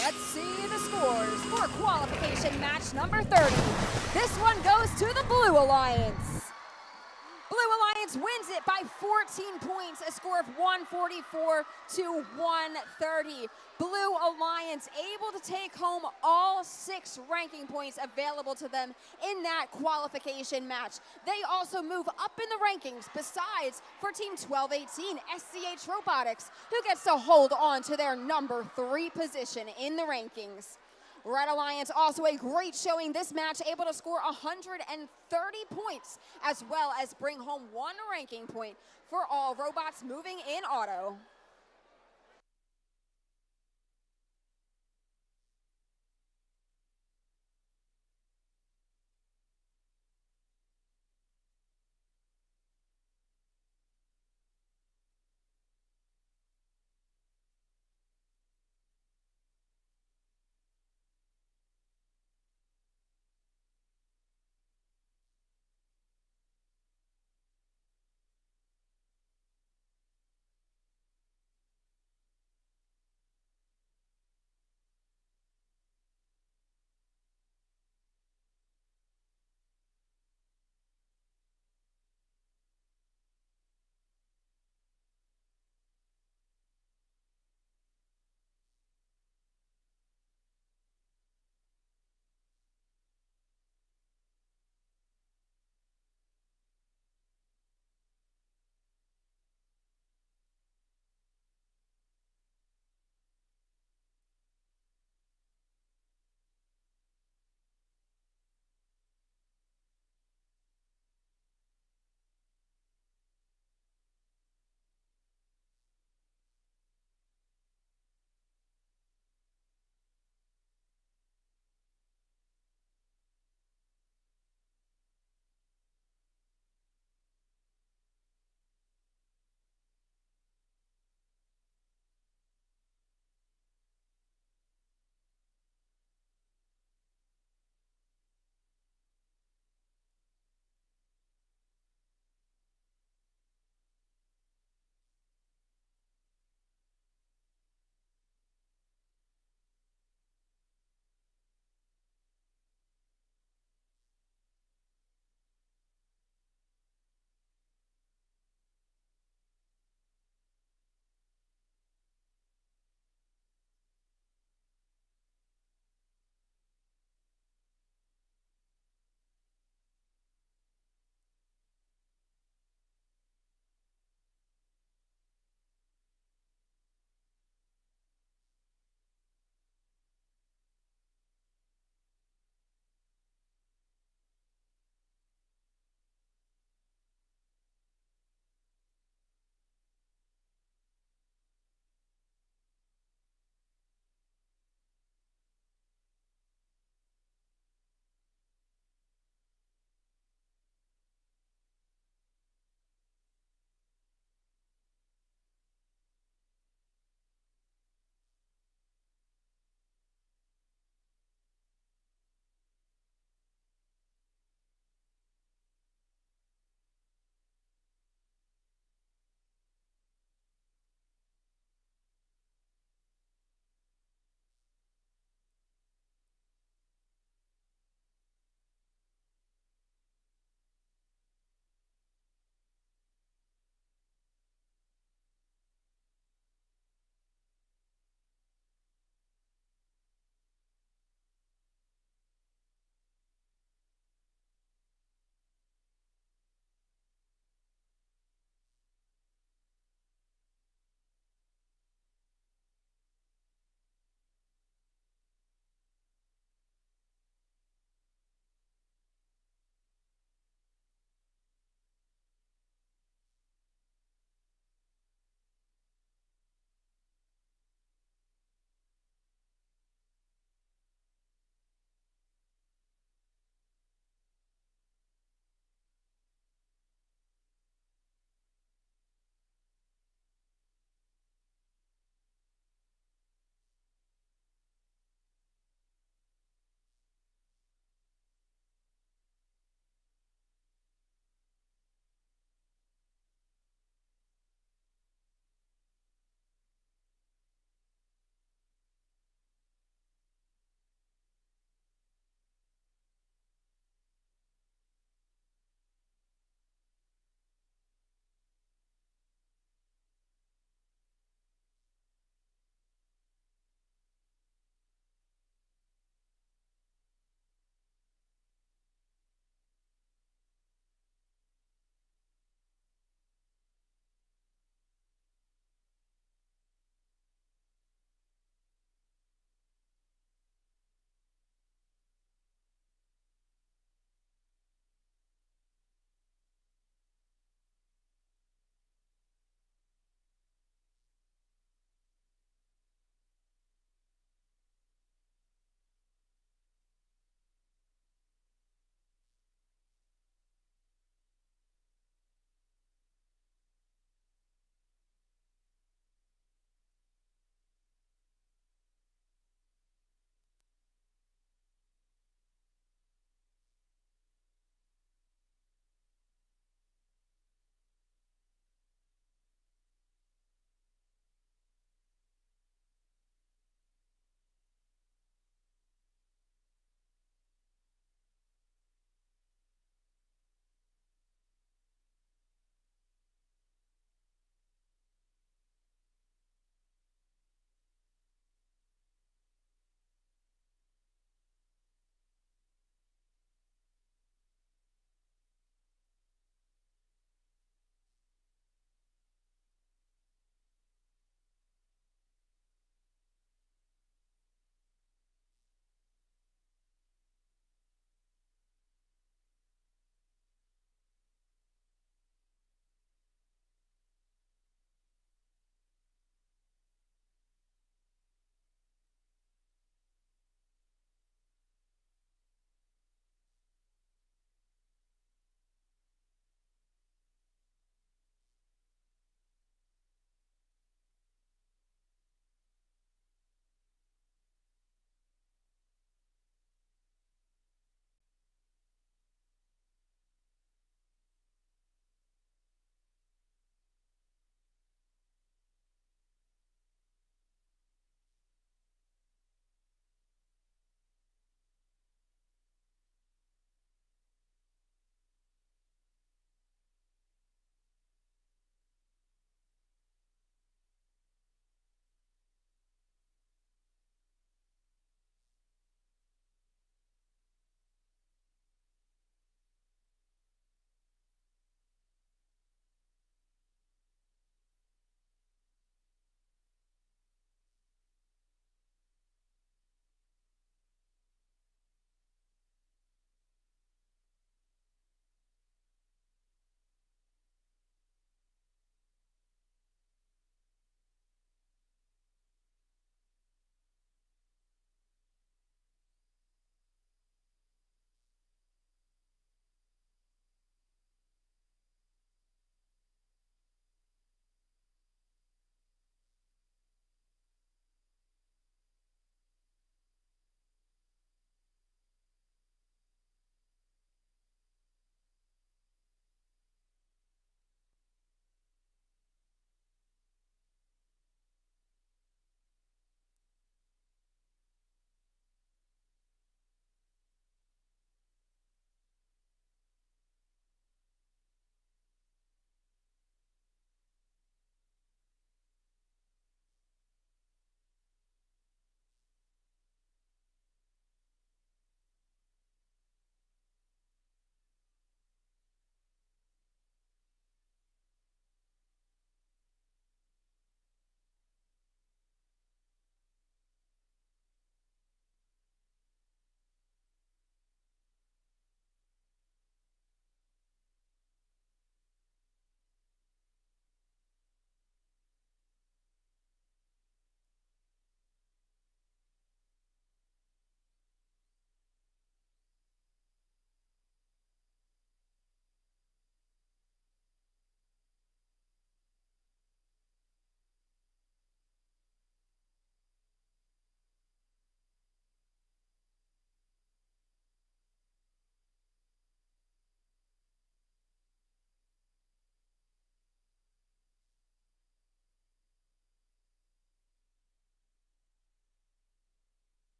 Speaker 7: Let's see the scores for qualification match number 30. This one goes to the Blue Alliance. Blue Alliance wins it by 14 points, a score of 144 to 130. Blue Alliance able to take home all 6 ranking points available to them in that qualification match. They also move up in the rankings besides for Team 1218 SCH Robotics, who gets to hold on to their number 3 position in the rankings. Red Alliance also a great showing this match, able to score 130 points, as well as bring home 1 ranking point for all robots moving in auto.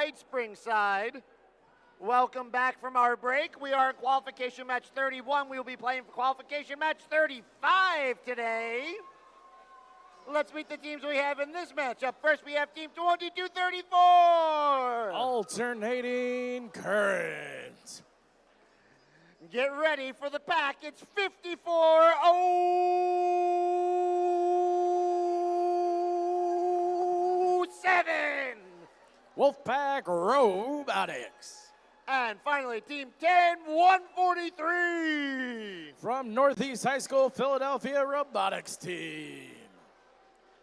Speaker 5: right, Springside. Welcome back from our break. We are in qualification match 31. We will be playing for qualification match 35 today. Let's meet the teams we have in this match. Up first, we have team 2234.
Speaker 2: Alternating current.
Speaker 5: Get ready for the pack. It's 5407.
Speaker 2: Wolfpack Robotics.
Speaker 5: And finally, team 10143.
Speaker 2: From Northeast High School, Philadelphia Robotics team.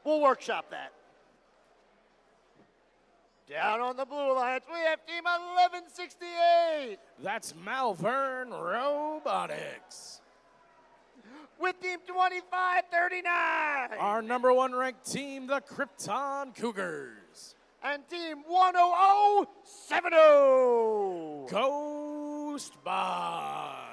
Speaker 5: We'll workshop that. Down on the Blue Alliance, we have team 1168.
Speaker 2: That's Malvern Robotics.
Speaker 5: With team 2539.
Speaker 2: Our number 1 ranked team, the Krypton Cougars.
Speaker 5: And team 10070.
Speaker 2: Ghost Bots.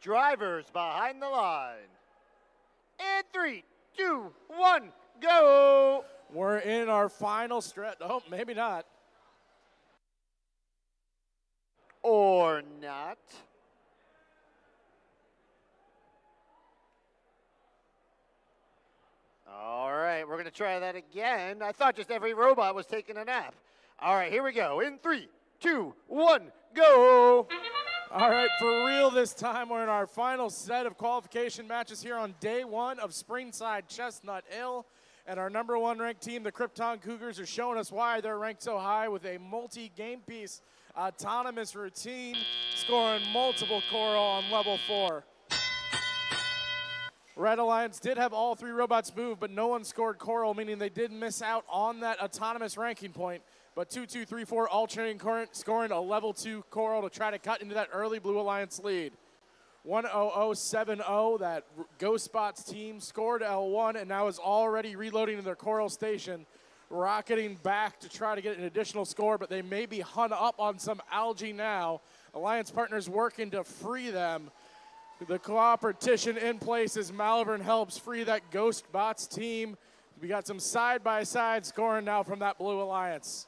Speaker 5: Drivers behind the line. And 3, 2, 1, go.
Speaker 2: We're in our final stretch. Oh, maybe not.
Speaker 5: Or not. All right, we're going to try that again. I thought just every robot was taking a nap. All right, here we go. In 3, 2, 1, go.
Speaker 2: All right, for real this time, we're in our final set of qualification matches here on day 1 of Springside Chestnut Hill. And our number 1 ranked team, the Krypton Cougars, are showing us why they're ranked so high with a multi-game piece autonomous routine, scoring multiple coral on level 4. Red Alliance did have all 3 robots move, but no one scored coral, meaning they did miss out on that autonomous ranking point. But 2234 alternating current scoring a level 2 coral to try to cut into that early Blue Alliance lead. 10070, that Ghost Bots team scored L1 and now is already reloading to their coral station, rocketing back to try to get an additional score, but they may be hung up on some algae now. Alliance partners working to free them. The cooperation in place as Malvern helps free that Ghost Bots team. We got some side-by-side scoring now from that Blue Alliance.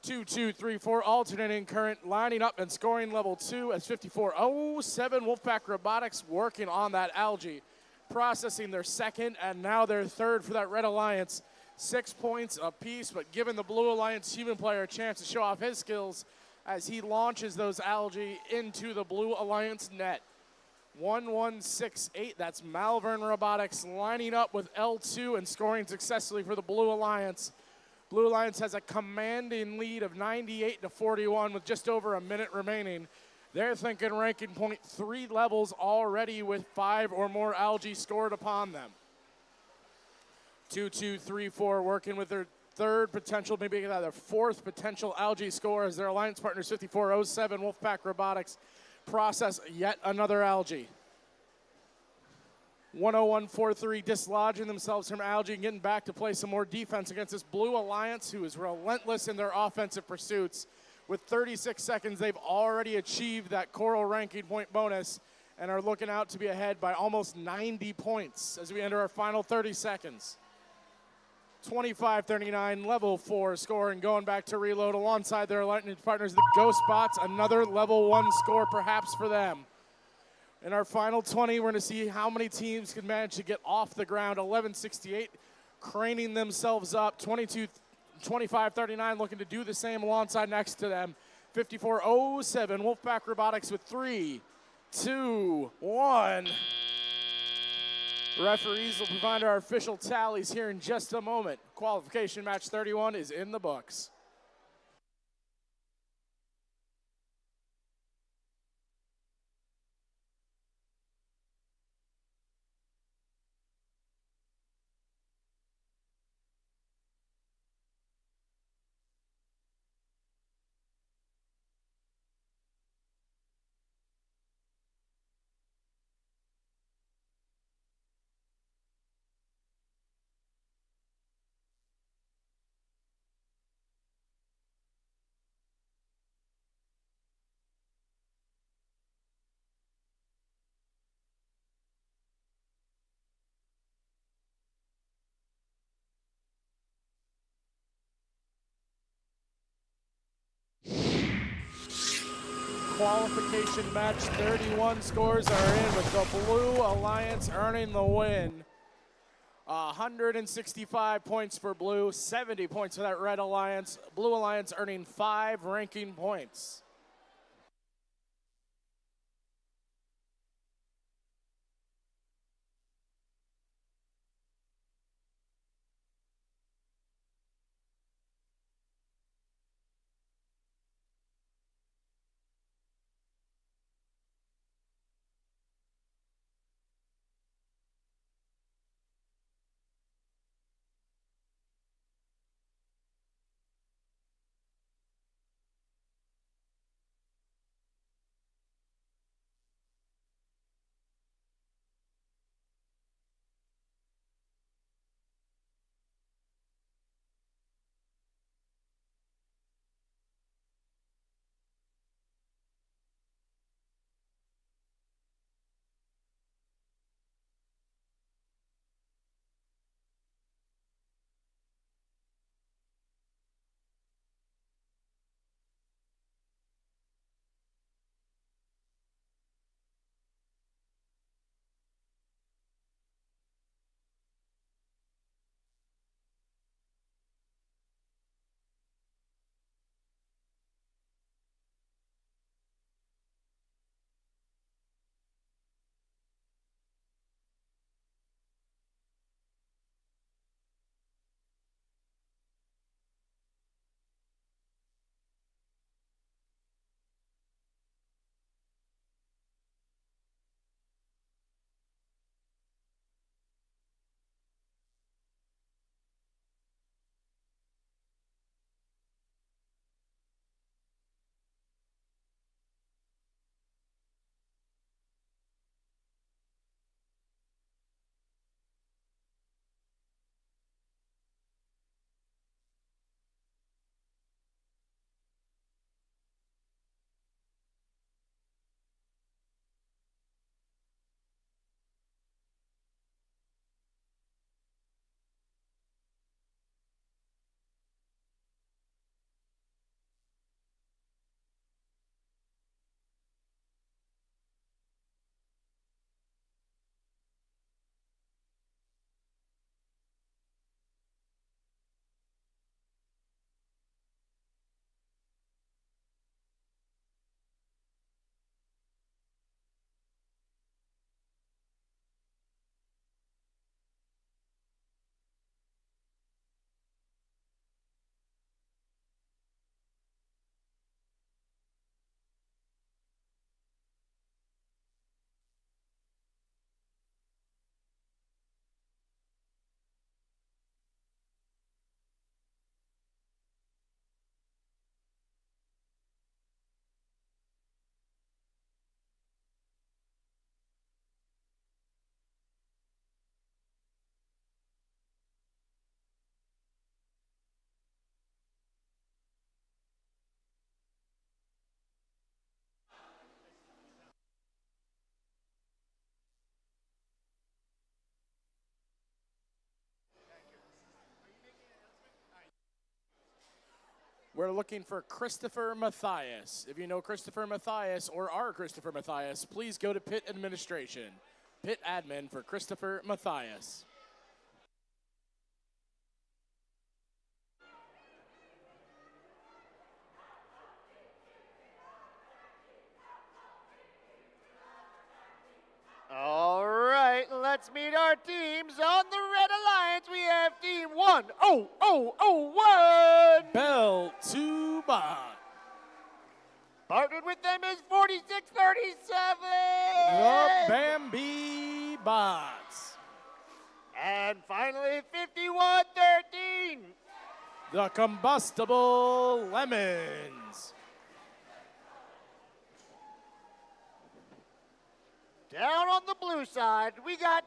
Speaker 2: 2234 alternating current lining up and scoring level 2 as 5407 Wolfpack Robotics working on that algae, processing their second and now their third for that Red Alliance. 6 points apiece, but giving the Blue Alliance human player a chance to show off his skills as he launches those algae into the Blue Alliance net. 1168, that's Malvern Robotics lining up with L2 and scoring successfully for the Blue Alliance. Blue Alliance has a commanding lead of 98-41 with just over a minute remaining. They're thinking ranking point 3 levels already with 5 or more algae scored upon them. 2234 working with their third potential, maybe their fourth potential algae score as their alliance partners 5407 Wolfpack Robotics process yet another algae. 10143 dislodging themselves from algae and getting back to play some more defense against this Blue Alliance who is relentless in their offensive pursuits. With 36 seconds, they've already achieved that coral ranking point bonus and are looking out to be ahead by almost 90 points as we enter our final 30 seconds. 25-39, level 4 score and going back to reload alongside their lightning partners, the Ghost Bots, another level 1 score perhaps for them. In our final 20, we're going to see how many teams can manage to get off the ground. 11:68, craning themselves up. 25:39 looking to do the same alongside next to them. 54:07, Wolfpack Robotics with 3, 2, 1. Referees will provide our official tallies here in just a moment. Qualification match 31 is in the books. Qualification match 31 scores are in with the Blue Alliance earning the win. 165 points for Blue, 70 points for that Red Alliance. Blue Alliance earning 5 ranking points. we're looking for Christopher Matthias. If you know Christopher Matthias or are Christopher Matthias, please go to pit administration. Pit admin for Christopher Matthias.
Speaker 5: All right, let's meet our teams. On the Red Alliance, we have Team 10001.
Speaker 2: Bell to Bot.
Speaker 5: Partnered with them is 4637.
Speaker 2: The Bambi Bots.
Speaker 5: And finally, 5113.
Speaker 2: The Combustible Lemons.
Speaker 5: Down on the blue side, we got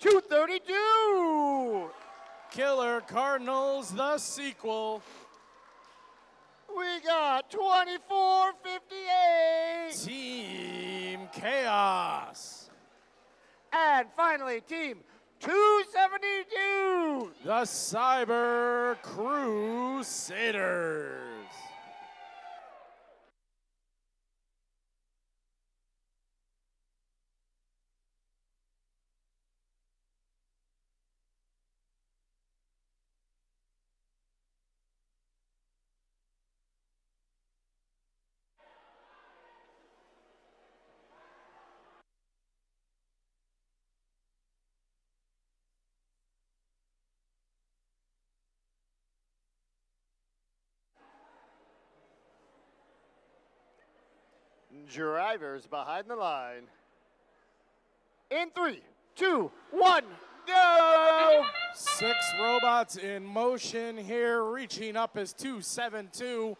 Speaker 5: 10-232.
Speaker 2: Killer Cardinals, the sequel.
Speaker 5: We got 2458.
Speaker 2: Team Chaos.
Speaker 5: And finally, Team 272.
Speaker 2: The Cyber Crusaders.
Speaker 5: Drivers behind the line. In 3, 2, 1, go!
Speaker 2: 6 robots in motion here, reaching up as 272.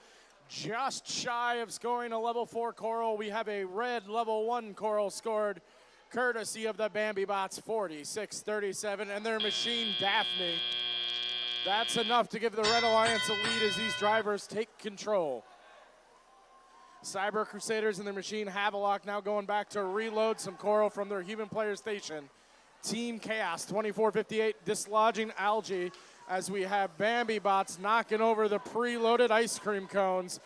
Speaker 2: Just shy of scoring a level 4 coral. We have a red level 1 coral scored, courtesy of the Bambi Bots, 4637, and their machine, Daphne. That's enough to give the Red Alliance a lead as these drivers take control. Cyber Crusaders and their machine Havelock now going back to reload some coral from their human player station. Team Chaos 2458 dislodging algae as we have Bambi Bots knocking over the preloaded ice cream cones,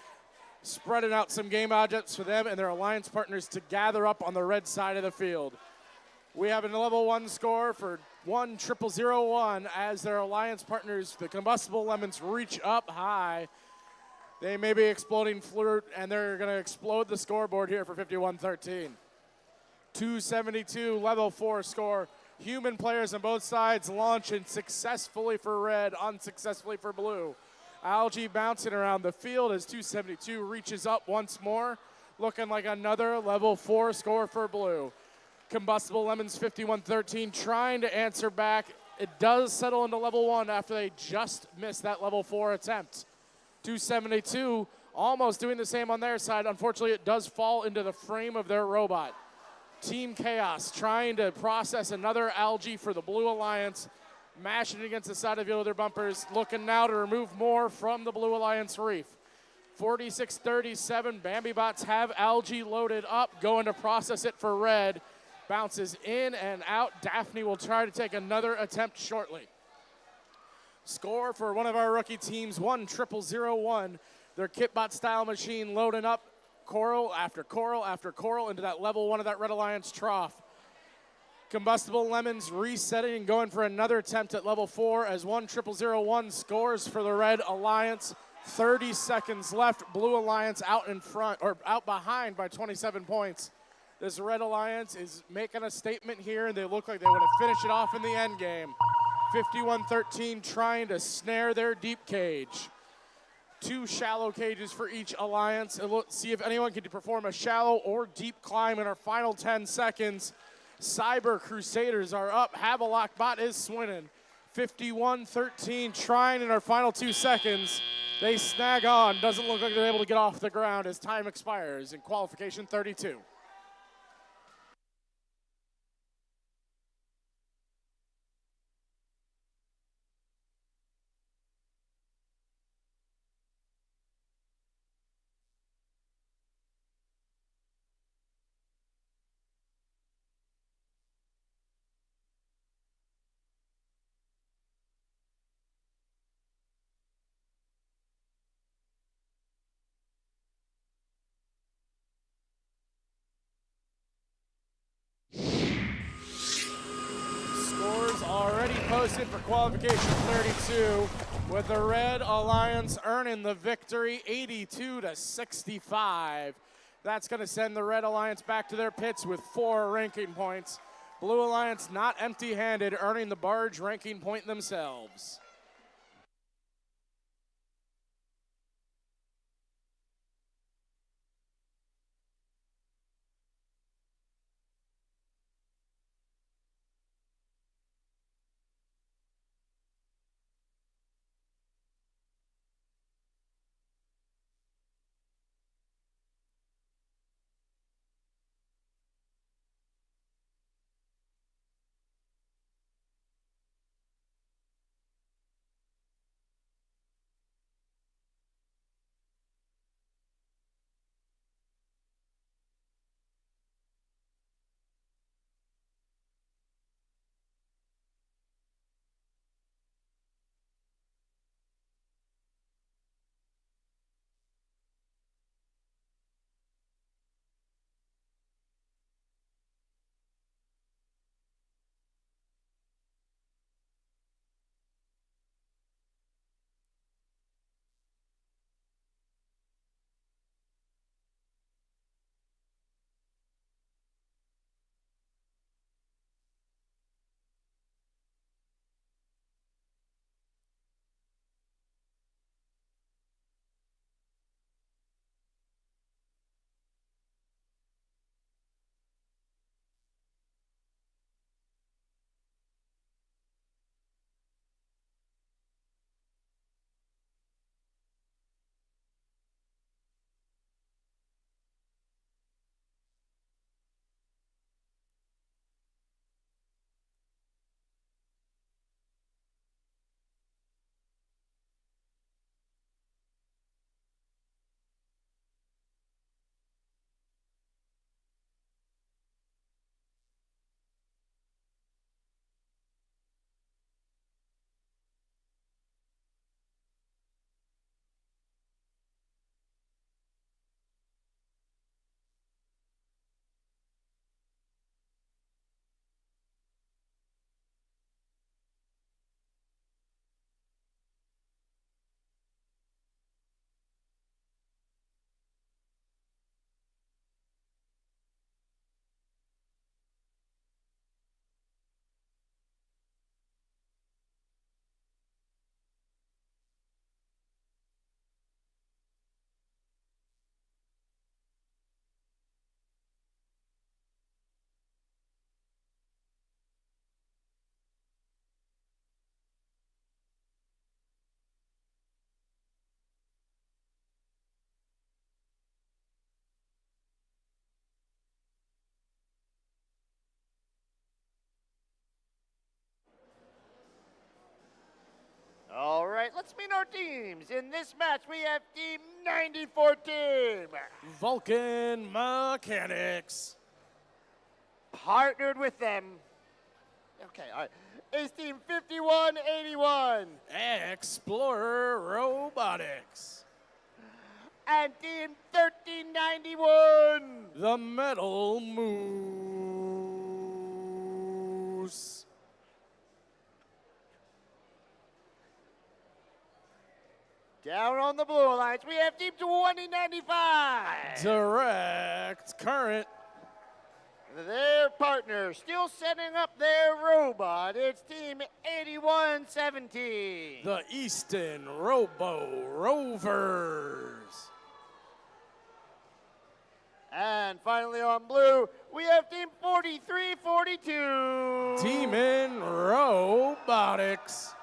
Speaker 2: spreading out some game objects for them and their alliance partners to gather up on the red side of the field. We have a level 1 score for 10001 as their alliance partners, the Combustible Lemons, reach up high. They may be exploding flirt, and they're going to explode the scoreboard here for 5113. 272, level 4 score. Human players on both sides launching successfully for red, unsuccessfully for blue. Algae bouncing around the field as 272 reaches up once more, looking like another level 4 score for blue. Combustible Lemons 5113 trying to answer back. It does settle into level 1 after they just missed that level 4 attempt. 272 almost doing the same on their side. Unfortunately, it does fall into the frame of their robot. Team Chaos trying to process another algae for the Blue Alliance, mashing it against the side of the field with their bumpers, looking now to remove more from the Blue Alliance reef. 4637, Bambi Bots have algae loaded up, going to process it for red. Bounces in and out. Daphne will try to take another attempt shortly. Score for one of our rookie teams, 10001. Their Kitbot style machine loading up coral after coral after coral into that level 1 of that Red Alliance trough. Combustible Lemons resetting and going for another attempt at level 4 as 10001 scores for the Red Alliance. 30 seconds left. Blue Alliance out in front, or out behind by 27 points. This Red Alliance is making a statement here, and they look like they want to finish it off in the end game. 5113 trying to snare their deep cage. 2 shallow cages for each alliance. And let's see if anyone can perform a shallow or deep climb in our final 10 seconds. Cyber Crusaders are up. Havelock Bot is swinging. 5113 trying in our final 2 seconds. They snag on. Doesn't look like they're able to get off the ground as time expires in qualification 32. posted for qualification 32, with the Red Alliance earning the victory 82-65. That's going to send the Red Alliance back to their pits with 4 ranking points. Blue Alliance not empty-handed, earning the barge ranking point themselves.
Speaker 5: All right, let's meet our teams. In this match, we have Team 94 team.
Speaker 2: Vulcan Mechanics.
Speaker 5: Partnered with them. Okay, all right. Is Team 5181.
Speaker 2: Explorer Robotics.
Speaker 5: And Team 1391.
Speaker 2: The Metal Moose.
Speaker 5: Down on the Blue Alliance, we have Team 2095.
Speaker 2: Direct Current.
Speaker 5: Their partner still setting up their robot. It's Team 8117.
Speaker 2: The Easton Robo Rovers.
Speaker 5: And finally on blue, we have Team 4342.
Speaker 2: Demon Robotics.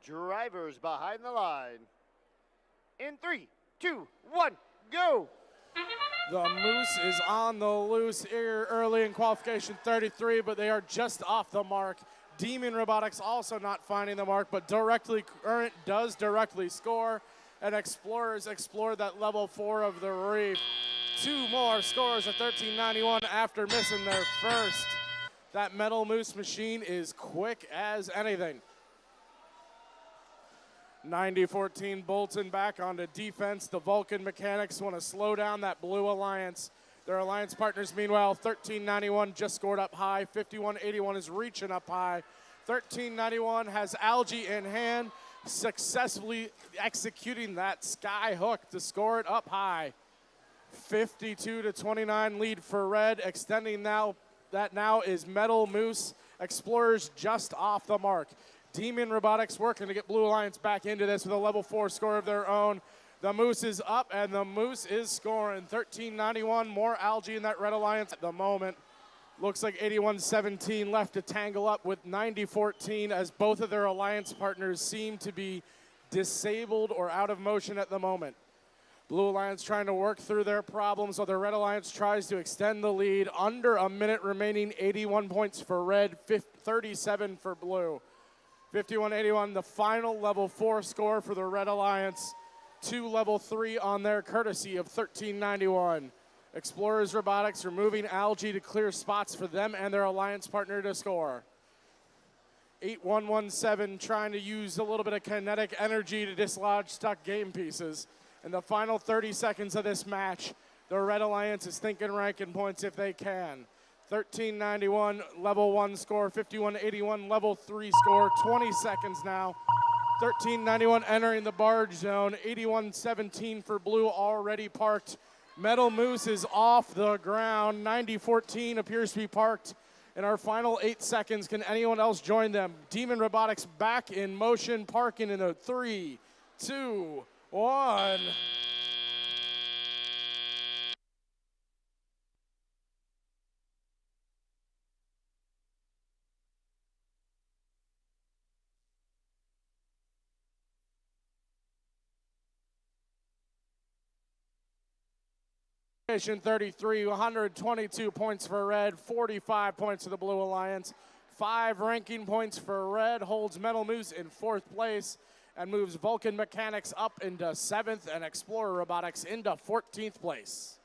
Speaker 5: Drivers behind the line. In 3, 2, 1, go!
Speaker 2: The Moose is on the loose here early in qualification 33, but they are just off the mark. Demon Robotics also not finding the mark, but Current does directly score, and Explorers explore that level 4 of the reef. 2 more scores at 1391 after missing their first. That Metal Moose machine is quick as anything. 90-14 Bolton back onto defense. The Vulcan mechanics want to slow down that Blue Alliance. Their alliance partners, meanwhile, 1391 just scored up high. 5181 is reaching up high. 1391 has Algae in hand, successfully executing that sky hook to score it up high. 52-29 lead for Red, extending now. That now is Metal Moose. Explorers just off the mark. Demon Robotics working to get Blue Alliance back into this with a level 4 score of their own. The Moose is up, and the Moose is scoring. 1391, more Algae in that Red Alliance at the moment. Looks like 81-17 left to tangle up with 90-14 as both of their alliance partners seem to be disabled or out of motion at the moment. Blue Alliance trying to work through their problems while the Red Alliance tries to extend the lead. Under a minute remaining, 81 points for Red, 37 for Blue. 51-81, the final level 4 score for the Red Alliance. 2 level 3 on their courtesy of 1391. Explorers Robotics removing Algae to clear spots for them and their alliance partner to score. 8117 trying to use a little bit of kinetic energy to dislodge stuck game pieces. In the final 30 seconds of this match, the Red Alliance is thinking ranking points if they can. 1391 level 1 score, 5181 level 3 score, 20 seconds now. 1391 entering the barge zone, 8117 for Blue already parked. Metal Moose is off the ground, 9014 appears to be parked. In our final 8 seconds, can anyone else join them? Demon Robotics back in motion, parking in a 3, 2, 1. Qualification 33, 122 points for Red, 45 points for the Blue Alliance. 5 ranking points for Red, holds Metal Moose in 4th place and moves Vulcan Mechanics up into 7th and Explorer Robotics into 14th place.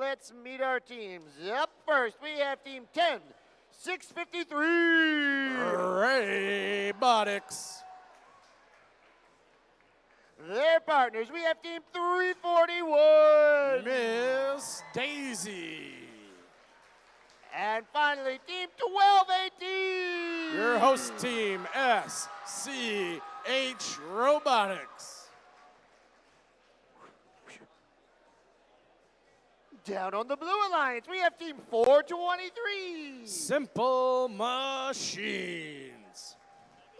Speaker 5: let's meet our teams. Up first, we have Team 10, 653.
Speaker 2: Robotics.
Speaker 5: Their partners, we have Team 341.
Speaker 2: Miss Daisy.
Speaker 5: And finally, Team 1218.
Speaker 2: Your host team, SCH Robotics.
Speaker 5: Down on the Blue Alliance, we have Team 423.
Speaker 2: Simple Machines.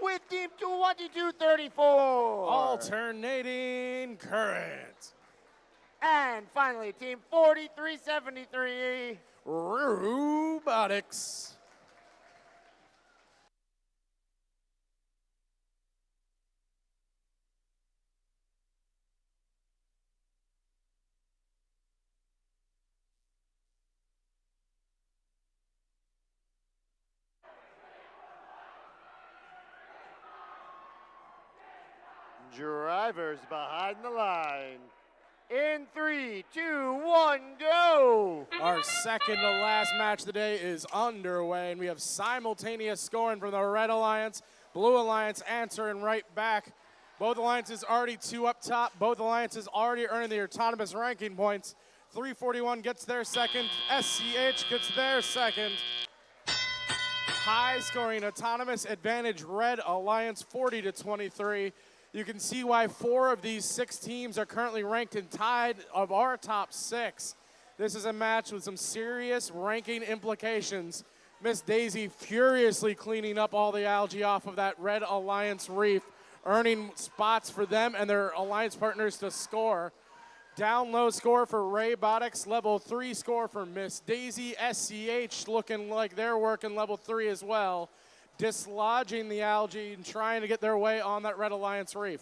Speaker 5: With Team 2234.
Speaker 2: Alternating Current.
Speaker 5: And finally, Team 4373.
Speaker 2: Robotics.
Speaker 5: Drivers behind the line. In 3, 2, 1, go!
Speaker 2: Our second to last match of the day is underway, and we have simultaneous scoring from the Red Alliance, Blue Alliance answering right back. Both alliances already 2 up top. Both alliances already earning their autonomous ranking points. 341 gets their second. SCH gets their second. High scoring autonomous advantage Red Alliance 40-23. You can see why 4 of these 6 teams are currently ranked and tied of our top 6. This is a match with some serious ranking implications. Miss Daisy furiously cleaning up all the algae off of that Red Alliance reef, earning spots for them and their alliance partners to score. Down low score for Robotics, level 3 score for Miss Daisy. SCH looking like they're working level 3 as well, dislodging the algae and trying to get their way on that Red Alliance reef.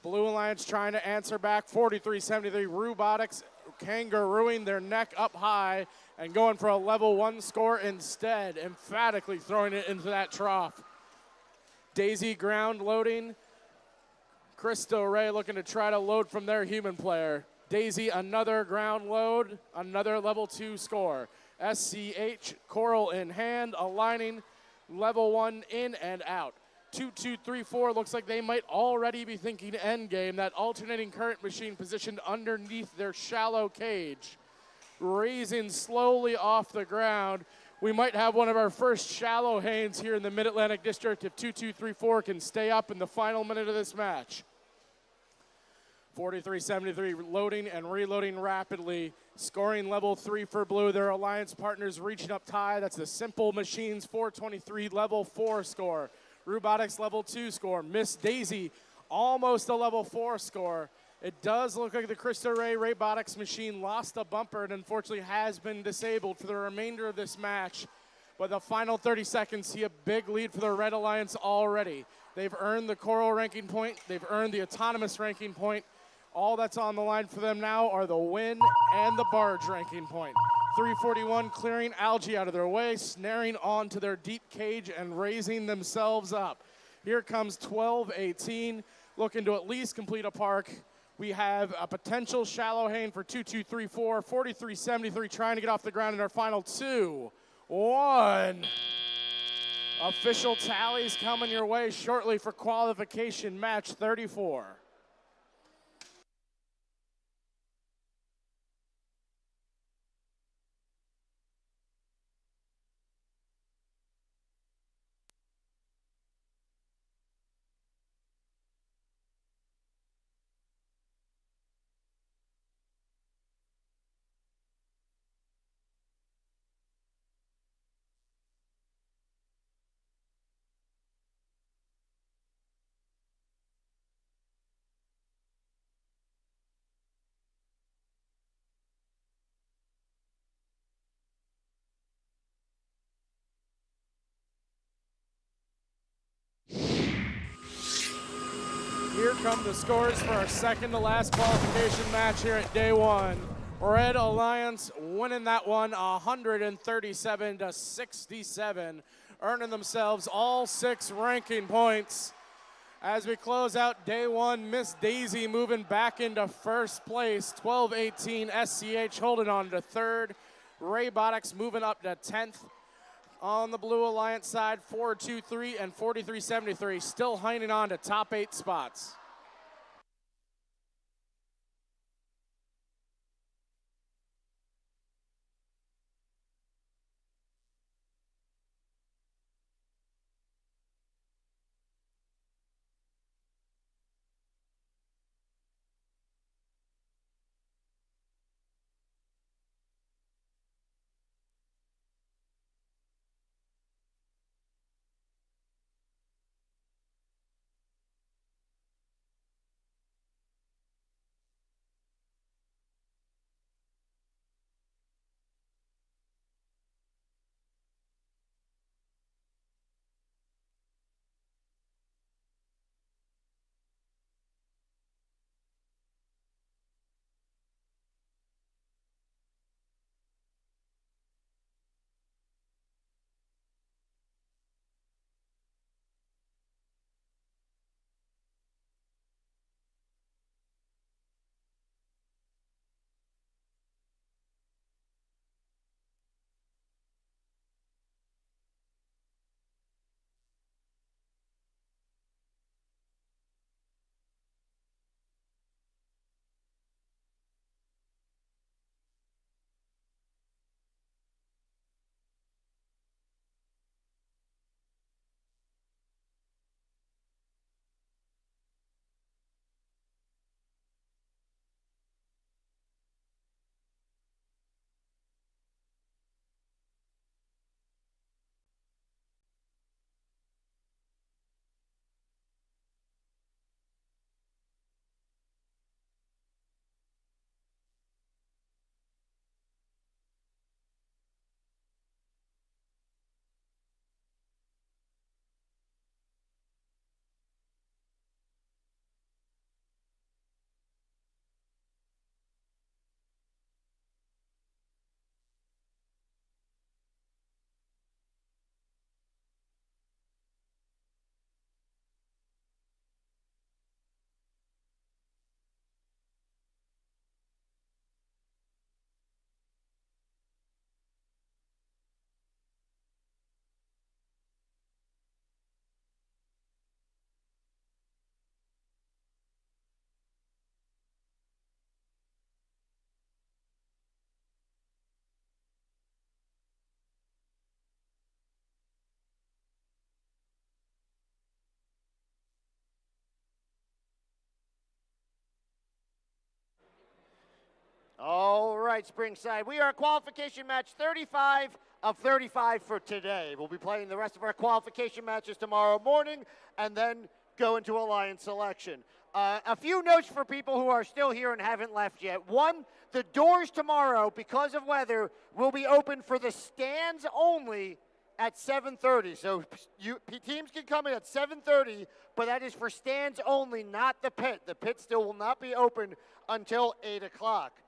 Speaker 2: Blue Alliance trying to answer back, 43-73. Robotics kangarooing their neck up high and going for a level 1 score instead, emphatically throwing it into that trough. Daisy ground loading. Cristo Ray looking to try to load from their human player. Daisy another ground load, another level 2 score. SCH Coral in hand, aligning. Level 1 in and out. 2, 2, 3, 4 looks like they might already be thinking end game. That alternating current machine positioned underneath their shallow cage. Raising slowly off the ground. We might have one of our first shallow hanes here in the Mid-Atlantic District if 2, 2, 3, 4 can stay up in the final minute of this match. 43-73 loading and reloading rapidly. Scoring level 3 for Blue. Their alliance partners reaching up tie. That's the Simple Machines 423 level 4 score. Robotics level 2 score. Miss Daisy almost a level 4 score. It does look like the Cristo Ray Robotics machine lost a bumper and unfortunately has been disabled for the remainder of this match. But the final 30 seconds see a big lead for the Red Alliance already. They've earned the Coral ranking point. They've earned the autonomous ranking point. All that's on the line for them now are the win and the barge ranking point. 341 clearing algae out of their way, snaring onto their deep cage and raising themselves up. Here comes 1218, looking to at least complete a park. We have a potential shallow hane for 2234, 4373 trying to get off the ground in our final 2, 1. Official tallies coming your way shortly for qualification match 34. Here come the scores for our second to last qualification match here at day 1. Red Alliance winning that one 137-67, earning themselves all 6 ranking points. As we close out day one, Miss Daisy moving back into first place, 12-18, SCH holding on to third. Robotics moving up to 10th. On the Blue Alliance side, 4-2-3 and 43-73, still hanging on to top 8 spots.
Speaker 5: All right, Springside. We are qualification match 35 of 35 for today. We'll be playing the rest of our qualification matches tomorrow morning and then go into Alliance selection. A few notes for people who are still here and haven't left yet. One, the doors tomorrow, because of weather, will be open for the stands only at 7:30. So teams can come in at 7:30, but that is for stands only, not the pit. The pit still will not be open until 8 o'clock.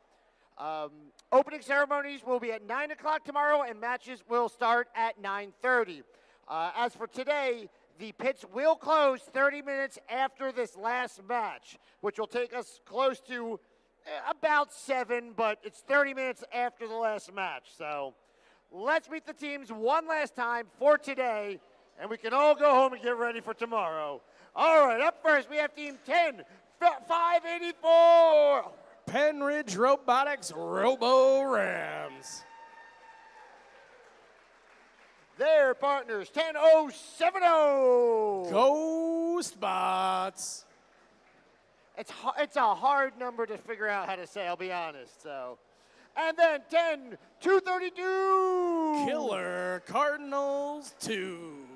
Speaker 5: Opening ceremonies will be at 9 o'clock tomorrow, and matches will start at 9:30. As for today, the pits will close 30 minutes after this last match, which will take us close to about 7, but it's 30 minutes after the last match. So let's meet the teams one last time for today, and we can all go home and get ready for tomorrow. All right, up first, we have team 10, 584.
Speaker 2: Penridge Robotics Robo Rams.
Speaker 5: Their partners, 10070.
Speaker 2: Ghost Bots.
Speaker 5: It's a hard number to figure out how to say, I'll be honest. So, and then 10232.
Speaker 2: Killer Cardinals 2.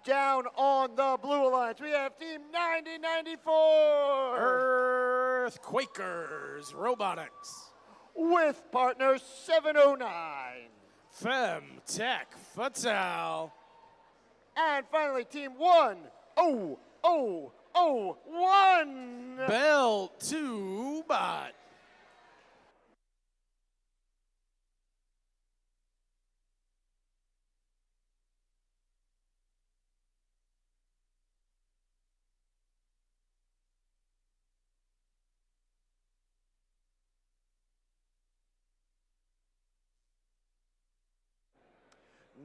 Speaker 5: Down on the Blue Alliance, we have Team 9094.
Speaker 2: Earthquakers Robotics.
Speaker 5: With partners 709.
Speaker 2: Femtech Fatal.
Speaker 5: And finally, Team 10001.
Speaker 2: Belt 2 Bot.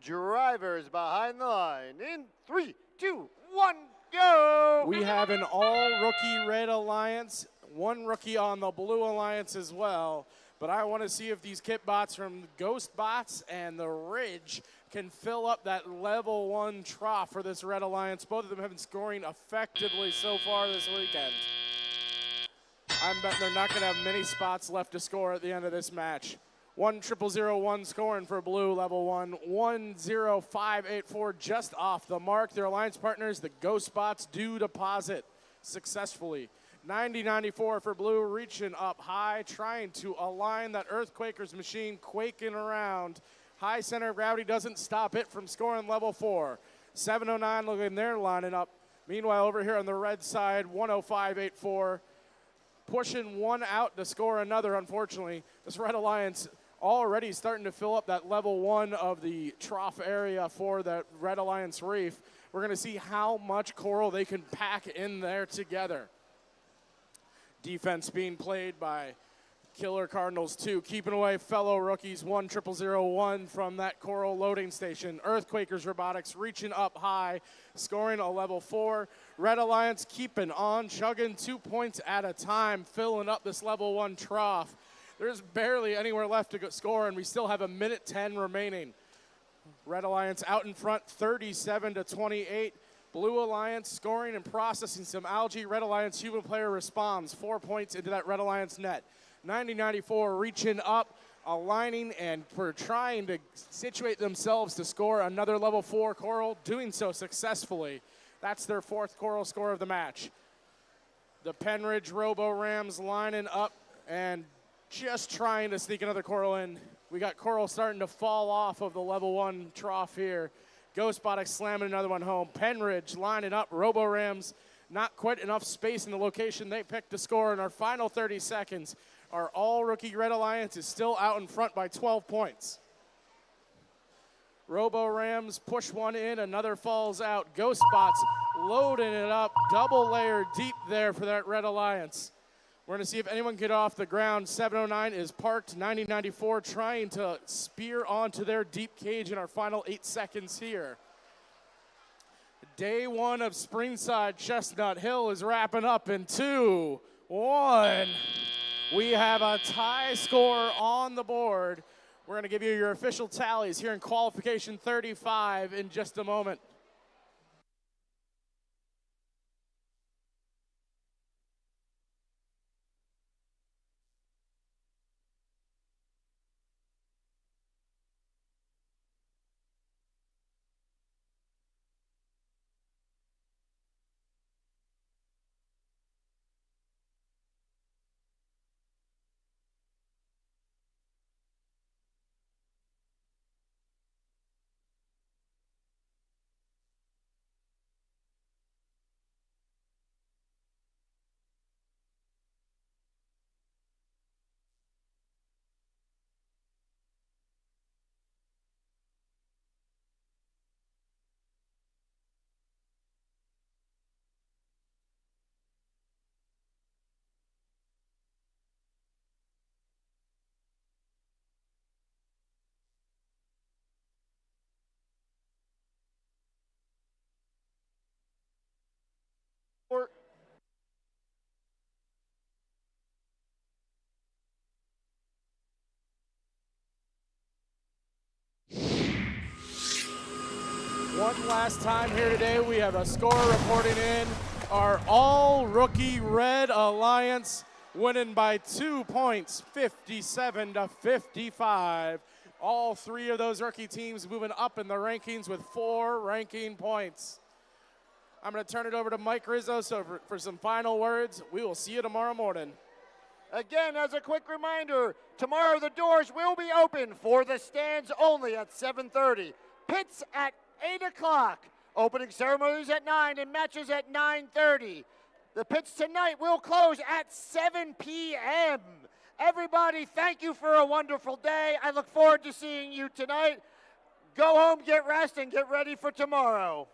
Speaker 5: drivers behind the line. In 3, 2, 1, go!
Speaker 2: We have an all-rookie red alliance, one rookie on the blue alliance as well. But I want to see if these kit bots from Ghost Bots and the Ridge can fill up that level 1 trough for this red alliance. Both of them have been scoring effectively so far this weekend. I'm betting they're not going to have many spots left to score at the end of this match. 10001 scoring for blue, level 1. 10584 just off the mark. Their alliance partners, the Ghost Bots, do deposit successfully. 9094 for blue, reaching up high, trying to align that Earthquakers machine, quaking around. High center of gravity doesn't stop it from scoring level 4. 709 looking there lining up. Meanwhile, over here on the red side, 10584 pushing one out to score another, unfortunately. This red alliance already starting to fill up that level 1 of the trough area for the red alliance reef. We're going to see how much coral they can pack in there together. Defense being played by Killer Cardinals 2, keeping away fellow rookies 10001 from that coral loading station. Earthquakers Robotics reaching up high, scoring a level 4. Red Alliance keeping on, chugging 2 points at a time, filling up this level 1 trough. There's barely anywhere left to go score, and we still have 1:10 remaining. Red Alliance out in front, 37-28. Blue Alliance scoring and processing some algae. Red Alliance human player responds. 4 points into that Red Alliance net. 9094 reaching up, aligning, and for trying to situate themselves to score another level 4 coral, doing so successfully. That's their 4th coral score of the match. The Penridge Robo Rams lining up and just trying to sneak another coral in. We got coral starting to fall off of the level 1 trough here. Ghostbotics slamming another one home. Penridge lining up. Robo Rams, not quite enough space in the location they picked to score in our final 30 seconds. Our all-rookie Red Alliance is still out in front by 12 points. Robo Rams push one in, another falls out. Ghostbots loading it up, double layer deep there for that Red Alliance. We're gonna see if anyone can get off the ground. 709 is parked, 9094 trying to spear onto their deep cage in our final 8 seconds here. Day 1 of Springside Chestnut Hill is wrapping up in 2, 1. We have a tie score on the board. We're gonna give you your official tallies here in Qualification 35 in just a moment. One last time here today, we have a score reporting in. Our all-rookie Red Alliance winning by 2 points, 57-55. All 3 of those rookie teams moving up in the rankings with 4 ranking points. I'm going to turn it over to Mike Rizzo for some final words. We will see you tomorrow morning.
Speaker 5: Again, as a quick reminder, tomorrow the doors will be open for the stands only at 7:30. Pits at 8 o'clock. Opening ceremonies at 9 and matches at 9:30. The pits tonight will close at 7 p.m. Everybody, thank you for a wonderful day. I look forward to seeing you tonight. Go home, get rest, and get ready for tomorrow.